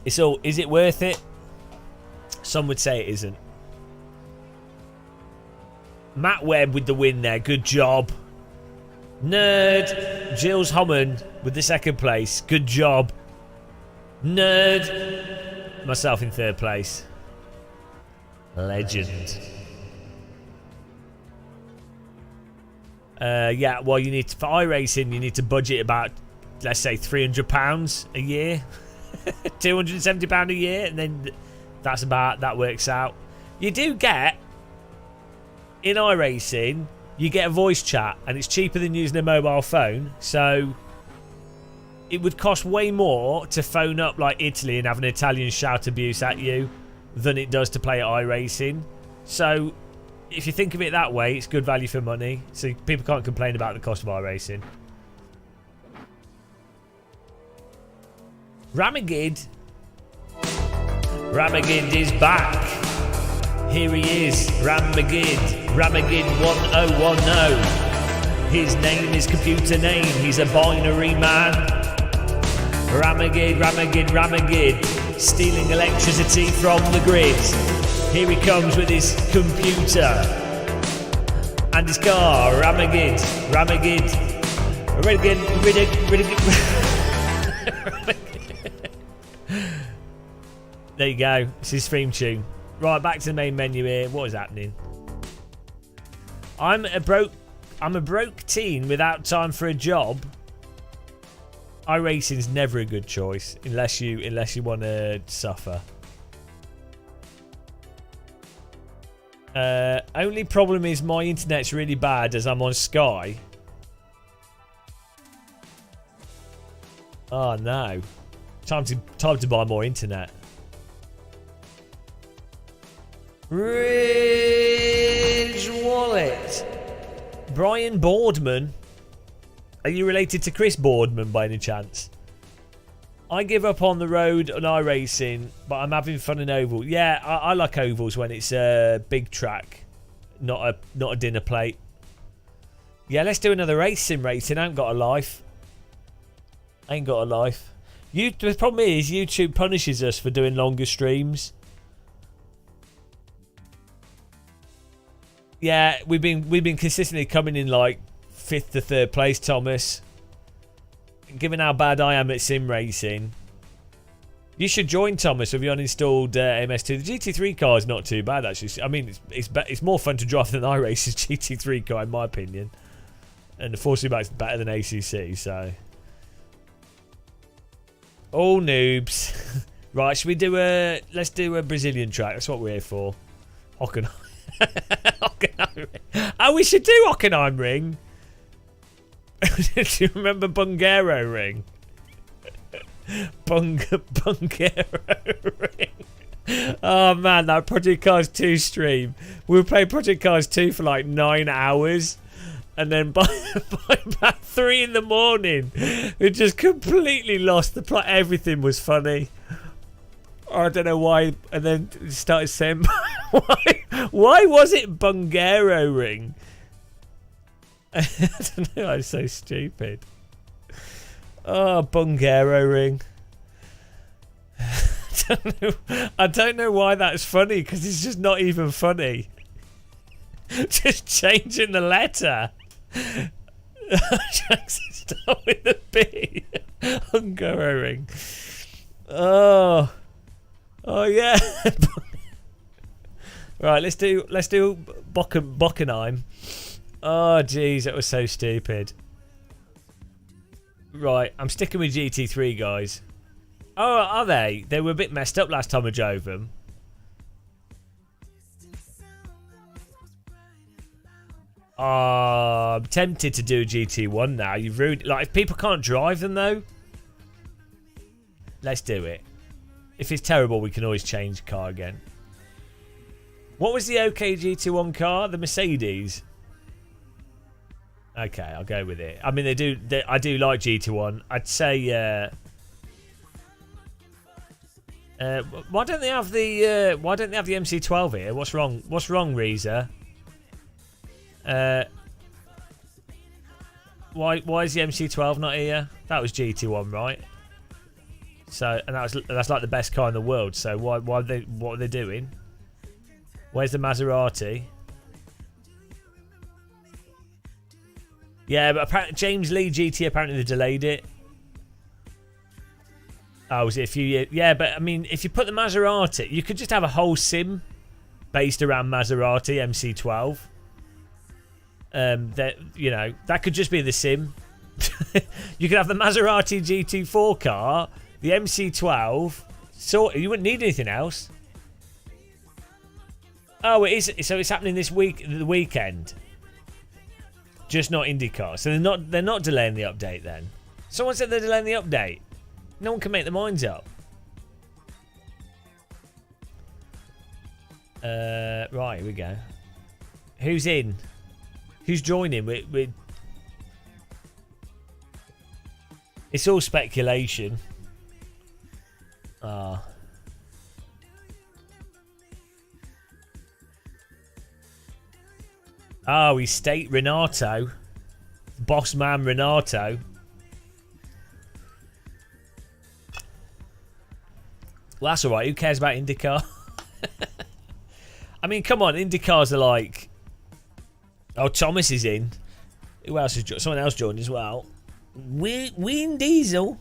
Is it worth it? Some would say it isn't. Matt Webb with the win there. Good job. Nerd. Gilles Homan with the 2nd place. Good job. Nerd. Myself in 3rd place. Legend. Yeah, well, you need to, for iRacing, you need to budget about, let's say, £300 a year. £270 a year, and then that works out. You do get, in iRacing, you get a voice chat, and it's cheaper than using a mobile phone, so it would cost way more to phone up like Italy and have an Italian shout abuse at you than it does to play at iRacing. So if you think of it that way, it's good value for money, so people can't complain about the cost of iRacing. Ramagid is back. Here he is, Ramagid 1010. His name is computer name, he's a binary man. Ramagid, stealing electricity from the grid. Here he comes with his computer and his car. Ramagid. There you go. It's his theme tune. Right, back to the main menu here. What is happening? I'm a broke teen without time for a job. iRacing's never a good choice unless you want to suffer. Only problem is my internet's really bad as I'm on Sky. Oh no. Time to buy more internet. Ridge Wallet. Brian Boardman. Are you related to Chris Boardman by any chance? I give up on the road on iRacing, but I'm having fun in oval. Yeah, I like ovals when it's a big track, not a dinner plate. Yeah, let's do another race sim racing. I ain't got a life. The problem is YouTube punishes us for doing longer streams. Yeah, we've been consistently coming in like 5th to 3rd place, Thomas. Given how bad I am at sim racing, you should join, Thomas, if you uninstalled MS2. The GT3 car is not too bad actually. I mean, it's more fun to drive than iRace's GT3 car in my opinion, and the Force Back's better than ACC. So, all noobs. Right, should we do let's do a Brazilian track. That's what we're here for. Hockenheim. Oh, we should do Hockenheim Ring. Do you remember Bungaro Ring? Bungaro Ring. Oh man, that Project Cars 2 stream. We played Project Cars 2 for like 9 hours. And then by about 3 in the morning, we just completely lost the plot. Everything was funny. I don't know why. And then it started saying, why was it Bungaro Ring? I don't know. I'm so stupid. Oh, Bungaro Ring. I don't know why that's funny because it's just not even funny. Just changing the letter. Start with a B. Bungaro Ring. Oh yeah. Right, let's do Bockenheim. Oh jeez, that was so stupid. Right, I'm sticking with GT3, guys. Oh, are they? They were a bit messed up last time I drove them. Oh, I'm tempted to do a GT1 now. You've ruined. Like, if people can't drive them though, let's do it. If it's terrible, we can always change car again. What was the OK GT1 car? The Mercedes. Okay, I'll go with it. I mean, I do like GT1. I'd say. Why don't they have the MC12 here? What's wrong? What's wrong, Reza? Why is the MC12 not here? That was GT1, right? So, and that's like the best car in the world. So what are they doing? Where's the Maserati? Yeah, but apparently James Lee GT apparently delayed it. Oh, was it a few years? Yeah, but I mean, if you put the Maserati, you could just have a whole sim based around Maserati MC12. That could just be the sim. You could have the Maserati GT4 car, the MC12. So you wouldn't need anything else. Oh, it is. So it's happening this week, the weekend. Just not IndyCar. So they're not delaying the update then. Someone said they're delaying the update. No one can make their minds up. Right, here we go. Who's in? Who's joining? It's all speculation. Oh, he's State Renato. Boss man Renato. Well, that's alright. Who cares about IndyCar? I mean, come on. IndyCars are like... Oh, Thomas is in. Who else is joined? Someone else joined as well. Win Diesel.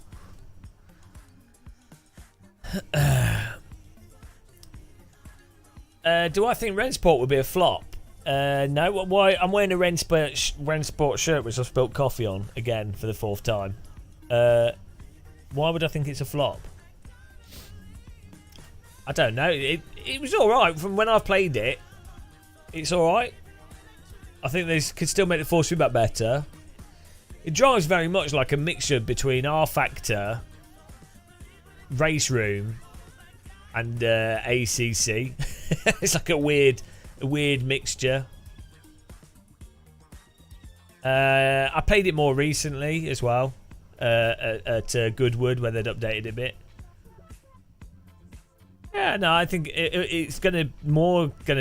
Do I think Rensport would be a flop? No. Why? I'm wearing a Rensport shirt, which I've spilt coffee on again for the 4th time. Why would I think it's a flop? I don't know. It was all right from when I've played it. It's all right. I think they could still make the force feedback better. It drives very much like a mixture between R Factor, Race Room, and ACC. It's like a weird mixture. I played it more recently as well at Goodwood, where they'd updated it a bit. Yeah, no, I think it's gonna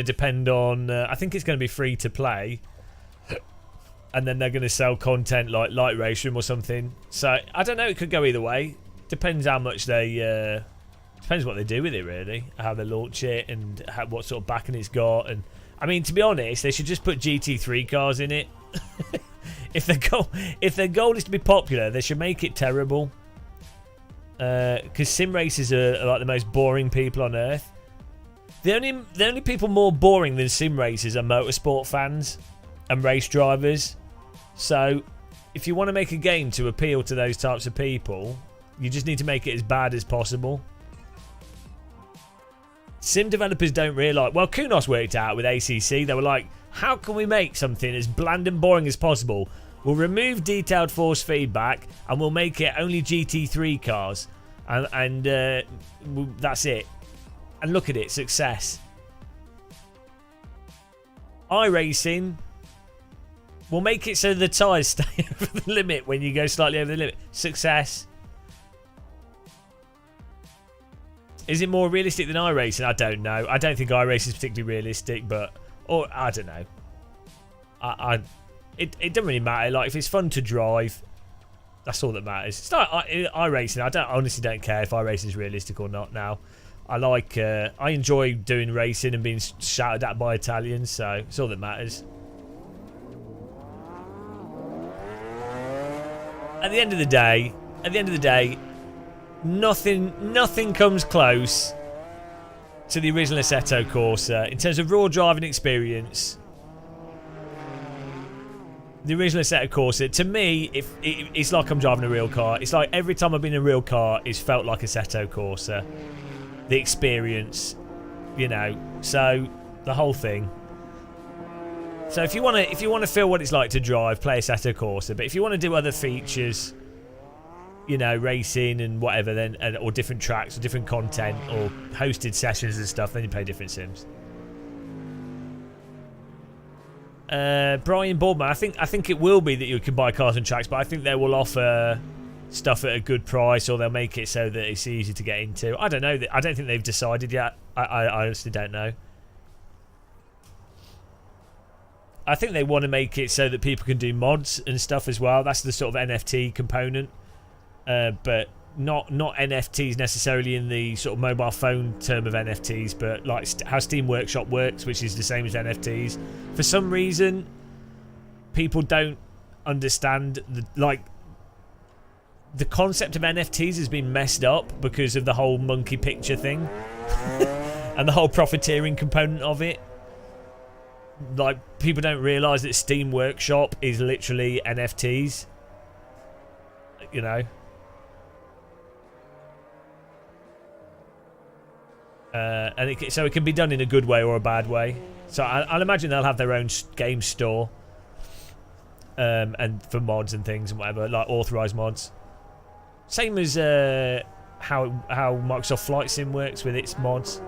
depend on. I think it's gonna be free to play, and then they're gonna sell content like Light Race Room or something. So I don't know. It could go either way. Depends how much they. Depends what they do with it, really. How they launch it and what sort of backing it's got. And I mean, to be honest, they should just put GT3 cars in it. If their goal is to be popular, they should make it terrible. Because sim racers are like the most boring people on earth. The only people more boring than sim racers are motorsport fans and race drivers. So if you want to make a game to appeal to those types of people, you just need to make it as bad as possible. Sim developers don't realise. Well, Kunos worked out with ACC. They were like, how can we make something as bland and boring as possible? We'll remove detailed force feedback and we'll make it only GT3 cars. And that's it. And look at it. Success. iRacing will make it so the tyres stay over the limit when you go slightly over the limit. Success. Is it more realistic than iRacing? I don't know. I don't think iRacing is particularly realistic, or I don't know. It doesn't really matter. Like, if it's fun to drive, that's all that matters. It's not iRacing. I honestly don't care if iRacing is realistic or not now. I enjoy doing racing and being shouted at by Italians, so it's all that matters. At the end of the day, nothing comes close to the original Assetto Corsa in terms of raw driving experience. The original Assetto Corsa, to me, it's like I'm driving a real car. It's like every time I've been in a real car, it's felt like Assetto Corsa. The experience, you know. So the whole thing. So if you want to feel what it's like to drive, play Assetto Corsa. But if you want to do other features, you know, racing and whatever, then or different tracks or different content or hosted sessions and stuff, then you play different sims. Brian Boardman, I think it will be that you can buy cars and tracks, but I think they will offer stuff at a good price, or they'll make it so that it's easy to get into. I don't know. I don't think they've decided yet. I honestly don't know. I think they want to make it so that people can do mods and stuff as well. That's the sort of NFT component. But not NFTs necessarily in the sort of mobile phone term of NFTs, but like how Steam Workshop works, which is the same as NFTs. For some reason, people don't understand the concept of NFTs has been messed up because of the whole monkey picture thing and the whole profiteering component of it. Like, people don't realise that Steam Workshop is literally NFTs. You know. So it can be done in a good way or a bad way. So I'll imagine they'll have their own game store, and for mods and things and whatever, like authorized mods. Same as how Microsoft Flight Sim works with its mods,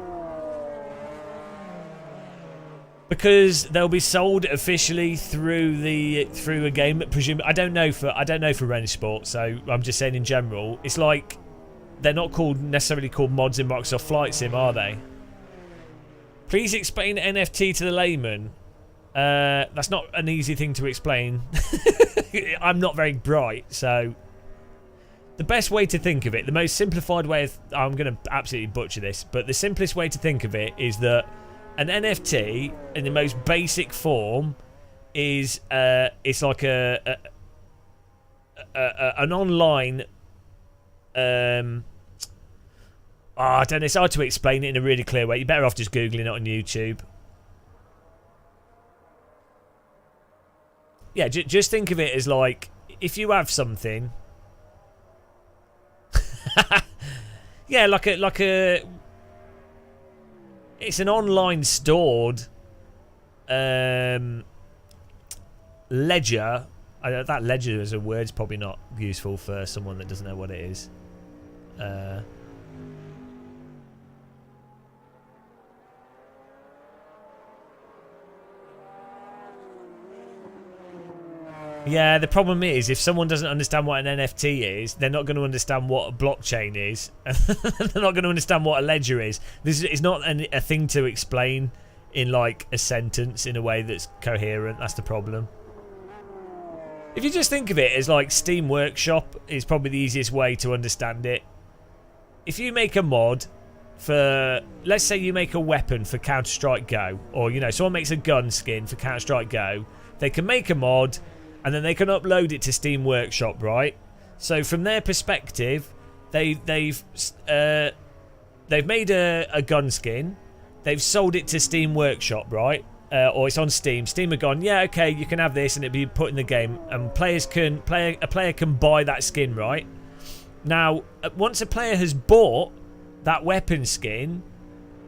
because they'll be sold officially through a game. I don't know for Rensport, so I'm just saying in general. It's like, they're not necessarily called mods in Microsoft Flight Sim, are they? Please explain NFT to the layman. That's not an easy thing to explain. I'm not very bright, so the best way to think of it, the most simplified way I'm going to absolutely butcher this, but the simplest way to think of it is that an NFT in the most basic form is it's like an online I don't know. It's hard to explain it in a really clear way. You're better off just Googling it on YouTube. Yeah, just think of it as like, if you have something... yeah, like a... It's an online stored ledger. That ledger as a word's probably not useful for someone that doesn't know what it is. Yeah, the problem is if someone doesn't understand what an NFT is, they're not going to understand what a blockchain is. They're not going to understand what a ledger is. This is not a thing to explain in like a sentence in a way that's coherent. That's the problem. If you just think of it as like Steam Workshop is probably the easiest way to understand it. If you make a mod for, let's say you make a weapon for Counter-Strike Go, or you know, someone makes a gun skin for Counter-Strike Go, they can make a mod and then they can upload it to Steam Workshop, right? So from their perspective, they've made a gun skin, they've sold it to Steam Workshop, right? Or it's on Steam. Steam have gone, yeah, okay, you can have this, and it'll be put in the game, and a player can buy that skin, right? Now, once a player has bought that weapon skin,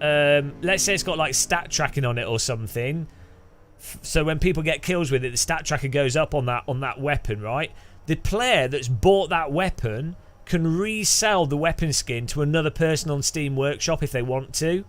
let's say it's got like stat tracking on it or something. So when people get kills with it, the stat tracker goes up on that weapon, right? The player that's bought that weapon can resell the weapon skin to another person on Steam Workshop if they want to.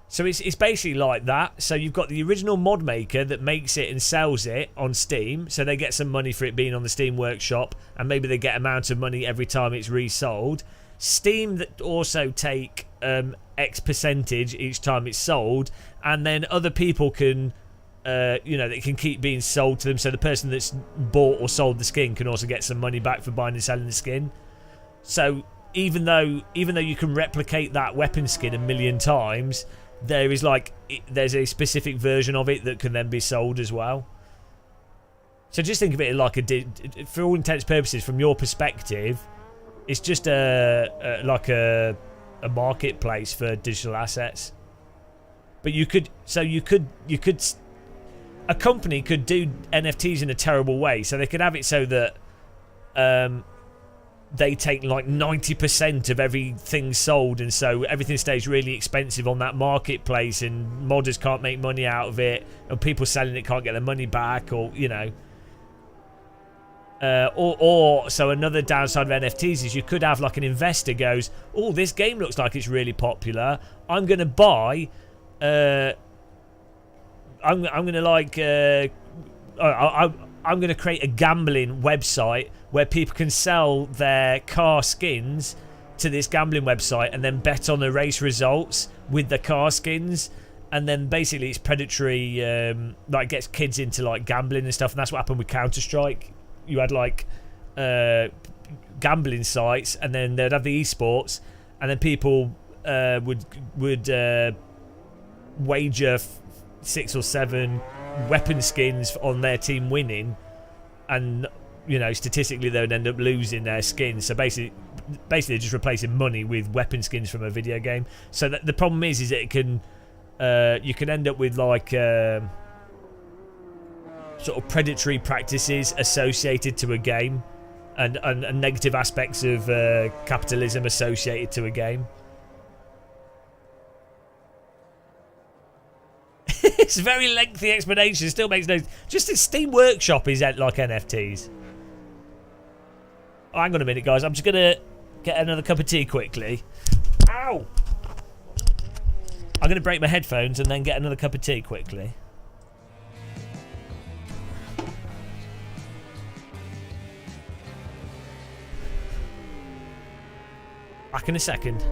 So it's basically like that. So you've got the original mod maker that makes it and sells it on Steam, so they get some money for it being on the Steam Workshop, and maybe they get amount of money every time it's resold. Steam that also take X percentage each time it's sold, and then other people can... you know, they can keep being sold to them, so the person that's bought or sold the skin can also get some money back for buying and selling the skin. So even though you can replicate that weapon skin a million times, there's a specific version of it that can then be sold as well. So just think of it like for all intents and purposes, from your perspective, it's just like a marketplace for digital assets. But a company could do NFTs in a terrible way. So they could have it so that they take like 90% of everything sold, and so everything stays really expensive on that marketplace, and modders can't make money out of it, and people selling it can't get their money back, or you know. So another downside of NFTs is you could have like an investor goes, oh, this game looks like it's really popular. I'm going to buy... I'm going to create a gambling website where people can sell their car skins to this gambling website and then bet on the race results with the car skins, and then basically it's predatory, like gets kids into like gambling and stuff. And that's what happened with Counter-Strike. You had like gambling sites, and then they'd have the esports, and then people would wager 6 or 7 weapon skins on their team winning, and you know, statistically they would end up losing their skins. So basically just replacing money with weapon skins from a video game. So the problem is that it can you can end up with like sort of predatory practices associated to a game, and negative aspects of capitalism associated to a game. It's a very lengthy explanation. Still makes no... Just as Steam Workshop is like NFTs. Oh, hang on a minute, guys. I'm just going to get another cup of tea quickly. Ow! I'm going to break my headphones and then get another cup of tea quickly. Back in a second.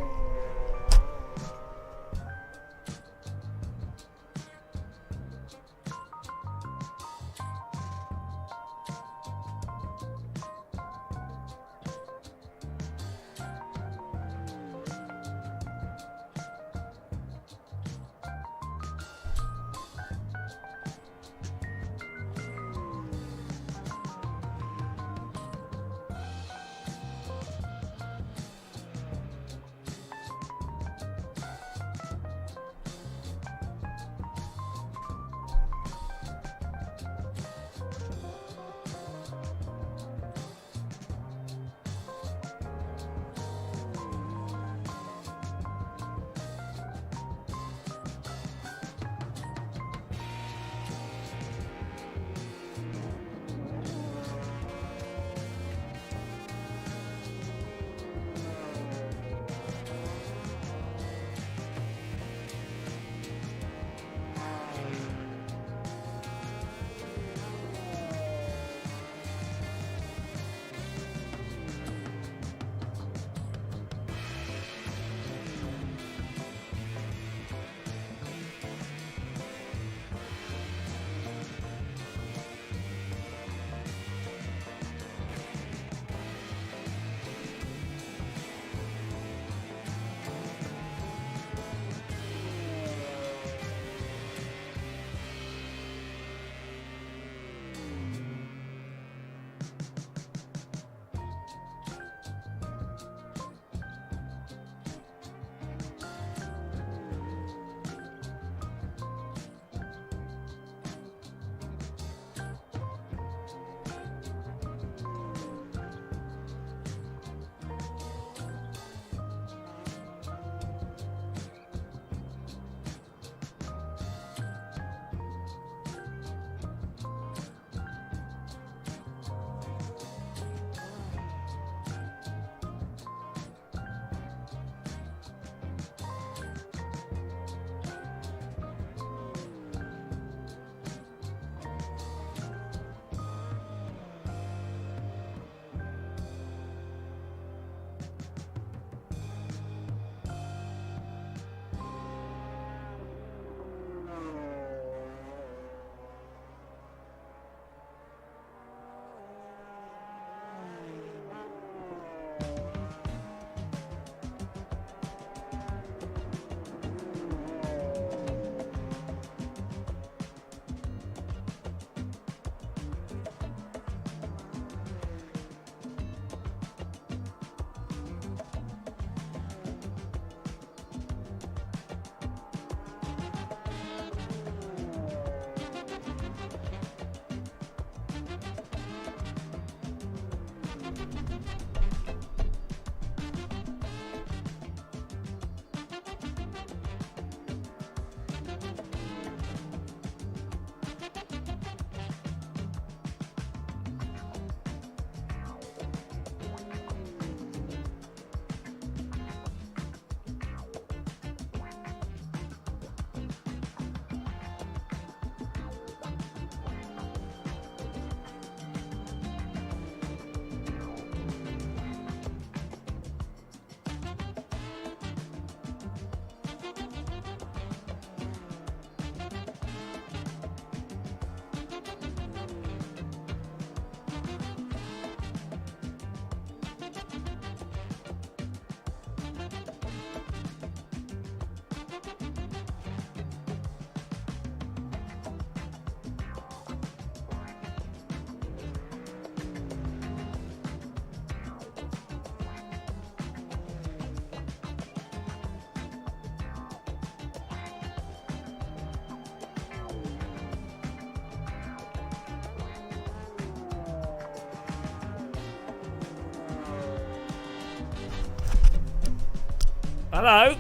Hello.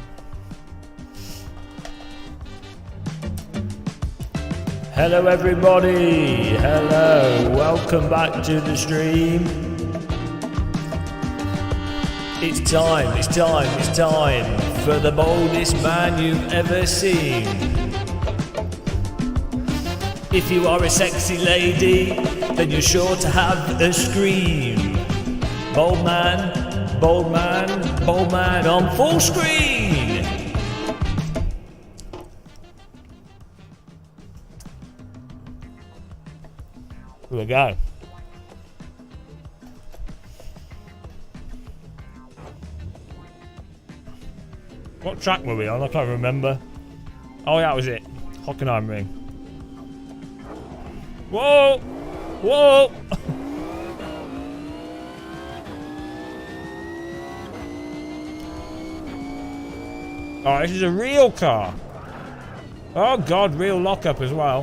Hello everybody. Hello. Welcome back to the stream. It's time. It's time. It's time for the boldest man you've ever seen. If you are a sexy lady, then you're sure to have a scream. Bold man, bold man, bold man on full screen. Here we go. What track were we on? I can't remember. Oh, yeah, that was it. Hockenheimring. Whoa! Whoa! Oh, this is a real car. Oh, God, real lockup as well.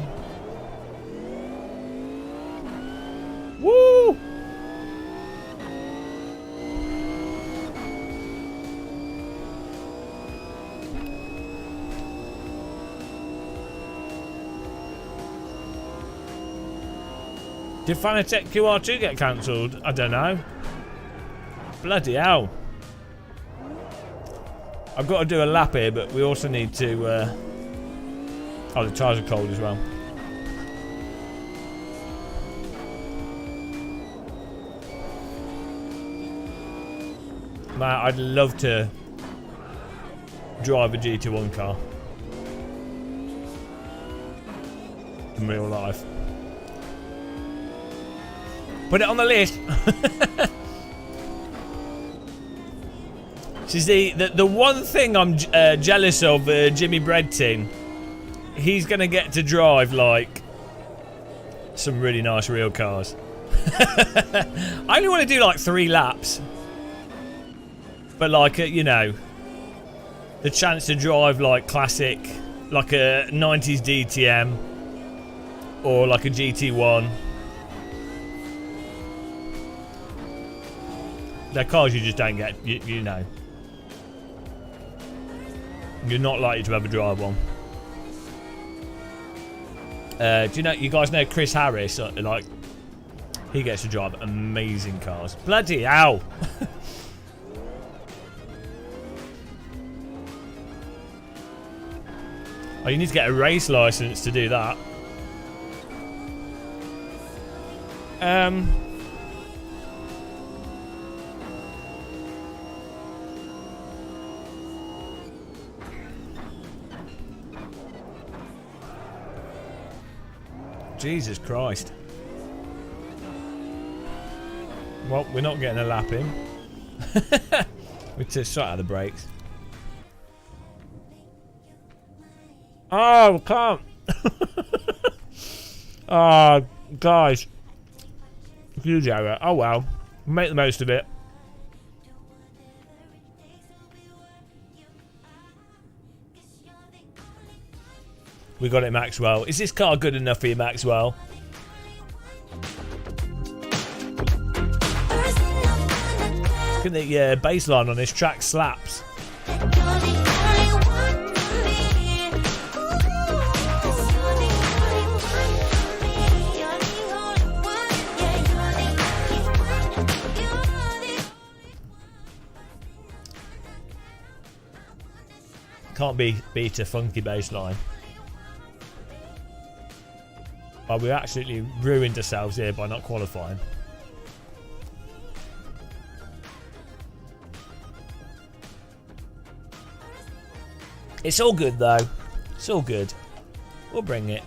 Woo! Did Fanatec QR2 get cancelled? I don't know. Bloody hell. I've got to do a lap here, but we also need to... Oh, the tyres are cold as well. Man, I'd love to drive a GT1 car. In real life. Put it on the list. This is the one thing I'm jealous of Jimmy Bredtin. He's going to get to drive, like, some really nice real cars. I only want to do, like, 3 laps. But, like, you know, the chance to drive, like, classic, like a 90s DTM. Or, like, a GT1. They're cars you just don't get, you know. You're not likely to ever drive one. Do you guys know Chris Harris? Like, he gets to drive amazing cars. Bloody hell! Oh, you need to get a race license to do that. Jesus Christ. Well, we're not getting a lap in. We just shot out the brakes. Oh, can't. Oh, guys. Huge error. Oh well. Make the most of it. We got it, Maxwell. Is this car good enough for you, Maxwell? Look at the bass line on this track slaps. Can't beat a funky bass line. Oh, we absolutely ruined ourselves here by not qualifying. It's all good though. It's all good. We'll bring it.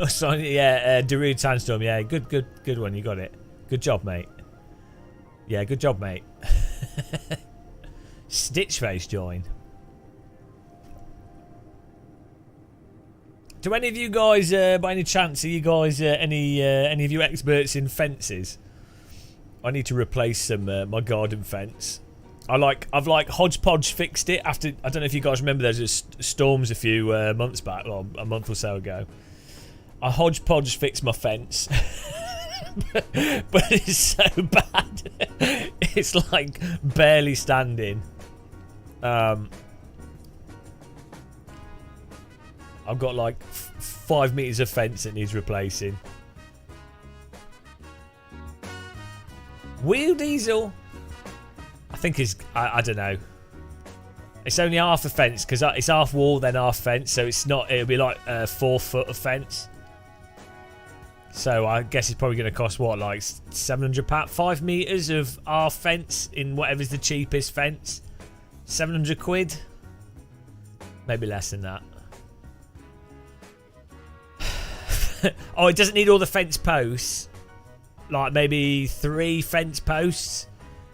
So yeah, Darude Sandstorm. Yeah, good one. You got it. Good job, mate. Yeah, good job, mate. Stitchface join. Do any of you guys, by any chance, are you guys any of you experts in fences? I need to replace some my garden fence. I've hodgepodge fixed it after. I don't know if you guys remember those storms a few months back, or a month or so ago. I hodgepodge fix my fence. But it's so bad. It's like barely standing. I've got like 5 meters of fence that needs replacing. Wheel diesel? I think is I don't know. It's only half a fence because it's half wall then half fence, so it's not. It'll be like 4 foot of fence. So I guess it's probably going to cost what, like £700? 5 meters of half fence in whatever's the cheapest fence. 700 quid. Maybe less than that. Oh, it doesn't need all the fence posts. Like maybe 3 fence posts.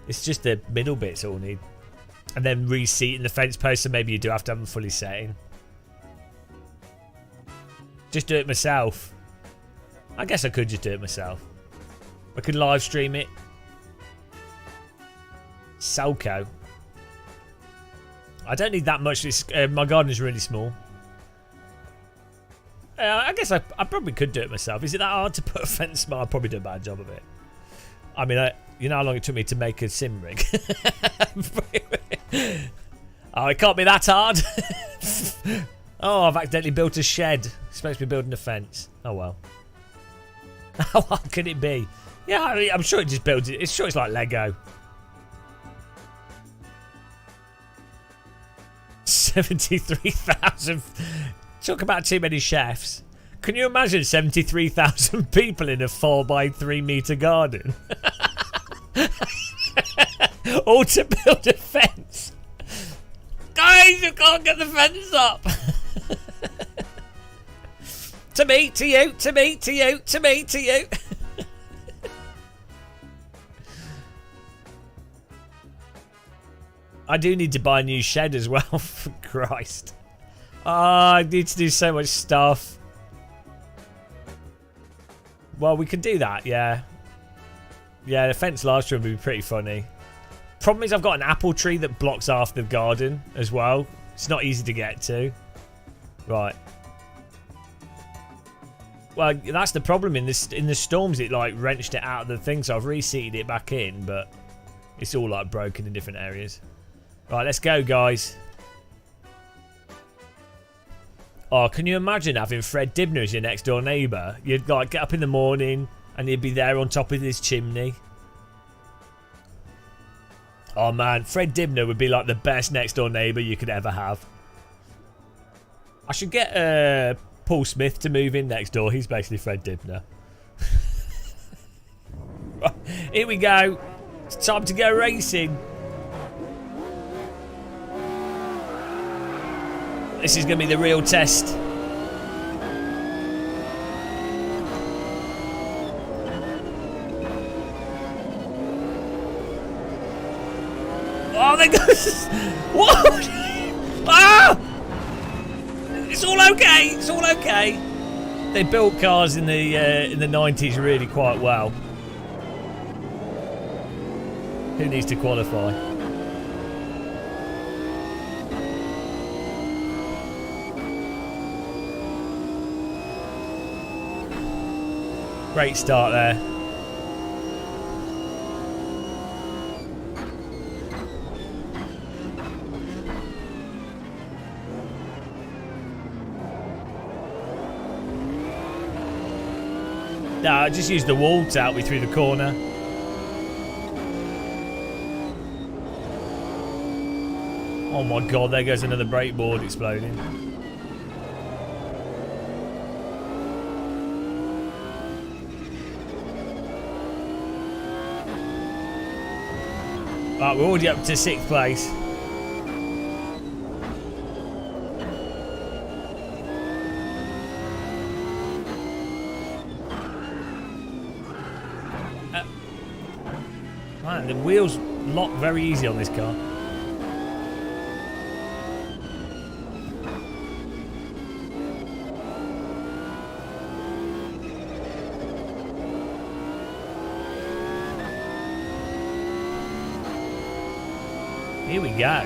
It's just the middle bits all need. And then reseating the fence posts, so maybe you do have to have them fully setting. Just do it myself. I guess I could just do it myself. I could live stream it. Selco. I don't need that much. My garden is really small. I guess I probably could do it myself. Is it that hard to put a fence? I'll probably do a bad job of it. I mean, you know how long it took me to make a sim rig? Oh, it can't be that hard. Oh, I've accidentally built a shed. It's supposed to be building a fence. Oh, well. How hard can it be? Yeah, I mean, I'm sure it just builds it. It's sure it's like Lego. 73,000. Talk about too many chefs. Can you imagine 73,000 people in a 4x3 meter garden? All to build a fence. Guys, you can't get the fence up. To me, to you, to me, to you, to me, to you. I do need to buy a new shed as well, for Christ. Oh, I need to do so much stuff. Well, we can do that, yeah. Yeah, the fence last year would be pretty funny. Problem is I've got an apple tree that blocks half the garden as well. It's not easy to get to. Right. Well, that's the problem in this. In the storms, it like wrenched it out of the thing, so I've reseated it back in, but it's all like broken in different areas. Right, let's go, guys. Oh, can you imagine having Fred Dibner as your next door neighbour? You'd like get up in the morning and he'd be there on top of his chimney. Oh man, Fred Dibner would be like the best next door neighbour you could ever have. I should get Paul Smith to move in next door. He's basically Fred Dibner. Right, here we go. It's time to go racing. This is going to be the real test. Oh, there goes. What? Ah! It's all okay. It's all okay. They built cars in the 90s really quite well. Who needs to qualify? Great start there. No, I just used the wall to help me through the corner. Oh my god, there goes another brake board exploding. Right, we're already up to 6th place. Man, the wheels lock very easy on this car. Here we go.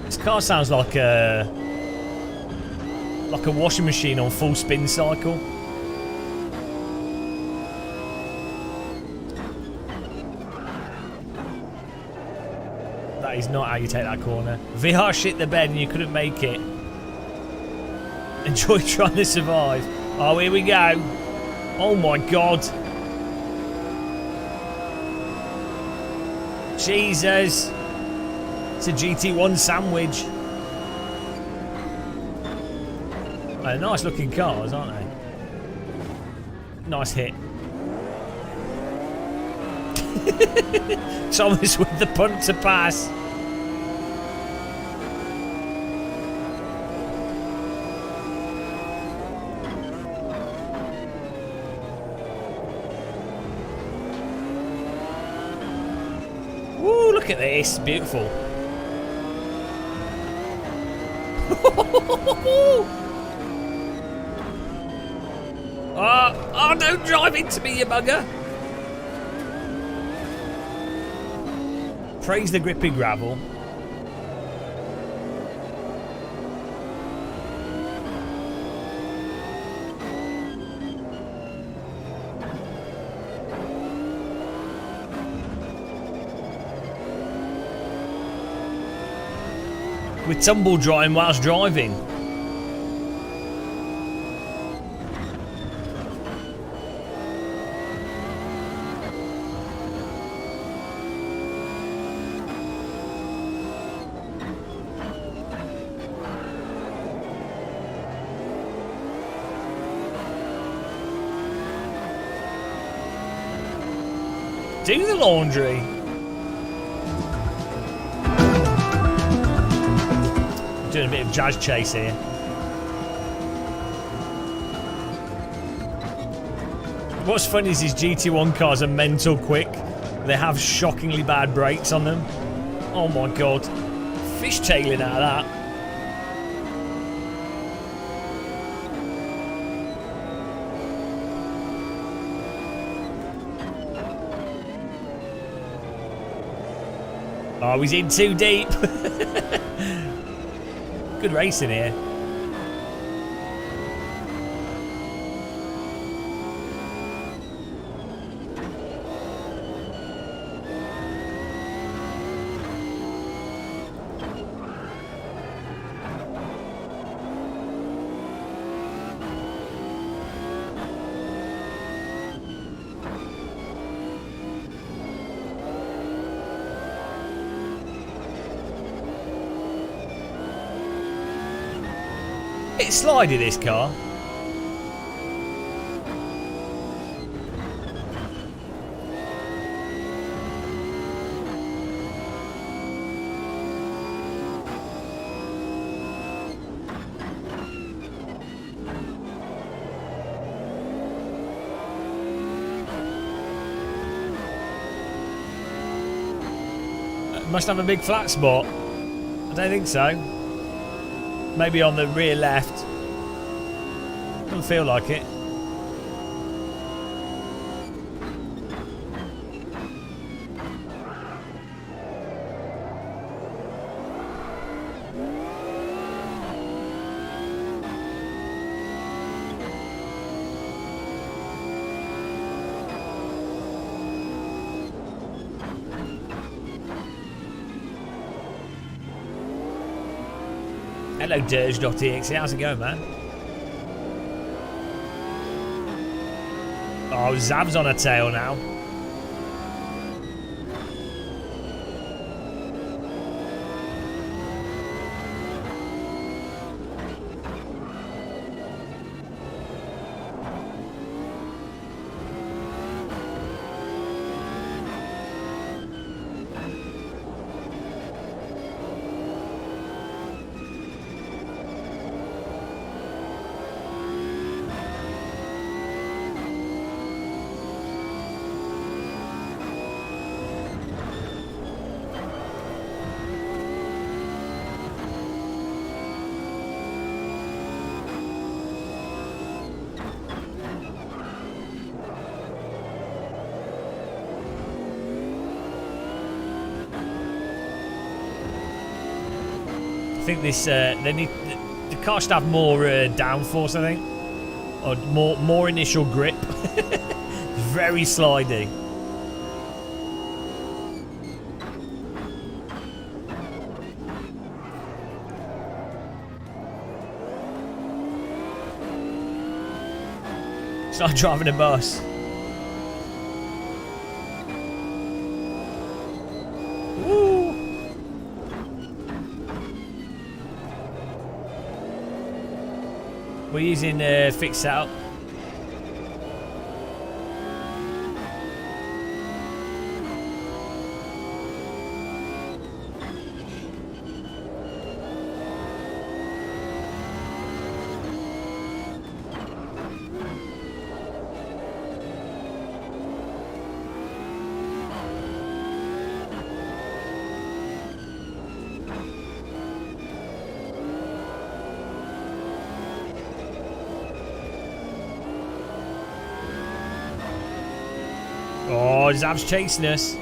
This car sounds like a like a washing machine on full spin cycle. That is not how you take that corner. VR shit the bed and you couldn't make it. Enjoy trying to survive. Oh, here we go. Oh my god. Jesus. It's a GT1 sandwich. They're nice looking cars, aren't they? Nice hit. Thomas with the punt to pass. Woo, look at this. Beautiful. Oh, don't drive into me, you bugger. Praise the grippy gravel. With tumble drying whilst driving. Do the laundry. Doing a bit of jazz chase here. What's funny is these GT1 cars are mental quick. They have shockingly bad brakes on them. Oh my god. Fishtailing out of that. Oh, he's in too deep. Good racing here. It's slidey, this car. Must have a big flat spot. I don't think so. Maybe on the rear left. Doesn't feel like it. Hello, Dirge.exe. How's it going, man? Oh, Zav's on a tail now. I think this the car should have more downforce, I think. Or more initial grip. Very slidey. It's like driving a bus. Woo! We're using fixed setup. Oh, Zab's chasing us.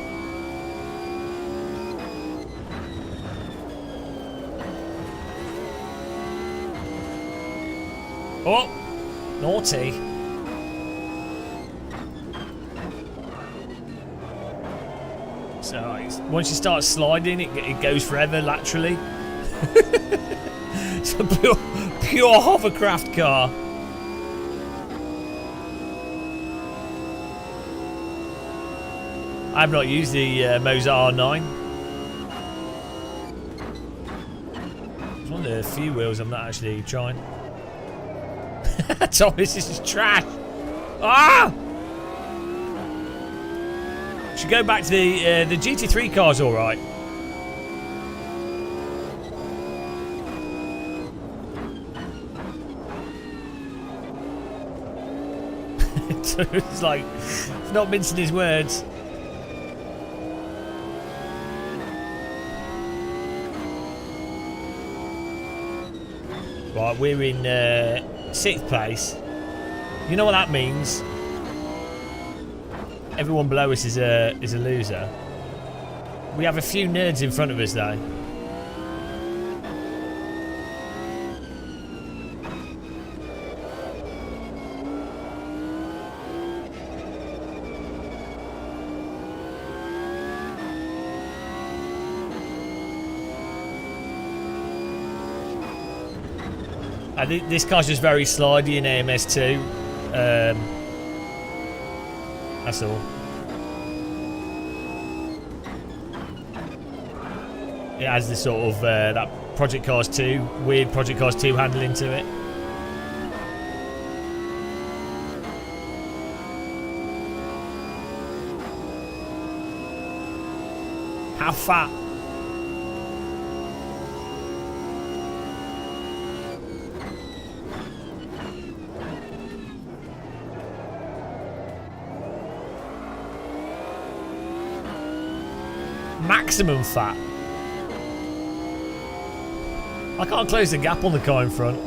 Oh, naughty. So once you start sliding, it goes forever laterally. It's a pure hovercraft car. I've not used the Mozart R9. It's one of the few wheels I'm not actually trying. Thomas, this is trash. Ah! Should go back to the GT3 car's all right. It's like it's not mincing his words. Right, we're in 6th place. You know what that means? Everyone below us is a loser. We have a few nerds in front of us though. This car's just very slidey in AMS2. That's all. It has this sort of that Project Cars 2, weird Project Cars 2 handling to it. How fat? Maximum fat. I can't close the gap on the car in front.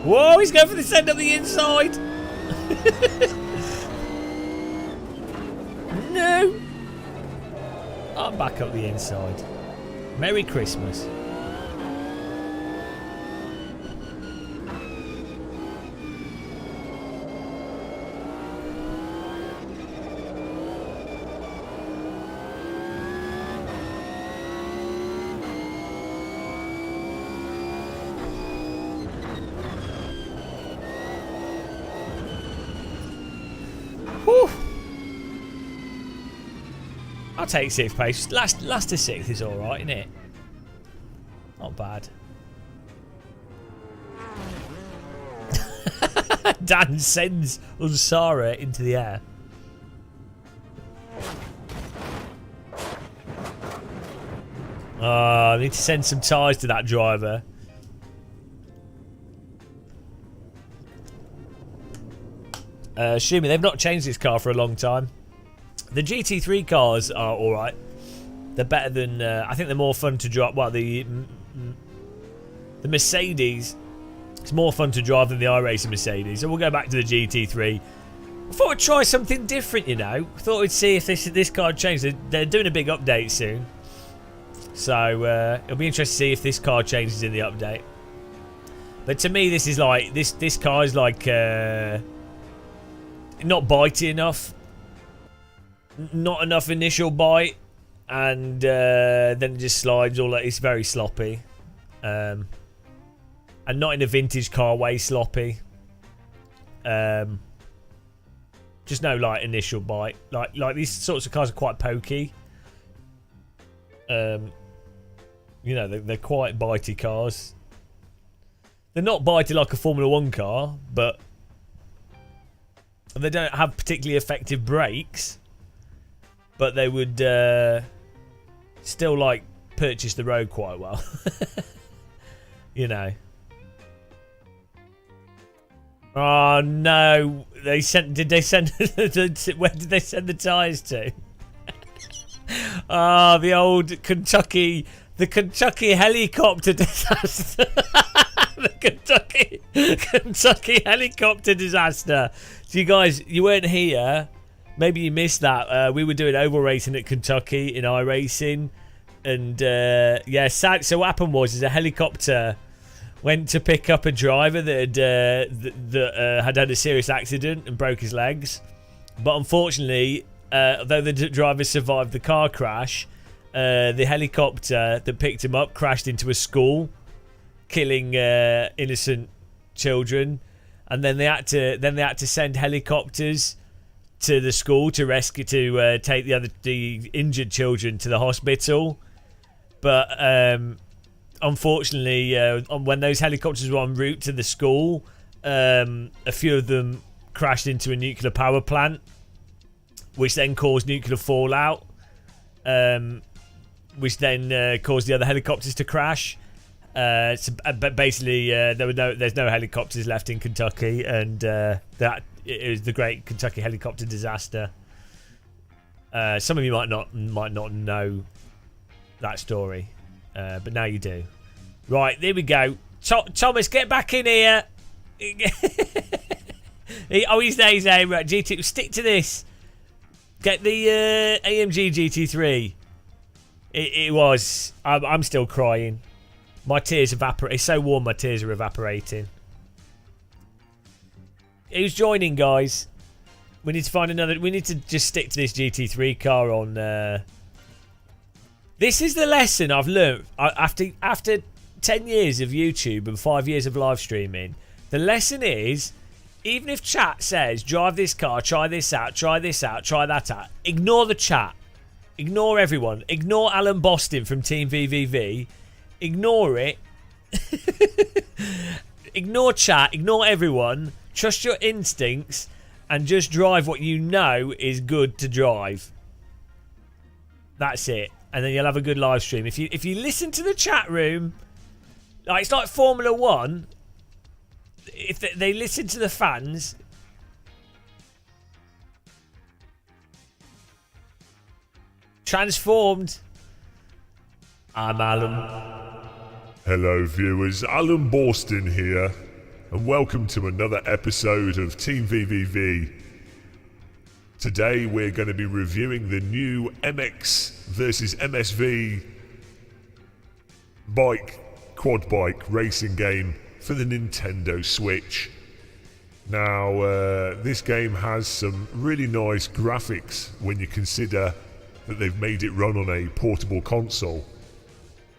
Whoa, he's going for the end of the inside. No! I'm back up the inside. Merry Christmas. Whew. I'll take 6th place. Last to 6th is alright, isn't it? Not bad. Dan sends Unsara into the air. I need to send some tyres to that driver. Assuming they've not changed this car for a long time. The GT3 cars are alright. They're better than. I think they're more fun to drive. Well, the Mercedes. It's more fun to drive than the iRacing Mercedes. So we'll go back to the GT3. I thought I'd try something different, you know. I thought we'd see if this car changed. They're doing a big update soon. So it'll be interesting to see if this car changes in the update. But to me, this is like this car is like not bitey enough, not enough initial bite, and then it just slides. All that. It's very sloppy, and not in a vintage car way sloppy. Just no like initial bite. Like these sorts of cars are quite pokey. You know, they're quite bitey cars. They're not bitey like a Formula 1 car, but they don't have particularly effective brakes. But they would still like purchase the road quite well. You know. Oh no! Did they send? Where did they send the tyres to? Ah, the old Kentucky helicopter disaster. The Kentucky helicopter disaster. So you guys, you weren't here. Maybe you missed that. We were doing oval racing at Kentucky in iRacing, and yeah. So what happened was, a helicopter went to pick up a driver that had had a serious accident and broke his legs. But unfortunately, though the driver survived the car crash, the helicopter that picked him up crashed into a school, killing innocent children. And then they had to send helicopters to the school to rescue, to take the injured children to the hospital. But unfortunately, when those helicopters were en route to the school, a few of them crashed into a nuclear power plant, which then caused nuclear fallout, which then caused the other helicopters to crash. But basically, there's no helicopters left in Kentucky, and that it was the Great Kentucky Helicopter Disaster. Some of you might not know that story, but now you do. Right, there we go. Thomas, get back in here. He's there. Right, GT, stick to this. Get the AMG GT3. It was. I'm still crying. My tears evaporate. It's so warm, my tears are evaporating. Who's joining, guys? We need to find another. We need to just stick to this GT3 car on. This is the lesson I've learned after 10 years of YouTube and 5 years of live streaming. The lesson is, even if chat says, drive this car, try this out, try that out, ignore the chat. Ignore everyone. Ignore Alan Boston from Team VVV. Ignore it. Ignore chat. Ignore everyone. Trust your instincts and just drive what you know is good to drive. That's it. And then you'll have a good live stream. If you listen to the chat room, like it's like Formula 1. If they listen to the fans. Transformed. I'm Alan. Hello viewers, Alan Boston here, and welcome to another episode of Team VVV. Today we're going to be reviewing the new MX versus MSV quad bike racing game for the Nintendo Switch. Now this game has some really nice graphics when you consider that they've made it run on a portable console.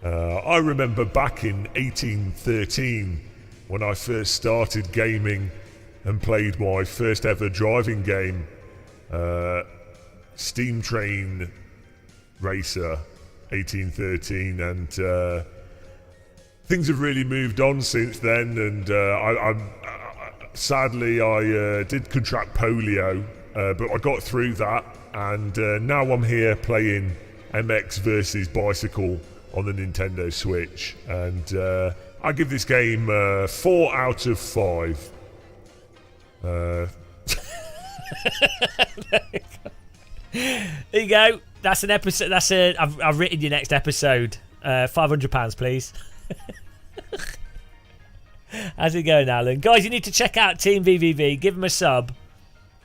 I remember back in 1813 when I first started gaming and played my first ever driving game, Steam Train Racer 1813, and things have really moved on since then, and sadly I did contract polio, but I got through that, and now I'm here playing MX versus Bicycle on the Nintendo Switch, and I give this game 4 out of 5. There you go. That's an episode. That's a. I've written your next episode. £500, please. How's it going, Alan? Guys, you need to check out Team VVV. Give him a sub.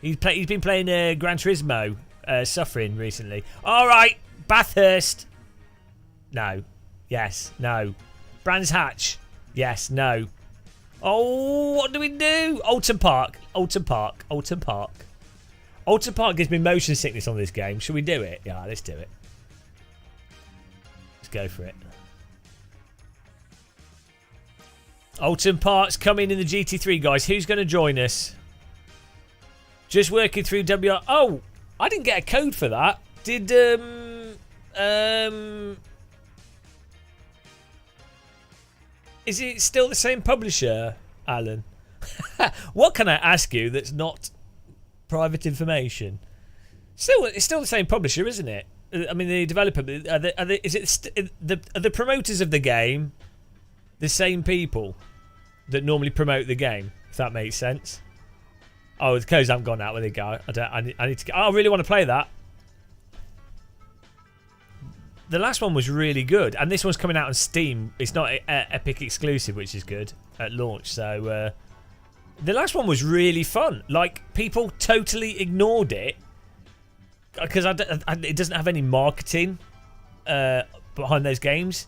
He's been playing Gran Turismo, Suffering recently. All right, Bathurst. No. Yes. No. Brands Hatch. Yes. No. Oh, what do we do? Alton Park. Alton Park. Alton Park. Alton Park gives me motion sickness on this game. Should we do it? Yeah, let's do it. Let's go for it. Alton Park's coming in the GT3, guys. Who's going to join us? Just working through WR. Oh, I didn't get a code for that. Did is it still the same publisher, Alan? What can I ask you that's not private information? It's still the same publisher, isn't it? I mean, the developer. Are the promoters of the game the same people that normally promote the game? If that makes sense. Oh, the codes haven't gone out. Where they go? I need to. I really want to play that. The last one was really good, and this one's coming out on Steam. It's not Epic exclusive, which is good at launch. So the last one was really fun. Like, people totally ignored it because it doesn't have any marketing behind those games.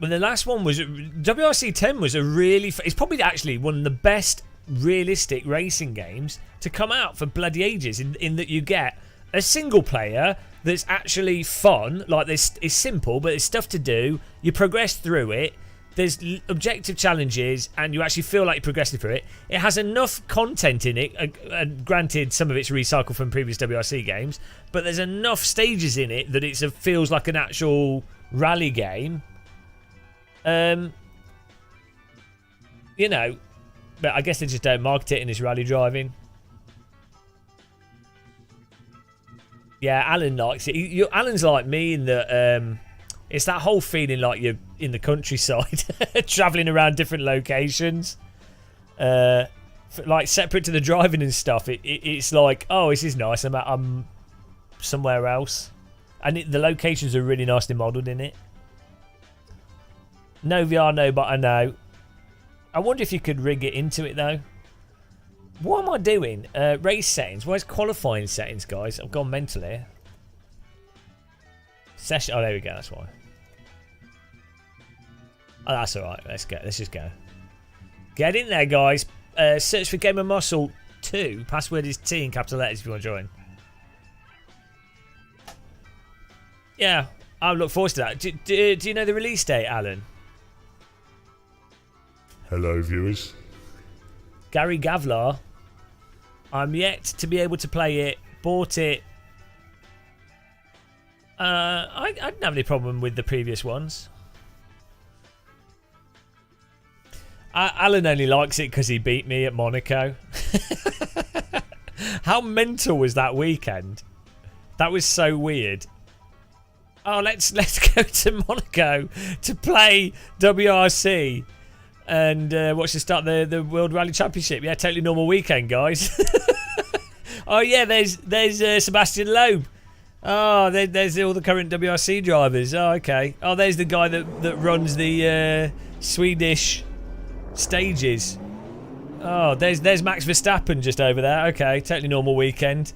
But the last one was WRC 10 was a really. It's probably actually one of the best realistic racing games to come out for bloody ages. In that you get a single player that's actually fun. Like, this is simple, but there's stuff to do. You progress through it. There's objective challenges, and you actually feel like you're progressing through it. It has enough content in it. Granted, some of it's recycled from previous WRC games, but there's enough stages in it that it feels like an actual rally game. You know, but I guess they just don't market it in this rally driving. Yeah, Alan likes it. Alan's like me in that it's that whole feeling like you're in the countryside, travelling around different locations. Like, separate to the driving and stuff, it's like, oh, this is nice. I'm somewhere else. And the locations are really nicely modelled in it. No VR, no, but I know. I wonder if you could rig it into it, though. What am I doing? Race settings. Where's qualifying settings, guys? I've gone mental here. Session. Oh, there we go. That's why. Oh, that's all right. Let's go. Let's just go. Get in there, guys. Search for Gamer Muscle 2. Password is T in capital letters if you want to join. Yeah, I look forward to that. Do you know the release date, Alan? Hello, viewers. Gary Gavlar. I'm yet to be able to play it. Bought it. I didn't have any problem with the previous ones. Alan only likes it because he beat me at Monaco. How mental was that weekend? That was so weird. Oh, let's go to Monaco to play WRC. And watch the start the World Rally Championship. Yeah, totally normal weekend, guys. Oh yeah, there's Sebastian Loeb. Oh, there's all the current WRC drivers. Oh, okay. Oh, there's the guy that runs the Swedish stages. Oh, there's Max Verstappen just over there. Okay, totally normal weekend.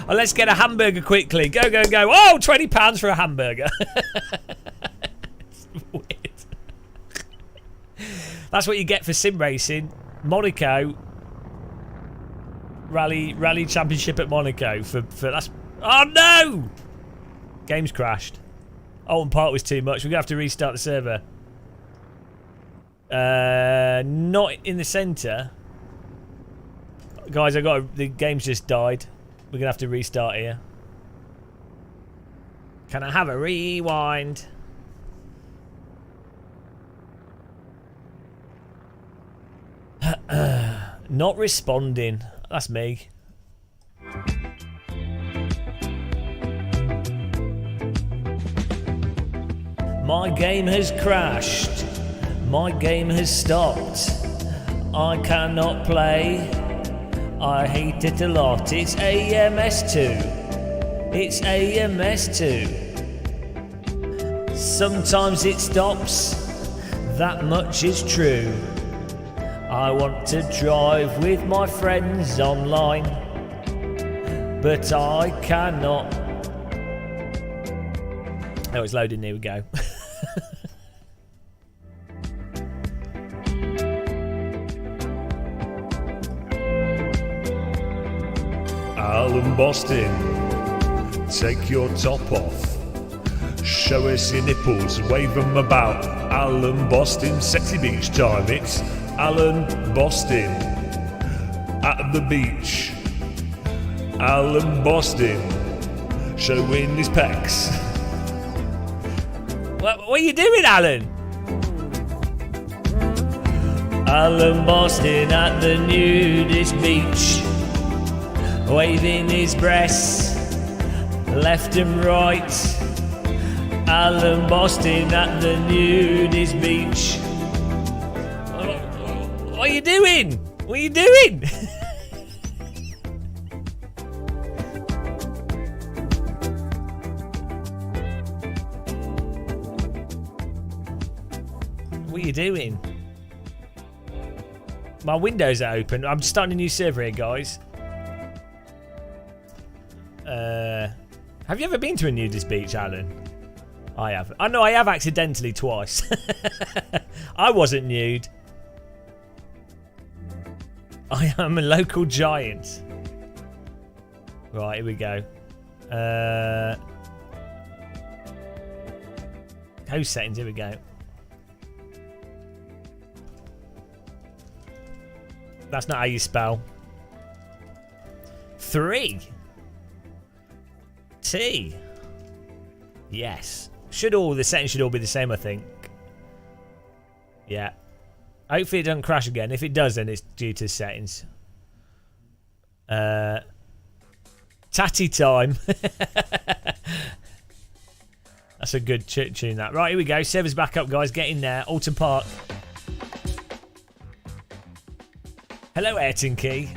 Oh, let's get a hamburger quickly. Go. Oh, £20 for a hamburger. It's weird. That's what you get for sim racing. Monaco rally championship at Monaco for that's. Oh no! Game's crashed. Alton Park was too much. We're gonna have to restart the server. Not in the centre, guys. The game's just died. We're gonna have to restart here. Can I have a rewind? Not responding. That's me. My game has crashed. My game has stopped. I cannot play. I hate it a lot. It's AMS2. It's AMS2. Sometimes it stops. That much is true. I want to drive with my friends online, but I cannot. Oh, it's loading. Here we go. Alan Boston, take your top off. Show us your nipples, wave them about. Alan Boston, sexy beach time. It's Alan Boston at the beach. Alan Boston showing his pecs. What are you doing, Alan? Alan Boston at the nudist beach, waving his breasts left and right. Alan Boston at the nudist beach. What are you doing? What are you doing? What are you doing? My windows are open. I'm starting a new server here, guys. Have you ever been to a nudist beach, Alan? I have. I know I have accidentally twice. I wasn't nude. I am a local giant. Right, here we go. Host settings, here we go. That's not how you spell. 3 T. Yes. The settings should all be the same, I think. Yeah. Hopefully it doesn't crash again. If it does, then it's due to settings. Tatty time. That's a good tune, that. Right, here we go. Server's back up, guys. Get in there. Alton Park. Hello, Ayrton Key.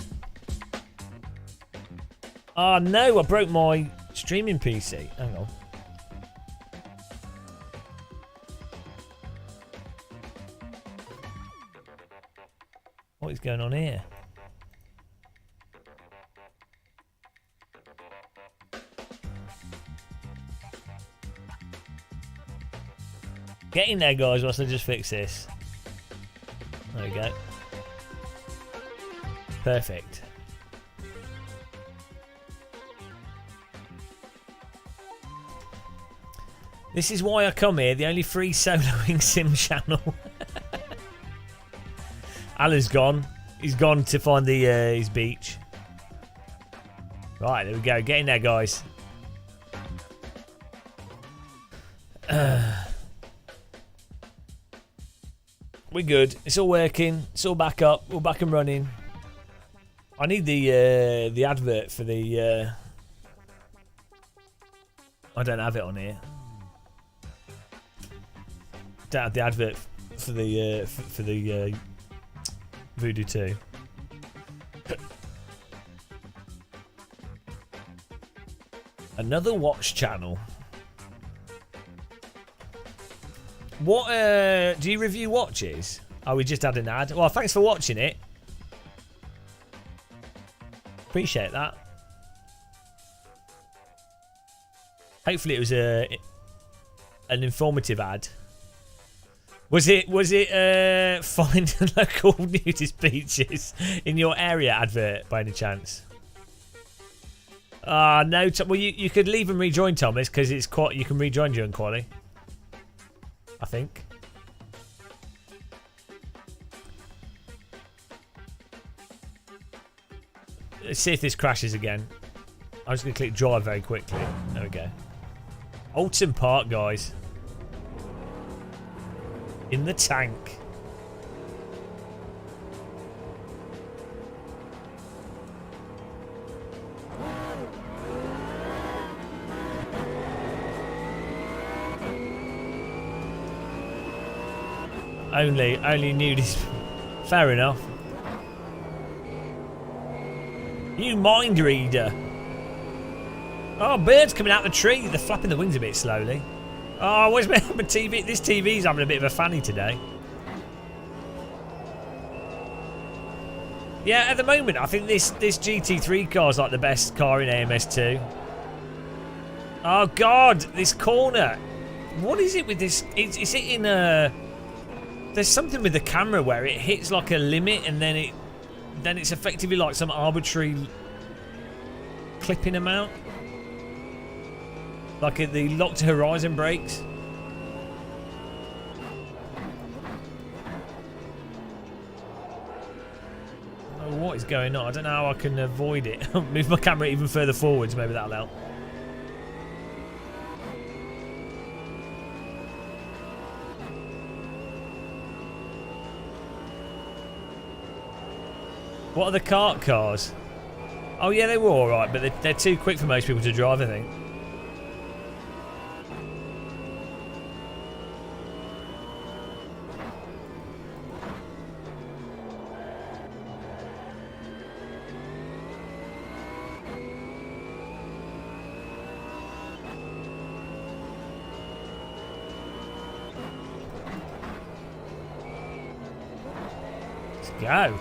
Oh, no. I broke my streaming PC. Hang on. What is going on here? Get in there, guys, whilst I just fix this. There we go. Perfect. This is why I come here, the only free soloing sim channel. Alan's gone. He's gone to find his beach. Right, there we go. Get in there, guys. We're good. It's all working. It's all back up. We're back and running. I need the advert for the. I don't have it on here. Don't have the advert for the Voodoo 2. Another watch channel. What do you review watches? Oh, we just had an ad. Well, thanks for watching it. Appreciate that. Hopefully it was an informative ad. Was it find local nudist beaches in your area advert by any chance? No. Well, you could leave and rejoin, Thomas, because it's quite. You can rejoin during quali. I think. Let's see if this crashes again. I'm just going to click drive very quickly. There we go. Alton Park, guys. In the tank. Only nudist. Fair enough. You mind reader. Oh, birds coming out the tree. They're flapping the wings a bit slowly. Oh, where's my TV? This TV's having a bit of a fanny today. Yeah, at the moment, I think this GT3 car is like the best car in AMS2. Oh, God, this corner. What is it with this? It's hitting a... There's something with the camera where it hits like a limit and then it's effectively like some arbitrary clipping amount. Like the locked horizon brakes. Oh, what is going on? I don't know how I can avoid it. Move my camera even further forwards, maybe that'll help. What are the kart cars? Oh yeah, they were alright, but they're too quick for most people to drive, I think. Let's go.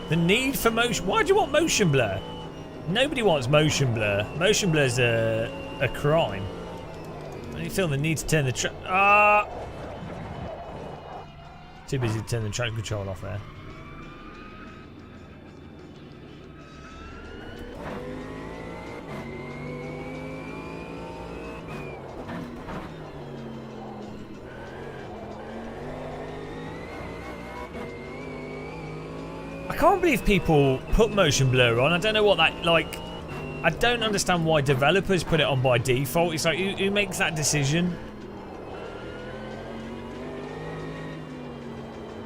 The need for motion. Why do you want motion blur? Nobody wants motion blur. Motion blur's a crime. I don't feel the need to turn the too busy to turn the traction control off there. I can't believe people put motion blur on. I don't know what that, like, I don't understand why developers put it on by default. It's like, who makes that decision?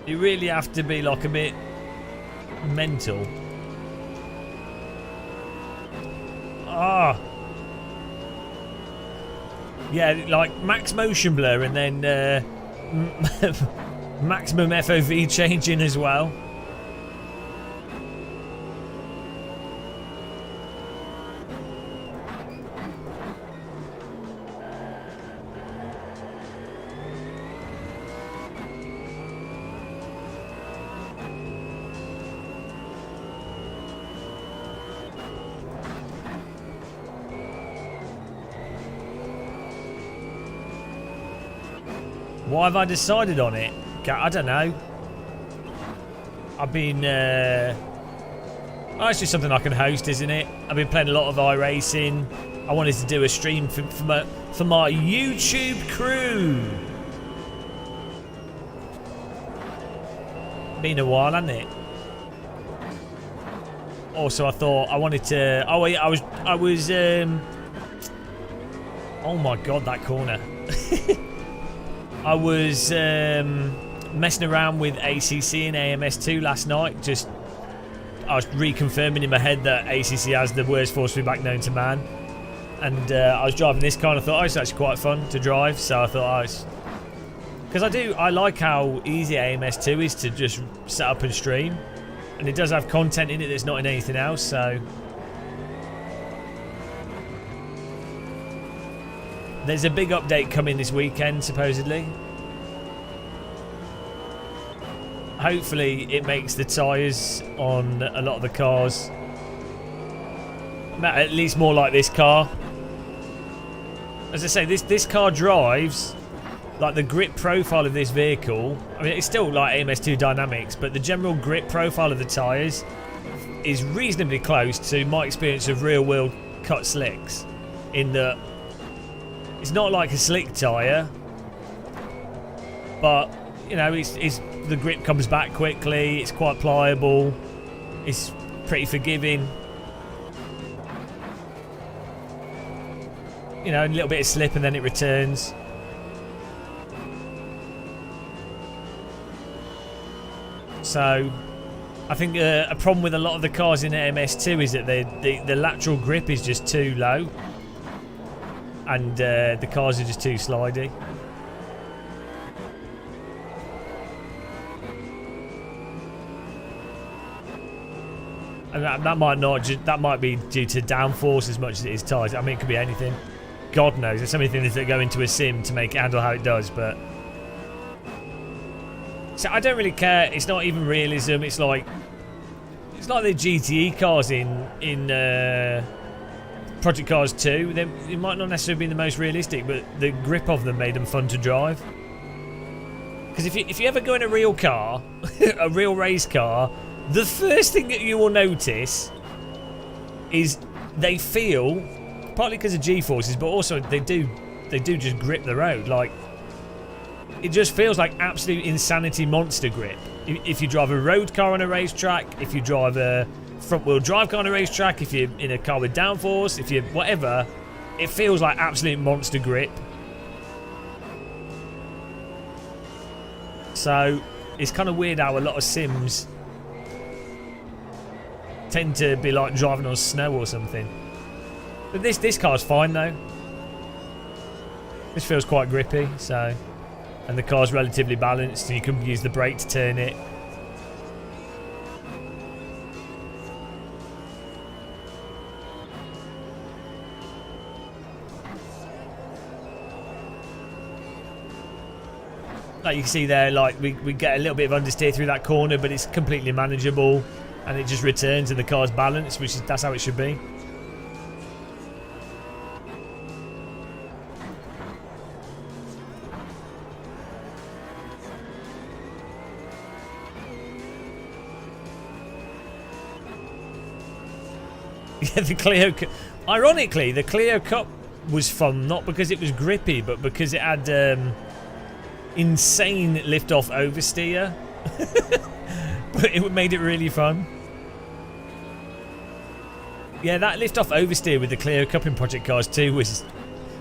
You really have to be like a bit mental. Ah. Yeah, like max motion blur and then maximum FOV changing as well. Why have I decided on it? I don't know. I've been... Oh, it's just something I can host, isn't it? I've been playing a lot of iRacing. I wanted to do a stream for my YouTube crew. Been a while, hasn't it? Also, I thought I wanted to... Oh, yeah, I was... Oh my God, that corner. I was messing around with ACC and AMS2 last night. I was reconfirming in my head that ACC has the worst force feedback known to man. And I was driving this car and I thought, oh, it's actually quite fun to drive. So I thought, because I like how easy AMS2 is to just set up and stream. And it does have content in it that's not in anything else, so... There's a big update coming this weekend, supposedly. Hopefully it makes the tyres on a lot of the cars at least more like this car. As I say, this car drives like the grip profile of this vehicle. I mean, it's still like AMS2 dynamics, but the general grip profile of the tyres is reasonably close to my experience of real-world cut slicks, in that it's not like a slick tyre, but you know, it's the grip comes back quickly, it's quite pliable, it's pretty forgiving. You know, a little bit of slip and then it returns. So I think a problem with a lot of the cars in MS2 is that the lateral grip is just too low. And the cars are just too slidey. And that might be due to downforce as much as it is tires. I mean, it could be anything. God knows. There's so many things that go into a sim to make it handle how it does, but so I don't really care. It's not even realism. It's like the GTE cars in Project Cars 2. It might not necessarily be the most realistic, but the grip of them made them fun to drive. Because if you ever go in a real car, a real race car, the first thing that you will notice is they feel, partly because of G-forces, but also they do just grip the road. Like, it just feels like absolute insanity monster grip. If you drive a road car on a racetrack, if you drive a front-wheel drive car on a racetrack, if you're in a car with downforce, if you're whatever, it feels like absolute monster grip. So it's kind of weird how a lot of sims tend to be like driving on snow or something. But this car's fine though. This feels quite grippy, so, and the car's relatively balanced, and you can use the brake to turn it. Like you can see there, like we get a little bit of understeer through that corner, but it's completely manageable, and it just returns and the car's balanced, that's how it should be. Yeah, the Clio. Ironically, the Clio Cup was fun not because it was grippy, but because it had insane lift-off oversteer. But it made it really fun. Yeah, that lift-off oversteer with the Clio Cup in Project Cars 2 was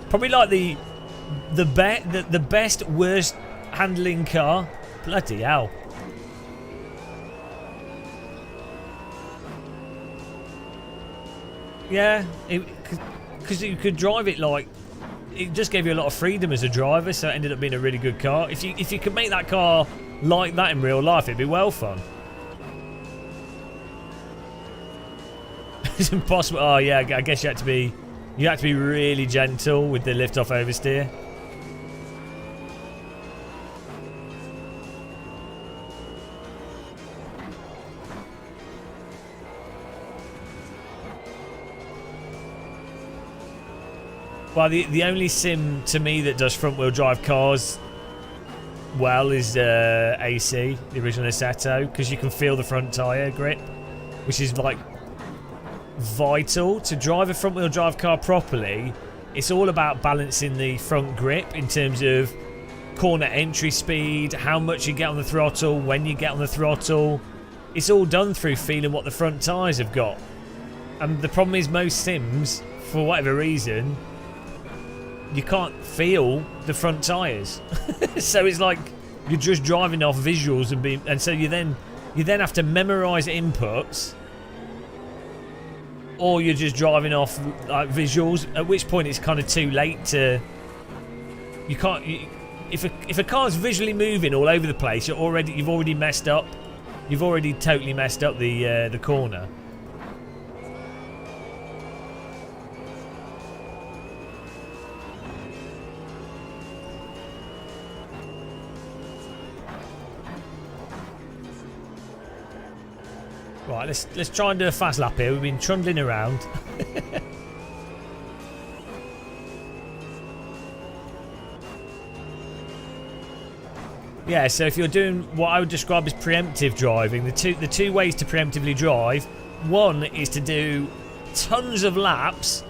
probably like the best, worst handling car. Bloody hell. Yeah, because you could drive it like, it just gave you a lot of freedom as a driver, so it ended up being a really good car. If you could make that car like that in real life, it'd be well fun. It's impossible. Oh yeah, I guess you had to be really gentle with the lift-off oversteer. Well, the only sim to me that does front-wheel drive cars well is AC, the original Assetto, because you can feel the front tyre grip, which is like vital to drive a front-wheel drive car properly. It's all about balancing the front grip in terms of corner entry speed, how much you get on the throttle, when you get on the throttle. It's all done through feeling what the front tyres have got. And the problem is most sims, for whatever reason, you can't feel the front tyres. So it's like you're just driving off visuals and so you then have to memorise inputs, or you're just driving off like visuals, at which point it's kind of too late to, if a car's visually moving all over the place, you've already messed up. You've already totally messed up the corner. Right, let's try and do a fast lap here. We've been trundling around. Yeah, so if you're doing what I would describe as preemptive driving, the two ways to preemptively drive, one is to do tons of laps,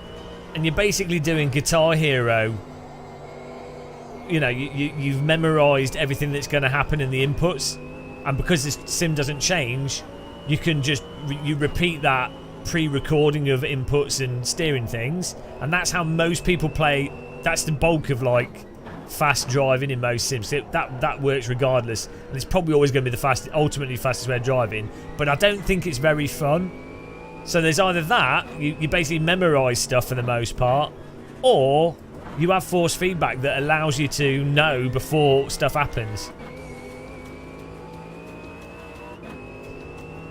and you're basically doing Guitar Hero. You know, you've memorised everything that's going to happen in the inputs, and because this sim doesn't change, you can just repeat that pre-recording of inputs and steering things, and that's how most people play. That's the bulk of like fast driving in most sims. That works regardless, and it's probably always going to be the ultimately fastest way of driving. But I don't think it's very fun. So there's either that, you basically memorise stuff for the most part, or you have force feedback that allows you to know before stuff happens.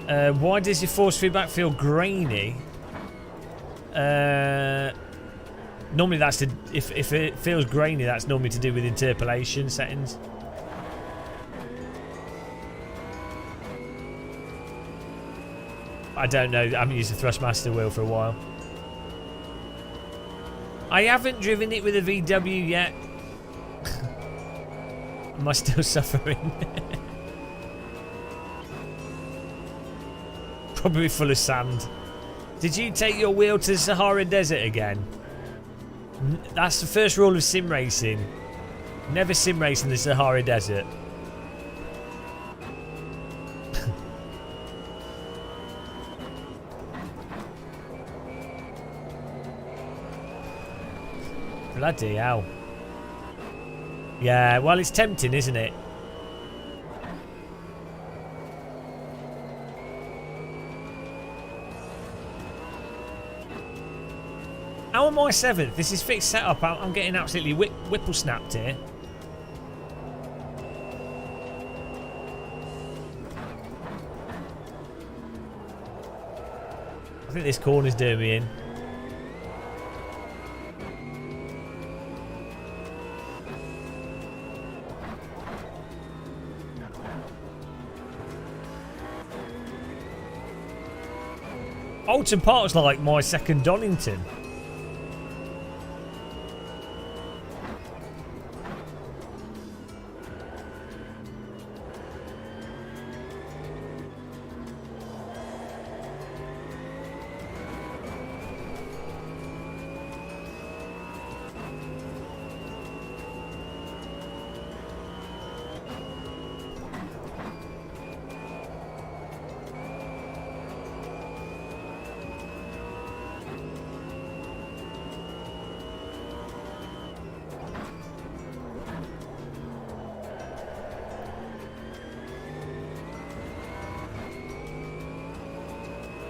Why does your force feedback feel grainy? Normally that's to, if it feels grainy, that's normally to do with interpolation settings. I don't know. I haven't used the Thrustmaster wheel for a while. I haven't driven it with a VW yet. Am I still suffering? Probably full of sand. Did you take your wheel to the Sahara Desert again? That's the first rule of sim racing. Never sim race in the Sahara Desert. Bloody hell. Yeah, well, it's tempting, isn't it? How am I 7th? This is fixed setup. I'm getting absolutely whipple snapped here. I think this corner's doing me in. Alton Park's like my second Donington.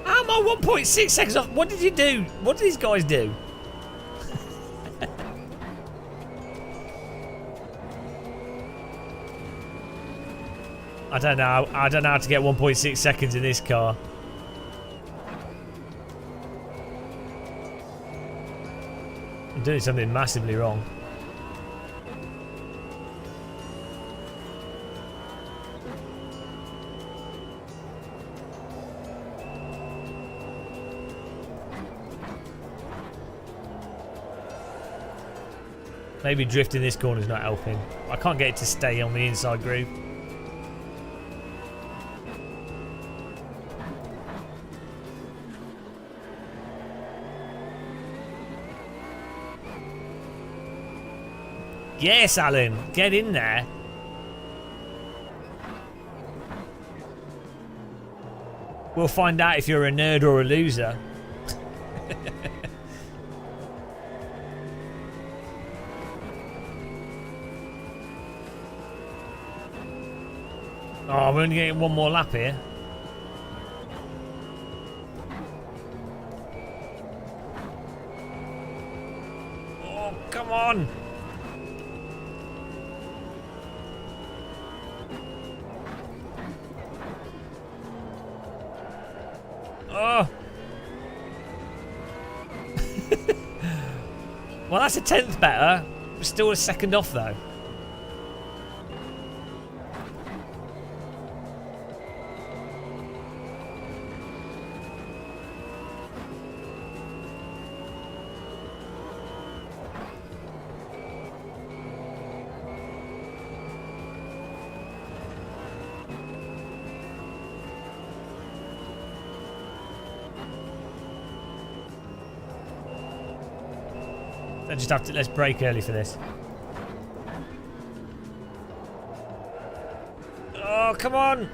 I'm 1.6 seconds off. What did you do? What did these guys do? I don't know. I don't know how to get 1.6 seconds in this car. I'm doing something massively wrong. Maybe drifting this corner is not helping. I can't get it to stay on the inside groove. Yes, Alan, get in there. We'll find out if you're a nerd or a loser. Oh, we're only getting one more lap here. Oh, come on. Oh. Well, that's a 10th better. We're still a second off, though. I just have to, let's brake early for this. Oh, come on!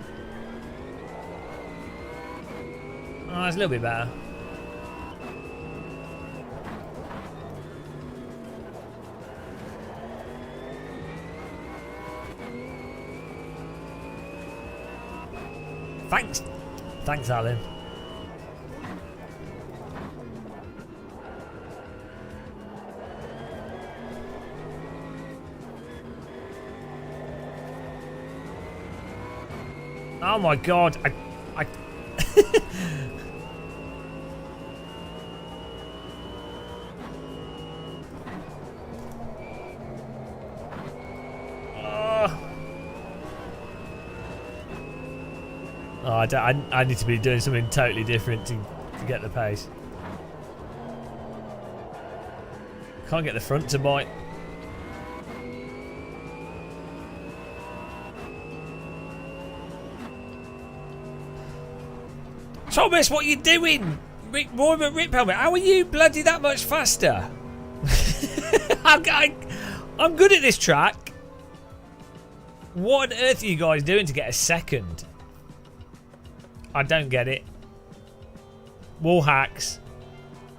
Oh, it's a little bit better. Thanks. Thanks, Alan. Oh my god. I Oh, I need to be doing something totally different to get the pace. Can't get the front to bite. Thomas, what are you doing? Roy Riphelmet, how are you bloody that much faster? I'm good at this track. What on earth are you guys doing to get a second? I don't get it. Wall hacks.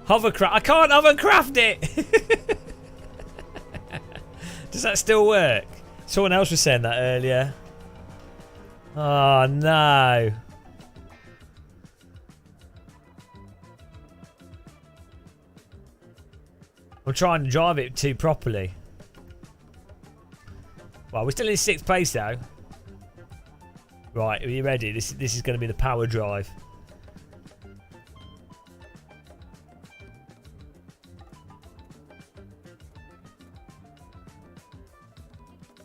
Hovercraft. I can't hovercraft it. Does that still work? Someone else was saying that earlier. Oh no. I'm trying to drive it too properly. Well, we're still in 6th place though. Right, are you ready? This is going to be the power drive.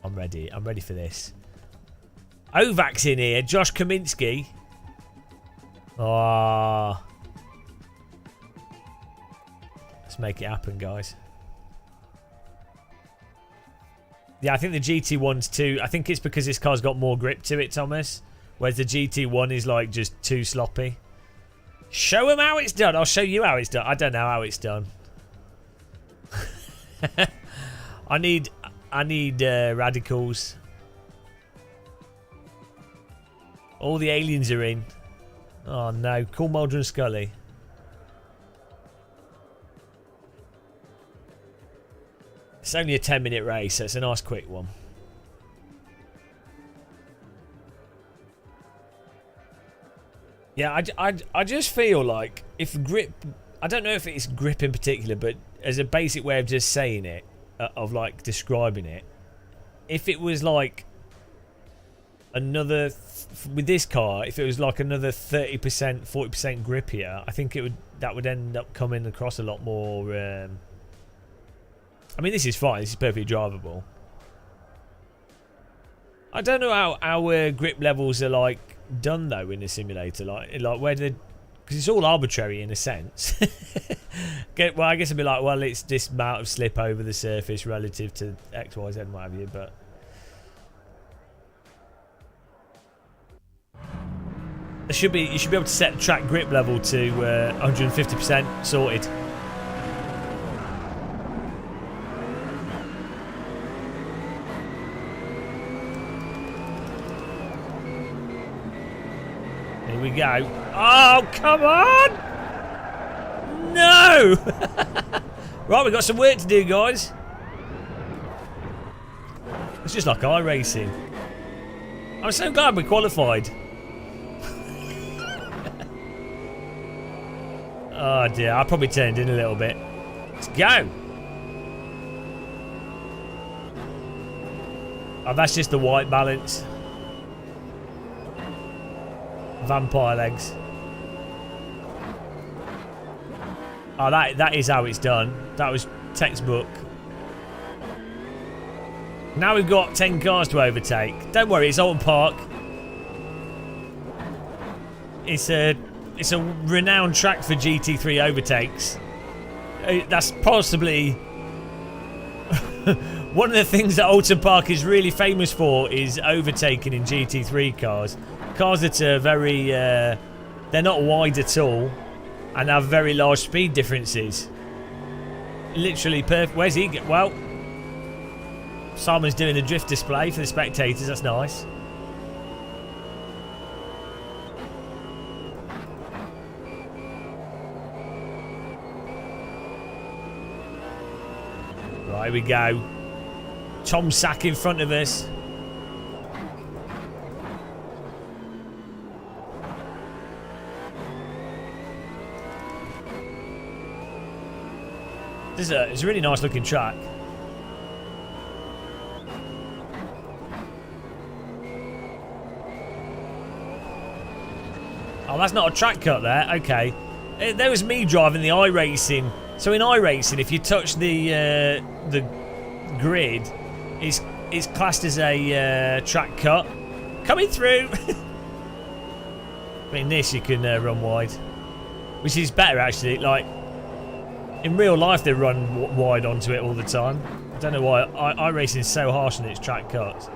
I'm ready. I'm ready for this. Ovac's in here. Josh Kaminsky. Oh. Let's make it happen, guys. Yeah, I think the GT1's too... I think it's because this car's got more grip to it, Thomas. Whereas the GT1 is like just too sloppy. Show them how it's done. I'll show you how it's done. I don't know how it's done. I need radicals. All the aliens are in. Oh no, call Mulder and Scully. It's only a 10-minute race, so it's a nice quick one. Yeah, I just feel like if grip... I don't know if it's grip in particular, but as a basic way of just saying it, of like describing it, if it was like another... with this car, if it was like another 30%, 40% grippier, I think that would end up coming across a lot more... I mean, this is fine. This is perfectly drivable. I don't know how our grip levels are like done though in the simulator. Like where did? Because it's all arbitrary in a sense. Well, I guess it'd be like, well, it's this amount of slip over the surface relative to X, Y, Z, and what have you. But there should be. You should be able to set the track grip level to 150% sorted. Here we go. Oh, come on! No! Right, we've got some work to do, guys. It's just like iRacing. I'm so glad we qualified. Oh dear, I probably turned in a little bit. Let's go! Oh, that's just the white balance. Vampire legs. Oh, that is how it's done. That was textbook. Now we've got 10 cars to overtake. Don't worry, it's Alton Park. It's a renowned track for GT3 overtakes. That's possibly one of the things that Alton Park is really famous for, is overtaking in GT3 cars. Cars that are very, they're not wide at all and have very large speed differences. Literally perfect. Where's he? Well, Simon's doing a drift display for the spectators. That's nice. Right, here we go. Tom Sack in front of us. It's a really nice looking track. Oh, that's not a track cut there. Okay. There was me driving the iRacing. So in iRacing, if you touch the grid, it's classed as a track cut. Coming through. But in this, you can run wide, which is better actually. Like in real life, they run wide onto it all the time. I don't know why iRacing is so harsh on its track cuts.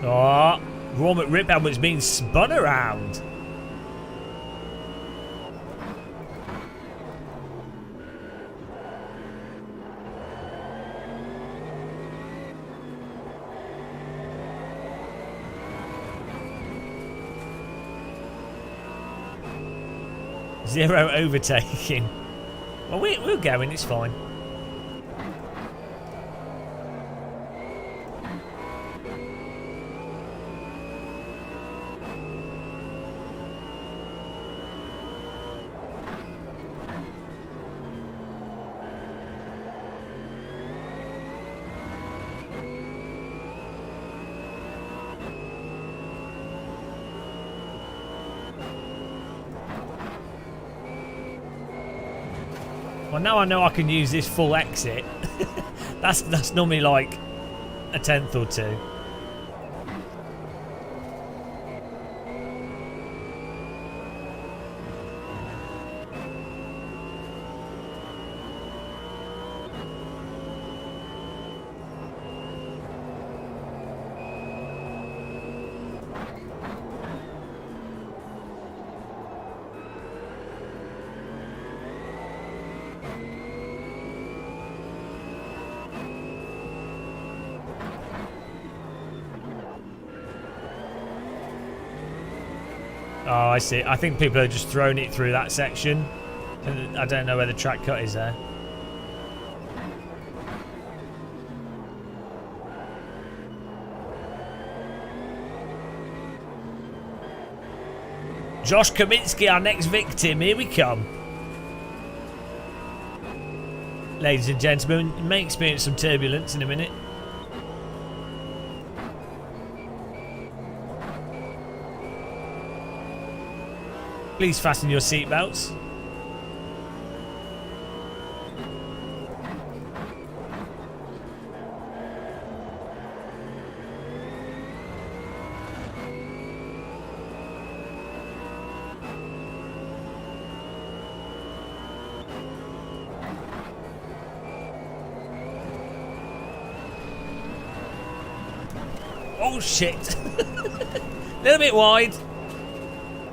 Oh, Raw McRip helmet's being spun around. Zero overtaking. Well, we're going, it's fine. Well, now I know I can use this full exit. that's normally like a tenth or two. Oh, I see. I think people are just throwing it through that section. And I don't know where the track cut is there. Josh Kaminsky, our next victim. Here we come. Ladies and gentlemen, you may experience some turbulence in a minute. Please fasten your seatbelts. Oh shit! A little bit wide.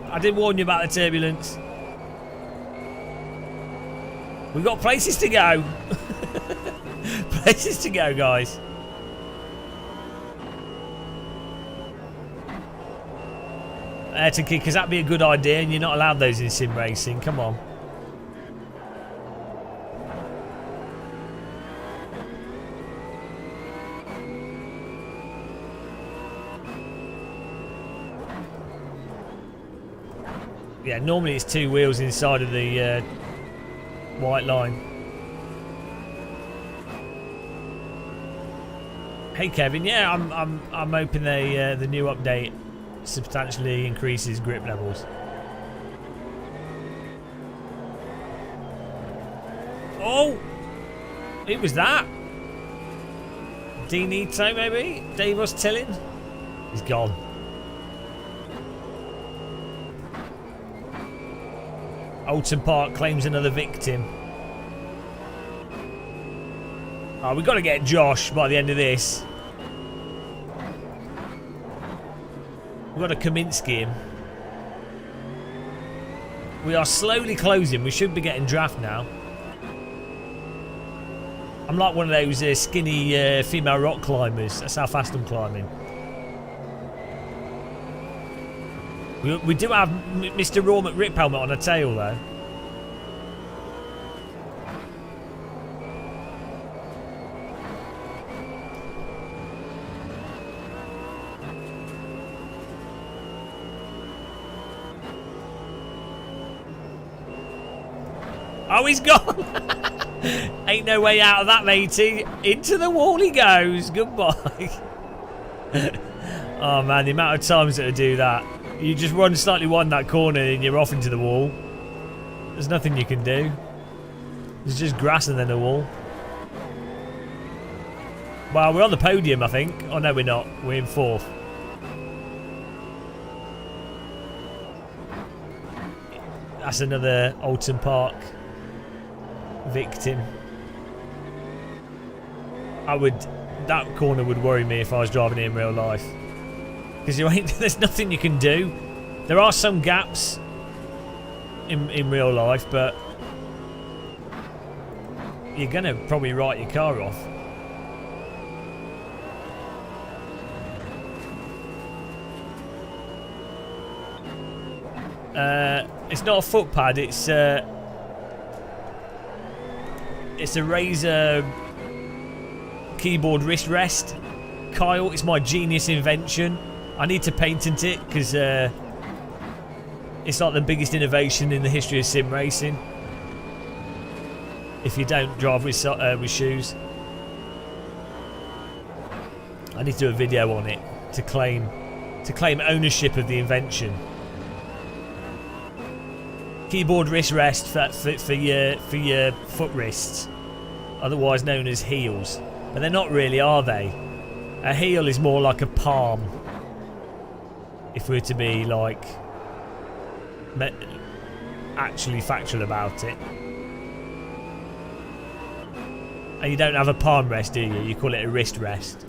I did warn you about the turbulence. We've got places to go. Places to go, guys. Ayrton kickers, that'd be a good idea, and you're not allowed those in sim racing. Come on. Yeah, normally it's two wheels inside of the white line. Hey Kevin, yeah, I'm hoping the new update substantially increases grip levels. Oh, who was that? Dinito maybe? Davos Tillin? He's gone. Alton Park claims another victim. Oh, we've got to get Josh by the end of this. We've got to Kaminsky him. We are slowly closing. We should be getting draft now. I'm like one of those skinny female rock climbers. That's how fast I'm climbing. We do have Mr. Raw McRip helmet on a tail though. Oh, he's gone. Ain't no way out of that, matey. Into the wall he goes. Goodbye. Oh, man, the amount of times that I do that. You just run slightly wide that corner and you're off into the wall. There's nothing you can do. There's just grass and then a wall. Well, we're on the podium, I think. Oh, no, we're not. We're in 4th. That's another Alton Park victim. That corner would worry me if I was driving it in real life. Because there's nothing you can do. There are some gaps in real life, but you're going to probably write your car off. It's not a foot pad, it's a Razer keyboard wrist rest. Kyle, it's my genius invention. I need to patent it because it's like the biggest innovation in the history of sim racing. If you don't drive with shoes, I need to do a video on it to claim ownership of the invention. Keyboard wrist rest for your foot wrists, otherwise known as heels. But they're not really, are they? A heel is more like a palm. If we're to be like actually factual about it. And you don't have a palm rest, do you? You call it a wrist rest.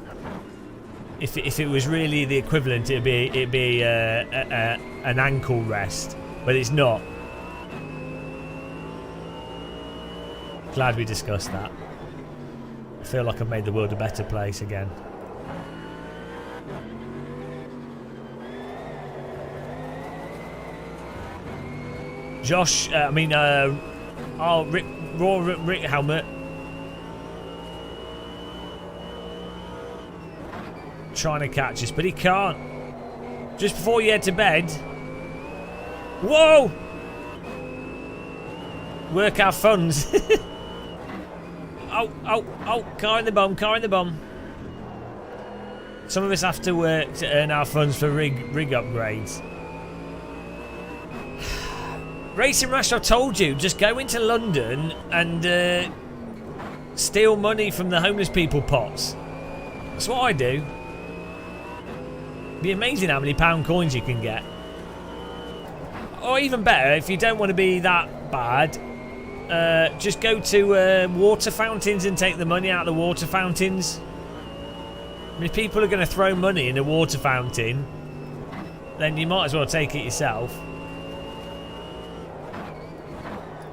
If it was really the equivalent, it'd be an ankle rest, but it's not. Glad we discussed that. I feel like I've made the world a better place again. Josh, Rick Helmet. Trying to catch us, but he can't. Just before you head to bed. Whoa! Work our funds. Oh, car in the bum, car in the bum. Some of us have to work to earn our funds for rig upgrades. Racing Rash, I told you, just go into London and steal money from the homeless people pots. That's what I do. Be amazing how many pound coins you can get. Or even better, if you don't want to be that bad, just go to water fountains and take the money out of the water fountains. I mean, if people are going to throw money in a water fountain, then you might as well take it yourself.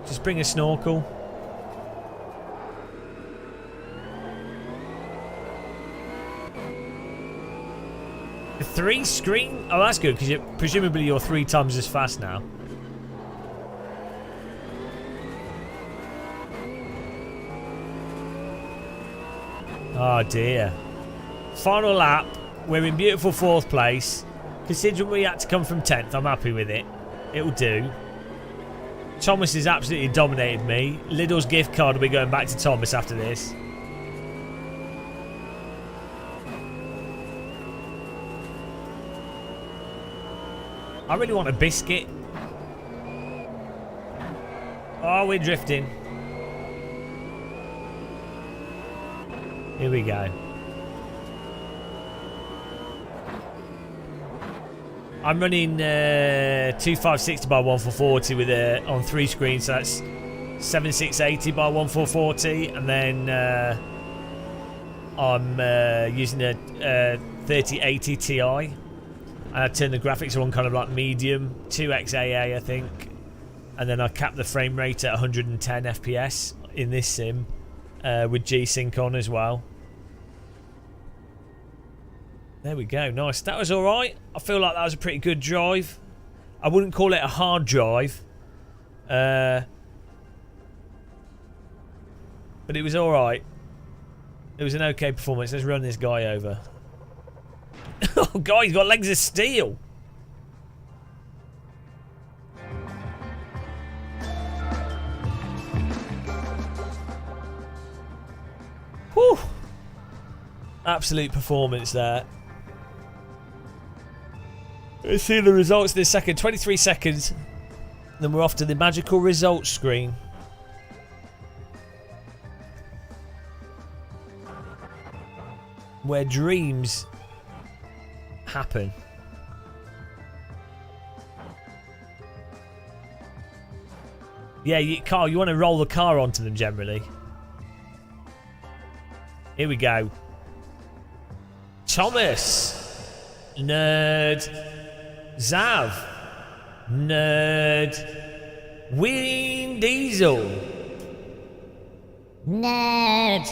Just bring a snorkel. A 3-screen? Oh, that's good, because presumably you're 3 times as fast now. Oh dear. Final lap. We're in beautiful 4th place. Considering we had to come from 10th, I'm happy with it. It'll do. Thomas has absolutely dominated me. Lidl's gift card will be going back to Thomas after this. I really want a biscuit. Oh, we're drifting. Here we go. I'm running 2560 by 1440 with on 3 screens, so that's 7680 by 1440, and then I'm using a 3080 Ti, and I turn the graphics on kind of like medium, 2xAA I think, and then I cap the frame rate at 110 FPS in this sim with G-Sync on as well. There we go, nice. That was alright. I feel like that was a pretty good drive. I wouldn't call it a hard drive. But it was alright. It was an okay performance. Let's run this guy over. Oh, God, he's got legs of steel. Whew. Absolute performance there. Let's see the results this second. 23 seconds. Then we're off to the magical results screen. Where dreams happen. Yeah, Carl, you want to roll the car onto them generally. Here we go. Thomas. Nerd. Zav. Nerd. Win Diesel. Nerd.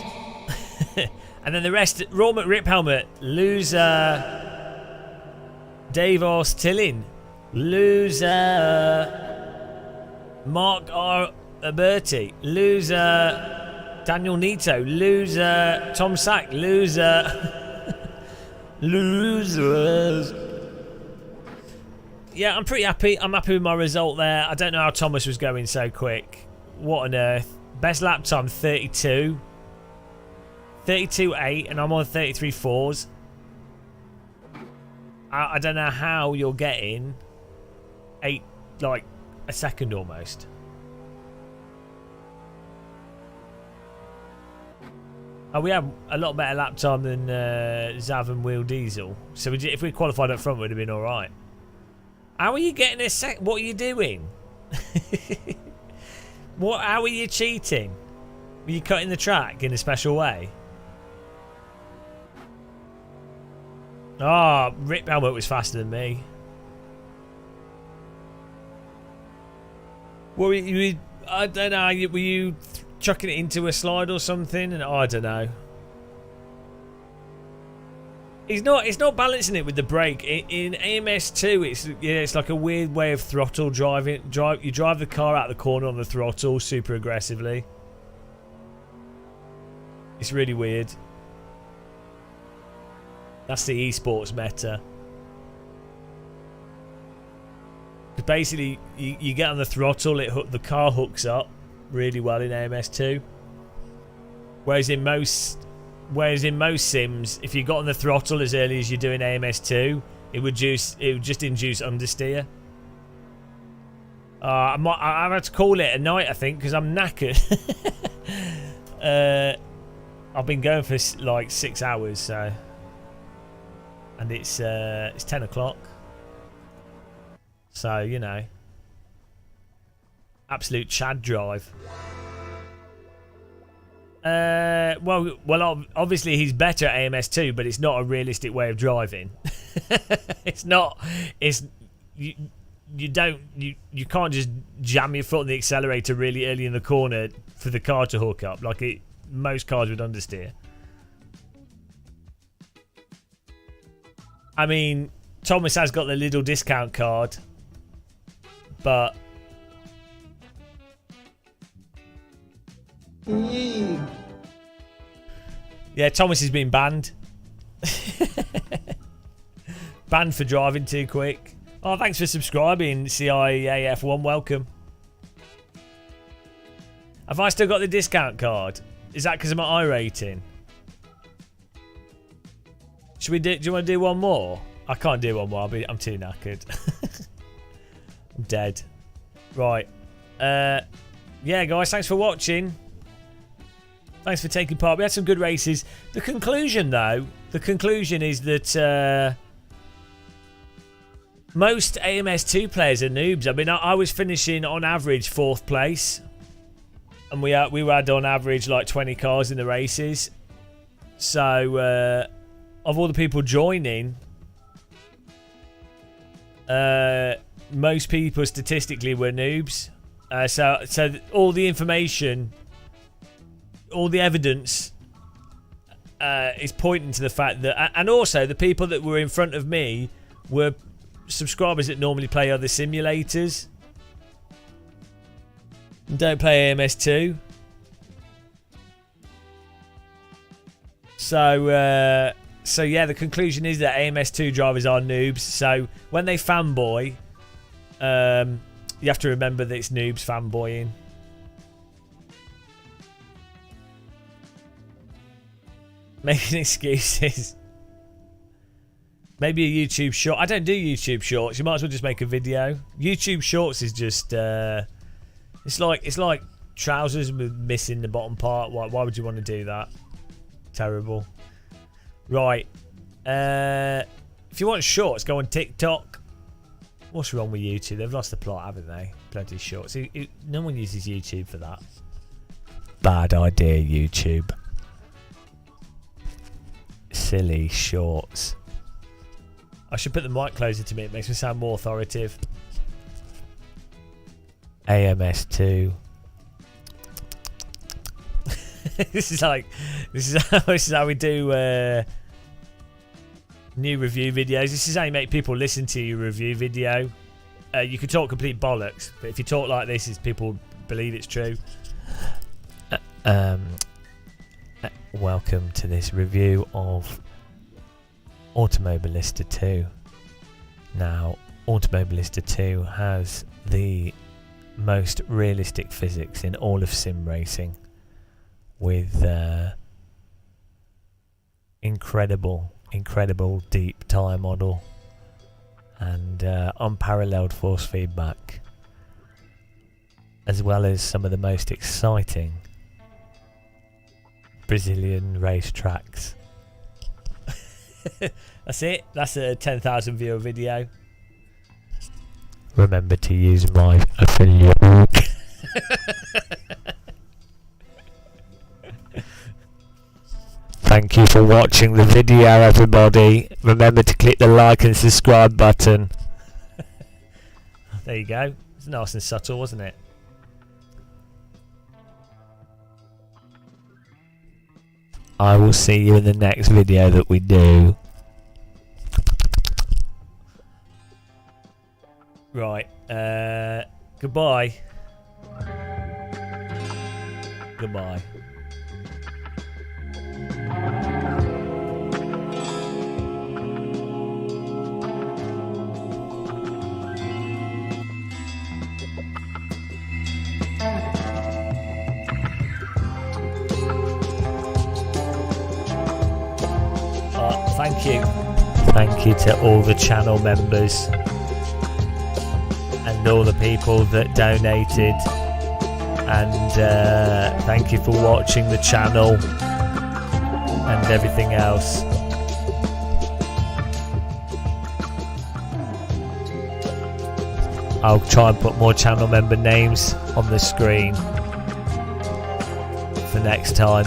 And then the rest, Raw McRip Helmet, loser. Davos Tillin, loser. Mark R. Berti, loser. Daniel Nito, loser. Tom Sack, loser. Losers. Yeah, I'm pretty happy. I'm happy with my result there. I don't know how Thomas was going so quick. What on earth? Best lap time 32. 32.8 and I'm on 33.4s. I don't know how you're getting 8, like a second almost. Oh, we have a lot better lap time than Zav and Wheel Diesel. So if we qualified up front, it would have been all right. How are you getting a sec? What are you doing? How are you cheating? Were you cutting the track in a special way? Ah, Rip Helmet was faster than me. Were you? I don't know. Were you chucking it into a slide or something? And I don't know. He's not balancing it with the brake. In AMS2, it's like a weird way of throttle driving. You drive the car out the corner on the throttle super aggressively. It's really weird. That's the esports meta. Because basically, you get on the throttle, the car hooks up really well in AMS2. Whereas in most sims, if you got on the throttle as early as you do in AMS2, it would just induce understeer. I've had to call it a night, I think, because I'm knackered. I've been going for like 6 hours, so. And it's 10 o'clock. So, you know. Absolute Chad drive. Well, obviously he's better at AMS2, but it's not a realistic way of driving. It's not. You can't just jam your foot on the accelerator really early in the corner for the car to hook up. Like most cars would understeer. I mean, Thomas has got the little discount card, but yeah, Thomas has been banned. Banned for driving too quick. Oh, thanks for subscribing, CIAF1. Welcome. Have I still got the discount card? Is that because of my I rating? Should we do you want to do one more? I can't do one more. I'm too knackered. I'm dead. Right. Yeah, guys. Thanks for watching. Thanks for taking part. We had some good races. The conclusion, though, is that most AMS2 players are noobs. I mean, I was finishing on average 4th place, and we had on average like 20 cars in the races. So, of all the people joining, most people statistically were noobs. So all the information, all the evidence is pointing to the fact that, and also the people that were in front of me were subscribers that normally play other simulators and don't play AMS2. So yeah, the conclusion is that AMS2 drivers are noobs. So when they fanboy, you have to remember that it's noobs fanboying. Making excuses. Maybe a YouTube short. I don't do YouTube shorts. You might as well just make a video. YouTube shorts is just it's like trousers with missing the bottom part. Why would you want to do that? Terrible. Right. If you want shorts, go on TikTok. What's wrong with YouTube? They've lost the plot, haven't they? Bloody shorts. No one uses YouTube for that. Bad idea, YouTube. Silly shorts. I should put the mic closer to me. It makes me sound more authoritative. AMS2. This is how we do new review videos. This is how you make people listen to your review video. You could talk complete bollocks, but if you talk like this, people believe it's true. Welcome to this review of Automobilista 2. Now, Automobilista 2 has the most realistic physics in all of sim racing, with incredible deep tire model and unparalleled force feedback, as well as some of the most exciting Brazilian race tracks. That's it. That's a 10,000 viewer video. Remember to use my affiliate link. Thank you for watching the video, everybody. Remember to click the like and subscribe button. There you go. It's nice and subtle, wasn't it? I will see you in the next video that we do. Right. Goodbye. Goodbye. Thank you. Thank you to all the channel members and all the people that donated, and thank you for watching the channel and everything else. I'll try and put more channel member names on the screen for next time.